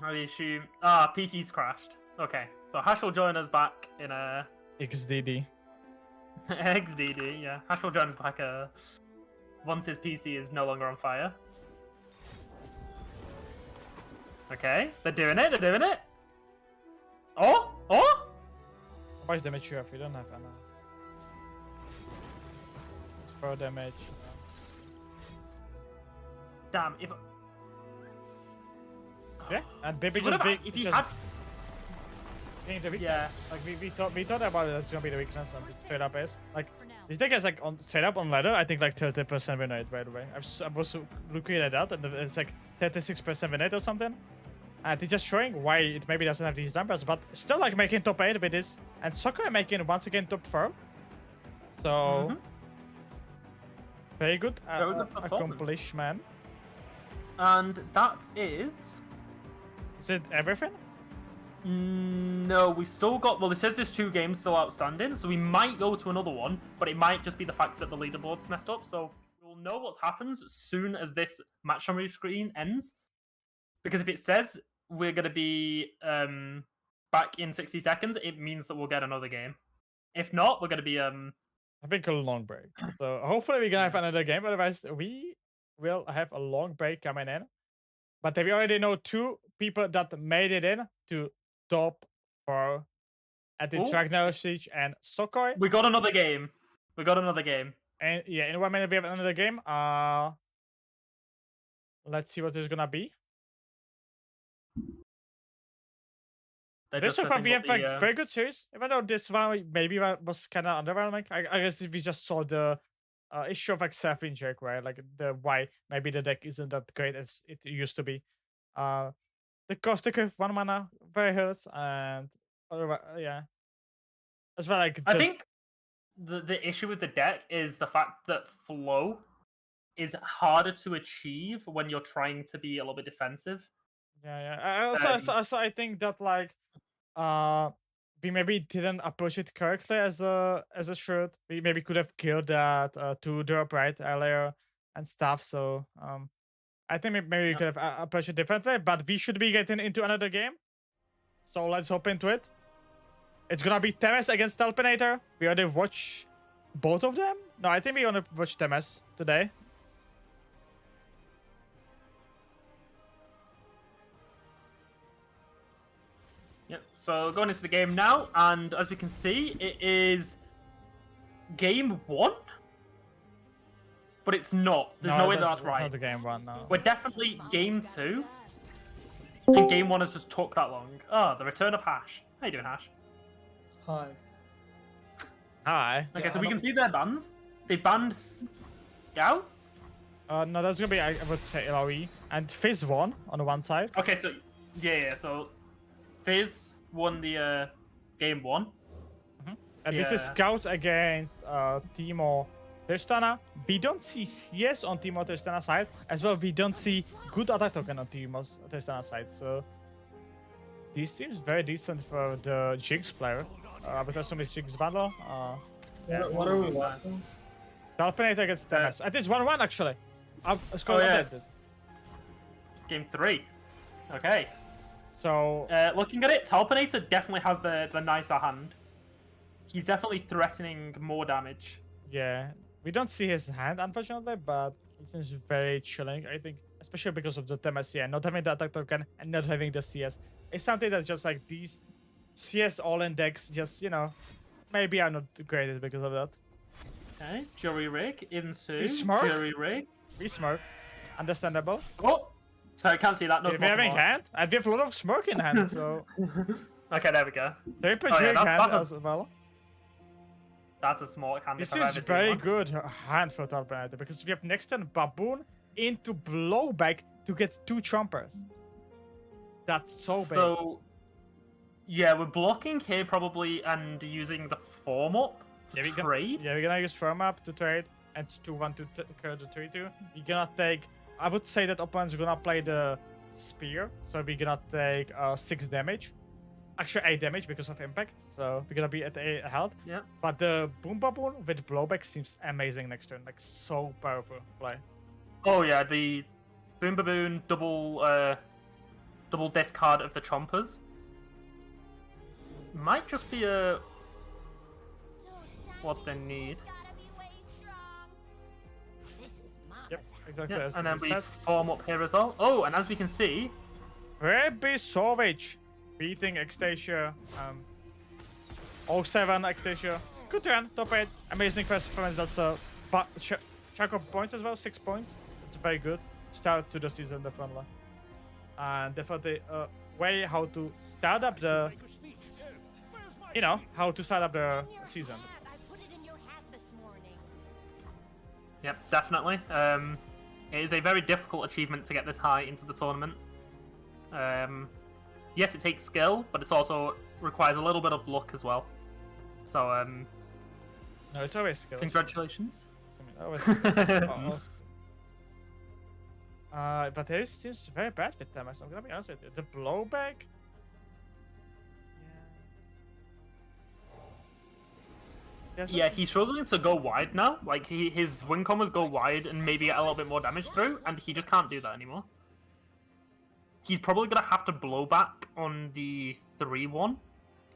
I assume... PC's crashed. Okay, so Hash will join us back in a... XDD. XDD, yeah. Hash will join us back once his PC is no longer on fire. Okay, they're doing it! Oh! How much damage you have? You don't have enough. It's 4 damage. Damn, if... Yeah, and Baby What just about big. if you just had... being the weakness. Yeah. Like we thought about it. That's gonna be the weakness on the straight up is. Like this deck is like on straight up on ladder. I think like 30% win rate right away. I was looking at that and it's like 36% win rate or something. And it's just showing why it maybe doesn't have these numbers, but still like making top 8 with this, and Soccer making once again top 4. So very good, Very good performance. accomplishment. And that is... Is it everything? No, we still got... Well, it says there's 2 games still outstanding, so we might go to another one, but it might just be the fact that the leaderboard's messed up, so we'll know what happens as soon as this match summary screen ends. Because if it says we're going to be back in 60 seconds, it means that we'll get another game. If not, we're going to be... I think a long break. So hopefully we're gonna have another game, otherwise we will have a long break coming in. But we already know 2 people that made it in to top 4 at its Ragnar Siege and Sokoi. We got another game. And yeah, in 1 minute we have another game. Let's see what it's gonna be. This so far we have like very good series, even though this one maybe was kind of underwhelming. I guess we just saw the issue of like self-inject, right? Like the why maybe the deck isn't that great as it used to be. The Caustic with 1 mana very hurts, and yeah, as well like I think the issue with the deck is the fact that flow is harder to achieve when you're trying to be a little bit defensive. Yeah. I think that like we maybe didn't approach it correctly as a should. We maybe could have killed that 2-drop right earlier and stuff. So I think maybe we could have approached it differently. But we should be getting into another game. So let's hop into it. It's gonna be Temes against Telpinator. We already watched both of them. No, I think we only watched Temes today. Yep, so going into the game now, and as we can see, it is game 1? But it's not. There's no way that's right. Not the game 1, no. We're definitely game 2. And game 1 has just took that long. Oh, the return of Hash. How you doing, Hash? Hi. Hi. Okay, so we can see their bans. They banned Scouts? No, that's gonna be, I would say, LOE. And Fizz won on the one side. Okay, so, yeah, so Fizz won the game 1. And this is Scouts against Timo Tristana. We don't see CS on Team Tristana side. As well, we don't see good attack token on Team Tristana side. So this seems very decent for the Jinx player. I would assume it's Jinx battle. Yeah. What are we watching? Dolphinator against Temes. I think it's 1-1 actually. Game 3. Okay. So looking at it, Talpinator definitely has the nicer hand. He's definitely threatening more damage. yeah, we don't see his hand unfortunately, but he seems very chilling. I think, especially because of the Temes, not having the attack token and not having the CS. It's something that's just like these CS all-in decks. Just maybe are not great because of that. Okay, Jury Rig into We smirk. Jury Rig. We smirk, understandable. Oh, so I can't see that. No If we smoke having anymore. hand, and we have a lot of smirk in hand, so Okay, there we go. triple Oh, yeah, Jig hand that's as well. That's a smart hand. This if I've is ever seen very one. good hand for Talpinator because we have next turn Baboon into blowback to get 2 Chompers. That's so big. So, yeah, we're blocking here probably and using the form up to trade. Yeah, we're gonna use firm up to trade and to want to curve the 3-2. We're gonna take. I would say that opponent's gonna play the spear, so we're gonna take 6 damage. Actually, 8 damage because of impact. So we're gonna be at 8 health. Yeah. But the Boom Baboon with blowback seems amazing next turn. Like so powerful play. Oh yeah, the Boom Baboon double discard of the Chompers might just be what they need. Yep, exactly. Yeah, as and then we we said. form up here as well. Oh, and as we can see, Baby Savage beating Extasia. 07 Extasia. Good turn, top 8. Amazing first performance. That's a chunk of points as well, 6 points. It's very good start to the season, definitely. And definitely a way how to start up the, how to start up the season. yep, definitely. It is a very difficult achievement to get this high into the tournament. Yes, it takes skill, but it also requires a little bit of luck as well. So, No, it's always skill. congratulations. Always. But this seems very bad with them. I'm gonna be honest with you. The blowback. Yeah, he's struggling to go wide now. Like his wing combos go wide and maybe get a little bit more damage through, and he just can't do that anymore. He's probably gonna have to blow back on the 3-1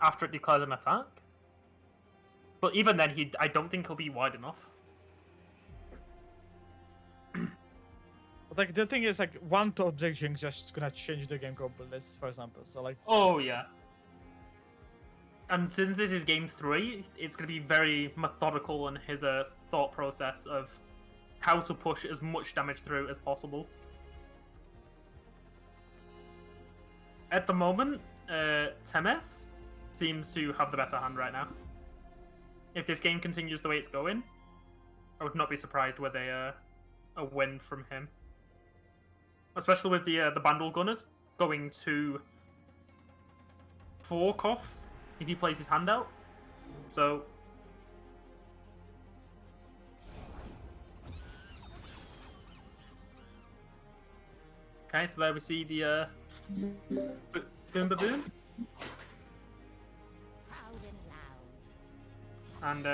after it declares an attack. But even then, I don't think he'll be wide enough. But like the thing is, like one top deck Jinx just gonna change the game completely, for example. So like. Oh yeah. And since this is game 3, it's going to be very methodical in his thought process of how to push as much damage through as possible. At the moment, Temes seems to have the better hand right now. If this game continues the way it's going, I would not be surprised with a win from him. Especially with the Bandle Gunners going to 4 cost if he plays his hand out. So okay, so there we see the Boom Baboon. And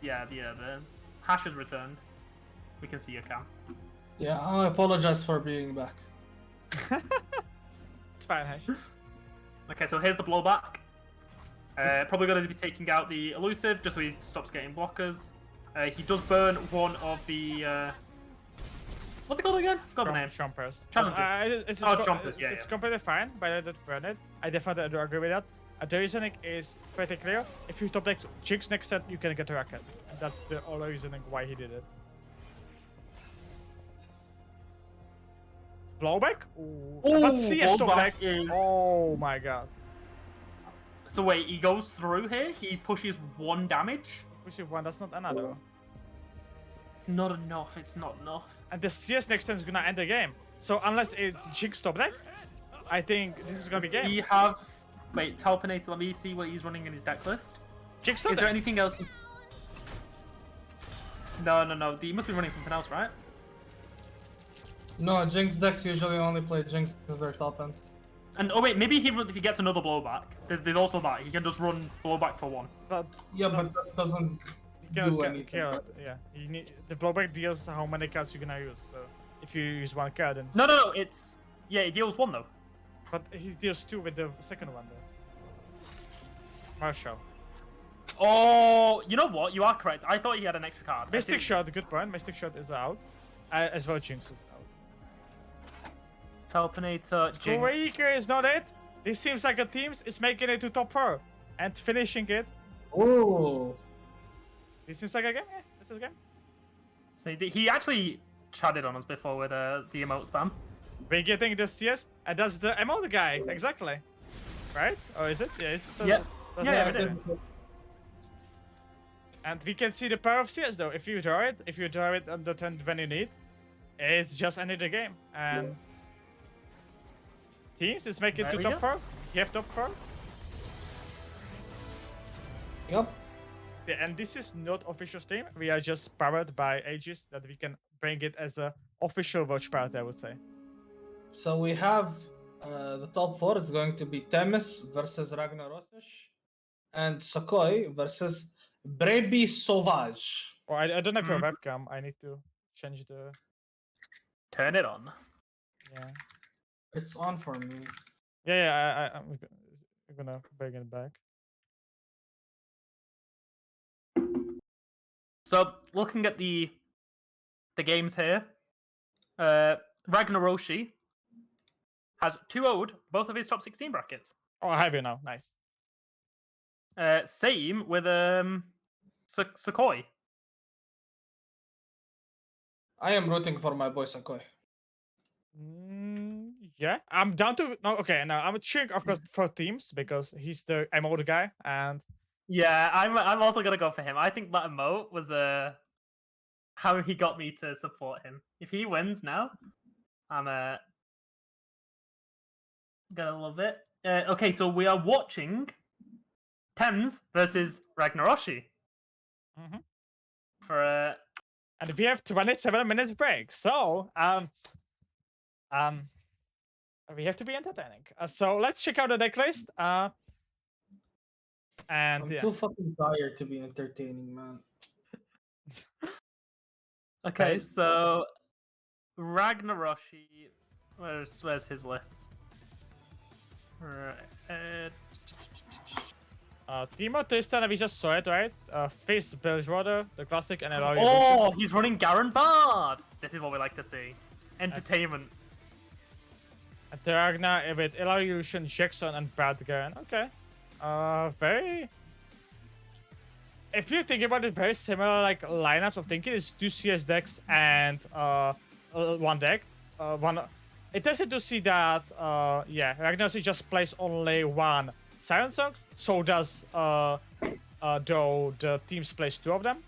yeah, the hash has returned. We can see your cam. Yeah, I apologize for being back. It's fine, Hash. Okay, so here's the blowback. Probably going to be taking out the elusive just so he stops getting blockers. He does burn one of the what they called again? I forgot the name. Chompers. Challenges. Chompers, yeah. It's completely fine, but I didn't burn it. I definitely do agree with that. The reasoning is pretty clear. If you top deck Jinx next set, you can get a racket. And that's the only reasoning why he did it. Blowback? Ooh. But CS top deck is... Oh my god. So wait, he goes through here, he pushes 1 damage. Pushing 1, that's not another. It's not enough, it's not enough. And the CS next turn is gonna end the game. So unless it's Jinx top deck, I think this is gonna be game. Wait, Talpinator, let me see what he's running in his deck list. Jinx Is there anything else? No. He must be running something else, right? No, Jinx decks usually only play Jinx as their top end. And oh wait, maybe if he gets another blowback, there's also that he can just run blowback for 1. But Yeah, but that doesn't do anything. Yeah, you need the blowback deals how many cards you're gonna use. So if you use 1 card, then No, it's it deals 1 though. but he deals 2 with the second one though. Marshall. Oh, you know what? You are correct. I thought he had an extra card. Mystic Shot, good point. Mystic Shot is out, as well Jinx is out. Talpinator, Jinx. Quaker is not it. This seems like a teams is making it to top 4 and finishing it. Oh. This seems like a game. Yeah, this is a game. So he actually chatted on us before with the emote spam. We're getting the CS, and that's the emote guy exactly, right? Or is it? Yeah. Is it Yeah. that's Yeah, the- it is. And we can see the power of CS though. If you draw it on the turn when you need, it's just another game. And teams is making it There to we top go. 4. You have top 4. Yep. Yeah, and this is not official Steam. We are just powered by Aegis that we can bring it as a official watch party, I would say. So we have the top 4. It's going to be Themis versus Ragnarosish, and Sokoi versus Brebi Sauvage. Oh, I don't have your webcam. I need to change the. Turn it on. Yeah. It's on for me. Yeah. I'm gonna bring it back. So looking at the games here, Ragnaroshi has 2-0'd both of his top 16 brackets. Oh, I have you now. Nice. Same with Sokoi. I am rooting for my boy Sokoi. Yeah, I'm down to no. Okay, now I'm cheering, of course, for teams because he's the emote guy, and Yeah, I'm also gonna go for him. I think that emote was how he got me to support him. If he wins now, I'm gonna love it. Okay, so we are watching Thames versus Ragnaroshi Mhm. for and we have 27 minutes break. So we have to be entertaining. So let's check out the deck list. And I'm yeah. too fucking tired to be entertaining, man. Okay, Nice. so Ragnaroshi, where's his list? Timo Tristan, we just saw it, right? Fizz, Bilgewater, the classic, and Elaria. Oh, he's running Garen Bard. This is what we like to see. Entertainment. And Ragnar with Ilariushan, Jackson, and Bradgaren. Okay. Very. If you think about it, very similar like lineups of thinking. It's 2 CS decks and 1 deck. It does to see that Ragnar just plays only 1 Siren Song. So does though the teams plays 2 of them.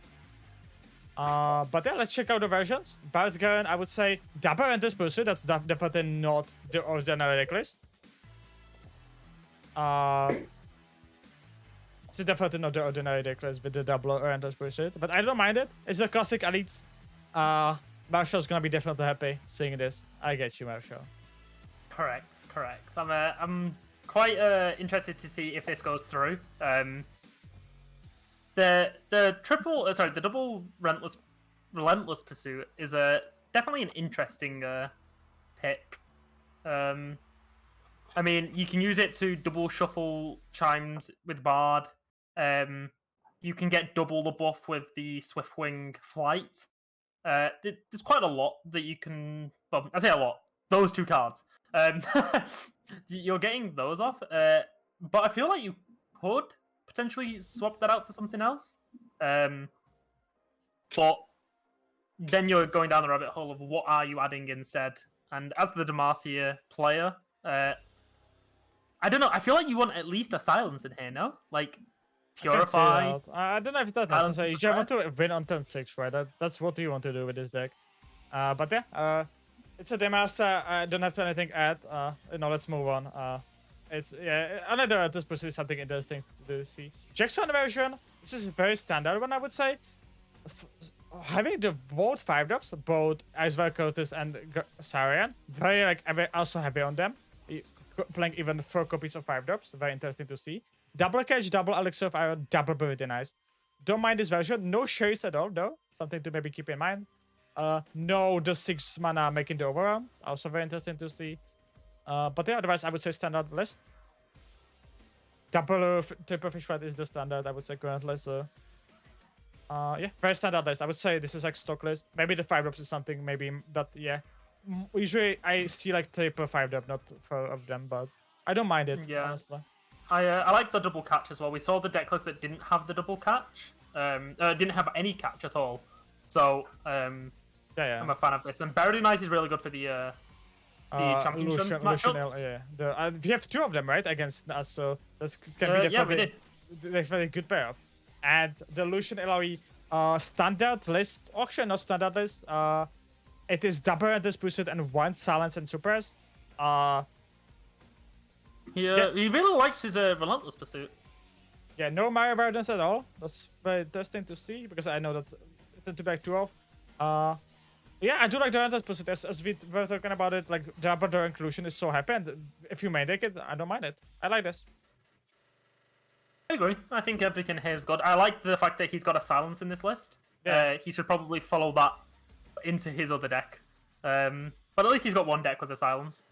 But yeah, let's check out the versions. Bardgaren, I would say Dapper Endless Pursuit. That's definitely not the ordinary deck list. It's definitely not the ordinary deck list with the double or Endless Pursuit. But I don't mind it. It's the classic elites. Marshall's gonna be definitely happy seeing this. I get you, Marshall. Correct. I'm quite interested to see if this goes through. The double relentless pursuit is definitely an interesting pick. I mean, you can use it to double shuffle chimes with Bard. You can get double the buff with the Swiftwing Flight. There's quite a lot that you can. Well, I say a lot. Those 2 cards. You're getting those off. But I feel like you could potentially swap that out for something else. But then you're going down the rabbit hole of what are you adding instead. And as the Demacia player, I don't know. I feel like you want at least a silence in here, no? Like Purify. I don't know if that's Silence necessary. is You want to suppressed. win on turn 6, right? That's what you want to do with this deck. But yeah, it's a Demacia. I don't have to anything add. Let's move on. It's another this is something interesting to see. Jackson version. This is a very standard one, I would say. Having the both 5-drops, both Iceberg Curtis and Sarian, very like I'm also happy on them. Playing even 4 copies of 5-drops, very interesting to see. Double catch, double elixir of iron, double very nice. Don't mind this version. No shares at all though. Something to maybe keep in mind. No, the 6 mana making the overarm. Also very interesting to see. But yeah, otherwise I would say standard list. Double triple fish fight is the standard, I would say currently. So yeah, very standard list. I would say this is like stock list. Maybe the 5-drops is something maybe that yeah. Usually I see like triple 5-drop, not 4 of them, but I don't mind it. Yeah. Honestly. I like the double catch as well. We saw the deck list that didn't have the double catch. Didn't have any catch at all. So yeah. I'm a fan of this. And Buried in Ice is really good for the championship matchups. Yeah. We have 2 of them, right, against us, so that's can be the very good pair. And the Lucian LOE standard list, auction, not standard list. It is double Endless Pursuit and 1 silence and supers. He really likes his Relentless Pursuit. Yeah, no Mario Verdance at all. That's very interesting to see because I know that it tend to be like 2 of. Yeah, I do like the Relentless Pursuit as we were talking about it. Like double the inclusion is so happy, and if you may take it, I don't mind it. I like this. I agree. I think everything here is good. I like the fact that he's got a silence in this list. Yeah. He should probably follow that into his other deck. But at least he's got 1 deck with a silence.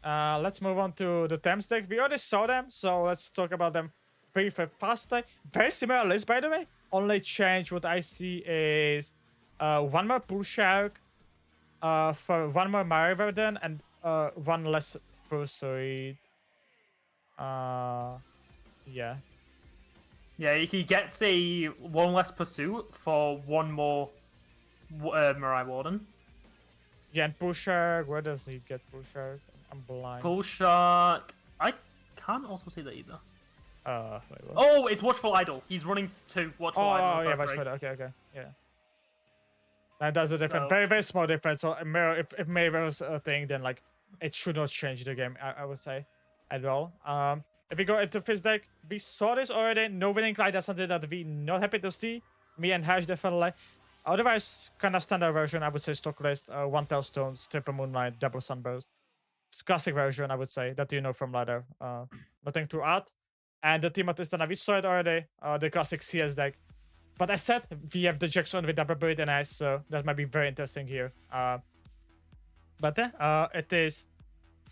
Let's move on to the Thames deck. We already saw them, so let's talk about them briefly faster. Very similar list, by the way. Only change what I see is 1 more Pool Shark, for 1 more Mario Verdant, and 1 less Pursuit. Yeah. Yeah, he gets a 1 less Pursuit for 1 more Mirai Warden. Yeah, and Pool Shark, where does he get Pool Shark? I'm blind. Pool Shark. I can't also see that either. Wait, what? Oh, it's Watchful Idol. He's running 2 Watchful Idol. Oh, yeah, Watchful Idol. Okay. Yeah. And that's a different, very, very small difference. So if Mirror's a thing, then like it should not change the game, I would say, at all. If we go into Fizz deck, we saw this already. No winning cloud. That's something that we not happy to see. Me and Hash definitely. Otherwise, kind of standard version, I would say stock list. 1 Tailstones, triple Moonlight, double Sunburst. It's classic version, I would say, that you know from ladder. Nothing to add. And the team of Tristana, we saw it already. The classic CS deck. But as said, we have the Jackson with double Buried and Ice, so that might be very interesting here. But it is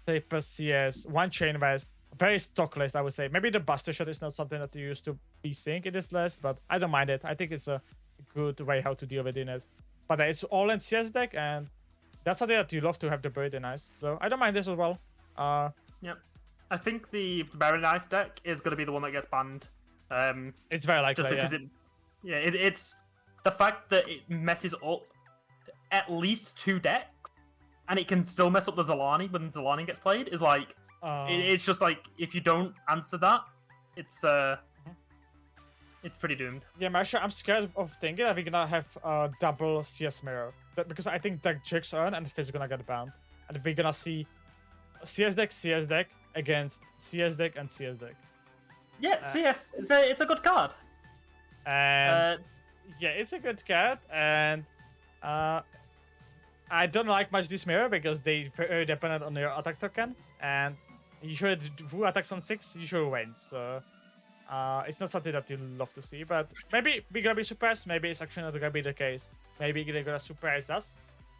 triple CS, 1 Chain West. Very stock list, I would say. Maybe the Buster Shot is not something that you used to be seeing in this list, but I don't mind it. I think it's a good way how to deal with it. But it's all in CS deck, and that's something that you love to have the Buried and Ice. So I don't mind this as well. Yep. I think the Buried Ice deck is going to be the one that gets banned. It's very likely, just because it's the fact that it messes up at least 2 decks, and it can still mess up the Zalani when Zalani gets played, is like, it's just like, if you don't answer that, it's pretty doomed. Yeah, Marsha, I'm scared of thinking that we're gonna have a double CS mirror. Because I think that Jigs earn and Fizz is gonna get banned. And we're gonna see CS deck against CS deck and CS deck. Yeah, CS, it's a good card. And yeah, it's a good card. And I don't like much this mirror because they very dependent on your attack token. And usually who attacks on 6 usually wins. So it's not something that you love to see, but maybe we're gonna be surprised. Maybe it's actually not gonna be the case. Maybe they're gonna surprise us.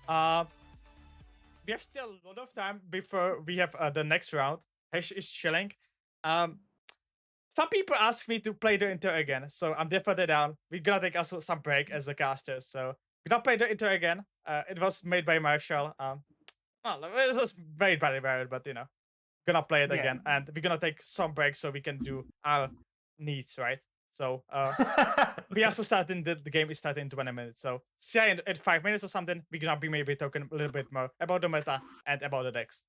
We have still a lot of time before we have the next round. Hesh is chilling. Some people ask me to play the Inter again, so I'm definitely down. We're gonna take also some break as a caster, so we're gonna play the Inter again. It was made by Marshall. Well, it was made by Barrett, but you know, gonna play it again, and we're gonna take some break so we can do our needs, right? So we also starting the game is starting in 20 minutes. So see you in 5 minutes or something. We're gonna be maybe talking a little bit more about the meta and about the decks.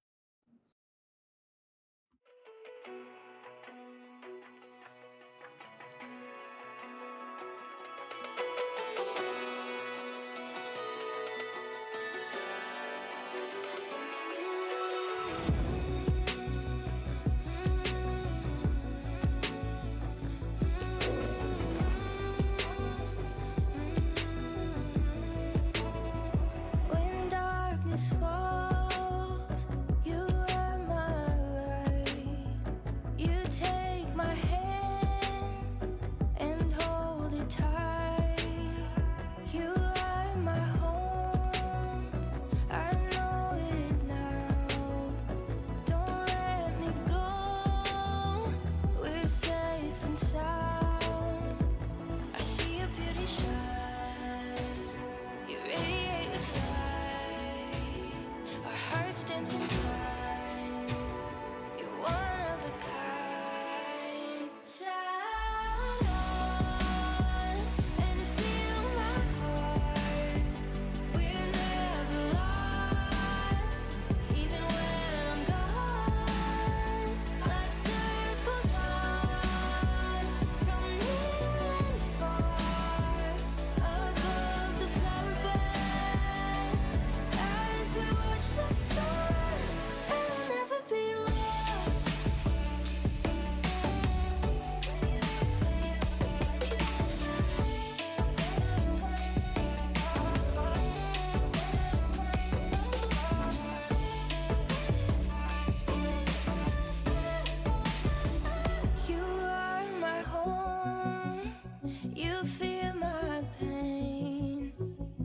You feel my pain.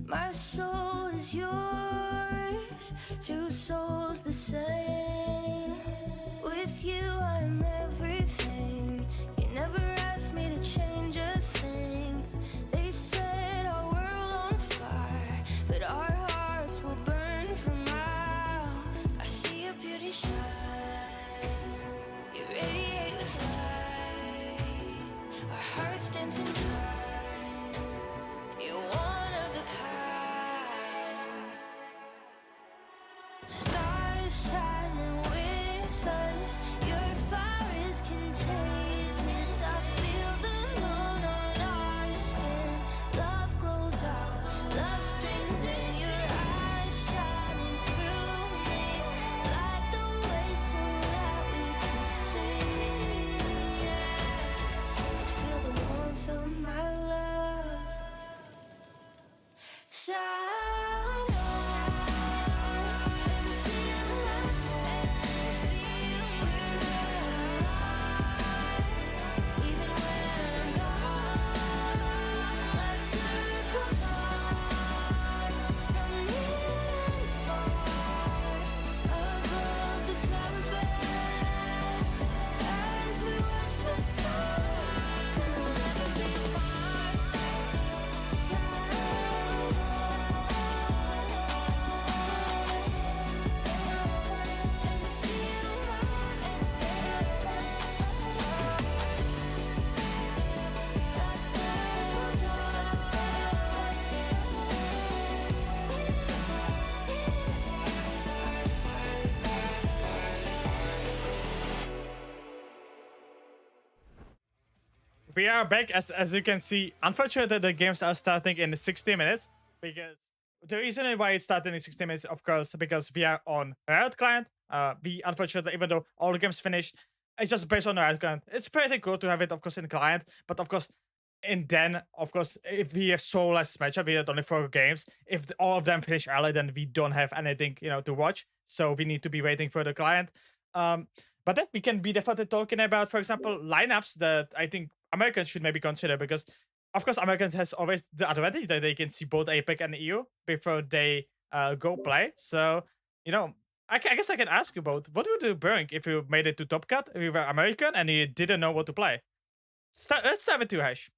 My soul is yours. Two souls the same. With you, I'm everything. You never asked me to change a thing. They set our world on fire, but our hearts will burn for miles. I see your beauty shine. You radiate with light. Our hearts dancing time. You're one of a kind. Stars shining with us. Your fire is contagious. I feel the moon on our skin. Love glows out, love streams in. Your eyes shining through me. Light the way so that we can see. Feel the warmth of my love. Shine on and feel we're lost. Even when I'm gone, let's circle far from near and far above the flower bed as we watch the stars. We'll never be apart. We are back. As you can see, unfortunately, the games are starting in 60 minutes because the reason why it's starting in 60 minutes, of course, because we are on Riot client. We unfortunately, even though all the games finished, it's just based on Riot client. It's pretty cool to have it, of course, in client, but of course, and then of course, if we have so less matchup, we had only 4 games. If all of them finish early, then we don't have anything, to watch. So we need to be waiting for the client. But then we can be definitely talking about, for example, lineups that I think Americans should maybe consider, because of course Americans has always the advantage that they can see both APAC and EU before they go play. So I guess I can ask you both, what would you bring if you made it to Top Cut, if you were American and you didn't know what to play? Let's start with you, Hash.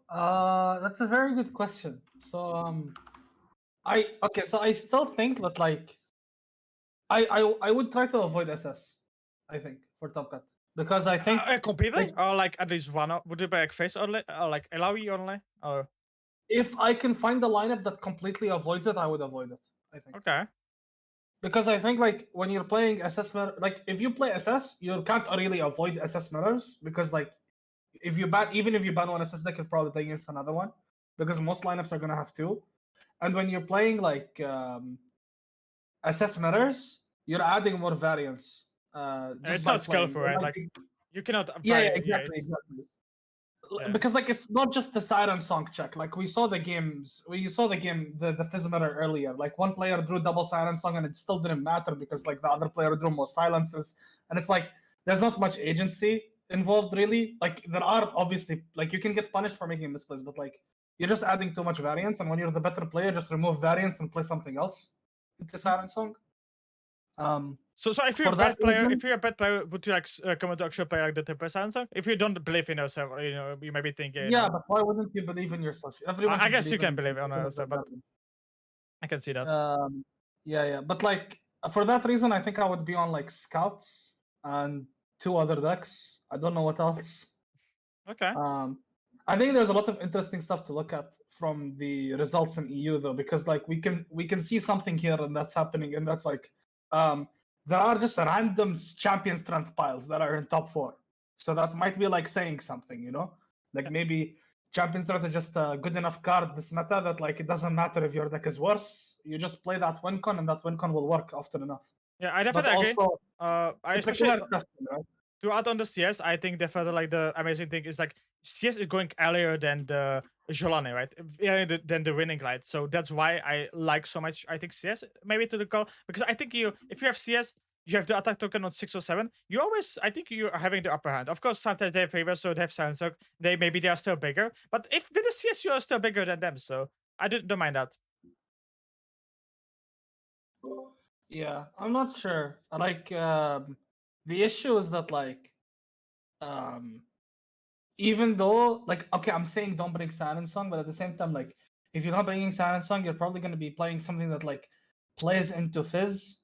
That's a very good question. So I still think that like I would try to avoid SS, I think, for Top Cut. Because I think completely, or like at least one. Would you play like face only, or like LOE only, or if I can find a lineup that completely avoids it, I would avoid it. I think. Okay. Because I think like when you're playing SS, like if you play SS, you can't really avoid SS mirrors, because like if you ban one SS deck, you're probably playing against another one, because most lineups are gonna have 2. And when you're playing like SS mirrors, you're adding more variance. It's not skillful, right? Like you cannot. Exactly. Yeah. Because like it's not just the siren song check. Like we saw the game, the Fizz mirror earlier. Like one player drew double siren song and it still didn't matter because like the other player drew more silences, and it's like there's not much agency involved really. Like there are obviously like you can get punished for making misplays, but like you're just adding too much variance. And when you're the better player, just remove variance and play something else into siren song. So if you're a bad player, would you like recommend to actually play like the 10% song? If you don't believe in yourself, you may be thinking. Yeah, but why wouldn't you believe in yourself? Everyone. I guess you can believe in yourself, but I can see that. Yeah. But like for that reason, I think I would be on like Scouts and 2 other decks. I don't know what else. Okay. I think there's a lot of interesting stuff to look at from the results in EU though, because like we can see something here and that's happening, and that's like there are just random champion strength piles that are in top 4. So that might be like saying something, like maybe champion strength is just a good enough card this meta that like it doesn't matter if your deck is worse. You just play that win con and that win con will work often enough. Yeah, I definitely agree. Also, I especially to add on the CS, I think definitely like the amazing thing is like CS is going earlier than the Jolane, right? Earlier than the winning light. So that's why I like so much. I think CS maybe to the call, because I think if you have CS, you have the attack token on 6 or 7, you always, I think you are having the upper hand. Of course, sometimes they have favors, so they have silence hook. Maybe they are still bigger. But if with the CS, you are still bigger than them, so I don't mind that. Yeah, I'm not sure. Like, the issue is that even though okay, I'm saying don't bring Siren Song, but at the same time, if you're not bringing Siren Song, you're probably going to be playing something that plays into Fizz.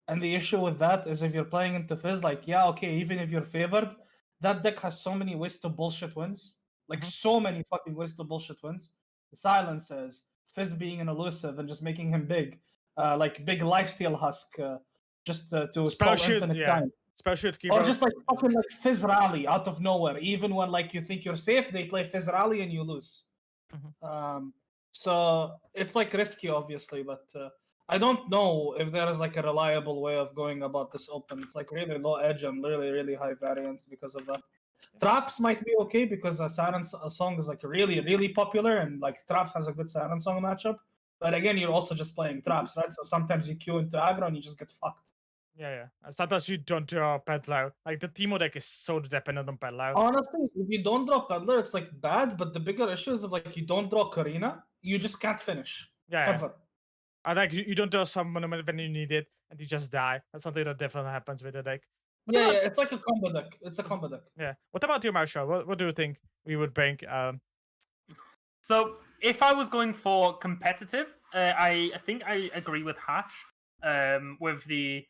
And the issue with that is if you're playing into Fizz, yeah, okay, even if you're favored, that deck has so many wasted bullshit wins. So many fucking wasted bullshit wins. The silences, Fizz being an elusive and just making him big. Big lifesteal husk, just to Spell stall shoot, infinite yeah. time. Spell shoot keep Or just fucking Fizz rally out of nowhere. Even when you think you're safe, they play Fizz rally and you lose. So it's risky, obviously, but I don't know if there is a reliable way of going about this open. It's really low edge and really, really high variance because of that. Traps might be okay because a Siren Song is really, really popular, and Traps has a good Siren Song matchup. But again, you're also just playing Traps, right? So sometimes you queue into aggro and you just get fucked. Yeah. Sometimes you don't draw Peddler. The Teemo deck is so dependent on Peddler. Honestly, if you don't draw Peddler, it's bad. But the bigger issue is if you don't draw Karina, you just can't finish. Yeah. Ever. You don't draw some monument when you need it, and you just die. That's something that definitely happens with the deck. Yeah, it's like a combo deck. It's a combo deck. Yeah. What about you, Marshall? What do you think we would bring? So if I was going for competitive, I think I agree with Hash with the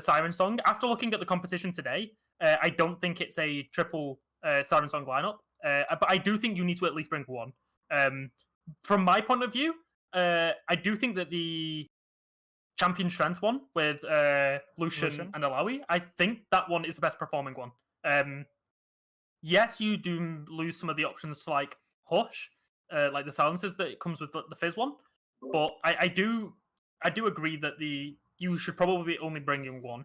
Siren Song. After looking at the composition today, I don't think it's a triple Siren Song lineup, but I do think you need to at least bring one. From my point of view, I do think that the Champion Strength one with Lucian and Alawi, I think that one is the best performing one. Yes, you do lose some of the options to Hush, the silences that it comes with the Fizz one, but I do agree that you should probably be only bringing one.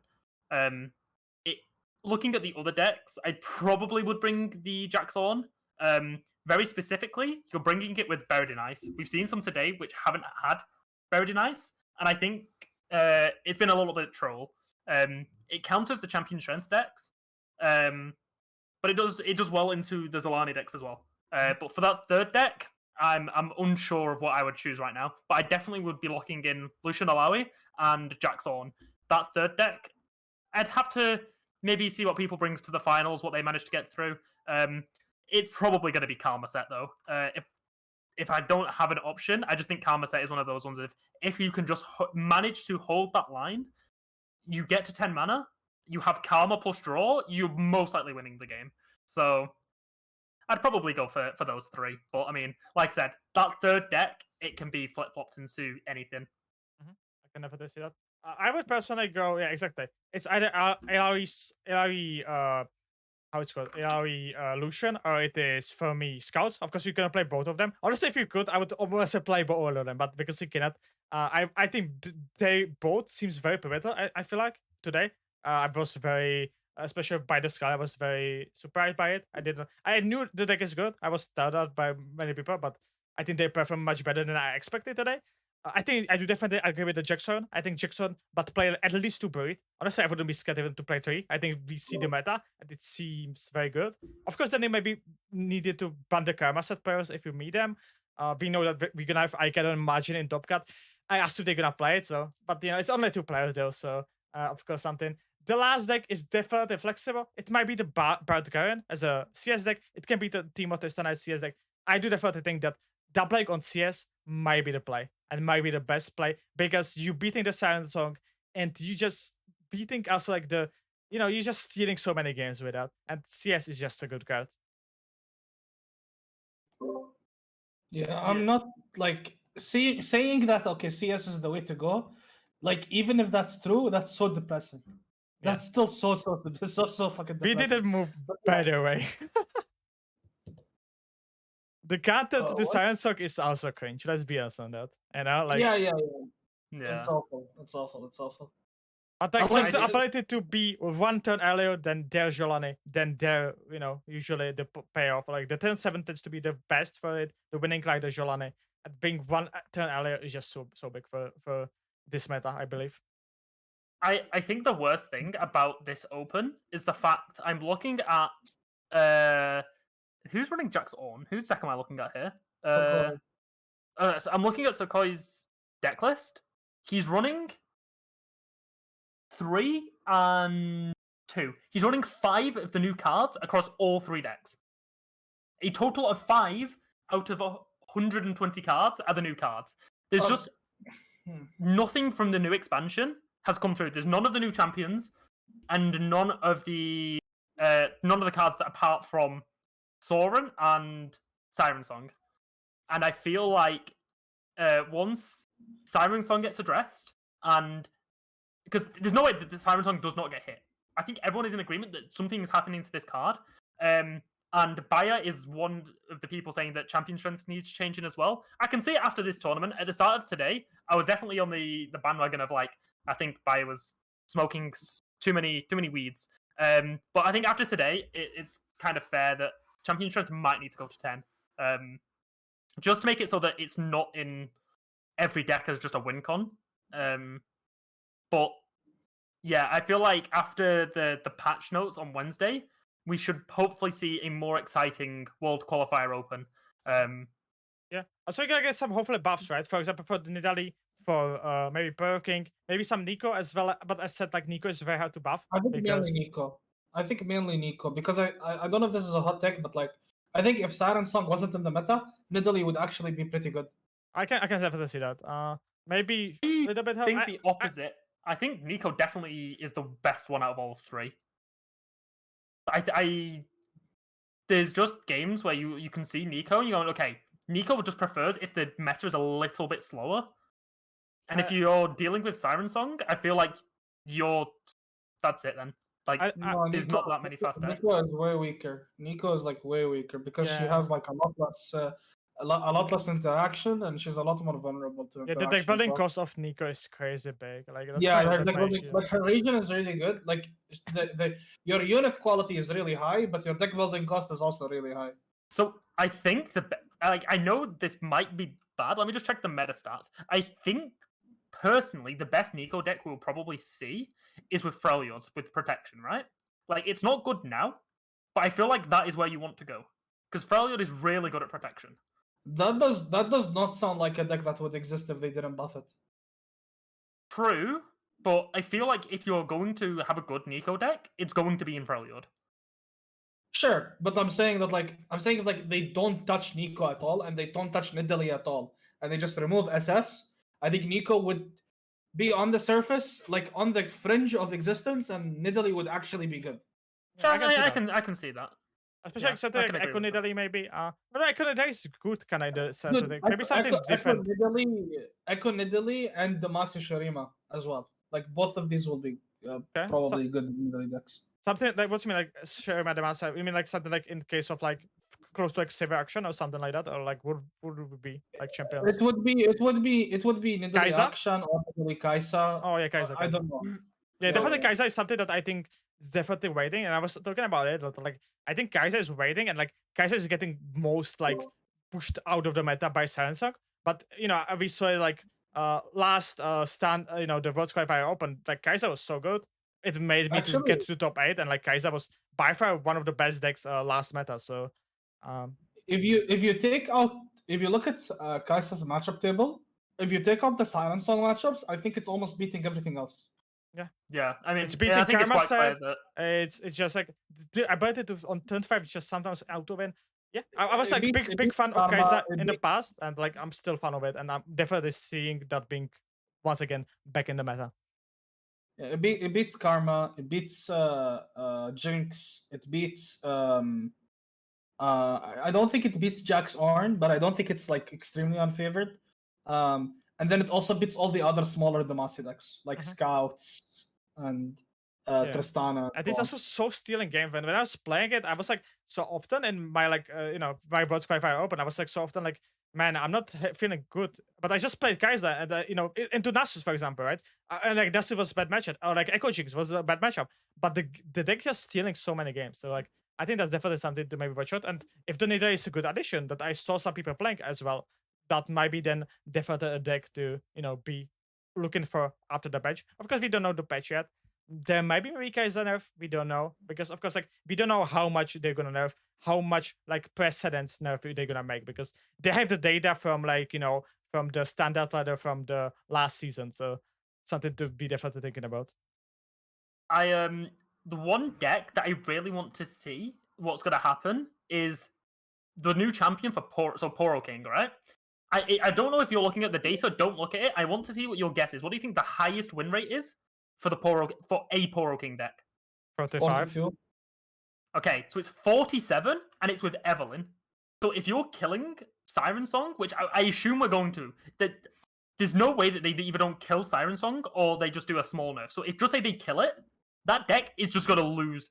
Looking at the other decks, I probably would bring the Jaxorn. Very specifically, you're bringing it with Buried in Ice. We've seen some today which haven't had Buried in Ice, and I think it's been a little bit troll. It counters the Champion Strength decks, but it does well into the Zolani decks as well. But for that third deck, I'm unsure of what I would choose right now. But I definitely would be locking in Lucian Alawi and Jaxorn. That third deck, I'd have to maybe see what people bring to the finals, what they manage to get through. It's probably going to be Karma Set though. If I don't have an option, I just think Karma Set is one of those ones. If you can just manage to hold that line, you get to 10 mana, you have Karma plus draw, you're most likely winning the game. So I'd probably go for those three. But I mean, like I said, that third deck, it can be flip-flopped into anything. I can never see that. I would personally go, yeah, exactly. It's either ARE, how it's called, ARE Lucian, or it is, for me, Scouts. Of course, you can play both of them. Honestly, if you could, I would almost play all of them, but because you cannot, I think they both seems very pivotal. I feel like today, I was very, especially by the sky, I was very surprised by it. I knew the deck is good. I was startled by many people, but I think they perform much better than I expected today. I think I do definitely agree with the Jaxorn. I think Jaxorn, but play at least 2 Buried. Honestly, I wouldn't be scared even to play 3. I think we see the meta, and it seems very good. Of course, then they may be needed to ban the Karma Set players if you meet them. We know that we're gonna have Icon and Margin in Top Cut. I assume they're gonna play it, so, but it's only 2 players though, so of course something. The last deck is definitely flexible. It might be the BaJAtak as a CS deck. It can be the Teemo Tristana CS deck. I do definitely think that doubling on CS might be the play and might be the best play because you beating the Siren Song and you just beating also you're just stealing so many games with that. And CS is just a good card. Yeah, I'm not saying that, okay, CS is the way to go. Even if that's true, that's so depressing. Yeah. That's still so fucking depressing. We didn't move, by the way. The content to the Siren Song is also cringe. Let's be honest on that. Yeah. It's awful. Attack just the ability to be 1 turn earlier than their Jolani, than their, usually the payoff. The turn 7 tends to be the best for it. The winning the Jolani. And being 1 turn earlier is just so big for this meta, I believe. I think the worst thing about this open is the fact I'm looking at who's running Jack's Orn? Whose deck am I looking at here? So I'm looking at Sokoi's deck list. He's running 3 and 2. He's running 5 of the new cards across all 3 decks. A total of 5 out of 120 cards are the new cards. There's just nothing from the new expansion has come through. There's none of the new champions, and none of the cards that apart from Soren and Siren Song. And I feel like once Siren Song gets addressed, and because there's no way that the Siren Song does not get hit. I think everyone is in agreement that something is happening to this card. And Baya is one of the people saying that champion strength needs changing as well. I can see it after this tournament. At the start of today, I was definitely on the bandwagon of like, I think Baya was smoking too many weeds. But I think after today, it's kind of fair that champion strength might need to go to 10. Just to make it so that it's not in every deck as just a win con. But yeah, I feel like after the patch notes on Wednesday, we should hopefully see a more exciting World Qualifier Open. Yeah. Also, you're gonna get some hopefully buffs, right? For example, for the Nidalee, for maybe Burger King, maybe some Nico as well. But I said like Nico is very hard to buff. I think mainly Nico. Because I don't know if this is a hot take, but like I think if Siren Song wasn't in the meta, Nidalee would actually be pretty good. I can definitely see that. Maybe a little bit. I think the opposite. I think Nico definitely is the best one out of all 3. There's just games where you can see Nico and you're going, okay, Nico just prefers if the meta is a little bit slower. And if you're dealing with Siren Song, I feel like that's it then. Like there's not that many fast decks. Nico is way weaker. Nico is like way weaker because she has like a lot less interaction, and she's a lot more vulnerable to interaction. Yeah, the deck building cost of Nico is crazy big. Like her deck building, like her region is really good. Like your unit quality is really high, but your deck building cost is also really high. So I think I know this might be bad. Let me just check the meta stats. I think personally the best Nico deck we'll probably see is with Freljords with protection, right? Like it's not good now, but I feel like that is where you want to go because Freljord is really good at protection. That does not sound like a deck that would exist if they didn't buff it. True, but I feel like if you're going to have a good Nico deck, it's going to be in Freljord. Sure, but I'm saying if they don't touch Nico at all and they don't touch Nidalee at all, and they just remove SS, I think Nico would be on the surface, like on the fringe of existence, and Nidalee would actually be good. Yeah, I can see that. Especially something like Echo Nidalee maybe. But Echo Nidalee is good kind of sensitive. Maybe something different. Echo Nidalee and the Masi Shurima as well. Like both of these will be probably good Nidalee decks. Something like what you mean, like Shurima the Masi? You mean like something like in case of like close to like severe action or something like that, or like would it be like champions? It would be Nidalee Kai'Sa? action or Nidalee Kai'Sa. Oh yeah, Kai'Sa. I don't know. Yeah, definitely Kai'Sa is something that I think is definitely waiting, and I was talking about it. Like I think Kai'Sa is waiting, and like Kai'Sa is getting most like pushed out of the meta by Siren Song. But you know, we saw it like last stand, the World Qualifier Open. Like Kai'Sa was so good, it made me to get to top 8, and like Kai'Sa was by far one of the best decks last meta. So if you look at Kai'Sa's matchup table, if you take out the Siren Song matchups, I think it's almost beating everything else. Yeah. I mean, it's beating I think Karma it's quite set. clear that It's just like the ability to on turn 5 just sometimes auto win. Yeah, I was like It big fan of Karma, Kai'Sa it in the past, and like I'm still fan of it, and I'm definitely seeing that being once again back in the meta. Yeah, it beats Karma. It beats Jinx. It beats. I don't think it beats Jack's Orn, but I don't think it's like extremely unfavored. And then it also beats all the other smaller Demacia decks like Scouts and Tristana. And it's also so stealing game. When I was playing it, I was like so often in my like my World Qualifier Open, I was like so often like, man, I'm not feeling good. But I just played Kai'Sa and into Nasus, for example, right? And like Nasus was a bad matchup, or like Echo Jinx was a bad matchup. But the deck just stealing so many games. So like I think that's definitely something to maybe watch out. And if the Nidalee is a good addition that I saw some people playing as well, that might be then definitely a deck to be looking for after the patch. Of course, we don't know the patch yet. There might be Rika is a nerf. We don't know because, of course, like we don't know how much they're gonna nerf, how much like precedence nerf they're gonna make because they have the data from like from the standard ladder from the last season. So something to be definitely thinking about. The one deck that I really want to see what's gonna happen is the new champion for Poro King, right? I don't know if you're looking at the data. Don't look at it. I want to see what your guess is. What do you think the highest win rate is for a Poro King deck? 45. 42. Okay, so it's 47, and it's with Evelyn. So if you're killing Siren Song, which I assume we're going to, that there's no way that they either don't kill Siren Song or they just do a small nerf. So if just say they kill it, that deck is just going to lose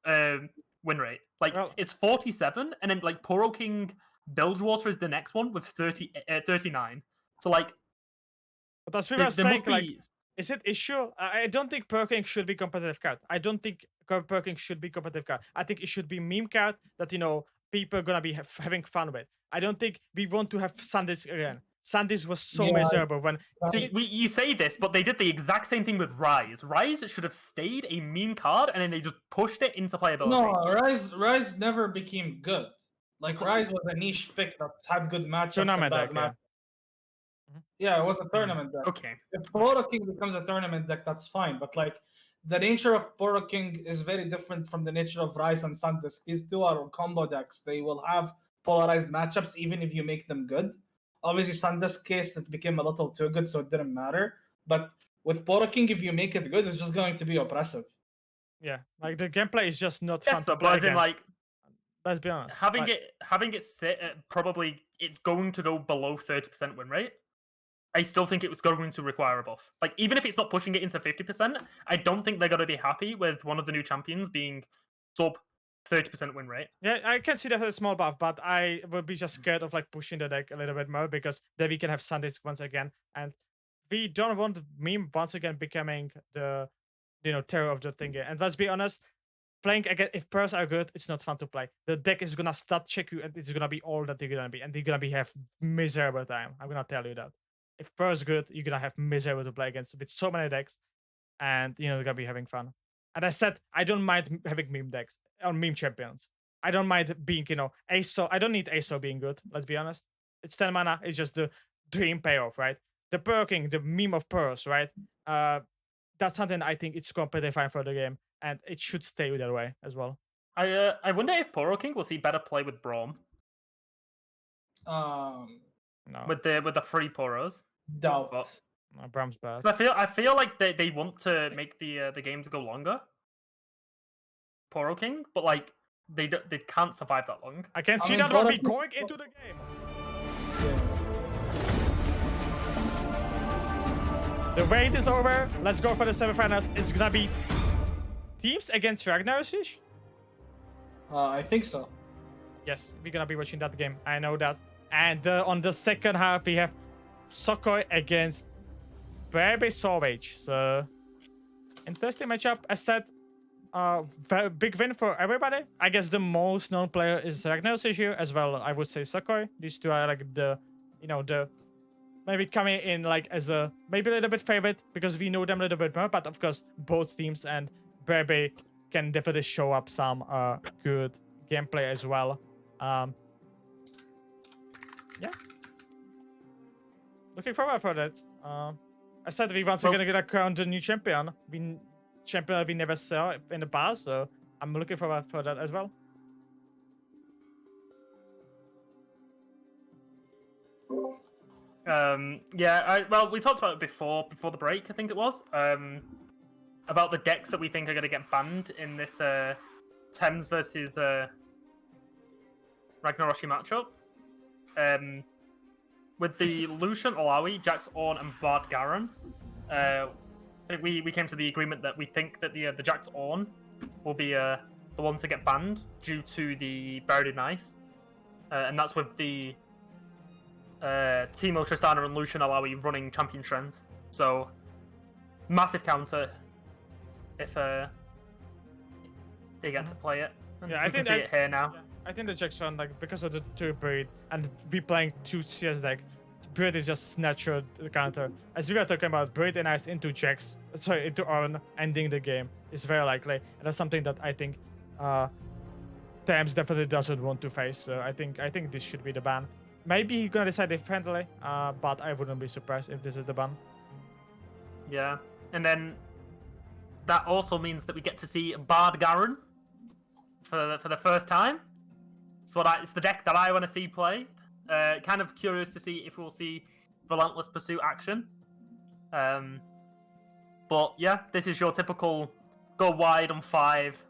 win rate. Like, it's 47, and then like Poro King Bilgewater is the next one with 39. So like, but that's what I was saying. Like, is it issue? I don't think Poro King should be competitive card. I don't think Poro King should be competitive card. I think it should be meme card that people are gonna be having fun with. I don't think we want to have Sandisk again. Sandisk was so miserable when. See, you say this, but they did the exact same thing with Rise. Rise should have stayed a meme card, and then they just pushed it into playability. No, Rise never became good. Like Rise was a niche pick that had good matchups. Tournament deck, yeah, it was a tournament deck. Okay. If Poro King becomes a tournament deck, that's fine. But like, the nature of Poro King is very different from the nature of Rise and Sandisk. These two are combo decks. They will have polarized matchups even if you make them good. Obviously, Sandisk's case, it became a little too good, so it didn't matter. But with Poro King, if you make it good, it's just going to be oppressive. Yeah, like the gameplay is just not fun. Yes, but as in like, let's be honest. Having it sit at probably it's going to go below 30% win rate. I still think it was going to require a buff. Like, even if it's not pushing it into 50%, I don't think they're going to be happy with one of the new champions being sub 30% win rate. Yeah, I can see that as a small buff, but I would be just scared of like pushing the deck a little bit more because then we can have Sandisk once again, and we don't want meme once again becoming the terror of the thing. And let's be honest, playing again, if pros are good, it's not fun to play. The deck is gonna stat check you, and it's gonna be all that they're gonna be, and they're gonna have miserable time. I'm gonna tell you that. If pros good, you're gonna have miserable to play against with so many decks, and they're gonna be having fun. And I said I don't mind having meme decks or meme champions. I don't mind being ASO. I don't need ASO being good. Let's be honest. It's 10 mana. It's just the dream payoff, right? The perking, the meme of pearls, right? That's something I think it's completely fine for the game, and it should stay that way as well. I wonder if Poro King will see better play with Braum. No. With the free Poros. Doubt. But, no, Braum's bad. I feel like they want to make the games go longer. Poro King, but like they can't survive that long. I can see that one be going into the game. The wait is over. Let's go for the semifinals. It's gonna be teams against Ragnarosish. I think so. Yes, we're gonna be watching that game. I know that. And on the second half, we have Sokoi against Baby Savage. So interesting matchup. As said, very big win for everybody. I guess the most known player is Ragnarosish here as well. I would say Sokoi. These two are like the maybe coming in like as a maybe a little bit favorite because we know them a little bit more. But of course, both teams and Baby can definitely show up some good gameplay as well. Yeah. Looking forward for that. I said we once again gonna crown the new champion. Champion we never saw in the past, so I'm looking forward for that as well. Well, we talked about it before the break, I think it was. About the decks that we think are going to get banned in this Thames versus Ragnarossi matchup. With the Lucian, Olawi, Jax Ornn, and Bard Garen, I think we came to the agreement that we think that the Jax Ornn will be the one to get banned due to the Buried in Ice, and that's with the Teemo, Tristana, and Lucian Olawi running champion strength. So massive counter if they get to play it. And Yeah, we can see it here now. Yeah, I think the Jax Ornn, like because of the two breed and be playing two CS deck, Brit is just natural counter. As we were talking about, Brit and Ice into Jax, sorry, into Ornn, ending the game is very likely, and that's something that I think Thames definitely doesn't want to face. So I think this should be the ban. Maybe he's gonna decide differently, but I wouldn't be surprised if this is the ban. Yeah, and then that also means that we get to see Bard Garen for the first time. It's the deck that I want to see play. Kind of curious to see if we'll see Relentless Pursuit action. But yeah, this is your typical go wide on 5,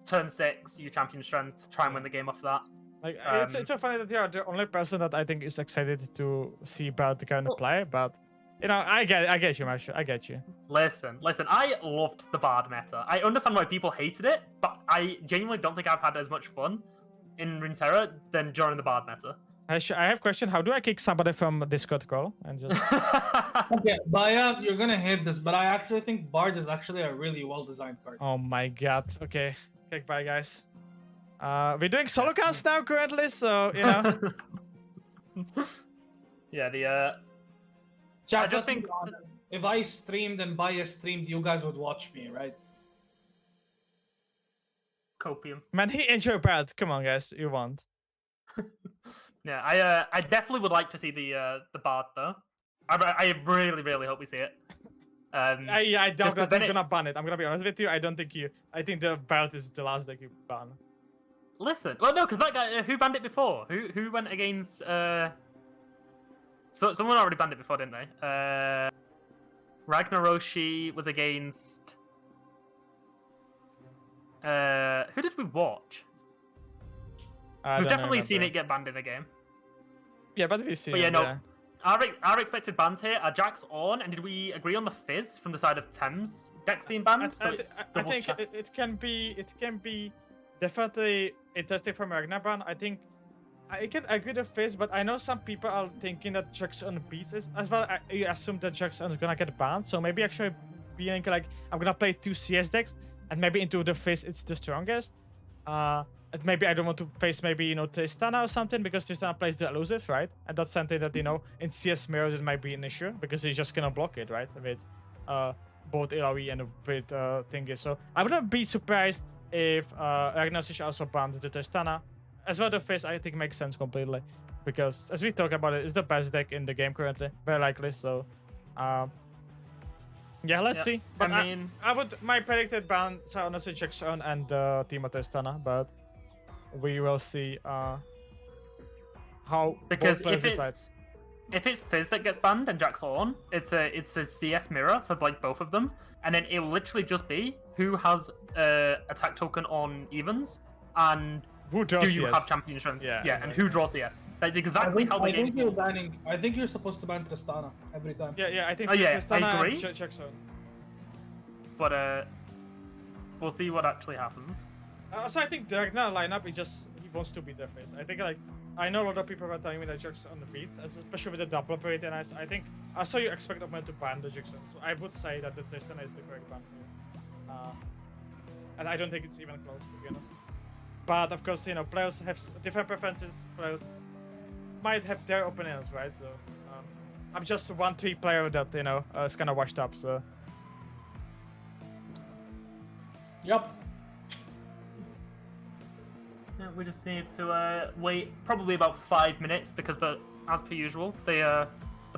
turn 6, you champion strength, try and win the game off that. Like it's so funny that you are the only person that I think is excited to see Bard Garen play, but you know, I get you, Marshall. I get you. Listen, I loved the Bard meta. I understand why people hated it, but I genuinely don't think I've had as much fun in Runeterra than during the Bard meta. I have a question. How do I kick somebody from Discord call and just? Okay, Baya, you're gonna hate this, but I actually think Bard is actually a really well-designed card. Oh my god. Okay, kick bye, guys. We're doing solo cast now currently, so you know. Yeah, the Chat, I just think if I streamed and Baya streamed, you guys would watch me, right? copium. Man, he enjoyed Bard. Come on, guys, you want? Yeah, I definitely would like to see the Bard though. I really hope we see it. I doubt just 'cause that they're then gonna ban it. I'm gonna be honest with you. I don't think you. I think the Bard is the last deck you ban. Listen, well, no, because that guy who banned it before? Who went against? So someone already banned it before, didn't they? Ragnaroshi was against. Who did we watch? We've definitely seen it get banned in a game. Yeah, but we've seen But yeah, it, no. yeah. Our expected bans here are Jax on, and did we agree on the Fizz from the side of Thames decks being banned? I think it can be definitely interesting from Ragnar. I think I can agree with Fizz, but I know some people are thinking that Jax on beats is as well. I assume that Jax is gonna get banned, so maybe actually being like I'm gonna play 2 CS decks and maybe into the Fizz it's the strongest. And maybe I don't want to face maybe Tristana or something because Tristana plays the elusives, right? And that's something that in CS mirrors it might be an issue because he's just gonna block it, right? With both AoE and with thingy. So I wouldn't be surprised if Ragnarsich also bans the Tristana. As well, the Fizz I think makes sense completely because as we talk about it's the best deck in the game currently, very likely. So yeah, let's see. But I mean, my predicted bans are honestly Jackson and Team Tristana, but we will see how because both players decide. If it's Fizz that gets banned and Jax on, it's a CS mirror for like both of them, and then it will literally just be who has attack token on evens and who draws do you CS. have champion strength? Yeah, exactly. and who draws CS. That's exactly how the game. I think you're supposed to ban Tristana every time. Yeah, I think Tristana I agree. and Jackson. But we'll see what actually happens. Also, I think the Ragnar lineup is just he wants to be the face. I think I know a lot of people were telling me that Jackson on the beats, especially with the double operator. And I think also you expect of me to ban the Jackson. So I would say that the Tristana is the correct ban here. And I don't think it's even close to be honest. But of course, players have different preferences. Players might have their opinions, right? So I'm just 1-3 player that is kind of washed up. So Yep. Yeah, we just need to wait probably about 5 minutes because as per usual, the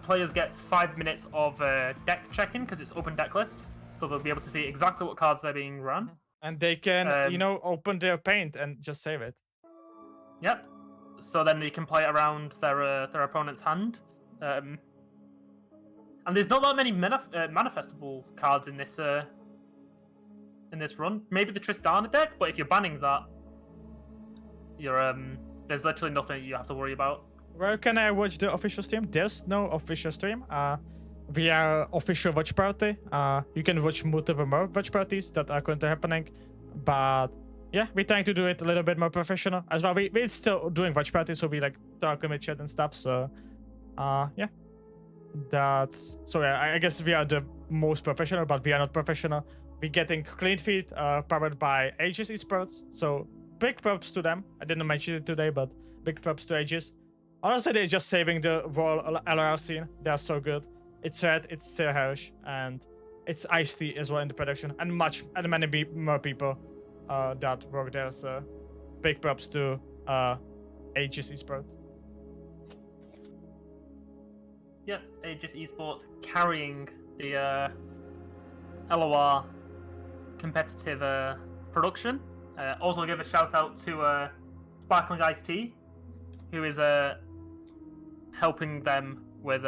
players get 5 minutes of deck checking because it's open deck list, so they'll be able to see exactly what cards they're being run. And they can, open their paint and just save it. Yep. So then they can play it around their opponent's hand. And there's not that many manifestable cards in this run. Maybe the Tristana deck, but if you're banning that, there's literally nothing you have to worry about. Where can I watch the official stream? There's no official stream. We are official watch party. You can watch multiple more watch parties that are currently happening. But yeah, we're trying to do it a little bit more professional as well. We're still doing watch parties, so we talk in chat and stuff. So yeah, I guess we are the most professional, but we are not professional. We're getting clean feed powered by AegisEsports. So big props to them. I didn't mention it today, but big props to Aegis. Honestly, they're just saving the whole LR scene. They're so good. It's Red, it's Serhaush, and it's Ice-T as well in the production, and many more people that work there. So big props to AegisEsports. Yep, AegisEsports carrying the LOR competitive production. Also give a shout out to Sparkling Ice Tea, who is helping them with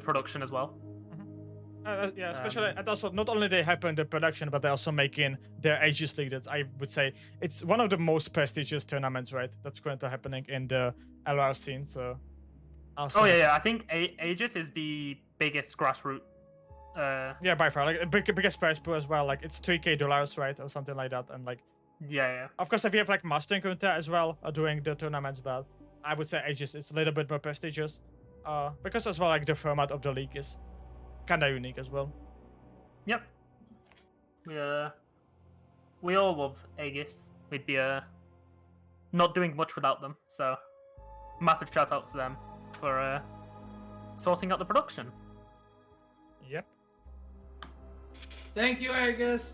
production as well. Yeah, especially and also not only they help in the production, but they're also making their Aegis League. That's, I would say, it's one of the most prestigious tournaments, right? That's currently happening in the LR scene. So, also, oh yeah, I think Aegis is the biggest grassroots. Yeah, by far, like biggest prize pool as well. Like it's $3,000, right, or something like that. And like, yeah. Of course, if you have like Mastering Runeterra as well doing the tournaments, but I would say Aegis is a little bit more prestigious, because as well like the format of the league is kind of unique as well. Yep. We all love Aegis. We'd be not doing much without them. So, massive shout out to them for sorting out the production. Yep. Thank you, Aegis.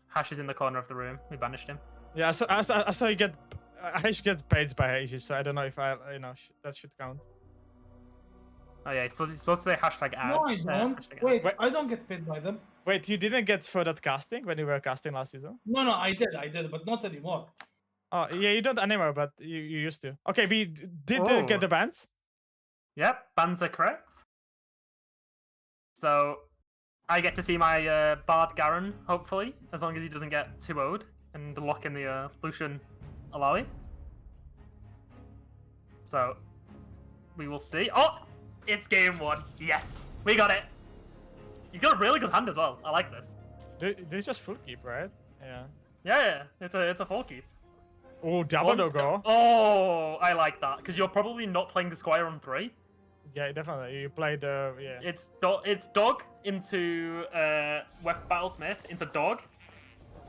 Hash is in the corner of the room. We banished him. Yeah, so I saw you get Hash gets paid by Aegis, so I don't know if that should count. Oh yeah, he's supposed to say hashtag ad. No, I don't. Wait, I don't get paid by them. Wait, you didn't get for that casting when you were casting last season? No, I did, but not anymore. Oh yeah, you don't anymore, but you used to. Okay, we did get the bans. Yep, bans are correct. So I get to see my Bard Garen, hopefully, as long as he doesn't get 2-0'd and lock in the Lucian Alawi. So we will see. Oh, it's game 1. Yes, we got it. He's got a really good hand as well. I like this. This just full keep, right? Yeah. Yeah, it's a full keep. Oh, double go. Oh, I like that because you're probably not playing the Squire on 3. Yeah, definitely. You play the It's dog into Battlesmith into dog.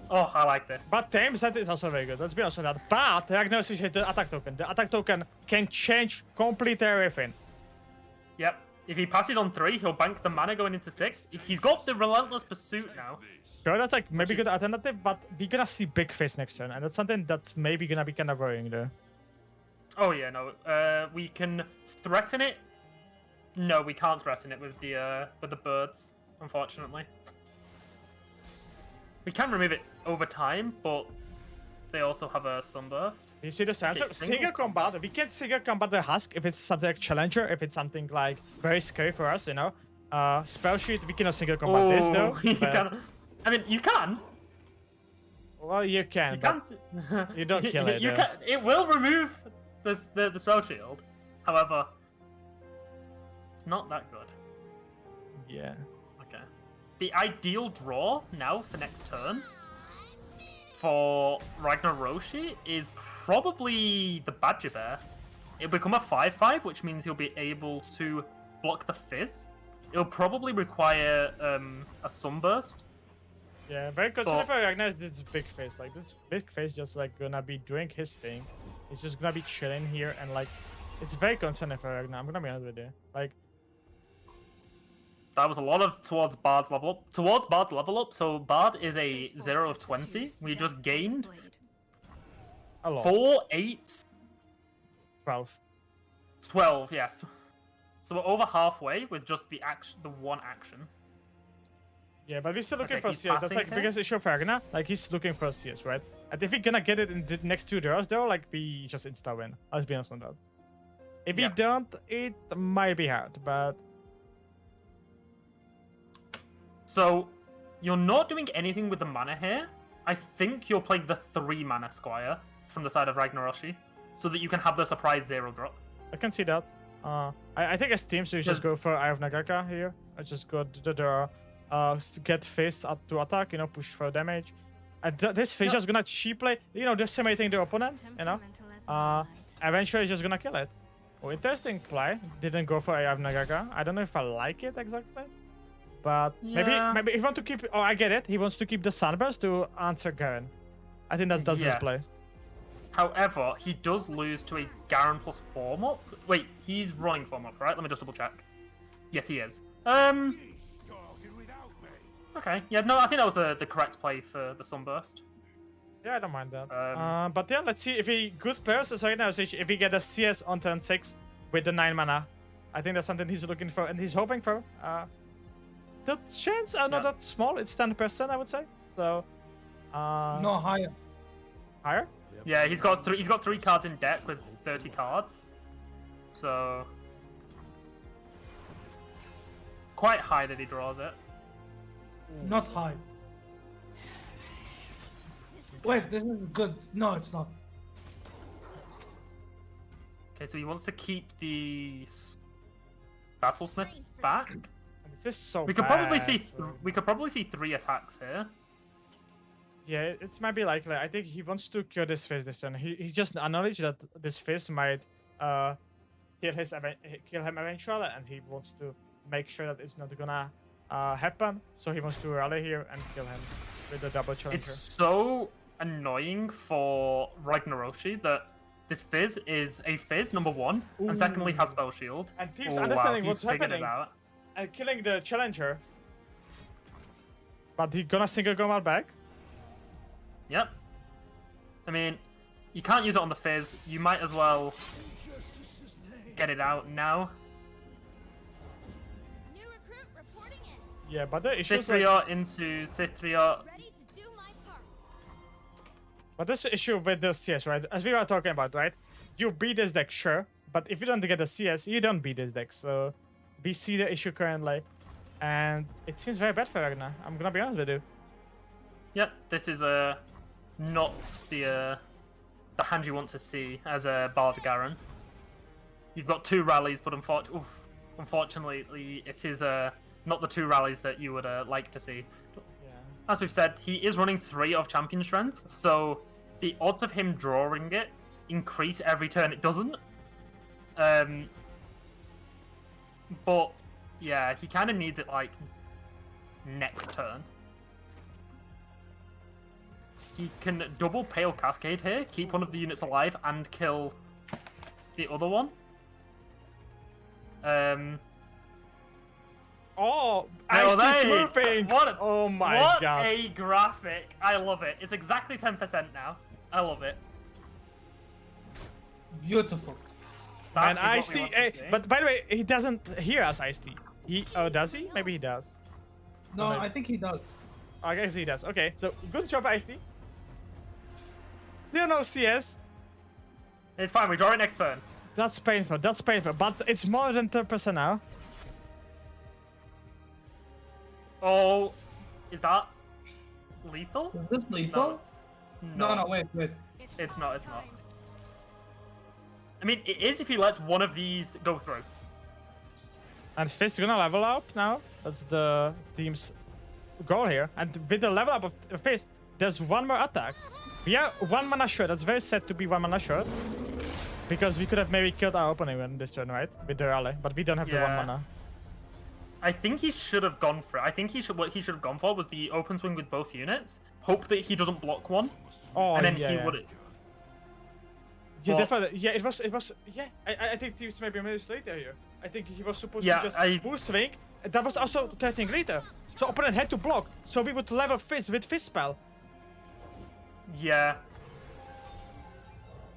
Oh, I like this. But Tame set is also very good. Let's be honest with that. But Ragnaros is the attack token. The attack token can change completely everything. Yep. If he passes on 3, he'll bank the mana going into 6. If he's got the Relentless Pursuit now. Sure, that's like maybe good alternative, but we're gonna see big face next turn, and that's something that's maybe gonna be kind of worrying there. Oh yeah, no. We can threaten it. No, we can't threaten it with the birds, unfortunately. We can remove it over time, but they also have a sunburst. You see the sense of single combat? We can single combat the Husk if it's something like Challenger, if it's something like very scary for us, you know. Spell sheet, we cannot single combat this though. I mean, you can. Well, you can, but you don't kill it. It will remove the spell shield. However, it's not that good. Yeah. Okay. The ideal draw now for next turn for Ragnar Roshi is probably the Badger Bear. It'll become a 5/5, which means he'll be able to block the Fizz. It'll probably require a Sunburst. Yeah, very concerned if I recognize this big face. Like, this big face just, like, gonna be doing his thing. He's just gonna be chilling here, and, like, it's very concerning for Ragnar. I'm gonna be honest with you. Like, that was a lot of towards Bard's level up. Towards Bard's level up, so Bard is a 0 of 20. We just gained a lot. 4, 8, 12. 12, yes. So we're over halfway with just the one action. Yeah, but we're still looking for he's CS. That's like passing because it's show for Ragnar. Like, he's looking for CS, right? And if we're gonna get it in the next 2 draws, though, like, we just insta win. Let's be honest on that. If we don't, it might be hard, but. So, you're not doing anything with the mana here. I think you're playing the 3 mana Squire from the side of Ragnar Roshi, so that you can have the surprise 0 drop. I can see that. I think as team, so you just go for Eye of Nagaka here. I just go to the get face up to attack, you know, push for damage. And this fish is gonna cheaply, you know, decimating the opponent, you know. Eventually it's just gonna kill it. Oh, interesting play. Didn't go for Eye of Nagaka. I don't know if I like it exactly. But maybe he wants to keep. Oh, I get it. He wants to keep the Sunburst to answer Garen. I think that's his play. However, he does lose to a Garen plus form up. Wait, he's running form up, right? Let me just double check. Yes, he is. Okay, yeah, no, I think that was the correct play for the Sunburst. Yeah, I don't mind that. But yeah, let's see if he good pairs. So right now, so if he get a CS on turn 6 with the 9 mana, I think that's something he's looking for and he's hoping for. The chance are not that small. It's 10%, I would say. So, No, higher. higher. Yeah, he's got 3 cards in deck with 30 cards. So quite high that he draws it. Not high. Wait, this is good. No, it's not. Okay, so he wants to keep the Battlesmith back. This is so. We could bad, probably see 3 attacks here. Yeah, it might be likely. I think he wants to kill this Fizz this turn. He just acknowledged that this Fizz might kill him eventually, and he wants to make sure that it's not gonna happen. So he wants to rally here and kill him with the double challenger. It's so annoying for Ragnaroshi that this Fizz is a Fizz, number 1, and secondly has Spell Shield. And teams understanding he's what's figured happening it out. and killing the challenger. But he gonna single Gomal back. Yep. I mean, you can't use it on the Fizz. You might as well get it out now. New recruit reporting in. Yeah, but the issue is like, Cithria into Cithria. Ready to do my part. but this issue with the CS, right? As we were talking about, right? You beat this deck, sure, but if you don't get the CS, you don't beat this deck. So we see the issue currently, and it seems very bad for Ragnar. I'm gonna be honest with you. Yep, this is not the hand you want to see as a Bard Garen. You've got 2 rallies, but unfortunately, it is not the 2 rallies that you would like to see. Yeah. As we've said, he is running 3 of Champion Strength, so the odds of him drawing it increase every turn it doesn't. But yeah, he kind of needs it like next turn. He can double Pale Cascade here, keep one of the units alive, and kill the other one. Oh, Well, Ice-T's they- moving! Oh my what god. a graphic! I love it. It's exactly 10% now. I love it. Beautiful. That And is what we Ice-T, want to see. but by the way, he doesn't hear us, Ice-T. Does he? Maybe he does. No, maybe. I think he does. I guess he does. Okay, so good job, Ice-T. Still no CS. It's fine. We draw it next turn. That's painful. That's painful. But it's more than 10% now. Oh, is that lethal? Is this lethal? it's No, wait. It's not. It's not. I mean, it is if he lets one of these go through. And Fist gonna level up now. That's the team's goal here. And with the level up of Fist, there's 1 more attack. We are 1 mana short. That's very sad to be 1 mana short. Because we could have maybe killed our opponent in this turn, right? With the rally. But we don't have the 1 mana. I think he should have gone for it. I think what he should have gone for was the open swing with both units. Hope that he doesn't block one. Oh, and then yeah, he yeah. would. Yeah, Well- definitely. Yeah, it was. Yeah, I think teams maybe minutes later here. I think he was supposed Yeah, to just boost swing. That was also 13 later. So opponent had to block. So we would level Fist with Fist spell. Yeah.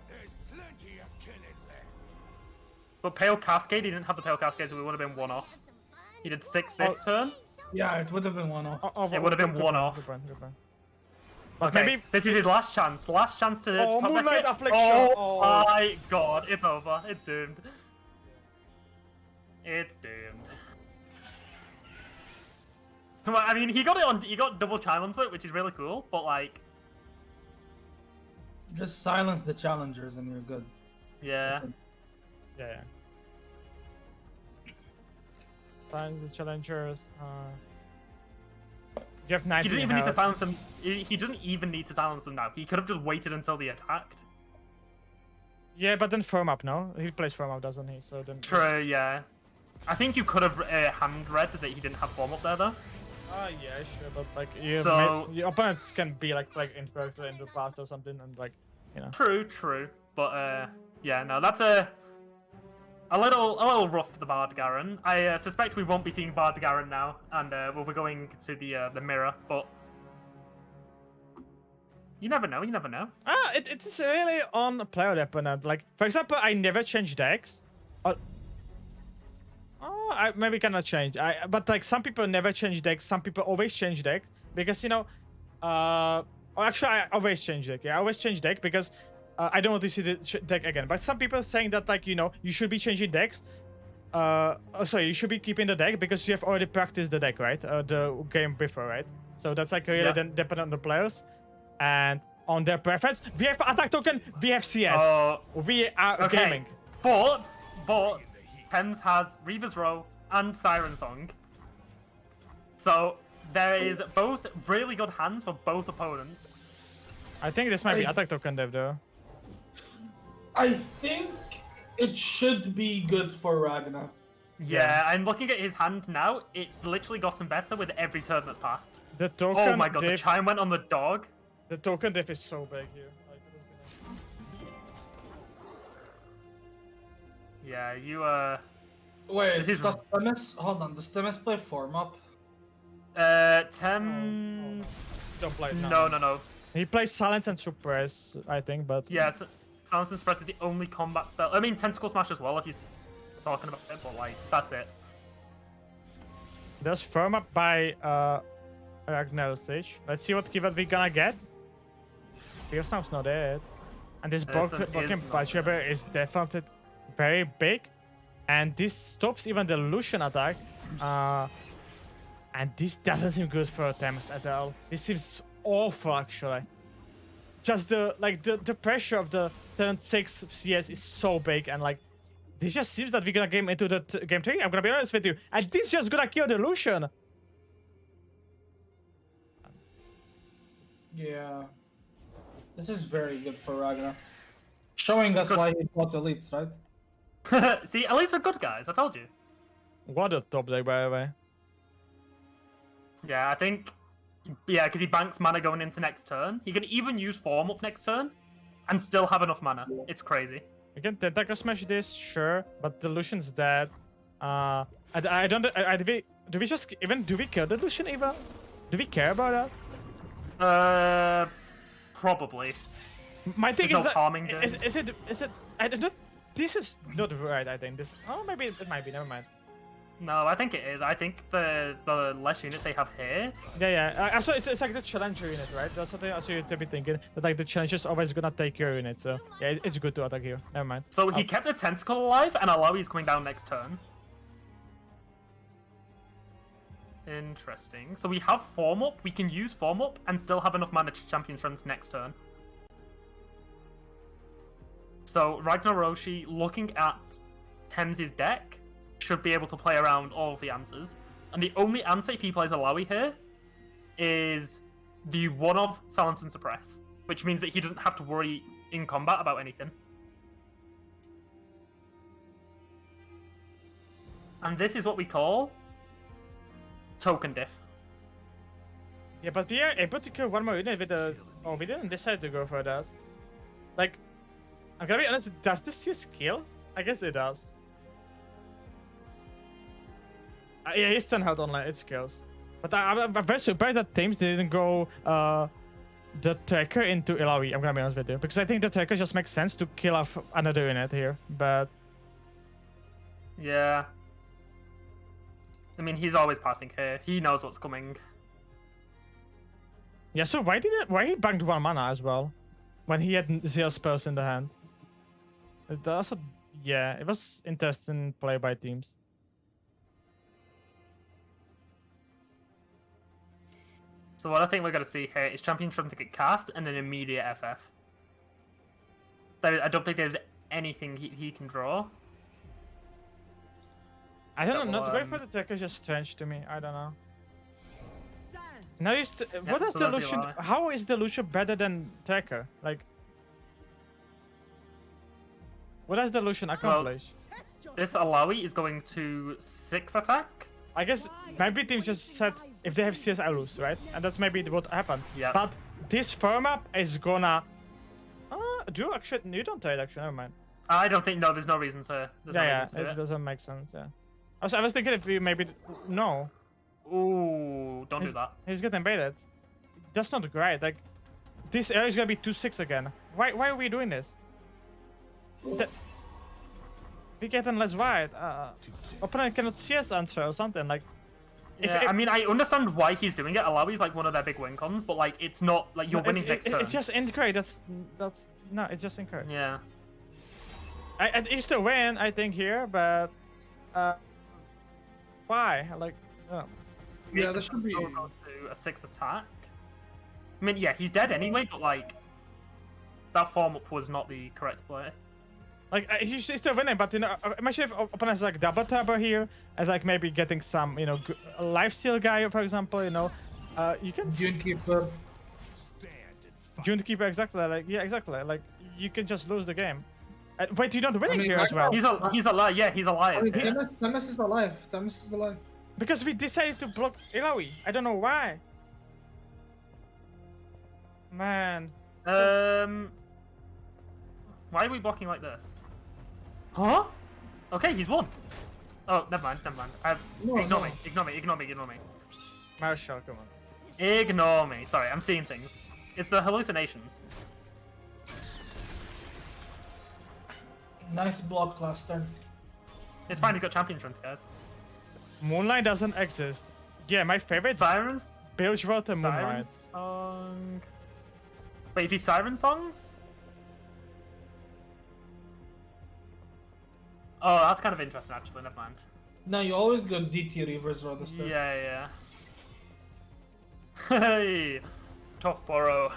There's plenty of killing left. But Pale Cascade, he didn't have the Pale Cascade, so we would have been 1 off. He did 6 this turn. Yeah, it would have been 1 off. It would have been good 1 point, off. Good point, good point. But Okay, maybe this is his last chance. Last chance to Oh, top deck Moonlight it. Affliction. Oh, Oh. my god, it's over. It's doomed. It's doomed. Come on, I mean, he got double chime onto it, which is really cool, but like, Just silence the challengers and you're good. yeah. yeah. Finds the challengers. You have 19 He didn't even need to health. silence them. He doesn't even need to silence them now. He could have just waited until they attacked. Yeah, but then firm up, no? He plays firm up, doesn't he? So then. True, yeah. I think you could have hand read that he didn't have bomb up there though. Yeah, sure, but like your So- your opponents can be like incorrect in the past or something, and like you know. True. But yeah, no, that's a little rough for the Bard Garen. I suspect we won't be seeing Bard Garen now, and we'll be going to the mirror. But you never know. It's really on player opponent. Like, for example, I never change decks. I maybe cannot change. But like some people never change decks. Some people always change decks because you know. Actually, I always change deck. Yeah, I always change deck because I don't want to see the deck again. But some people are saying that like you know you should be changing decks. Sorry, you should be keeping the deck because you have already practiced the deck, right? The game before, right? So that's like really then dependent on the players and on their preference. We have attack token. We have CS. We are gaming. But Thames has Reaver's Row and Siren Song. So there is both really good hands for both opponents. I think this might be attack token dev though. I think it should be good for Ragnar. Yeah, I'm looking at his hand now. It's literally gotten better with every turn that's passed. The token oh my god, the chime went on the dog. The token diff is so big here. Yeah, you Wait, does Themis... Hold on, does Themis play form up? Thames... Don't play it. No. He plays Silence and Suppress, I think, but... Yeah, Silence and Suppress is the only combat spell. I mean, Tentacle Smash as well, if you're talking about it, but like, that's it. There's firm up by Ragnar Sage. Let's see what keyword we're gonna get. Fearsound's not dead. And this broken BaJAtak is definitely very big. And this stops even the Lucian attack. And this doesn't seem good for Thames at all. This seems awful actually. Just the pressure of the turn 6 CS is so big, and like this just seems that we're gonna game into the game 3. I'm gonna be honest with you. And this just gonna kill the Lucian. Yeah. This is very good for Ragnar. Showing us why he bought elites, right? See, elites are good guys, I told you. What a top deck, by the way. Yeah, I think... Yeah, because he banks mana going into next turn. He can even use form up next turn and still have enough mana. It's crazy. We can Tentacle Smash this, sure, but the Lucian's dead. Do we just even... Do we kill the Lucian even? Do we care about that? Probably. My thing There's is no that... harming Is it... I don't... This is not right, I think. This... Oh, maybe it might be. Never mind. No, I think it is. I think the less units they have here. Yeah. So it's like the challenger unit, right? That's something I you to be thinking. That like the challenger's always gonna take your unit. So yeah, it's good to attack here. Never mind. So he kept the tentacle alive, and Alawi's coming down next turn. Interesting. So we have form up. We can use form up and still have enough mana to champion strength next turn. So Ragnar Roshi, looking at Thames' deck, should be able to play around all of the answers. And the only answer if he plays Alawi here is the one of Silence and Suppress, which means that he doesn't have to worry in combat about anything. And this is what we call token diff. Yeah, but we are able to kill one more unit with the... Oh, we didn't decide to go for that. Like, I'm gonna be honest, does this CS kill? I guess it does. Yeah, he's 10 health online, it kills. But I'm very surprised that Thames didn't go the tracker into Ilawi, I'm gonna be honest with you. Because I think the tracker just makes sense to kill off another unit here, but... Yeah. I mean, he's always passing here. He knows what's coming. Yeah, so why he banked 1 mana as well? When he had 0 spells in the hand? It also, yeah, it was interesting play by teams. So what I think we're going to see here is Champion Strength to get cast and an immediate FF. I don't think there's anything he can draw. I don't know, not going for the tracker is just strange to me, I don't know. Now what is the Lucian? How is the Lucian better than tracker? Like, what does the Lucian accomplish? Well, this Alawi is going to 6 attack. I guess maybe teams just said if they have CS I lose, right? And that's maybe what happened. Yeah. But this firm up is gonna do actually, you don't trade actually, never mind. I don't think, no, there's no reason to. There's no Yeah, reason to it do it. doesn't make sense, yeah. Also, I was thinking if we maybe, no. Ooh, don't do He's- that. He's getting baited. That's not great, like, this area is gonna be 2-6 again. Why are we doing this? We getting less wide. Opponent cannot see us answer or something, like... Yeah, I mean, I understand why he's doing it. Alawi's like one of their big win cons, but like, it's not like you're winning next turn. It's just incorrect, no, it's just incorrect. Yeah. I used to win, I think, here, but... why? Like, Yeah, there should be. To a 6 attack. I mean, yeah, he's dead anyway, but like, that form up was not the correct play. like, he's still winning, but, you know, imagine if opponents like double turbo here, as like maybe getting some, you know, lifesteal guy, for example, you know, you can... Dunekeeper. Junekeeper, exactly, like, yeah, exactly, like, you can just lose the game. Wait, you're not winning I mean, here as well. He's alive. Yeah, he's alive. I mean, yeah. Temis is alive. Temis is alive. Because we decided to block Ilaoi. I don't know why. Man. Why are we blocking like this? Huh? Okay, he's won. Oh, never mind. Ignore me. Marshall, come on. Ignore me. Sorry, I'm seeing things. It's the hallucinations. Nice block last turn. It's fine, he got champion strength, guys. Moonlight doesn't exist. Yeah, my favorite Sirens? Bilgewater Siren Moonlight. Song. Wait, if he's Siren Songs? Oh, that's kind of interesting, actually. Never mind. No, you always go DT reverse row this turn. Yeah. Hey! Tough borrow.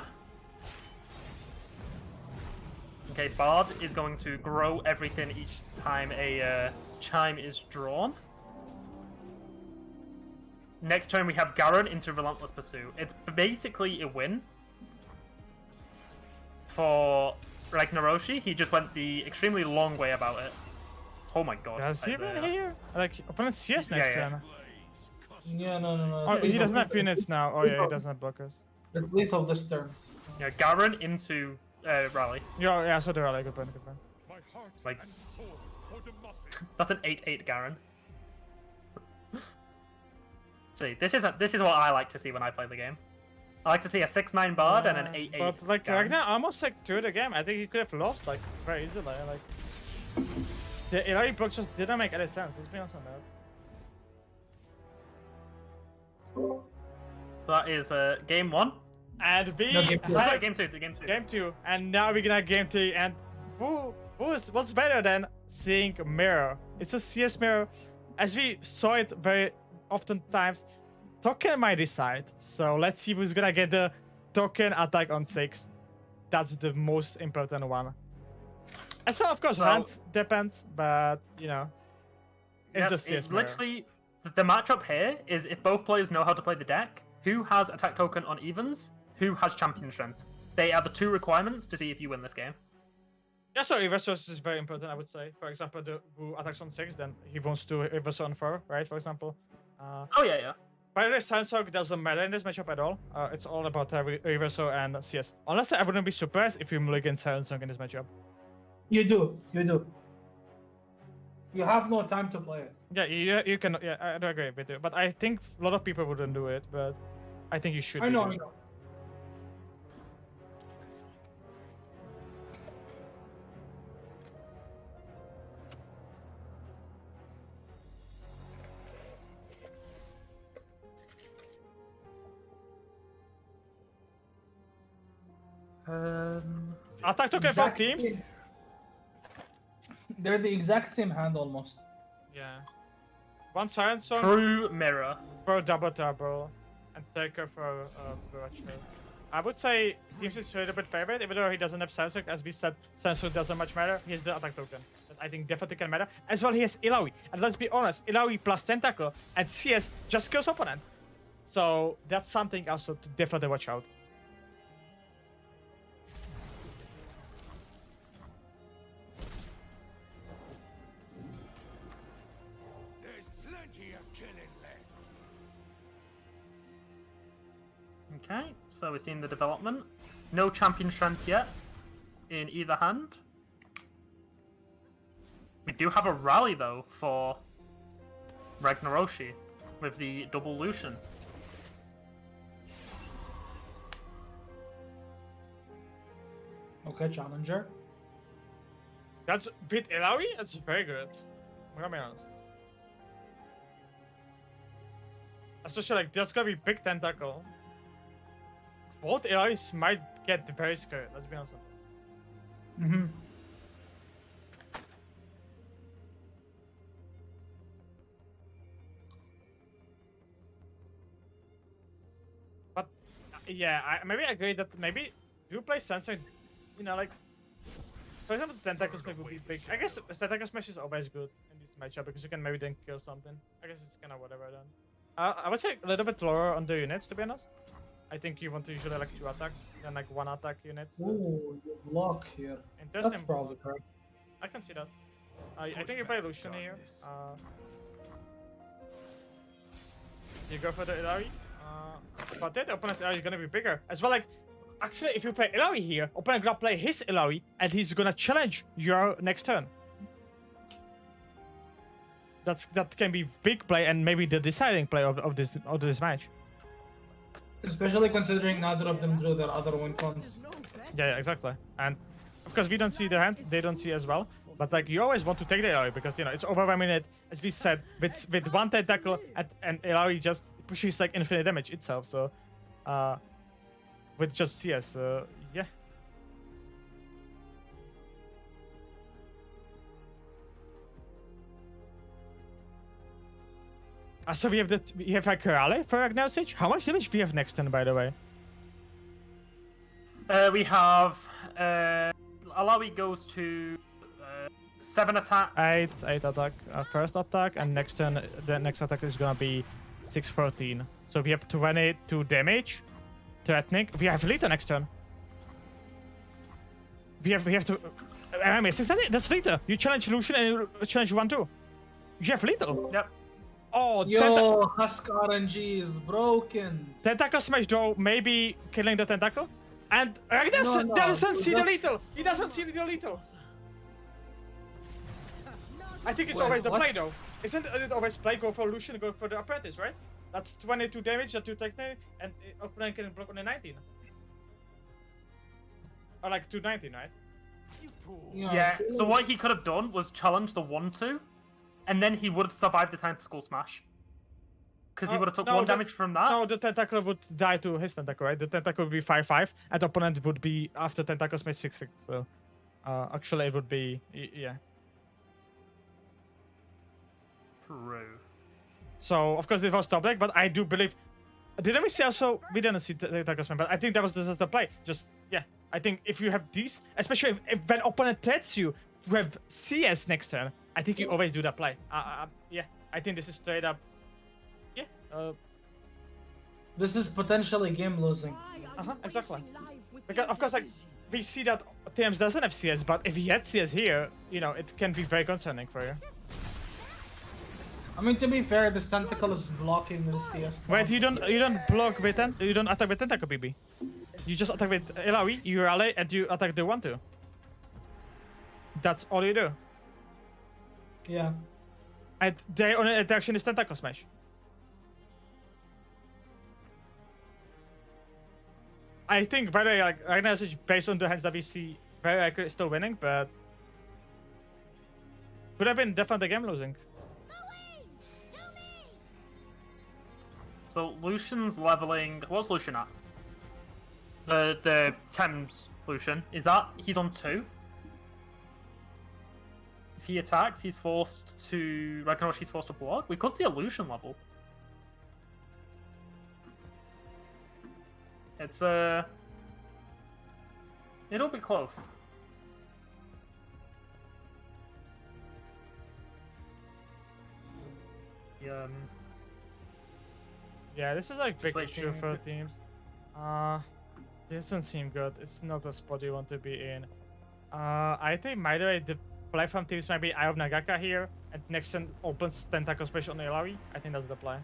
Okay, Bard is going to grow everything each time a chime is drawn. Next turn we have Garen into Relentless Pursuit. It's basically a win for Naroshi. He just went the extremely long way about it. Oh my god. Does he even here? Like, opponent CS next Yeah. turn. Yeah, no. Oh, It's he lethal. doesn't have units now. Oh yeah, he doesn't have blockers. It's lethal this turn. Yeah, Garen into Rally. Yeah, so they're like, good point. My heart Like- and soul for Demacia. That's an 8/8 Garen. See, this is what I like to see when I play the game. I like to see a 6/9 Bard and an 8/8. But like Garen. Ragnar almost like threw the game. I think he could have lost like very easily. Like the Ilaoi block just didn't make any sense. Let's be honest on that. So that is game 1. And we No, game two. had Sorry, game 2. The game 2. game 2, and now we're gonna game 3. And what's better than seeing mirror? It's a CS mirror, as we saw it very often times. Token might decide. So let's see who's gonna get the token attack on 6. That's the most important one. As well, of course, So- hand depends, but you know, it's the CS mirror. literally the matchup here is if both players know how to play the deck, who has attack token on evens, who has champion strength. They are the 2 requirements to see if you win this game. Yeah, so reverse is very important, I would say. For example, who attacks on 6, then he wants to reverse on 4, right? For example. Oh yeah. By the way, Sandsog doesn't matter in this matchup at all. It's all about reversal and CS. Honestly, I wouldn't be surprised if you mulligan Sandsog in this matchup. You do. You have no time to play it. Yeah, you can. Yeah, I do agree with you. But I think a lot of people wouldn't do it. But I think you should. I know. do it. Attack token from Exact teams. same. They're the exact same hand almost. Yeah. One Silent Song True mirror. for double turbo, and Taker for Virtual. I would say Teams is a little bit favorite, even though he doesn't have Silent, as we said, Silent doesn't much matter. He has the attack token that I think definitely can matter. As well, he has Ilaoi, and let's be honest, Ilaoi plus Tentacle and CS just kills opponent. So that's something also to definitely watch out. There's plenty of killing left. Okay, so we're seeing the development. No champion strength yet. in either hand. We do have a rally though for Ragnaroshi with the double Lucian. Okay, challenger. That's beat Ilaoi? That's very good. I'm gonna be honest. Especially like there's gonna be big tentacle. Both Ilaois might get very scared, let's be honest. Mm-hmm. But yeah, maybe I agree that maybe you play Sensor, you know, like for example, Tentacle Smash would be big. I guess Tentacle Smash is always good in this matchup because you can maybe then kill something. I guess it's kind of whatever then. I would say a little bit lower on the units, to be honest. I think you want to usually like 2 attacks and like 1 attack units. Ooh, you block here. Interesting. That's probably correct. I can see that. I think you play Lucian here. You go for the Ilaoi. But then the opponent's Ilaoi is gonna be bigger. As well, like, actually, if you play Ilaoi here, opponent gonna play his Ilaoi, and he's gonna challenge your next turn. That can be big play and maybe the deciding play of this match. Especially considering neither of them drew their other win cons. Yeah, exactly. And of course, we don't see the hand; they don't see as well. But like, you always want to take the Ilaoi because you know it's overwhelming it, as we said, with 1 tentacle and Ilaoi just pushes like infinite damage itself. So, with just CS, yeah. So we have like Rally for Ragnar Sage. How much damage we have next turn, by the way? We have Ilaoi goes to 7 attack. 8 attack, first attack, and next turn the next attack is gonna be 6-14. So we have 22 damage, threatening. We have Lita next turn. We have to. Am I missing something? That's Lita. You challenge Lucian and you challenge 1-2. You have Lita. Yep. Oh, Yo, Husk RNG is broken. Tentacle Smash though, maybe killing the tentacle. And Ragnar doesn't see the lethal. He doesn't see the lethal. I think it's always the play though. Isn't it always play? Go for Lucian, go for the apprentice, right? That's 22 damage that you take there, and opponent can block on the 19. Or like 219, right? Yeah, so what he could have done was challenge the 1-2, and then he would have survived the tentacle smash. Because he would have took 1 damage from that. No, the tentacle would die to his tentacle, right? The tentacle would be 5-5, and the opponent would be, after tentacle smash, 6-6. So, actually it would be, yeah. True. So, of course, it was top deck, but I do believe... Didn't we see also... We didn't see tentacle smash, but I think that was the play. Just, yeah. I think if you have these, especially if when opponent threats you to have CS next turn, I think you always do that play. Yeah, I think this is straight up. Yeah. This is potentially game losing. Exactly. Because of course, like we see that TMS doesn't have CS, but if he had CS here, you know, it can be very concerning for you. I mean, to be fair, this tentacle is blocking the CS. Wait, you don't block with you don't attack with tentacle, BB. You just attack with Ilaoi, you rally, and you attack the 1-2. That's all you do. Yeah. And their only interaction is tentacle smash. I think, by the way, like right now, based on the hands that we see, very likely still winning, but could have been definitely game losing. So Lucian's leveling. What's Lucian at? The Thames Lucian. Is that he's on 2? If he attacks, he's forced to Ragnarosh. He's forced to block. We could see a Lucian level. It's it'll be close. Yeah, this is like big Switching. issue for teams. This doesn't seem good. It's not a spot you want to be in. I think, by the way, the play from teams might be Eye of Nagaka here, and next turn opens Tentacle Smash on Ilaoi. I think that's the play.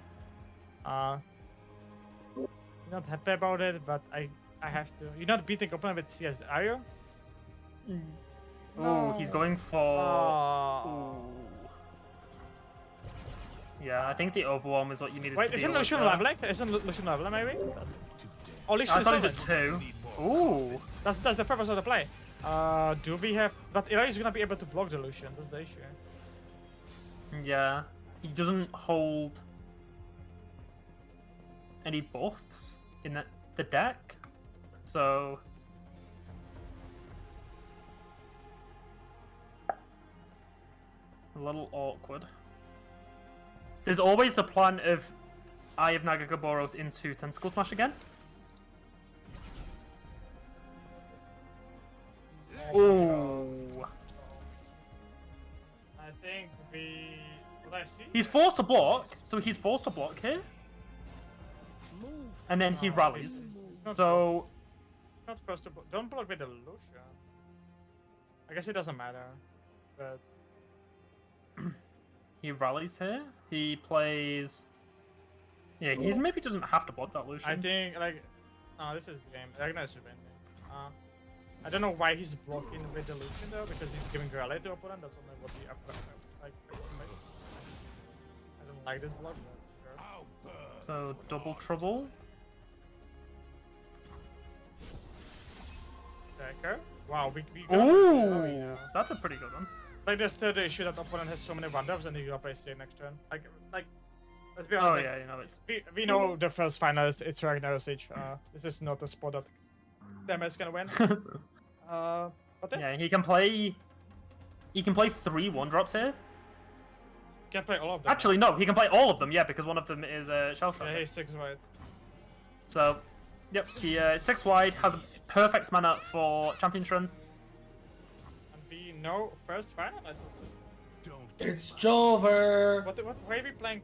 Not happy about it, but I have to. You're not beating opponent with CS, are you? Oh, he's going for. Oh. Ooh. Yeah, I think the overwhelm is what you needed Wait, to isn't deal with Lucian there. leveling? Isn't Lucian leveling maybe? Oh, Lucian I is thought he leveling. did 2. Ooh. That's the purpose of the play. Do we have? But Eli is gonna be able to block the Lucian. That's the issue. Yeah. He doesn't hold any buffs in the deck, so. A little awkward. There's always the plan of Eye of Nagagaboros into Tentacle Smash again. Ooh. I think we. What I see? He's forced to block, so he's forced to block here. And then he rallies. So. Not first to block. Don't block with the Lucian. I guess it doesn't matter. But. He rallies here. He plays. Yeah, he's maybe doesn't have to block that Lucian. I think, like. Oh, this is game. Ragnar should win. I don't know why he's blocking with the Lucian though, because he's giving rally to opponent. That's only what the like. I don't like this block, but sure. So double trouble. Decker. Wow, we Ooh, that's a pretty good one. Like there's still the issue that opponent has so many one-ups and you gotta play safe next turn. Like let's be honest. Oh like, yeah, you know it's. We know the first finals. It's Ragnar Siege. This is not a spot that Demis can win. But then Yeah, he can play. He can play 3 1-drops here. can play all of them. Actually, no, he can play all of them. Yeah, because one of them is Shell Shock. Yeah, he's 6 wide. So, yep, he 6 wide has a perfect mana for Champion Strength. And we know first final license. It's Jover. What? Why are we playing?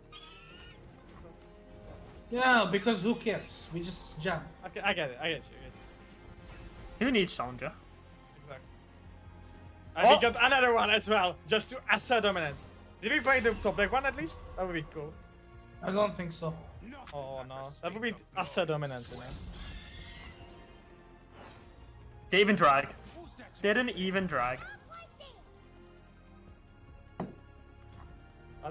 Yeah, because who cares? We just jam. Okay, I get it. I get you. Who needs Challenger? Exactly. And we got another one as well, just to assert dominance. Did we play the top deck one at least? That would be cool. I don't think so. Oh no, that would be assert dominance, you know. Didn't even drag. Didn't even drag.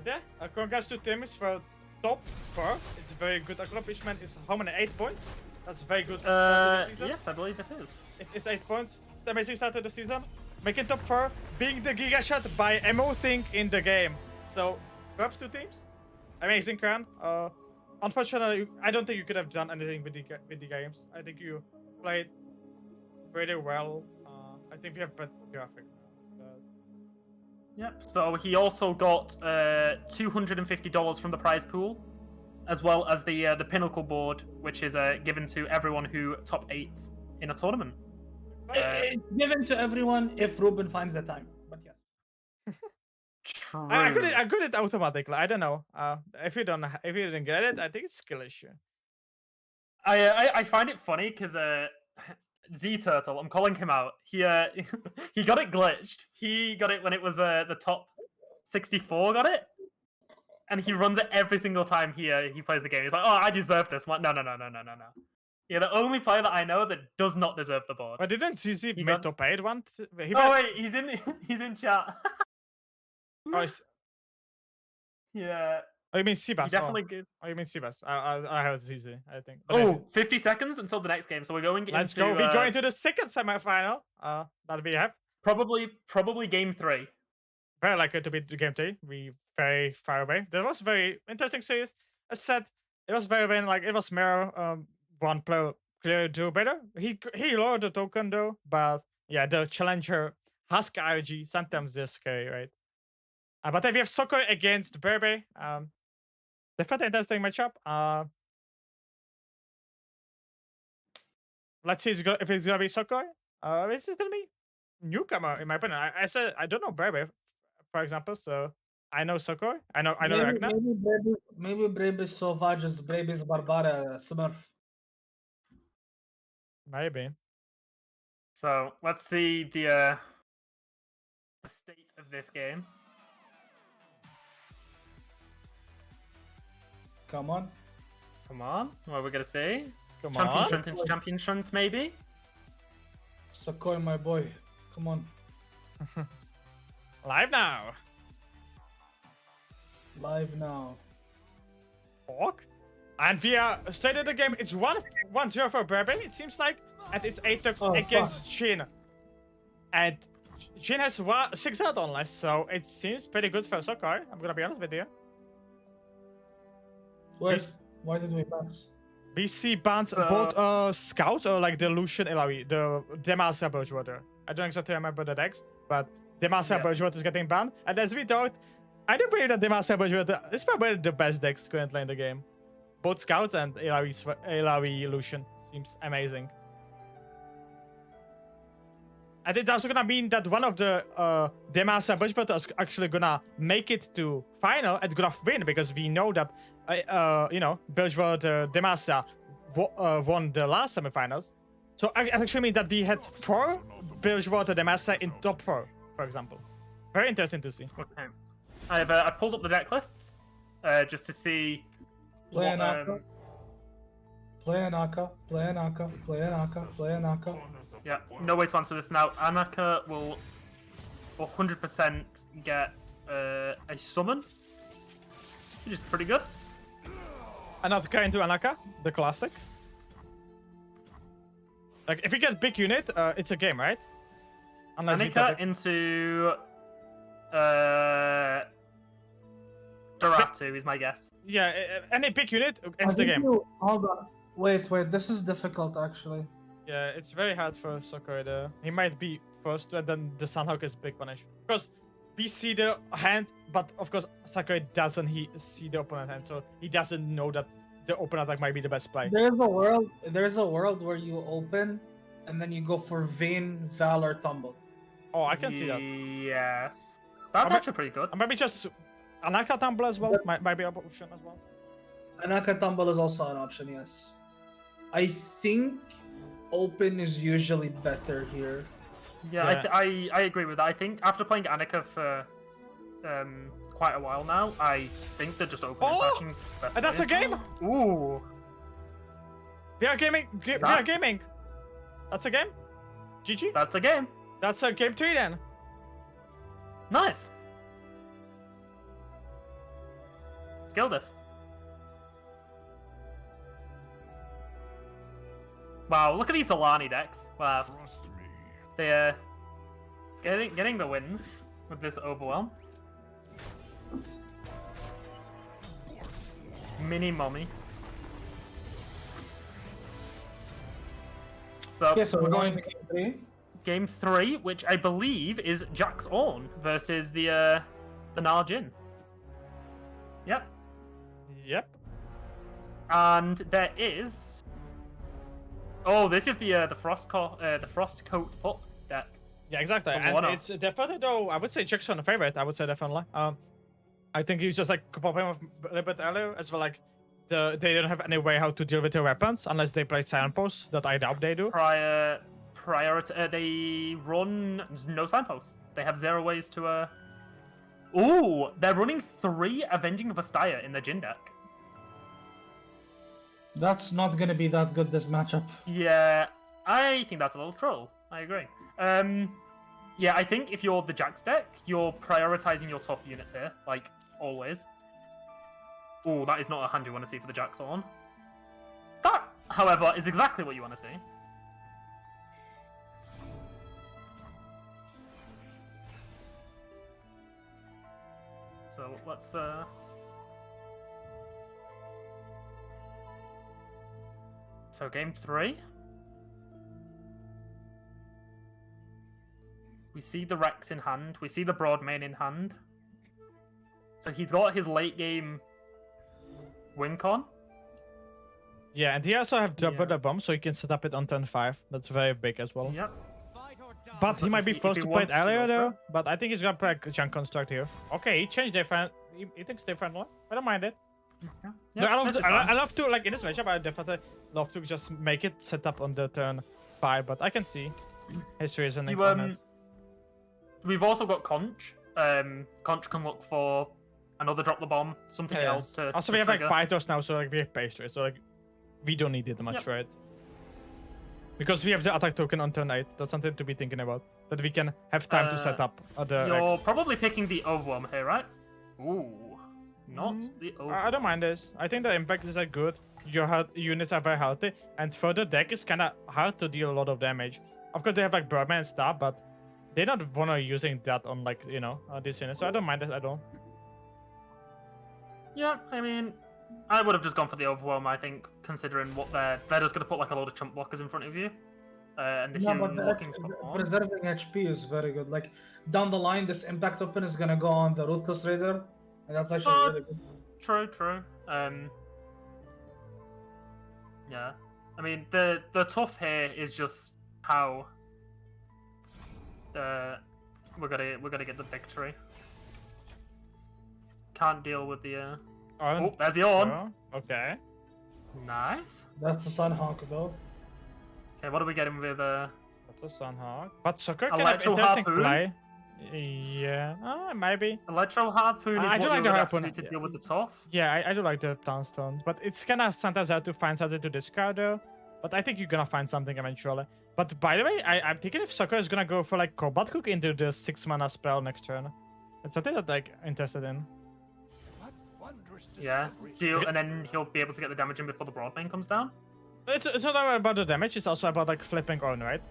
Yeah, congrats to Timmy's for top 4. It's a very good accomplishment. It's how many? 8 points? That's very good. Start to the season. Yes, I believe it is. It is 8 points. The amazing start to the season. Making top 4, being the Giga Shot by emoting in the game. So, props to teams. Amazing crown. Unfortunately, I don't think you could have done anything with the games. I think you played pretty well. I think we have better graphic. Yep. So he also got $250 from the prize pool, as well as the Pinnacle board, which is given to everyone who top 8s in a tournament. It's given to everyone if Ruben finds the time. But yes. True. I got it automatically. I don't know. If you didn't get it, I think it's skill issue. I find it funny because Z Turtle, I'm calling him out. He he got it glitched. He got it when it was the top 64 got it, and he runs it every single time he plays the game. He's like, oh, I deserve this one. No. You're the only player that I know that does not deserve the board. But didn't CZ He make got- top 8 once? Wait, he's in chat. Yeah, Oh, you mean Seabass? he definitely good. Oh, you mean Seabass? I have CZ, I think. But Oh, 50 seconds until the next game, so we're going let's into go. We're going to the second semifinal. That we have. probably game 3. Very likely to be the game 3. We very far away. That was very interesting series. As said, it was very like it was mirror. One player clearly do better. He lowered the token though, but yeah, the challenger Husk RG sometimes they're scary, right? But if you have Soccer against Berbe, definitely interesting matchup. Let's see if it's gonna be Soccer. This is gonna be newcomer in my opinion. I said I don't know Berbe, for example, so I know Soccer. I know Ragnar. Maybe Brave is Sauvage is Brave is Barbara Smurf. Maybe. So let's see the state of this game. Come on. What are we gonna say? Come Champion on. strength into champion strength, maybe. Sokoi, my boy. Come on. Live now. Live now. Orc. And we are straight in the game. It's 1-0 for Bourbon, it seems like. And it's ATAC against Jin. And Jin has 6 health on less, so it seems pretty good for Sokar. I'm gonna be honest with you. Wait, why did we pass? BC bans both scouts or like the Lucian Ilawi, the Demacia Bridgewater. I don't exactly remember the decks, but Demacia Bridgewater is getting banned. And as we thought, I do believe that Demacia Bridgewater is probably the best decks currently in the game. Both scouts and Ilawi Lucian seems amazing. And it's also gonna mean that one of the Demacia Bridgewater is actually gonna make it to final and gonna win, because we know that you know, Bridgewater Demacia won the last semifinals. So it actually means that we had 4 Bridgewater Demacia in top 4, for example. Very interesting to see. Okay. I pulled up the deck lists just to see. Play an Aka. Play an Aka. Play an Aka. Play an Aka. Play an Aka. Yeah, no way to answer this now. Anaka will 100% get a summon, which is pretty good. Another guy into Anaka, the classic. Like, if you get big unit, it's a game, right? Unless Annika into Doratu is my guess. Yeah, any big unit ends the game. Hold on. Wait, this is difficult actually. Yeah, it's very hard for Sakurai there. He might be first, and then the Sunhawk is big punish. Because we see the hand, but of course Sakurai doesn't see the opponent hand, so he doesn't know that the open attack might be the best play. There's a world where you open, and then you go for Vayne, Valor, Tumble. Oh, I can see that. Yes. That's actually pretty good. And maybe just Anaka Tumble as well, might be an option as well. Anaka Tumble is also an option, yes. I think open is usually better here. Yeah, I agree with that. I think after playing Annika for quite a while now, I think they're just open attacking. And that's a game! Ooh. We are gaming. We are gaming. That's a game. GG. That's a game. That's a game 3 then. Nice. Skill diff. Wow, look at these Alani decks. Wow. They're getting the wins with this overwhelm. Mini mommy. So we're going to game 3. Game 3, which I believe is Jack's Own versus the Narjin. Yep. Yep. And there is. Oh, this is the Frostcoat Pup deck. Yeah, exactly. And it's definitely, though, I would say Jackson a favorite. I would say definitely. I think he's just like popping up a little bit earlier as well. Like they don't have any way how to deal with their weapons unless they play signposts. That I doubt they do. They run no signposts. They have 0 ways to. Ooh, they're running 3 Avenging Vastaya in their Jin deck. That's not gonna be that good this matchup. Yeah, I think that's a little troll. I agree. Yeah, I think if you're the Jax deck, you're prioritizing your top units here, like always. Oh, that is not a hand you want to see for the Jax on. That, however, is exactly what you want to see. So let's So game 3. We see the Rex in hand. We see the Broadmane in hand. So he's got his late game win con. Yeah, and he also have double the bomb, so he can set up it on turn 5. That's very big as well. Yep. But he might be forced to play it earlier though. But I think he's gonna play a junk construct here. Okay, he changed different. He thinks differently. I don't mind it. Yeah, No, I love to, like, in this matchup, I definitely love to just make it set up on the turn 5, but I can see his reasoning on it. We've also got Conch. Conch can look for another drop the bomb, something else to. Also, to we have trigger. like Pythos now, so like we have pastry, so like we don't need it much, right? Because we have the attack token on turn 8. That's something to be thinking about. that we can have time to set up the You're X. probably picking the overwhelm here, right? Ooh, not the overwhelm. I don't mind this. I think the impact is like good. Your units are very healthy, and for the deck, it's kind of hard to deal a lot of damage. Of course, they have like Birdman and stuff, but they don't want to using that on like this unit, so I don't mind it at all. Yeah, I mean, I would have just gone for the overwhelm. I think, considering what they're just gonna put like a load of chump blockers in front of you, and if Yeah, you're but looking for more, preserving HP is very good. Like down the line, this impact weapon is gonna go on the Ruthless Raider, and that's actually really good. True. Yeah, I mean the tough here is just how we're gonna get the victory. Can't deal with the oh, there's the Ornn. Okay. Nice. That's the Sunhawk though. Okay, what are we getting with That's the Sunhawk. But Soccer can have Electro interesting Harpoon? play. Yeah, maybe. Electro Harpoon is I do what like you the would have to Harpoon. do to deal with the tough. Yeah, I do like the Townstones, but it's kind of sometimes hard to find something to discard though. But I think you're gonna find something eventually. But by the way, I'm thinking if Soccer is gonna go for like Cobalt Cook into the 6-mana spell next turn. It's something that like interested in. Yeah, and then he'll be able to get the damage in before the Broadbane comes down. It's not about the damage, it's also about like flipping Ornn, right?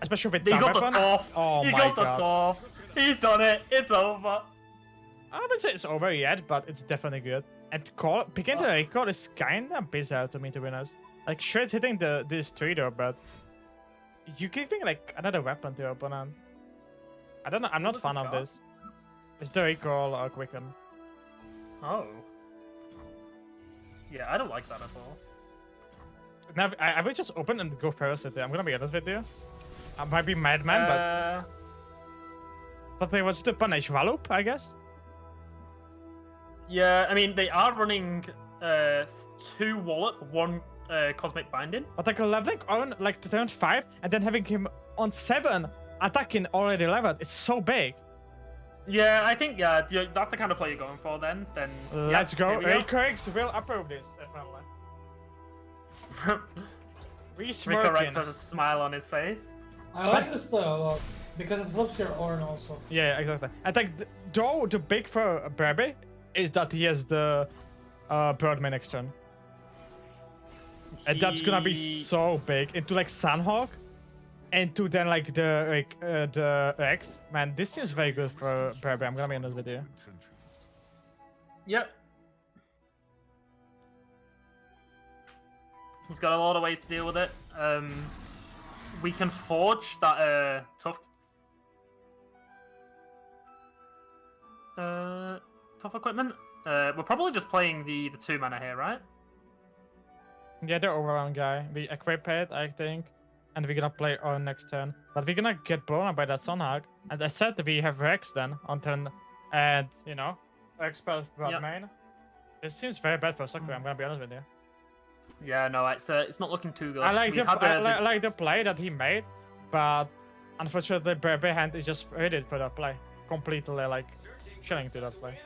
Especially with He's that got the weapon. tough. Oh he my got the god. tough. He's done it. It's over. I wouldn't say it's over yet, but it's definitely good. And picking the recall is kinda bizarre to me, to be honest. Like, sure, it's hitting this 3 though, but you giving like another weapon to your opponent. I don't know, I'm not What fan was of this this. It's the recall or Quicken. Oh. Yeah, I don't like that at all. Now, I will just open and go Ferocity. I'm gonna be honest with you. I might be Madman, but they want to punish Valup, I guess. Yeah, I mean, they are running 2 Wallop, 1 Cosmic Binding. But like leveling on like to turn 5 and then having him on 7 attacking already leveled is so big. Yeah, I think that's the kind of play you're going for then. Let's go. here we Ricorex will approve this, definitely. Ricorex has a smile on his face. I like this play a lot because it flips your Ornn also. Yeah, exactly. I think though the big for Brabby is that he has the Birdman next turn. And that's gonna be so big into like Sunhawk, into then like the X. Man, this seems very good for Brabby. I'm gonna be honest with you. Yep. He's got a lot of ways to deal with it. We can forge that tough equipment. We're probably just playing the 2 mana here, right? Yeah, the overrun guy. We equip it, I think, and we're gonna play on next turn. But we're gonna get blown by that Sunhawk. And I said we have Rex then on turn, and Rex spells main. This seems very bad for Sakura. I'm gonna be honest with you. Yeah, no, it's not looking too good. I like the play that he made, but unfortunately, Brave hand is just ready for that play. Completely like chilling to that play.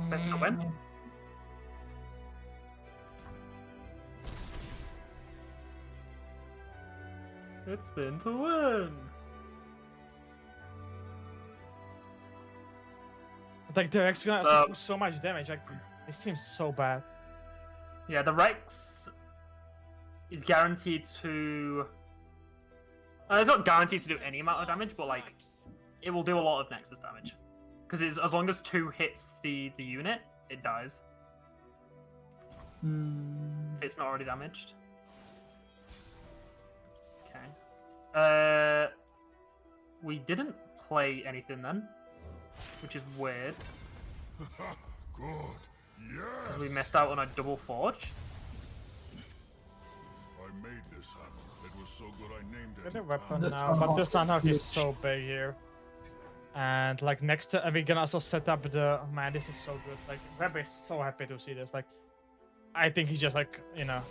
That's a win. It's been to win. Like the Rex gonna do so much damage. Like it seems so bad. Yeah, the Rex is guaranteed to. It's not guaranteed to do any amount of damage, but like it will do a lot of Nexus damage. Because as long as 2 hits the unit, it dies. If it's not already damaged. Okay. We didn't play anything then, which is weird. Good. Because we missed out on a double forge. I made this hammer. It was so good I named it. Get a weapon now, but the Sunhawk is so big here. And like next to, we can also set up the man. This is so good. Like Web is so happy to see this. Like, I think he's just like yeah,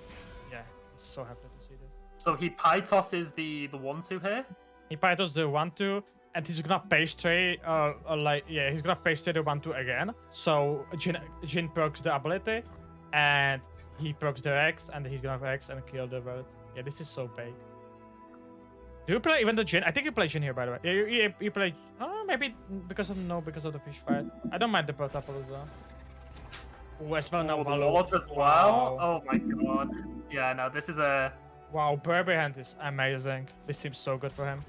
he's so happy to see this. So he pie tosses the 1/2 here. He pie tosses the 1/2, and he's gonna page trade. He's gonna page trade the 1/2 again. So Jin perks the ability, and he perks the X, and he's gonna X and kill the bird. Yeah, this is so big. Do you play even the Jhin? I think you play Jhin here, by the way. Yeah, you play. Oh, maybe because of the fish fight. I don't mind the Pro Tapple as well. Oh, as well now. The Lord as well. Oh my god. Yeah, no, this is a. Wow, Burberry hand is amazing. This seems so good for him.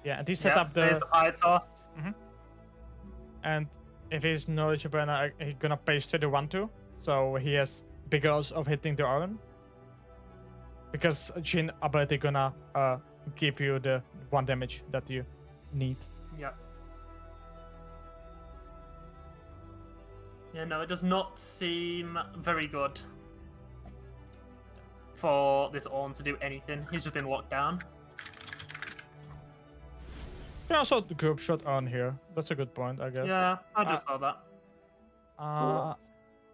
Yeah, and he set up There's the fire toss. And if he's knowledgeable, he's gonna paste to the 1-2, so he has big odds of hitting the Iron. Because Jhin ability gonna give you the 1 damage that you need. Yep. Yeah, no, it does not seem very good for this Ornn to do anything. He's just been locked down. You can also group shot on here. That's a good point, I guess. Yeah, I just saw that.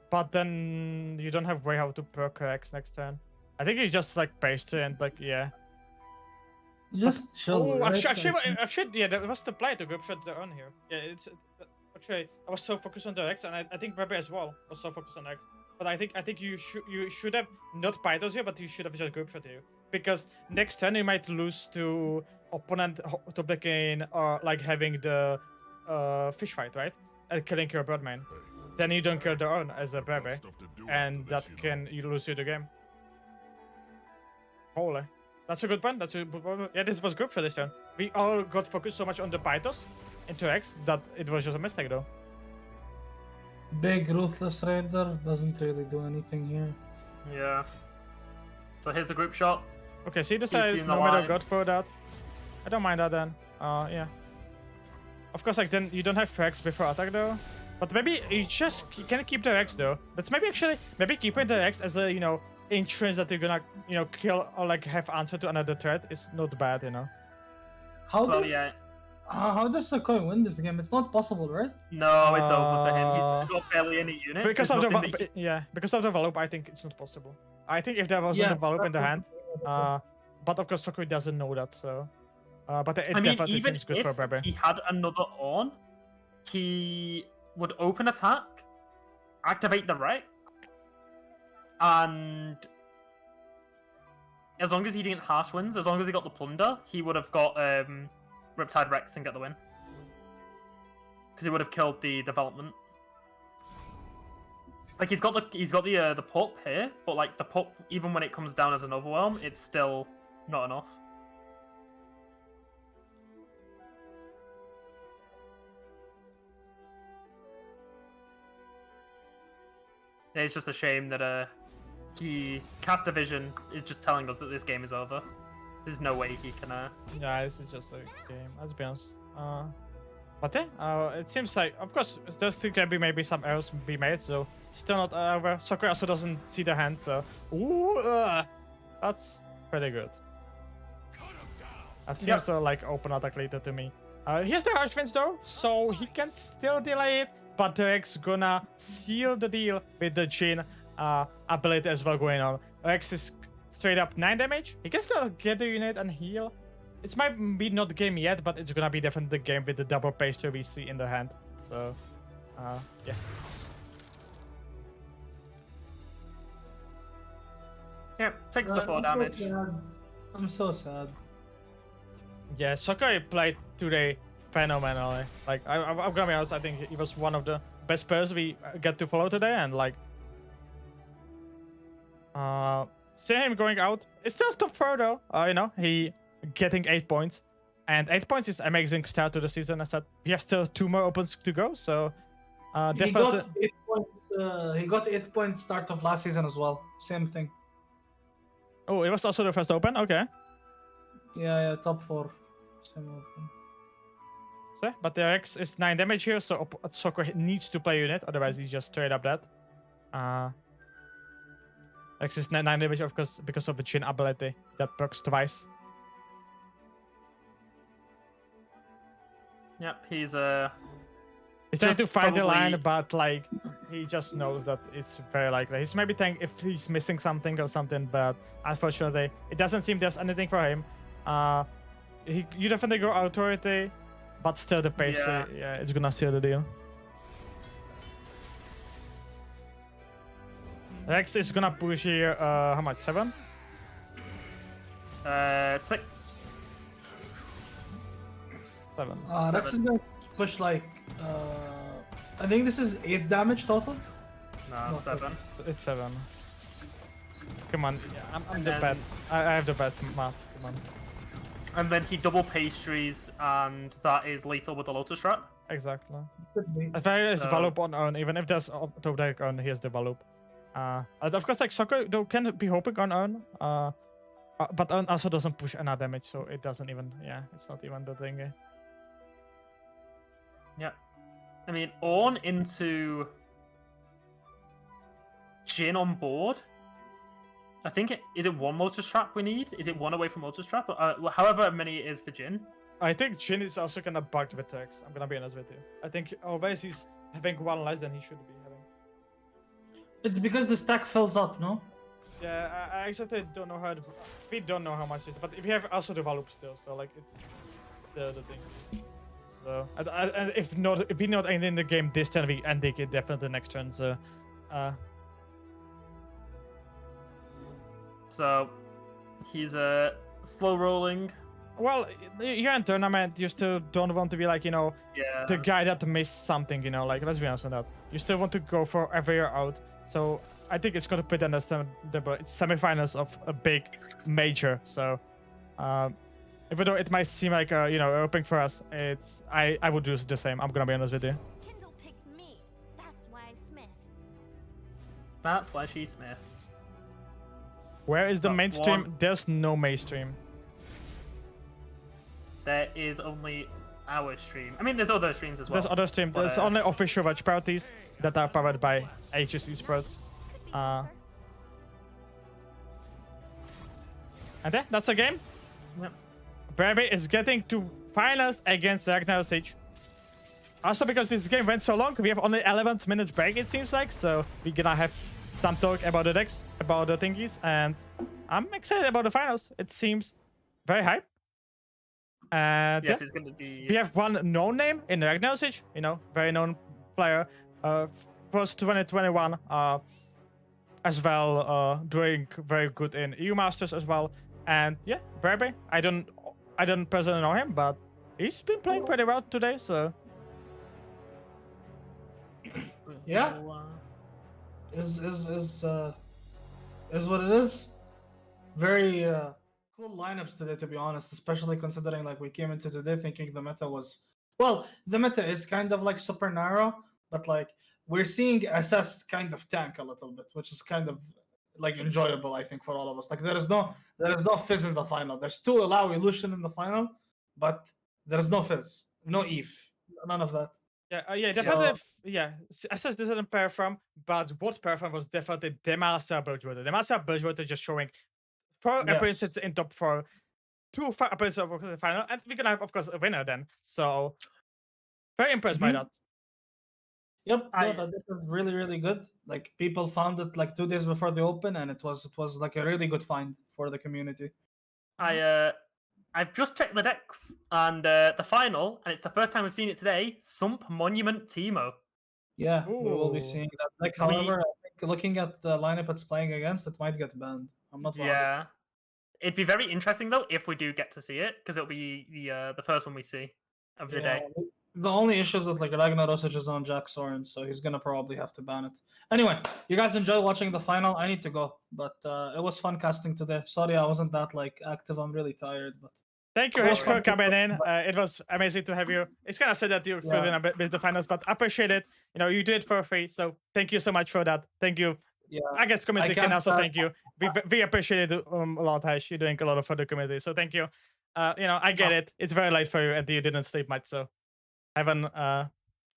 But then you don't have way how to perk X next turn. I think you just like paste it and like, yeah. Just chill. Oh, right? actually, yeah, that was the play to group shot on here. Yeah, it's actually I was so focused on the X, and I think Bebe as well was so focused on X. But I think you should have not Pythos here, but you should have just group shot here, because next turn you might lose to opponent to back in or like having the fish fight, right, and killing your broad main. Then you don't kill the own as a Bebe, and that can you lose you the game. Holy. That's a good point. That's a good point. Yeah, this was group shot this turn. We all got focused so much on the Pythos into X that it was just a mistake though. Big Ruthless Raider doesn't really do anything here. Yeah. So here's the group shot. Okay, see this CC is in the no matter line. good for that. I don't mind that then. Yeah. Of course, like then you don't have frags before attack though. But maybe you just can keep the X though. That's maybe keeping the X as the insurance that you're gonna kill or like have answer to another threat is not bad, How So does yeah. how does Sakoi win this game? It's not possible, right? No, it's over for him. He's got barely any units. Because of There's the nothing that he- because of the Valop, I think it's not possible. I think if there wasn't a Valop in the hand, but of course Sokoi doesn't know that, so. But it I mean, definitely even seems good if for Bebe. he had another on, he would open attack, activate the Rex, and as long as he didn't harsh winds, as long as he got the plunder, he would have got Riptide Rex and get the win. Because he would have killed the development. Like he's got the pup here, but like the pup, even when it comes down as an overwhelm, it's still not enough. Yeah, it's just a shame that he cast a vision is just telling us that this game is over. There's no way he can. Yeah, this is just a game. Let's be honest. But yeah, it seems like, of course, there still can be maybe some errors be made, so it's still not over. Sokoi also doesn't see the hand, so that's pretty good. That seems like open attack later to me. Here's the harsh winds though, so he can still delay it, but Rex gonna seal the deal with the Jhin ability as well going on. Rex is straight up 9 damage. He can still get the unit and heal. It might be not the game yet, but it's gonna be definitely the game with the double paster we see in the hand. So, yeah. Yeah, takes the 4 damage. I'm so sad. Yeah, Sokoi played today phenomenally. Like, I'm gonna be honest, I think he was one of the best players we get to follow today, and like, seeing him going out, it's still top 4 though. He getting 8 points, and 8 points is amazing start to the season. I said we have still 2 more opens to go, so He definitely. got 8 points. He got 8 points start of last season as well. Same thing. Oh, it was also the first open. Okay. Yeah, top 4. Same open. So, but the X is 9 damage here, so Sokoi needs to play unit, otherwise he's just straight up dead. X is 9 damage, of course, because of the Jhin ability that perks twice. Yep, he's He's trying to just find the probably- line, but like he just knows that it's very likely. He's maybe thinking if he's missing something or something, but unfortunately, it doesn't seem there's anything for him. You definitely go authority, but still the pace, yeah, it's gonna seal the deal. Rex is gonna push here. How much? 7? 6. 7. Rex is gonna push like I think this is 8 damage total. No, 7. It's 7. Come on, I'm And the then- bad. I have the bad math. Come on. And then he double pastries, and that is lethal with the Lotus Trap. Exactly. Could be. If there is So- Valup on own, even if there's top deck on, here's the Valup. And of course, like Soccer, though, can be hoping on own. But own also doesn't push any damage, so it doesn't even. Yeah, it's not even the thing. Yeah. I mean, Ornn into Jhin on board. I think is it 1 Lotus Trap we need? Is it 1 away from Lotus Trap? However many it is for Jhin. I think Jhin is also gonna bug with Rex. I'm gonna be honest with you. I think always he's having 1 less than he should be having. It's because the stack fills up, no? Yeah, I exactly don't know how. We don't know how much it is, but if you have also the Valup still, so like it's the thing. So and if we not ending the game this turn, we ending it definitely next turn. So, So he's slow rolling. well, you're in tournament. You still don't want to be like Yeah. the guy that missed something. Like let's be honest on that. You still want to go for every year out. So I think it's gonna put understandable. It's semifinals of a big major. So, even though it might seem like opening for us, I would do the same. I'm gonna be honest with you. Kindle picked me. That's why Smith. That's why she's Smith. Where is the That's mainstream? one. There's no mainstream. There is only our stream. I mean, there's other streams as well. There's other stream. but, There's only official watch parties that are powered by AegisEsports. Could be closer. And yeah, that's a game. Yep. Baby is getting to finals against Ragnar Siege. Also, because this game went so long, we have only 11 minutes break, it seems like. So we're gonna have some talk about the decks, about the thingies, and I'm excited about the finals. It seems very hype. And Yes, yeah, it's going to be. we have one known name in Ragnar Siege, very known player. First 2021 as well, doing very good in EU Masters as well. And yeah, Verbe, I don't personally know him, but he's been playing pretty well today, so Yeah. Is what it is. Very cool lineups today, to be honest. Especially considering like we came into today thinking the meta was the meta is kind of like super narrow, but like we're seeing SS kind of tank a little bit, which is kind of like enjoyable, I think, for all of us. Like there is no fizz in the final. There's 2 allow illusion in the final, but there's no fizz, no Eve, none of that. yeah, definitely. SS didn't perform, but what performed was definitely Demaster Bridgewater. Demaster Bridgewater just showing 4 Yes. appearances in top 4, 2 appearances of the final, and we're gonna have, of course, a winner then. So very impressed by Mhm. that. Yep, I- no, that was really, really good. Like people found it like 2 days before the open, and it was like a really good find for the community. I've just checked the decks and the final, and it's the first time we've seen it today. Sump Monument Teemo. Yeah, we will be Ooh. seeing that. Like, however, I think looking at the lineup it's playing against, it might get banned. I'm not. 100%. Yeah, it'd be very interesting though if we do get to see it, because it'll be the first one we see of the day. The only issue is that like Ragnar Osage is on Jack Soren, so he's gonna probably have to ban it. Anyway, you guys enjoy watching the final. I need to go, but it was fun casting today. Sorry, I wasn't that like active. I'm really tired, but Thank you, Cool. Hesh, for coming in. It was amazing to have you. It's kind of sad that you Yeah. couldn't miss the finals, but I appreciate it. You do it for free, so thank you so much for that. Thank you. yeah, I guess community can can't, also uh, thank you. We appreciate it a lot, Hesh. You're doing a lot for the community, so thank you. I get it. It's very late for you, and you didn't sleep much, so have an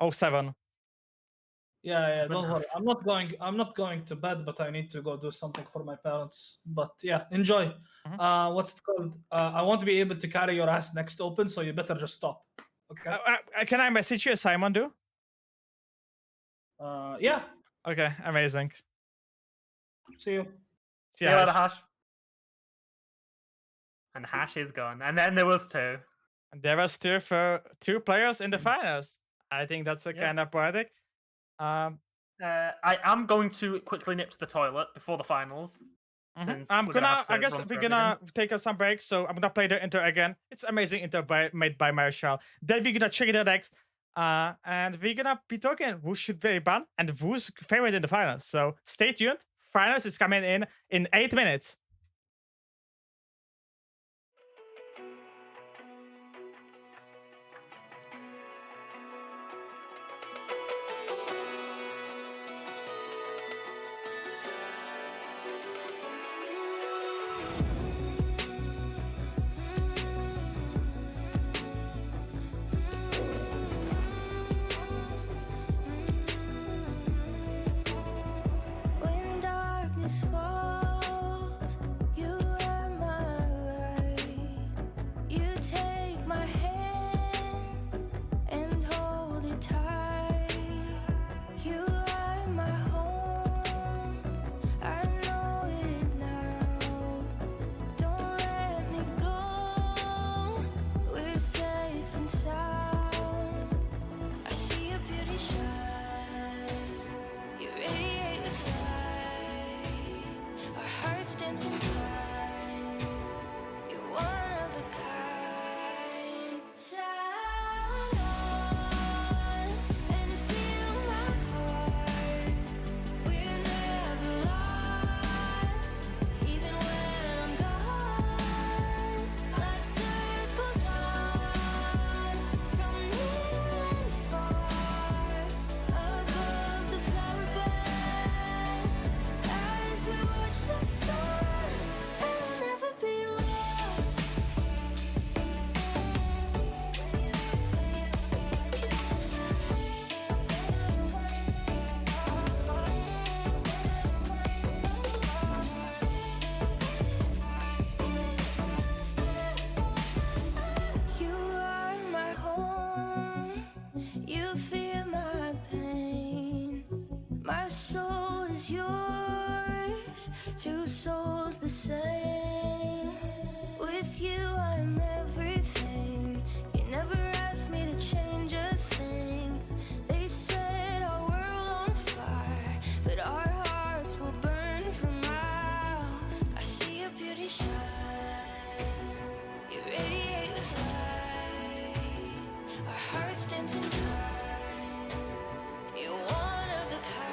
07. yeah. But Don't now- worry. I'm not going to bed, but I need to go do something for my parents. But yeah, enjoy. Mhm. What's it called? I won't be able to carry your ass next open, so you better just stop. Okay. Can I message you, Simon? Do? Yeah. Okay, amazing. See you. See you ya, later, Hesh. Hash. And Hash is gone, and then there was 2. And there was 2 players in the finals. I think that's a kind Yes. of poetic. I am going to quickly nip to the toilet before the finals. Since I'm we're gonna. have to I guess run we're through gonna everything. take some break. So I'm gonna play the intro again. It's amazing intro made by Marshall. Then we're gonna check the decks, and we're gonna be talking who should be banned and who's favorite in the finals. So stay tuned. Finals is coming in 8 minutes. When darkness falls, you are my light. You take my hand and hold it tight. You are my home. I know it now. Don't let me go. We're safe and sound. I see your beauty shine. You radiate with light. Our hearts dancing time. You're one of a kind. Shine on and feel my heart. We're never lost, even when I'm gone. Like circles on from near and far, above the flower bed. As we watch the stars, and we'll never be lost. You are my home. You feel my pain. My soul is yours. Two souls the same. With you, I'm everything. You never asked me to change a thing. They set our world on fire, but our hearts will burn for miles. I see your beauty shine. You radiate with light. Our hearts dance in time. You're one of a kind.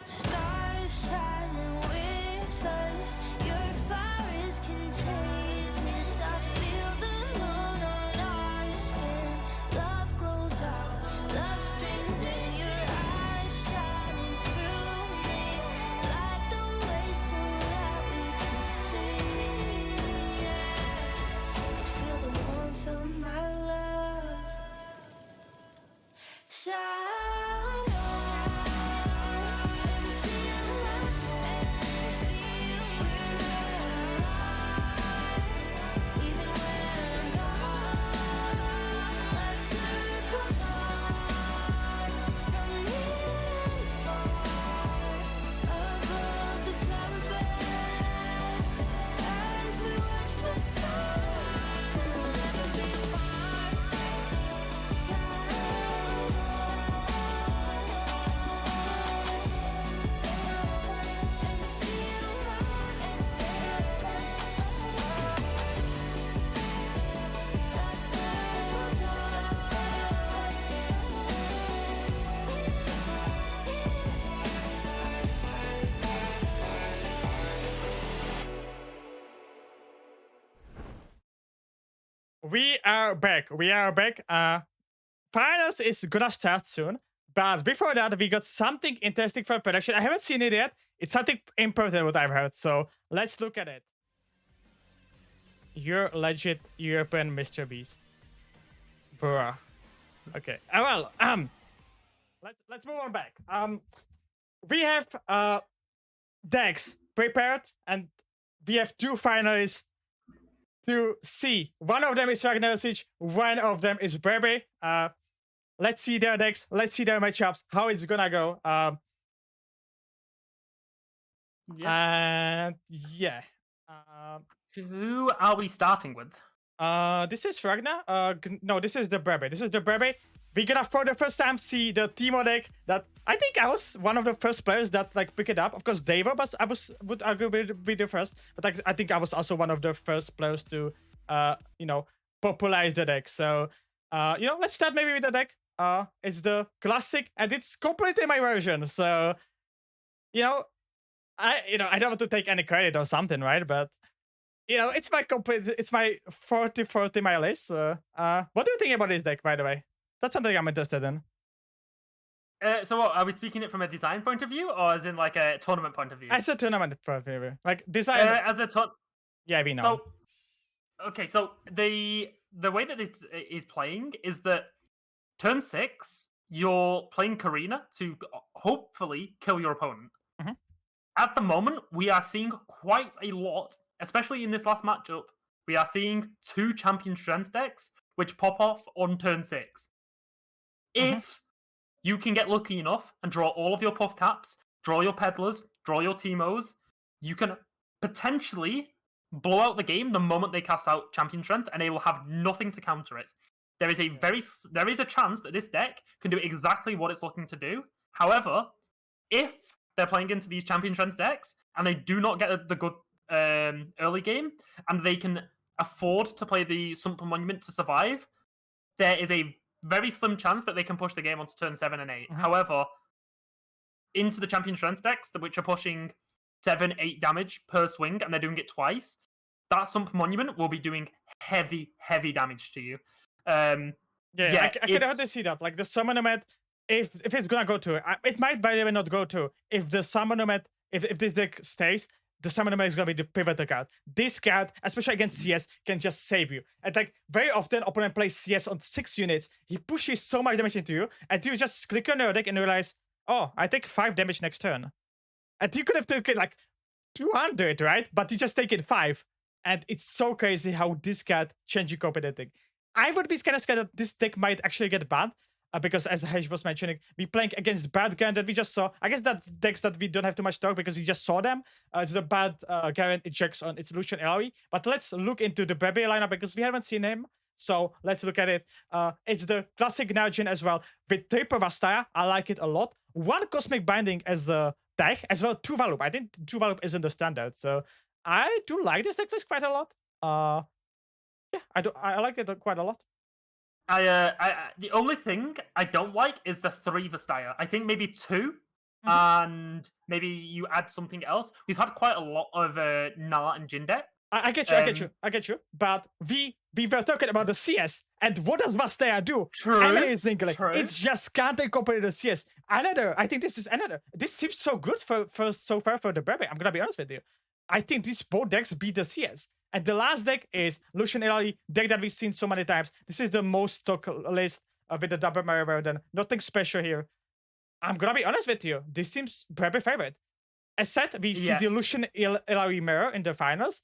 Stars shining with us. Your fire is contagious. I feel the moon on our skin. Love glows out. Love streams in your eyes, shining through me. Light the way so that we can see. Feel the warmth of my love. Shine on and feel we're never lost, even when I'm gone. Like circles on from near and far, above the flower bed. As we watch the stars, we'll never be apart. We are back. We are back. Finals is gonna start soon, but before that, we got something interesting for production. I haven't seen it yet. It's something important what I've heard. So let's look at it. You're legit European Mr. Beast, bruh. Okay. Let's move on back. We have decks prepared, and we have two finalists to see. One of them is Ragnar Siege, one of them is Brebe. Let's see their decks, let's see their matchups, how it's gonna go. And yeah. Who are we starting with? This is Ragnar. No, this is the Brebe. This is the Brebe. we're gonna for the first time see the Teemo deck that I think I was one of the first players that like pick it up. Of course, Davo, but would arguably be the first. But I think I was also one of the first players to popularize the deck. So let's start maybe with the deck. It's the classic, and it's completely my version. So I don't want to take any credit or something, right? But it's my 40-40 my list. What do you think about this deck, by the way? That's something I'm interested in. So what, are we speaking it from a design point of view, or as in like a tournament point of view? As a tournament point of view. Like design. Yeah, we know. So, okay, so the way that it is playing is that turn 6, you're playing Karina to hopefully kill your opponent. Mm-hmm. At the moment, we are seeing quite a lot, especially in this last matchup. We are seeing 2 champion strength decks which pop off on turn 6. Mm-hmm. If you can get lucky enough and draw all of your puff caps, draw your peddlers, draw your Teemos, you can potentially blow out the game the moment they cast out champion strength, and they will have nothing to counter it. There is a chance that this deck can do exactly what it's looking to do. However, if they're playing into these champion strength decks and they do not get the good early game, and they can afford to play the Sumpah Monument to survive, there is a very slim chance that they can push the game onto turn 7 and 8. Mm-hmm. However, into the champion strength decks, which are pushing 7-8 damage per swing, and they're doing it twice, that Sumpah Monument will be doing heavy damage to you. I can hardly see that. Like the Summonement, if it's gonna go to it might by the way not go to. If the Summonement, if this deck stays, the Summonement is gonna be the pivotal card. This card, especially against CS, can just save you. And like very often, opponent plays CS on 6 units. He pushes so much damage into you, and you just click on your deck and realize, oh, I take 5 damage next turn. And you could have taken like 200, right? But you just take it 5. And it's so crazy how this card changes your competitive. I would be kind of scared that this deck might actually get banned. Because as Hesh was mentioning, we're playing against bad Garen that we just saw. I guess that's decks that we don't have too much talk because we just saw them. It's the bad Garen ejects on its Lucian AoE. But let's look into the Brebe lineup because we haven't seen him. So let's look at it. It's the classic Najin as well with triple Vastaya. I like it a lot. 1 Cosmic Binding as a deck, as well 2 Valup. I think 2 Valup isn't the standard. So I do like this deck list quite a lot. I like it quite a lot. The only thing I don't like is the 3 Vastaya. I think maybe 2, and maybe you add something else. We've had quite a lot of Nala and Jin deck. I get you. But we were talking about the CS, and what does Vastaya do? True. Amazingly, it's just can't incorporate the CS. I think this is another. This seems so good for so far for the Brebe. I'm gonna be honest with you. I think these both decks beat the CS. And the last deck is Lucian AoE, deck that we've seen so many times. This is the most stock list with the double Mario Burden. Nothing special here. I'm gonna be honest with you. This seems Brebe favorite. As said, we see the Lucian AoE mirror in the finals,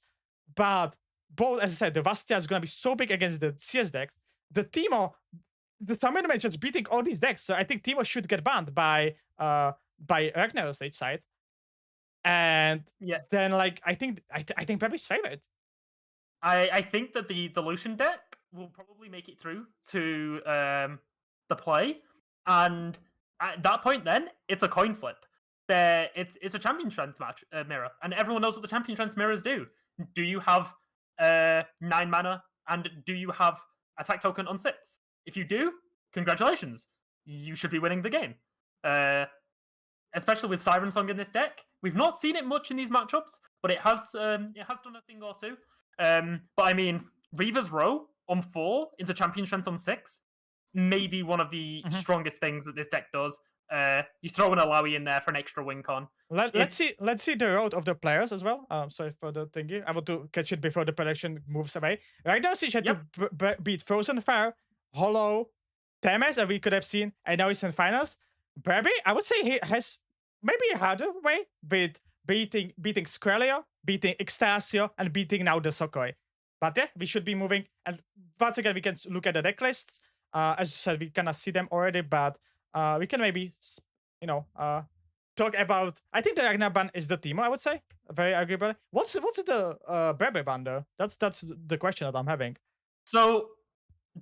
but both, as I said, the Vastia is gonna be so big against the CS decks. The Teemo, the Summoner is just beating all these decks, so I think Teemo should get banned by Ragnar's Age side. And then like I think Brebe's favorite. I think that the Lucian deck will probably make it through to the play, and at that point, then it's a coin flip. It's a champion strength match mirror, and everyone knows what the champion strength mirrors do. Do you have 9 mana, and do you have attack token on 6? If you do, congratulations, you should be winning the game. Especially with Siren Song in this deck, we've not seen it much in these matchups, but it has done a thing or two. But I mean, Reaver's Row on 4 into champion strength on 6, maybe one of the strongest things that this deck does. You throw an Alawi in there for an extra win con. Let's see the road of the players as well. Sorry for the thingy. I want to catch it before the prediction moves away. Right now, Siege had to beat Frozen Fire, Hollow, Temes, and we could have seen, and now he's in finals. Brebe, I would say he has maybe a harder way with beating Skrellia, beating Extasio, and beating now the Sokoi. But yeah, we should be moving. And once again, we can look at the deck lists. As you said, we cannot see them already, but we can maybe, talk about. I think the Ragnar ban is the Teemo, I would say. Very arguable. What's the Brebe ban though? That's the question that I'm having. So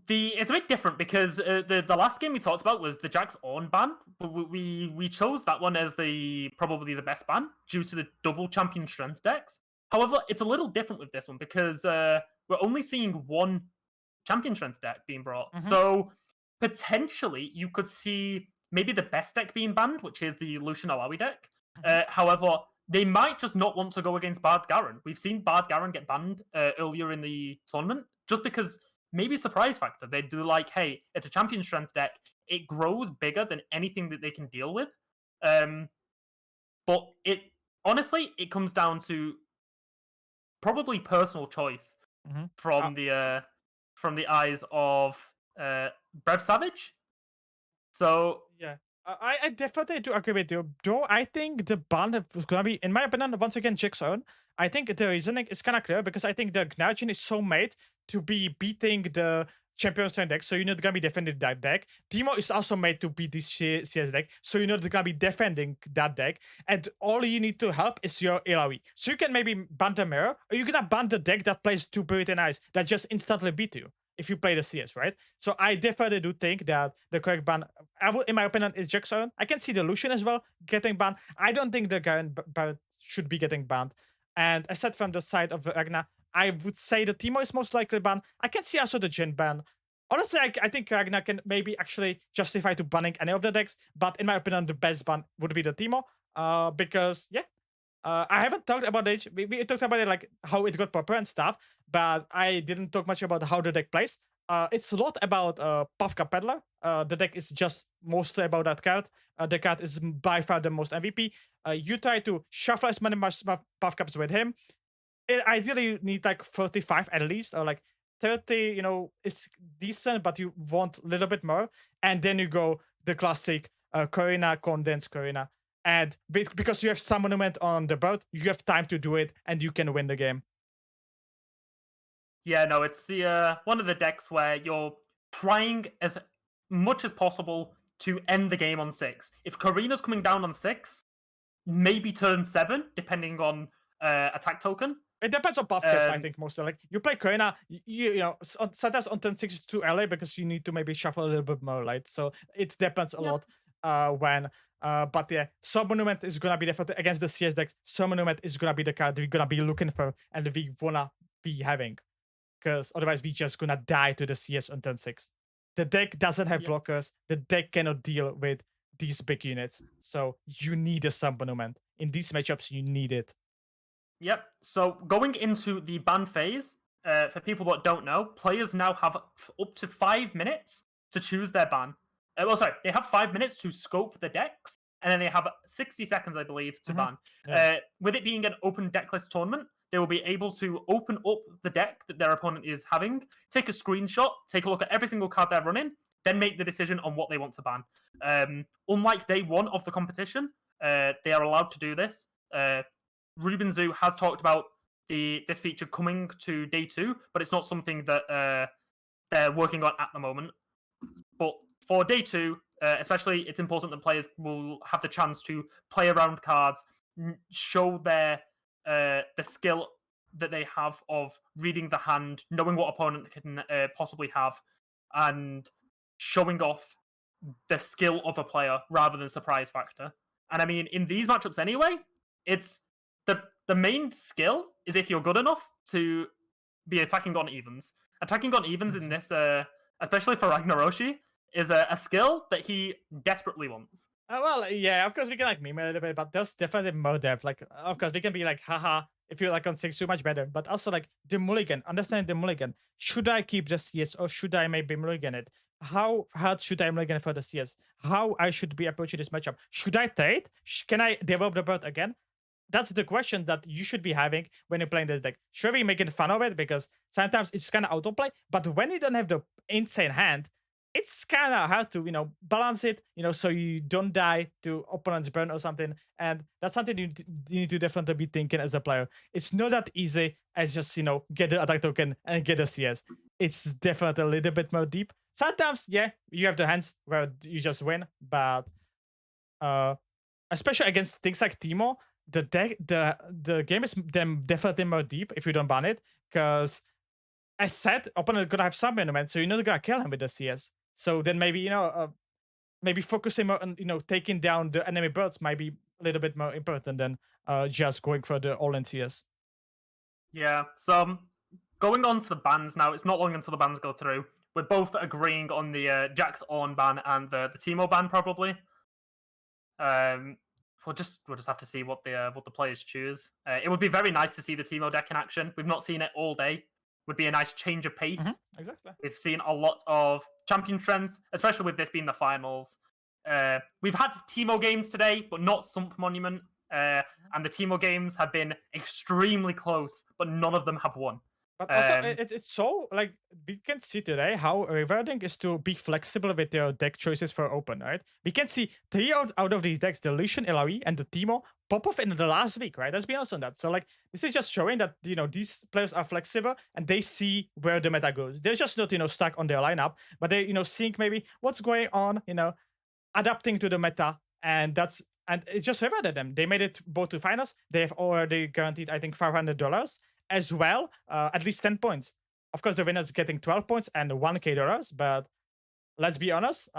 It's a bit different because the last game we talked about was the Jack's Ornn ban. But we chose that one as probably the best ban due to the double champion strength decks. However, it's a little different with this one because we're only seeing one champion strength deck being brought. Mhm. So potentially you could see maybe the best deck being banned, which is the Lucian Alawi deck. However, they might just not want to go against Bard Garen. We've seen Bard Garen get banned earlier in the tournament just because maybe surprise factor. They do like, hey, it's a champion strength deck. It grows bigger than anything that they can deal with. But honestly, it comes down to probably personal choice Mhm. from the eyes of Brev Savage. So Yeah. I definitely do agree with you. Though I think the ban is gonna be, in my opinion, once again, Jigsaw. I think the reasoning is kind of clear because I think the Gnargin is so made to be beating the champion strength deck, so you're not gonna be defending that deck. Teemo is also made to beat this CS deck, so you're not gonna be defending that deck. And all you need to help is your Ilawi. So you can maybe ban the mirror, or you're gonna ban the deck that plays 2 Puritan Eyes that just instantly beat you if you play the CS, right? So I definitely do think that the correct ban, in my opinion, is Jackson. I can see the Lucian as well getting banned. I don't think the Garen should be getting banned. And aside from the side of Ragnar, I would say the Teemo is most likely banned. I can see also the Jhin ban. Honestly, I think Ragnar can maybe actually justify to banning any of the decks, but in my opinion, the best ban would be the Teemo. Because, yeah, I haven't talked about it. We talked about it, like how it got proper and stuff, but I didn't talk much about how the deck plays. It's a lot about Pavka Peddler. The deck is just mostly about that card. The card is by far the most MVP. You try to shuffle as many Pavkaps with him. Ideally, you need like 35 at least, or like 30, is decent, but you want a little bit more. And then you go the classic Corina, Condense Corina. And because you have some monument on the board, you have time to do it, and you can win the game. yeah, no, it's the one of the decks where you're trying as much as possible to end the game on 6. If Corina's coming down on 6, maybe turn 7, depending on attack token. It depends on buff caps, I think, mostly. Like, you play Corina, sometimes on turn 6 is too early because you need to maybe shuffle a little bit more, right? So it depends a lot when. But yeah, Sword Monument is gonna be definitely against the CS decks. Sword Monument is gonna be the card we're gonna be looking for and we wanna be having. Because otherwise we just gonna die to the CS on turn 6. The deck doesn't have blockers. The deck cannot deal with these big units. So you need a Sword Monument. In these matchups, you need it. Yep. So going into the ban phase, for people that don't know, players now have up to 5 minutes to choose their ban. They have 5 minutes to scope the decks, and then they have 60 seconds, I believe, to ban. Yeah. With it being an open decklist tournament, they will be able to open up the deck that their opponent is having, take a screenshot, take a look at every single card they're running, then make the decision on what they want to ban. Unlike day 1 of the competition, they are allowed to do this. Ruben Zoo has talked about this feature coming to day 2, but it's not something that they're working on at the moment. But for day 2, especially, it's important that players will have the chance to play around cards, show their the skill that they have of reading the hand, knowing what opponent can possibly have, and showing off the skill of a player rather than surprise factor. And I mean, in these matchups anyway, it's the main skill is if you're good enough to be attacking on evens. Attacking on evens in this, especially for Ragnaroshi, is a skill that he desperately wants. Well, yeah, of course we can like meme a little bit, but there's definitely more depth. Like, of course we can be like, haha, if you're like on 6, so much better. But also like the mulligan, understand the mulligan. Should I keep the CS or should I maybe mulligan it? How hard should I mulligan for the CS? How I should be approaching this matchup? Should I trade? Can I develop the board again? That's the question that you should be having when you're playing this deck. Sure, we making fun of it because sometimes it's kind of autoplay, but when you don't have the insane hand, it's kind of hard to, balance it, so you don't die to opponent's burn or something. And that's something you need to definitely be thinking as a player. It's not that easy as just, get the attack token and get a CS. It's definitely a little bit more deep. Sometimes, yeah, you have the hands where you just win, but especially against things like Teemo, the game is definitely more deep if you don't ban it, because as said, opponent gonna have some monument, so you're not gonna kill him with the CS. So then maybe maybe focusing more on taking down the enemy birds might be a little bit more important than just going for the all-in CS. Yeah. So going on to the bans now. It's not long until the bans go through. We're both agreeing on the Jax on ban and the Teemo ban probably. We'll just have to see what the players choose. It would be very nice to see the Teemo deck in action. We've not seen it all day. Would be a nice change of pace. Exactly. We've seen a lot of champion strength, especially with this being the finals. We've had Teemo games today, but not Sump Monument. And the Teemo games have been extremely close, but none of them have won. But also, it's so, like, we can see today how rewarding is to be flexible with your deck choices for open, right? We can see 3 out of these decks, the Lucian, LRE, and the Teemo, pop off in the last week, right? Let's be honest on that. So, like, this is just showing that, these players are flexible and they see where the meta goes. They're just not, stuck on their lineup, but they're, seeing maybe what's going on, adapting to the meta, and it just rewarded them. They made it both to finals. They've already guaranteed, I think, $500 as well, at least 10 points. Of course, the winner's getting 12 points and $1K, but let's be honest,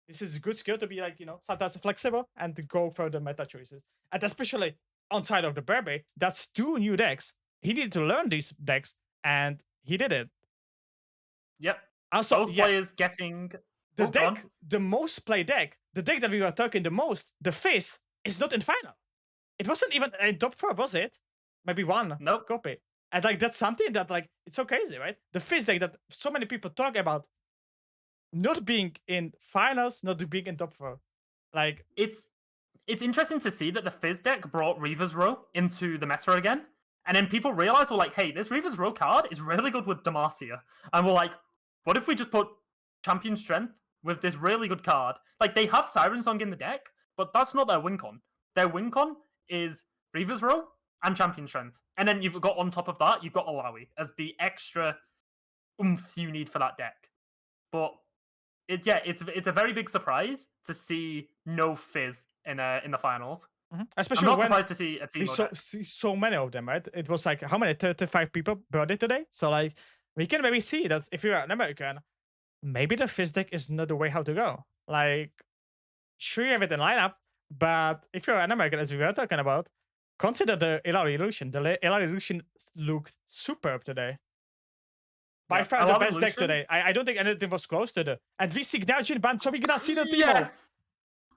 this is a good skill to be like, sometimes flexible and to go for the meta choices. And especially on side of the Burberry, that's 2 new decks. He needed to learn these decks, and he did it. Yep. Also, both players getting the deck, the most played deck, the deck that we were talking the most, the Fizz, is not in final. It wasn't even in top 4, was it? Maybe 1 copy. And like that's something that like it's so crazy, right? The Fizz deck that so many people talk about not being in finals, not being in top 4. Like it's interesting to see that the Fizz deck brought Reaver's Row into the meta again. And then people realize, well, like, hey, this Reaver's Row card is really good with Demacia. And we're like, what if we just put Champion Strength with this really good card? Like, they have Siren Song in the deck, but that's not their win con. Their win con is Reaver's Row and Champion Strength. And then you've got on top of that, you've got Alawi as the extra oomph you need for that deck. But it's a very big surprise to see no Fizz in the finals. Especially I'm not when surprised to see a team. We see so many of them, right? It was like how many 35 people brought it today. So like we can maybe see that if you're an American, maybe the Fizz deck is not the way how to go. Like, sure you have it in lineup, but if you're an American, as we were talking about, consider the LR Illusion. The LR Illusion looked superb today. By far the best deck today. I don't think anything was close to the. And we see Gnajin banned, so we gonna see the team. Yes.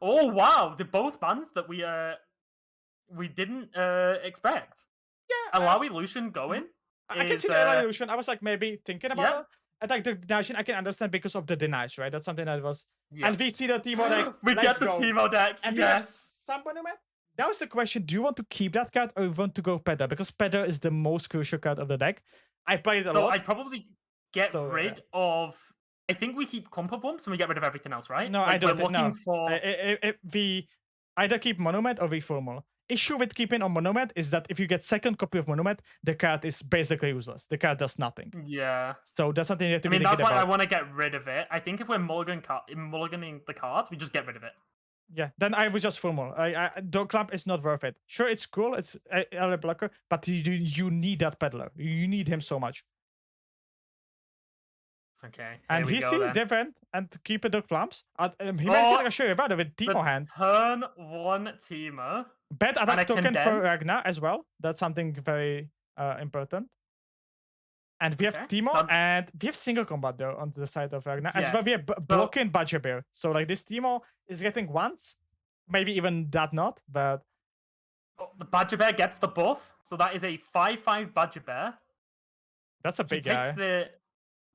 Oh wow, the both bans that we didn't expect. Yeah. Alawi Lucian going. I can see the LR Illusion. I was like maybe thinking about it. And like the Gnajin, I can understand because of the denies, right? That's something that was. Yeah. And we see the Teemo deck. We get the Teemo deck. And yes. Some monument. That was the question. Do you want to keep that card or you want to go Pedder? Because Pedder is the most crucial card of the deck. I played a lot. So I'd probably get rid of. I think we keep Clump of Wumps and we get rid of everything else, right? No, like I don't think no. We either keep Monument or we formal. Issue with keeping on Monument is that if you get second copy of Monument, the card is basically useless. The card does nothing. Yeah. So that's something you have to be thinking about. I mean, that's why I want to get rid of it. I think if we're mulliganing the cards, we just get rid of it. Yeah, then I would just formal. Dog Clamp is not worth it. Sure, it's cool. It's a blocker, but you need that peddler. You need him so much. Okay. And he seems different. And to keep it the clamps, he might show you about it with Teemo hand. Turn 1 Teemo. Bad attack token for Ragnar as well. That's something very important. And we have Teemo and we have single combat though on the side of Ragnar. Yes. As well, we have blocking Badger Bear. So like this Teemo is getting once, maybe even that not, but the Badger Bear gets the buff. So that is a 5/5 Badger Bear. That's a big guy.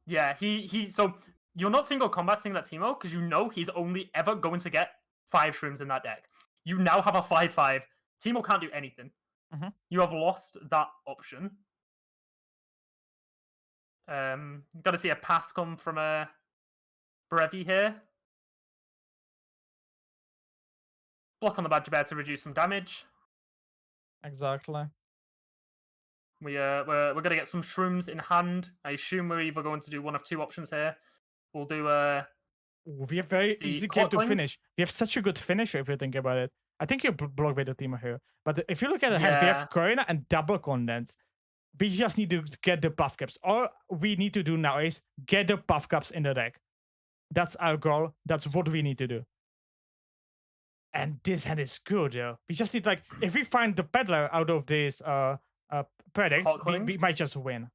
Yeah, he so you're not single combating that Teemo because you know he's only ever going to get 5 shrooms in that deck. You now have a 5/5. Teemo can't do anything. You have lost that option. Got to see a pass come from a Brevi here. Block on the Badger Bear to reduce some damage. Exactly. We're gonna get some shrooms in hand. I assume we're either going to do one of 2 options here. We'll do we have very easy game to finish. We have such a good finisher if you think about it. I think you block with the Teemo here. But if you look at the hand, we have Corina and double Condense. we just need to get the buff caps. All we need to do now is get the buff caps in the deck. That's our goal. That's what we need to do. And this hand is good, yo. We just need, like, if we find the peddler out of this predict, we might just win.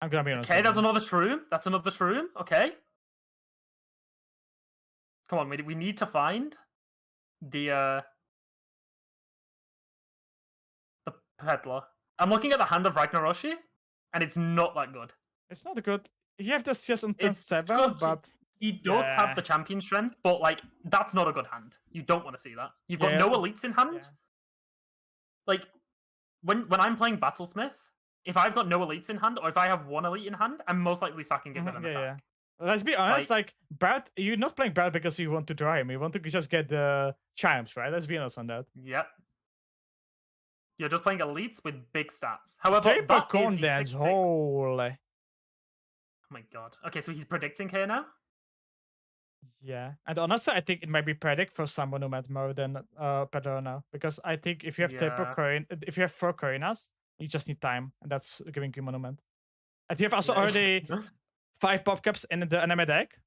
I'm gonna be honest. Okay, that's another shroom. That's another shroom. Okay. Come on, we need to find the peddler. I'm looking at the hand of Ragnaroshi, and it's not that good. It's not good. You have to CS on turn It's 7, good. but He does have the champion strength, but like that's not a good hand. You don't want to see that. You've got no elites in hand. Yeah. Like when I'm playing Battlesmith, if I've got no elites in hand, or if I have one elite in hand, I'm most likely sacking it with an attack. Let's be honest, like Brad, you're not playing Brad because you want to draw him. You want to just get the chimes, right? Let's be honest on that. Yep. You're just playing elites with big stats. However, Draper Condense, holy. Oh my god. Okay, so he's predicting here now? Yeah, and honestly, I think it might be predict for some monument more than Pedro now, because I think if you have if you have 4 Corinas, you just need time, and that's giving you monument. And you have also already 5 pop caps in the enemy deck.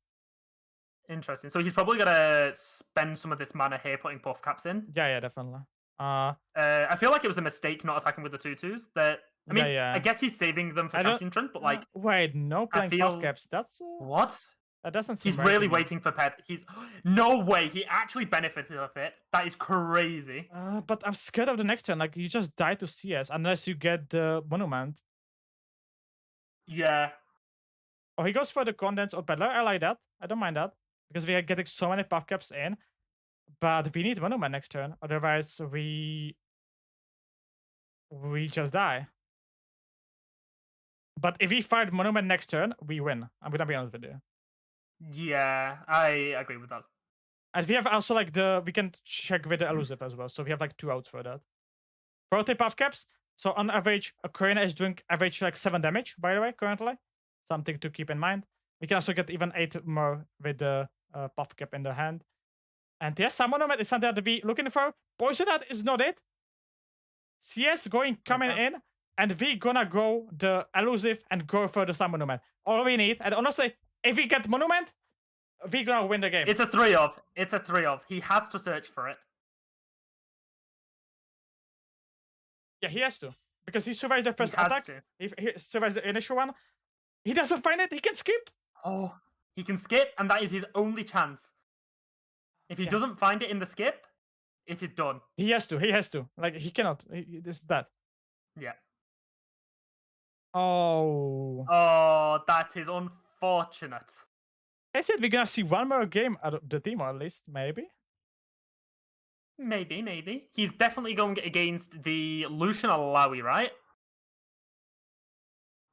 Interesting. So he's probably gonna spend some of this mana here putting buff caps in. Yeah, definitely. I feel like it was a mistake not attacking with the 2/2s. That I mean, I guess he's saving them for champion strength, but like, wait, no playing buff caps. That's what? That doesn't seem He's right really to me. waiting for Pet. He's no way. He actually benefited of it. That is crazy. But I'm scared of the next turn. Like, you just die to CS unless you get the monument. Yeah. Oh, he goes for the condense or peddler. I like that. I don't mind that because we are getting so many puff caps in. But we need monument next turn. Otherwise, we just die. But if we find monument next turn, we win. I'm gonna be honest with you. Yeah, I agree with that. And we have also like we can check with the elusive as well. So we have like 2 outs for that. 40 puff caps. So on average, a Corina is doing average like 7 damage, by the way, currently. Something to keep in mind. We can also get even 8 more with the puff cap in the hand. And yes, some monument is something that we looking for. Poison that is not it. CS coming in, and we gonna go the elusive and go for the sun monument. All we need, and honestly, if we get monument, we gonna win the game. It's a 3-of. It's a 3-of. He has to search for it. Yeah, he has to. Because he survived the first attack. He survives the initial one. He doesn't find it, he can skip. Oh, he can skip, and that is his only chance. If he doesn't find it in the skip, it is done. He has to. Like, he cannot. This is that. Yeah. Oh. Oh, that is unfortunate. I said we're gonna see one more game out of the team, or at least, maybe. Maybe. He's definitely going against the Lucian Alawi, right?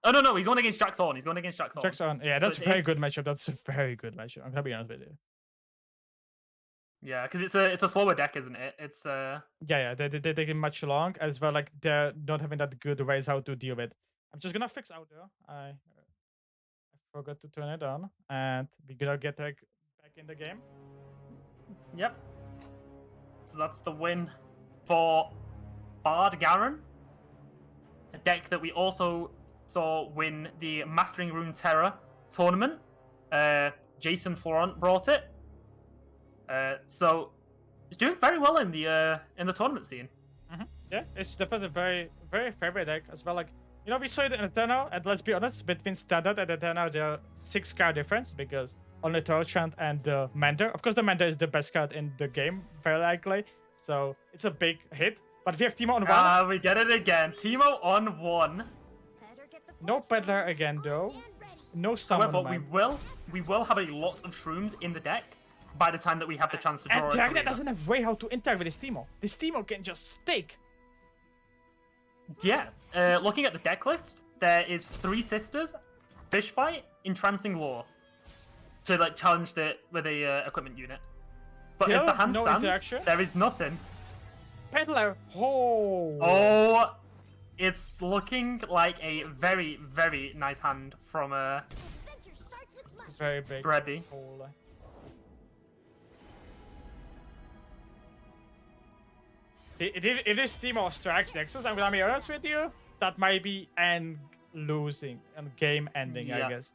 Oh, no, he's going against Jack Thorne. Yeah, that's a very good matchup. That's a very good matchup. I'm gonna be honest with you. Yeah, because it's a slower deck, isn't it? It's Yeah, they take it much long as well. Like, they're not having that good ways how to deal with. I'm just gonna fix audio. I forgot to turn it on, and we're gonna get back in the game. Yep. So that's the win for Bard Garen, a deck that we also saw win the Mastering Runeterra tournament. Jason Florent brought it. So it's doing very well in the tournament scene. Yeah, it's definitely a very, very favorite deck as well. Like, you know, we saw it in Eternal, and let's be honest, between Standard and Eternal, there are 6 card difference because only Torchant and the Mender. Of course, the Mender is the best card in the game, very likely. So it's a big hit. But we have Teemo on 1. We get it again. Teemo on 1. No Peddler again, though. No Summon. However, we will have a lot of Shrooms in the deck by the time that we have the chance to draw. And Dragnet doesn't have way how to interact with this Teemo. This Teemo can just stake. Yeah. Looking at the deck list, there is 3 Sisters, Fishfight, Entrancing Lore to like challenge it with a equipment unit. But as the hand stands, there is nothing. Peddler. Oh. Oh, it's looking like a very, very nice hand from very big. Brady. If this Teemo strikes Nexus, I'm gonna be honest with you, that might be end losing and game ending, I Yeah. guess.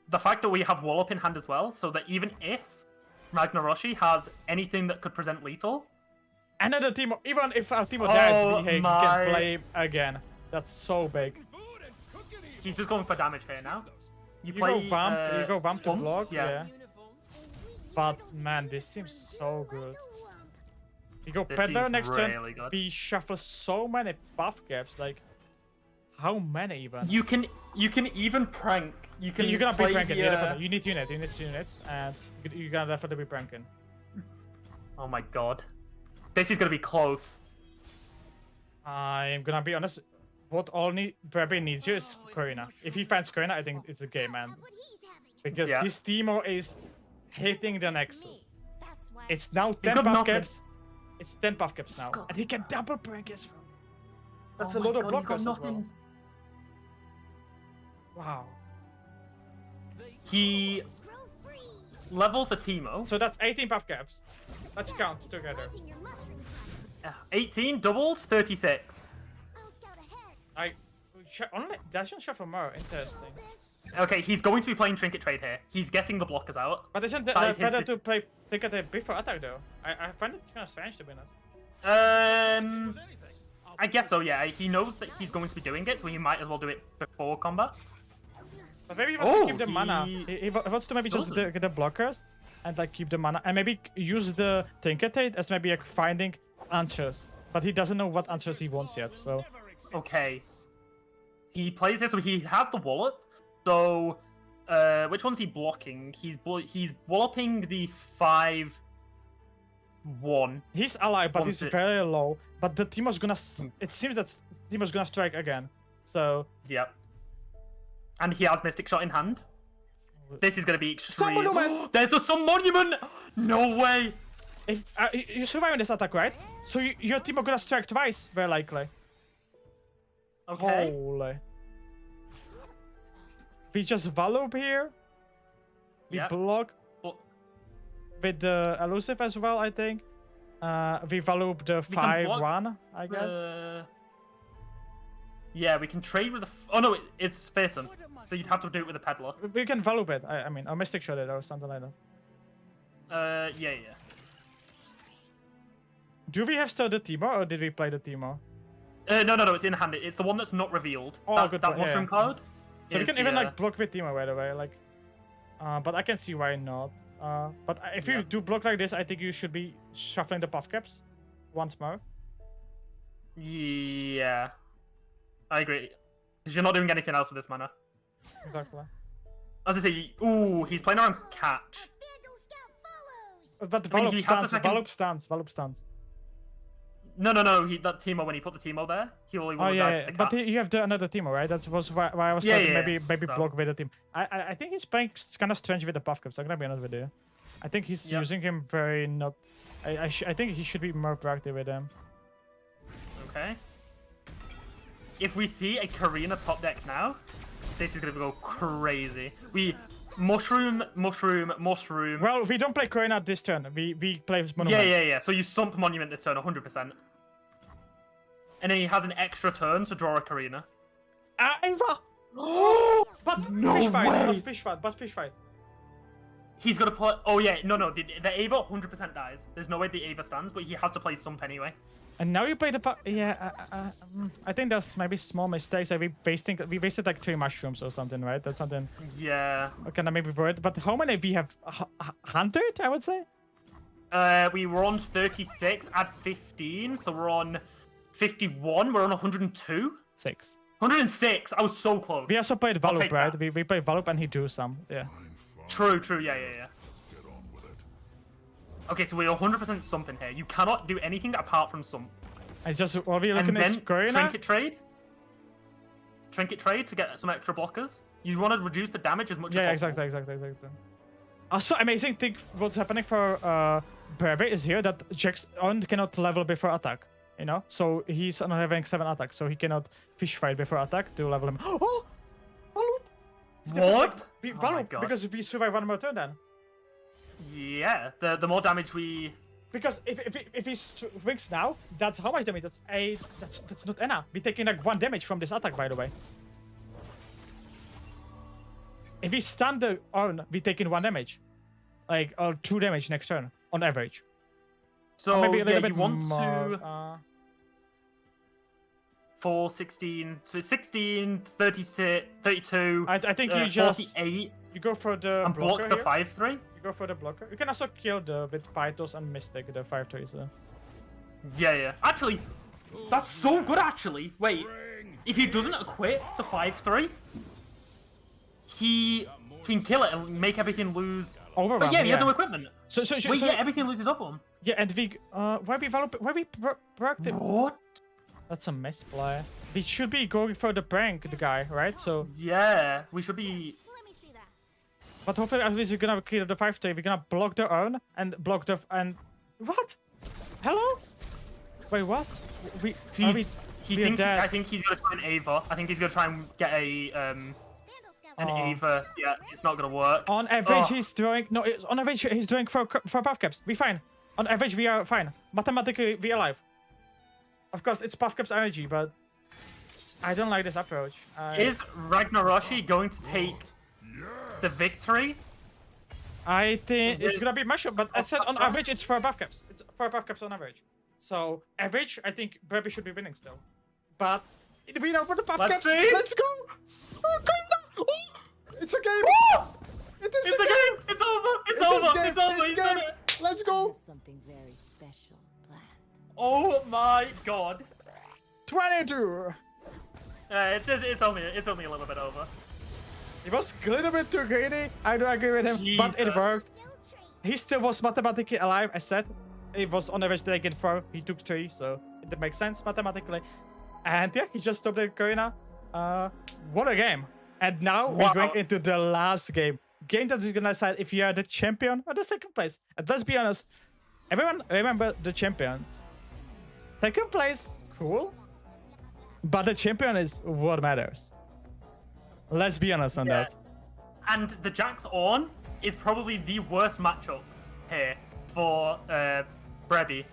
The fact that we have Wallop in hand as well, so that even if Ragnaroshi has anything that could present lethal, Another Timo, even if our Timo dies, Oh he my- can play again. That's so big. Food and cooking evil. he's just going for damage here now. Switch those. You play, go vamp to Thump? block, Yeah. yeah. But man, this seems so good. You go This Peddler seems next really turn, good. we shuffle so many buff gaps, like how many even? You can even prank. You can. You're gonna be play pranking, the, yeah, definitely. You need units, and you're gonna definitely be pranking. Oh my god, this is gonna be close. I'm gonna be honest, what only Brabby needs here is Karina. If he finds Karina, I think it's a game, man. What he's having. Because Yeah. this Timo is hitting the Nexus. That's why It's now 10 got buff nothing. caps. It's 10 buff caps now. got- And he can double prank as well. That's Oh a my lot of God, he's got blockers as well. nothing. Wow. He grow free. levels the Teemo. So that's 18 buff caps. Let's count together. Planting your mushroom garden. 18 doubled, 36. I'll scout ahead. I only doesn't shuffle more. Interesting. This. Okay, he's going to be playing Trinket Trade here. He's getting the blockers out. But isn't it That is his better dis- to play Trinket Trade before attack though? I find it kind of strange to be honest. I guess so. Yeah, he knows that he's going to be doing it, so he might as well do it before combat. But maybe he wants to Oh, keep the mana. he He wants to maybe just doesn't. get the blockers and like keep the mana and maybe use the Trinket Trade as maybe like finding answers. But he doesn't know what answers he wants yet. So Okay. He plays this, so he has the wallet. So, which one's he blocking? He's walloping the 5-1. he's alive, but he's Wants it. very low. But the Timo's gonna. It seems that Timo's gonna strike again. So Yep. And he has Mystic Shot in hand. This is going to be extreme. Sun Monument! There's the Sun Monument! No way! if you survive this attack, right? So your Timo gonna strike twice, very likely. Okay. Holy. We just Valoop here. We Yep. block But with the elusive as well, I think. We Valoop the We can block 5-1, I guess. Yeah, we can trade with the... Oh no, it's Fearsome. So you'd have to do it with a Peddler. We can Valoop it, I mean, or Mystic Shot it or something like that. Yeah. Do we have still the Timo or did we play the Timo? No, it's in hand. It's the one that's not revealed. Oh, that good that point, yeah, mushroom yeah. cloud. So we is can the, even like block with Timo right away, like. But I can see why not. But if you Yeah. do block like this, I think you should be shuffling the buff caps once more. Yeah. I agree. Because you're not doing anything else with this mana. Exactly. As I say, ooh, he's playing around catch. Vandal Scout follows. But I mean, Valoop he has the stands, second- Valoop stands. No. That Teemo, when he put the Teemo there, he only Oh wanted yeah, to the but cat. you have another Timo, right? That was why I was Yeah, thinking yeah, maybe so- block with the team. I think he's playing kind of strange with the buff caps. I'm gonna be honest with you. I think he's Yep. using him very not. I think he should be more proactive with him. Okay. If we see a Karina top deck now, this is gonna go crazy. We mushroom. Well, we don't play Karina this turn. We play Monument. Yeah. So you sump Monument this turn 100%. And then he has an extra turn to draw a Karina. Ava! But No fish fight, way! but fish fight. He's gonna play. Oh yeah, no. The Ava 100% dies. There's no way the Ava stands, but he has to play Sump anyway. And now you play the I think there's maybe small mistakes. Like we wasted like 3 mushrooms or something, right? That's something. Yeah. Okay, maybe worried. But how many we have? 100, I would say. We were on 36 at 15, so we're on 51. We're on 102. 6. 106. I was so close. We also played I'll Valoop, take right? that. We played Valoop and he drew some. Yeah. True. Yeah. Okay, so we're 100% sumping here. You cannot do anything apart from sump. I just what are we And looking then at Karina? trinket trade to get some extra blockers. You want to reduce the damage as much Yeah, as possible. exactly. Also, amazing thing what's happening for Brave is here that Jax cannot level before attack. You know, so he's not having 7 attacks, so he cannot fish fight before attack to level him. Oh, Valoop! What? We Oh my Valoop God. because we survive 1 more turn then. Yeah, the more damage we Because if he swings now, that's how much damage? That's 8. That's not enough. We're taking like 1 damage from this attack, by the way. If he stun the urn, we're taking 1 damage. Like, or 2 damage next turn, on average. So, Or maybe a little yeah, bit you want more. to... 4, 16, so 16, 36, 32, I think you just... 48, You go for the and block blocker the here. 5-3. You go for the blocker. You can also kill the with Pythos and Mystic, the 5-3. So. Yeah. Actually, that's so good, actually. Wait, if he doesn't equip the 5-3, he can kill it and make everything lose. Overrun, But yeah, he has yeah. no equipment. So Wait, yeah, everything loses up on. Yeah, and we why we broke the... What? That's a misplay. We should be going for the prank, the guy, right? So, Yeah, we should be... Let me see that. but hopefully at least we're gonna kill the 5-3. We're gonna block the urn and block the what? Hello? Wait, what? He are thinks, dead? I think he's gonna try an Ava. I think he's gonna try and get a Vandal an scout. Ava. Yeah, it's not gonna work. On average, Oh. he's throwing. No, on average, he's throwing for buff caps. We fine. On average, we are fine. Mathematically, we are alive. Of course, it's buff caps energy, but I don't like this approach. Is Ragnaroshi going to take the victory? I think it's gonna be mashup, but I said on average, it's 4 buff caps. It's 4 buff caps on average. So average, I think Burby should be winning still. But we know for the buff Let's caps. see. Let's go. Oh, oh, it's a game. It is It's the the game! It's over! It's It is over! game. It's over! It's He's done game. it! Let's go. Something very special planned. Oh my god! 22. It's only a little bit over. It was a little bit too greedy. I do agree with him, but it Jesus. worked. He still was mathematically alive. I said it was on average taken 4. He took 3, so it makes sense mathematically. And yeah, he just stopped the Karina. What a game! And now we're going into the last game. Game that is gonna decide if you are the champion or the second place. And let's be honest, everyone remember the champions. Second place, cool. But the champion is what matters. Let's be honest on that. And the Jax on is probably the worst matchup here for Brady.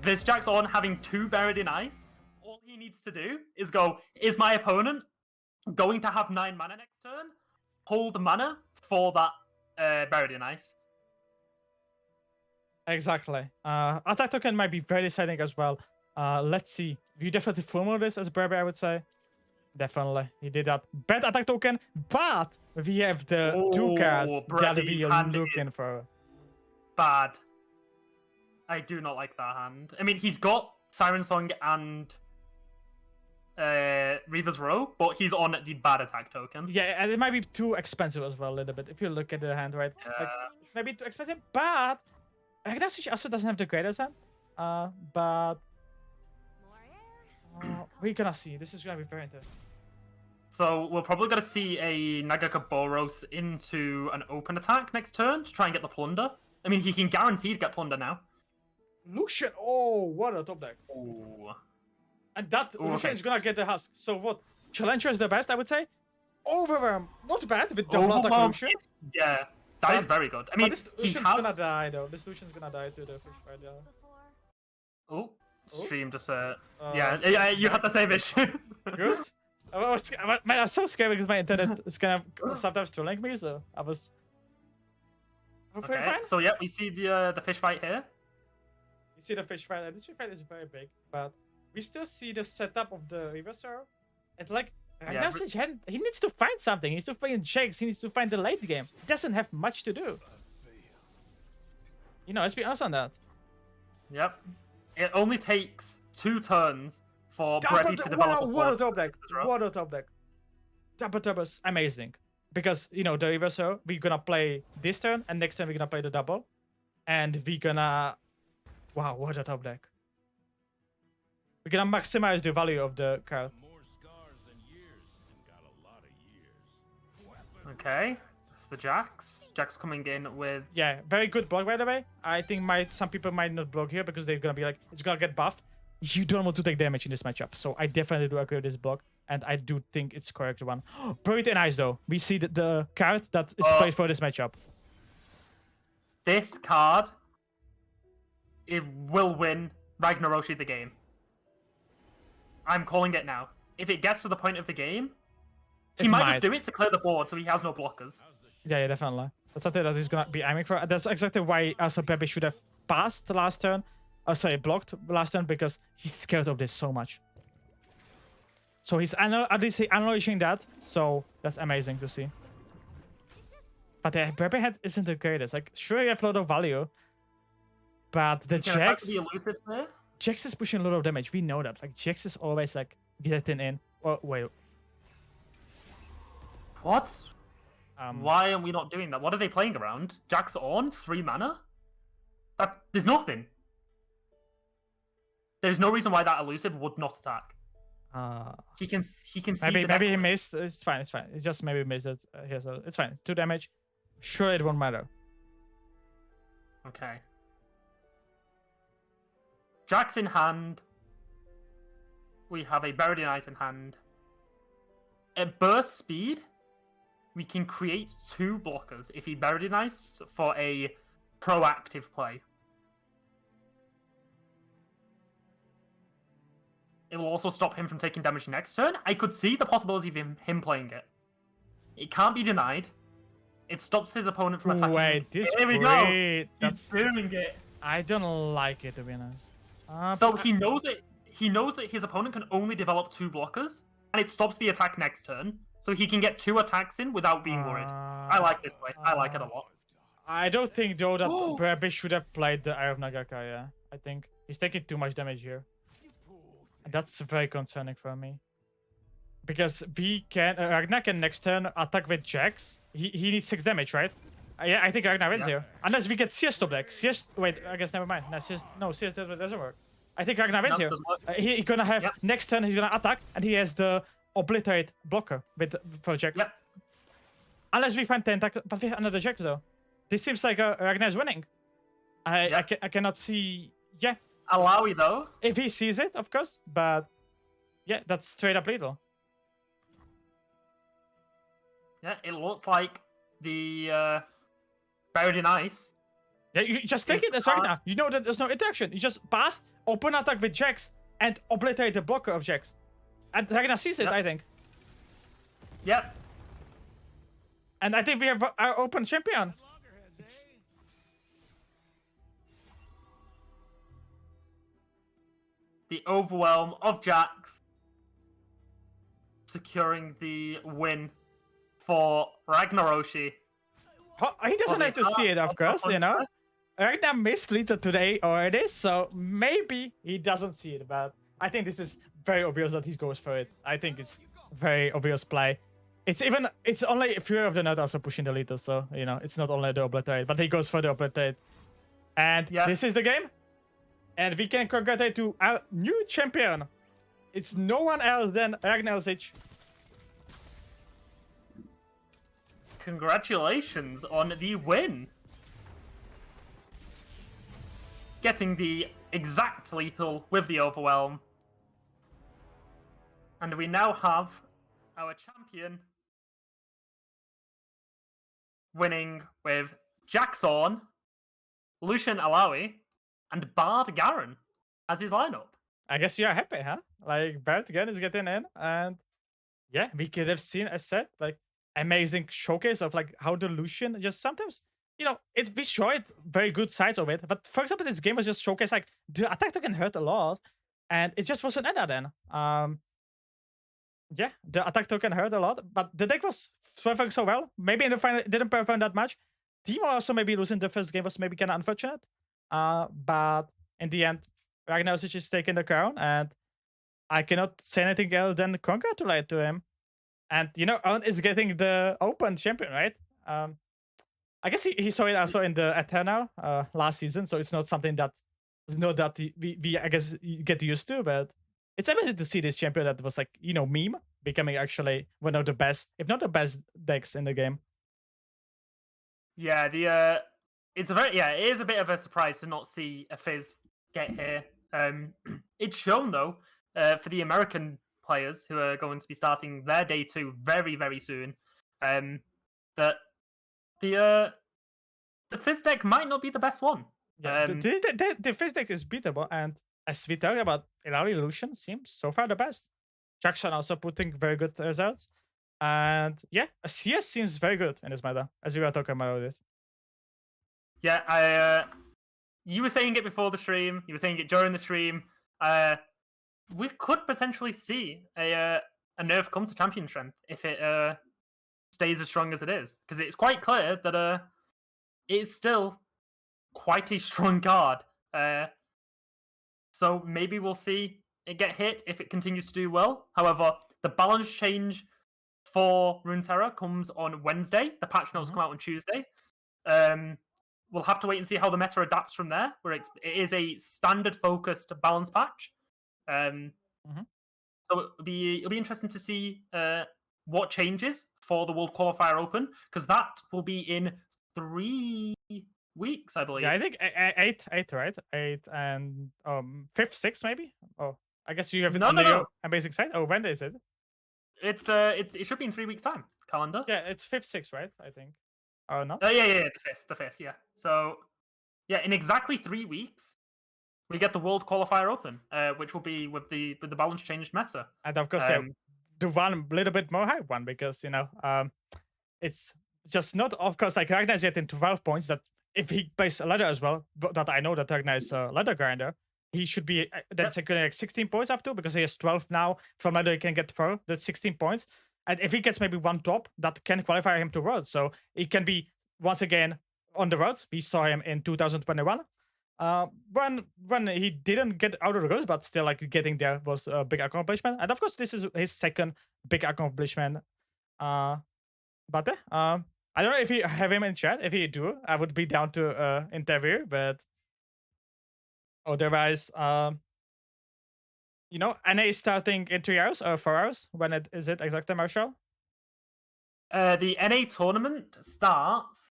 This Jax on having 2 Buried in Ice. All he needs to do is go, is my opponent going to have 9 mana next turn? Hold mana for that Buried in Ice. Exactly. Attack token might be very deciding as well. Let's see. You definitely FOMO this as Brave, I would say. Definitely. He did that. Bad attack token, but we have the 2 cards that Brady's we are hand looking is for. Bad. I do not like that hand. I mean, he's got Siren Song and Reaver's Row, but he's on the bad attack token. Yeah, and it might be too expensive as well a little bit if you look at the hand, right? Like, it's maybe too expensive, but Agnestic also doesn't have the greatest hand. But we're gonna see. This is gonna be very interesting. So we're probably going to see a Nagaka Boros into an open attack next turn to try and get the plunder. I mean, he can guaranteed get plunder now. Lucian, oh, what a top deck. Ooh. And that Ooh, Lucian okay. is gonna get the husk. So what? Challenger is the best, I would say. Overwhelm, not bad with double attack Overwhelm Lucian. Yeah, that is very good. I mean, But this he Lucian's has... gonna die though. This Lucian's gonna die to the fish fight, yeah. Oh, stream just yeah, stream you had the same issue. Good. Man, I was so scared because my internet is kind of sometimes trolling me, so I was. Hopefully Okay, fine. so yeah, we see the fish fight here. You see the fish fight. This fish fight is very big, but we still see the setup of the reverse arrow. And like, Yeah, he needs to find something. He needs to find checks. He needs to find the late game. He doesn't have much to do. You know, let's be honest on that. Yep. It only takes 2 turns for Brady to develop a what a board. top deck! What a top deck! Double is amazing because you know the reverse arrow. We're gonna play this turn, and next turn we're gonna play the double, and we're gonna. Wow, what a top deck! We're gonna maximize the value of the card. More scars than years and got a lot of years. Okay, that's the Jax. Jax coming in with... Yeah, very good block by the way. I think some people might not block here because they're gonna be like, it's gonna get buffed. You don't want to take damage in this matchup, so I definitely do agree with this block, and I do think it's correct one. Buried in Ice though. We see the card that is played for this matchup. This card it will win Ragnaroshi the game. I'm calling it now. If it gets to the point of the game, he might just do it to clear the board so he has no blockers. Yeah, definitely. That's something that he's gonna be aiming for. That's exactly why also Pepe should have passed the last turn. Blocked last turn because he's scared of this so much. So he's at least acknowledging that. So that's amazing to see. But the Pepe head isn't the greatest. Like, sure, you have a lot of value, but the Jax. The elusive there. Jax is pushing a lot of damage. We know that. Like, Jax is always like getting in. Oh wait. What? Why are we not doing that? What are they playing around? Jax on 3 mana. There's nothing. There's no reason why that elusive would not attack. He can see. Maybe he missed. It's fine. It's fine. It's just maybe missed it here. So it's fine. It's 2 damage. Sure, it won't matter. Okay. Jax in hand. We have a Buried in Ice in hand. At burst speed, we can create 2 blockers if he Buried in Ice for a proactive play. It will also stop him from taking damage next turn. I could see the possibility of him playing it. It can't be denied. It stops his opponent from attacking. Wait, this Here we go. He's doing it. I don't like it, to be honest. So he knows it. He knows that his opponent can only develop 2 blockers, and it stops the attack next turn, so he can get 2 attacks in without being worried. I like this play. I like it a lot. I don't think though that Brabby should have played the Eye of Nagaka. Yeah, I think he's taking too much damage here. And that's very concerning for me. Because we can Ragnar can next turn attack with Jax. He needs 6 damage, right? Yeah, I think Ragnar wins here. Unless we get CS top deck. CS. Wait, I guess never mind. No, CS doesn't work. I think Ragnar wins here. He's gonna have next turn. He's gonna attack, and he has the obliterate blocker for Jax. Yep. Unless we find 10 attack, but we have another Jax though. This seems like Ragnar's winning. I cannot see. Yeah. Alawi though. If he sees it, of course. But yeah, that's straight up lethal. Yeah, it looks like the Buried in Ice. Yeah, you just take it as Ragnar. You know that there's no interaction. You just pass, open attack with Jax, and obliterate the blocker of Jax. And Ragnar sees it, I think. Yep. And I think we have our open champion. The overwhelm of Jax securing the win for Ragnaroshi. He doesn't have to see it, of course, you know. Ragnar missed lethal today already, so maybe he doesn't see it, but I think this is very obvious that he goes for it. I think it's very obvious play. It's only Fury of the Nut also pushing the lethal, so, you know, it's not only the obliterate, but he goes for the obliterate. And this is the game. And we can congratulate to our new champion. It's no one else than Ragnar Zich. Congratulations on the win. Getting the exact lethal with the overwhelm. And we now have our champion winning with Jackson, Lucian Alawi, and Bard Garen as his lineup. I guess you are happy, huh? Like, Bard Garen is getting in, and yeah, we could have seen, as said, like, amazing showcase of like how the Lucian just sometimes, you know, we showed very good sides of it, but for example, this game was just showcased like the attack token hurt a lot, and it just wasn't ended then. Yeah, the attack token hurt a lot, but the deck was swerving so well. Maybe in the final it didn't perform that much. Timo also maybe losing the first game was maybe kind of unfortunate. But in the end, Ragnar Zich is taking the crown, and I cannot say anything else than congratulate to him. And, you know, Owen is getting the Open champion, right? I guess he saw it also in the Eternal last season, so it's not something that we I guess get used to, but it's amazing to see this champion that was like, you know, meme becoming actually one of the best, if not the best decks in the game. Yeah, it is a bit of a surprise to not see a Fizz get here. It's shown though, for the American players who are going to be starting their day 2 very, very soon, that the Fizz deck might not be the best one. Yeah, the face deck is beatable, and as we talk about, Ilari Illusion seems so far the best. Jackson also putting very good results, and yeah, CS seems very good in this meta, as we were talking about it. Yeah, you were saying it before the stream. You were saying it during the stream. We could potentially see a nerf come to champion strength if it stays as strong as it is, because it's quite clear that it's still quite a strong card. So maybe we'll see it get hit if it continues to do well. However, the balance change for Runeterra comes on Wednesday. The patch notes come out on Tuesday. We'll have to wait and see how the meta adapts from there. Where it is a standard focused balance patch. So it'll be interesting to see what changes for the World Qualifier Open, because that will be in 3 weeks, I believe. Yeah, I think eight, right? 8 and 5th, 6th, maybe. Oh, I guess you have it on the amazing site. Oh, when is it? It should be in 3 weeks' time. Calendar. Yeah, it's 5th, 6th, right? I think. Oh no. Yeah, the fifth. Yeah. So, yeah, in exactly 3 weeks, we get the World Qualifier Open, which will be with the balance changed meta. And of course, the one little bit more hype one, because it's just not, of course, like Ragnar is getting 12 points. That if he plays a ladder as well, but that I know that Ragnar is a ladder grinder, he should be then second like 16 points up to, because he has 12 now. From ladder he can get 4. That's 16 points. And if he gets maybe one top, that can qualify him to Worlds. So he can be once again on the Worlds. We saw him in 2021. When he didn't get out of the Worlds, but still like getting there was a big accomplishment. And of course, this is his second big accomplishment. But I don't know if you have him in chat. If you do, I would be down to interview. But otherwise, NA is starting in 3 hours or 4 hours. When is it exactly, Marshall? The NA tournament starts.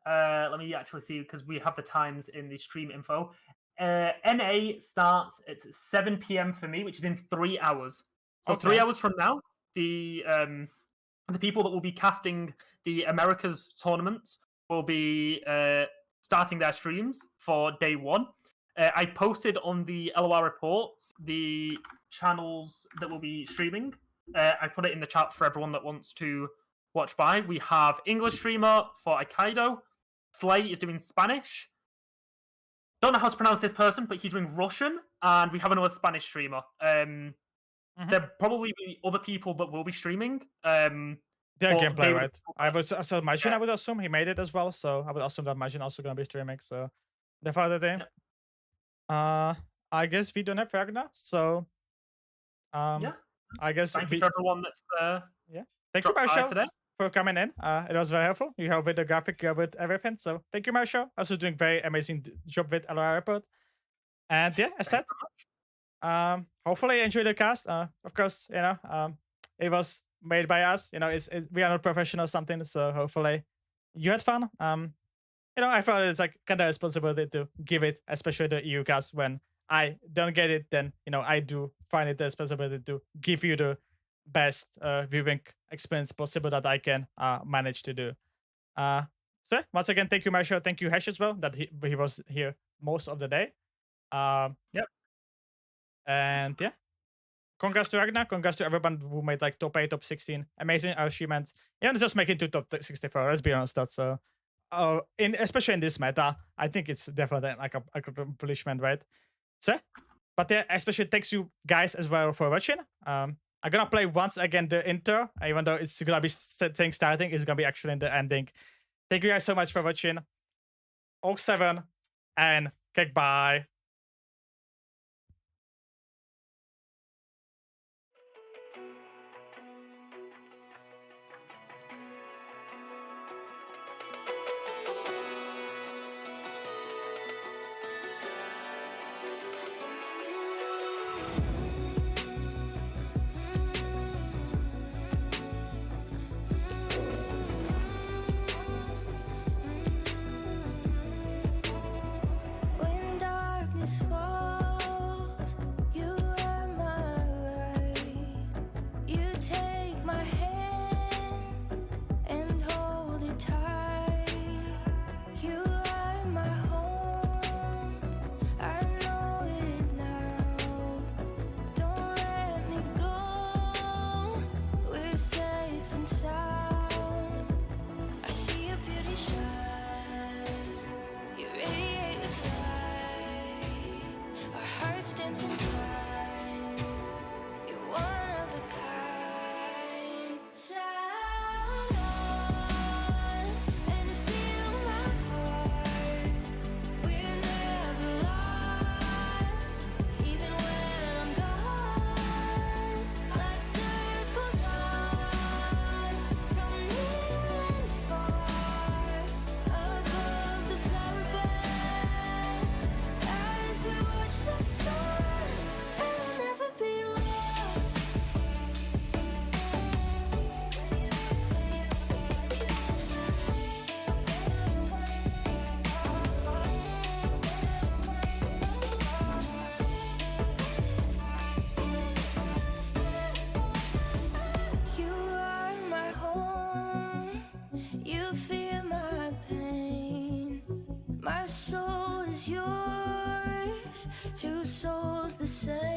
Let me actually see, because we have the times in the stream info. NA starts at 7 p.m. for me, which is in 3 hours. So 3 hours from now, the people that will be casting the Americas tournaments will be starting their streams for day 1. I posted on the LOR reports the channels that will be streaming. I put it in the chat for everyone that wants to watch by. We have English streamer for Aikido. Slay is doing Spanish. Don't know how to pronounce this person, but he's doing Russian. And we have another Spanish streamer. There probably be other people that will be streaming. Their gameplay, right? I would assume he made it as well. So I would assume that Majin also going to be streaming. So the further day. I guess we don't have Ragnar. So I guess thank you for everyone that's thank you, Marshall, today for coming in. It was very helpful. You helped with the graphic, with everything. So thank you, Marshall. Also doing very amazing job with LOR report. And yeah, as said, hopefully you enjoyed the cast. Of course, it was made by us. We are not professional or something. So hopefully you had fun. I thought it's like kind of responsibility to give it, especially the EU cast. When I don't get it, then I do find it a responsibility to give you the best viewing experience possible that I can manage to do. So once again, thank you, Marshall. Thank you, Hash, as well, that he was here most of the day. Yep. And yeah, congrats to Ragnar. Congrats to everyone who made like top 8, top 16. Amazing achievements. Just making to top 64. Let's be honest, that's especially in this meta, I think it's definitely like a accomplishment, right? So, but yeah, especially thanks you guys as well for watching. I'm gonna play once again the intro, even though it's gonna be thing starting, it's gonna be actually in the ending. Thank you guys so much for watching. 07 and goodbye. When dark two souls the same.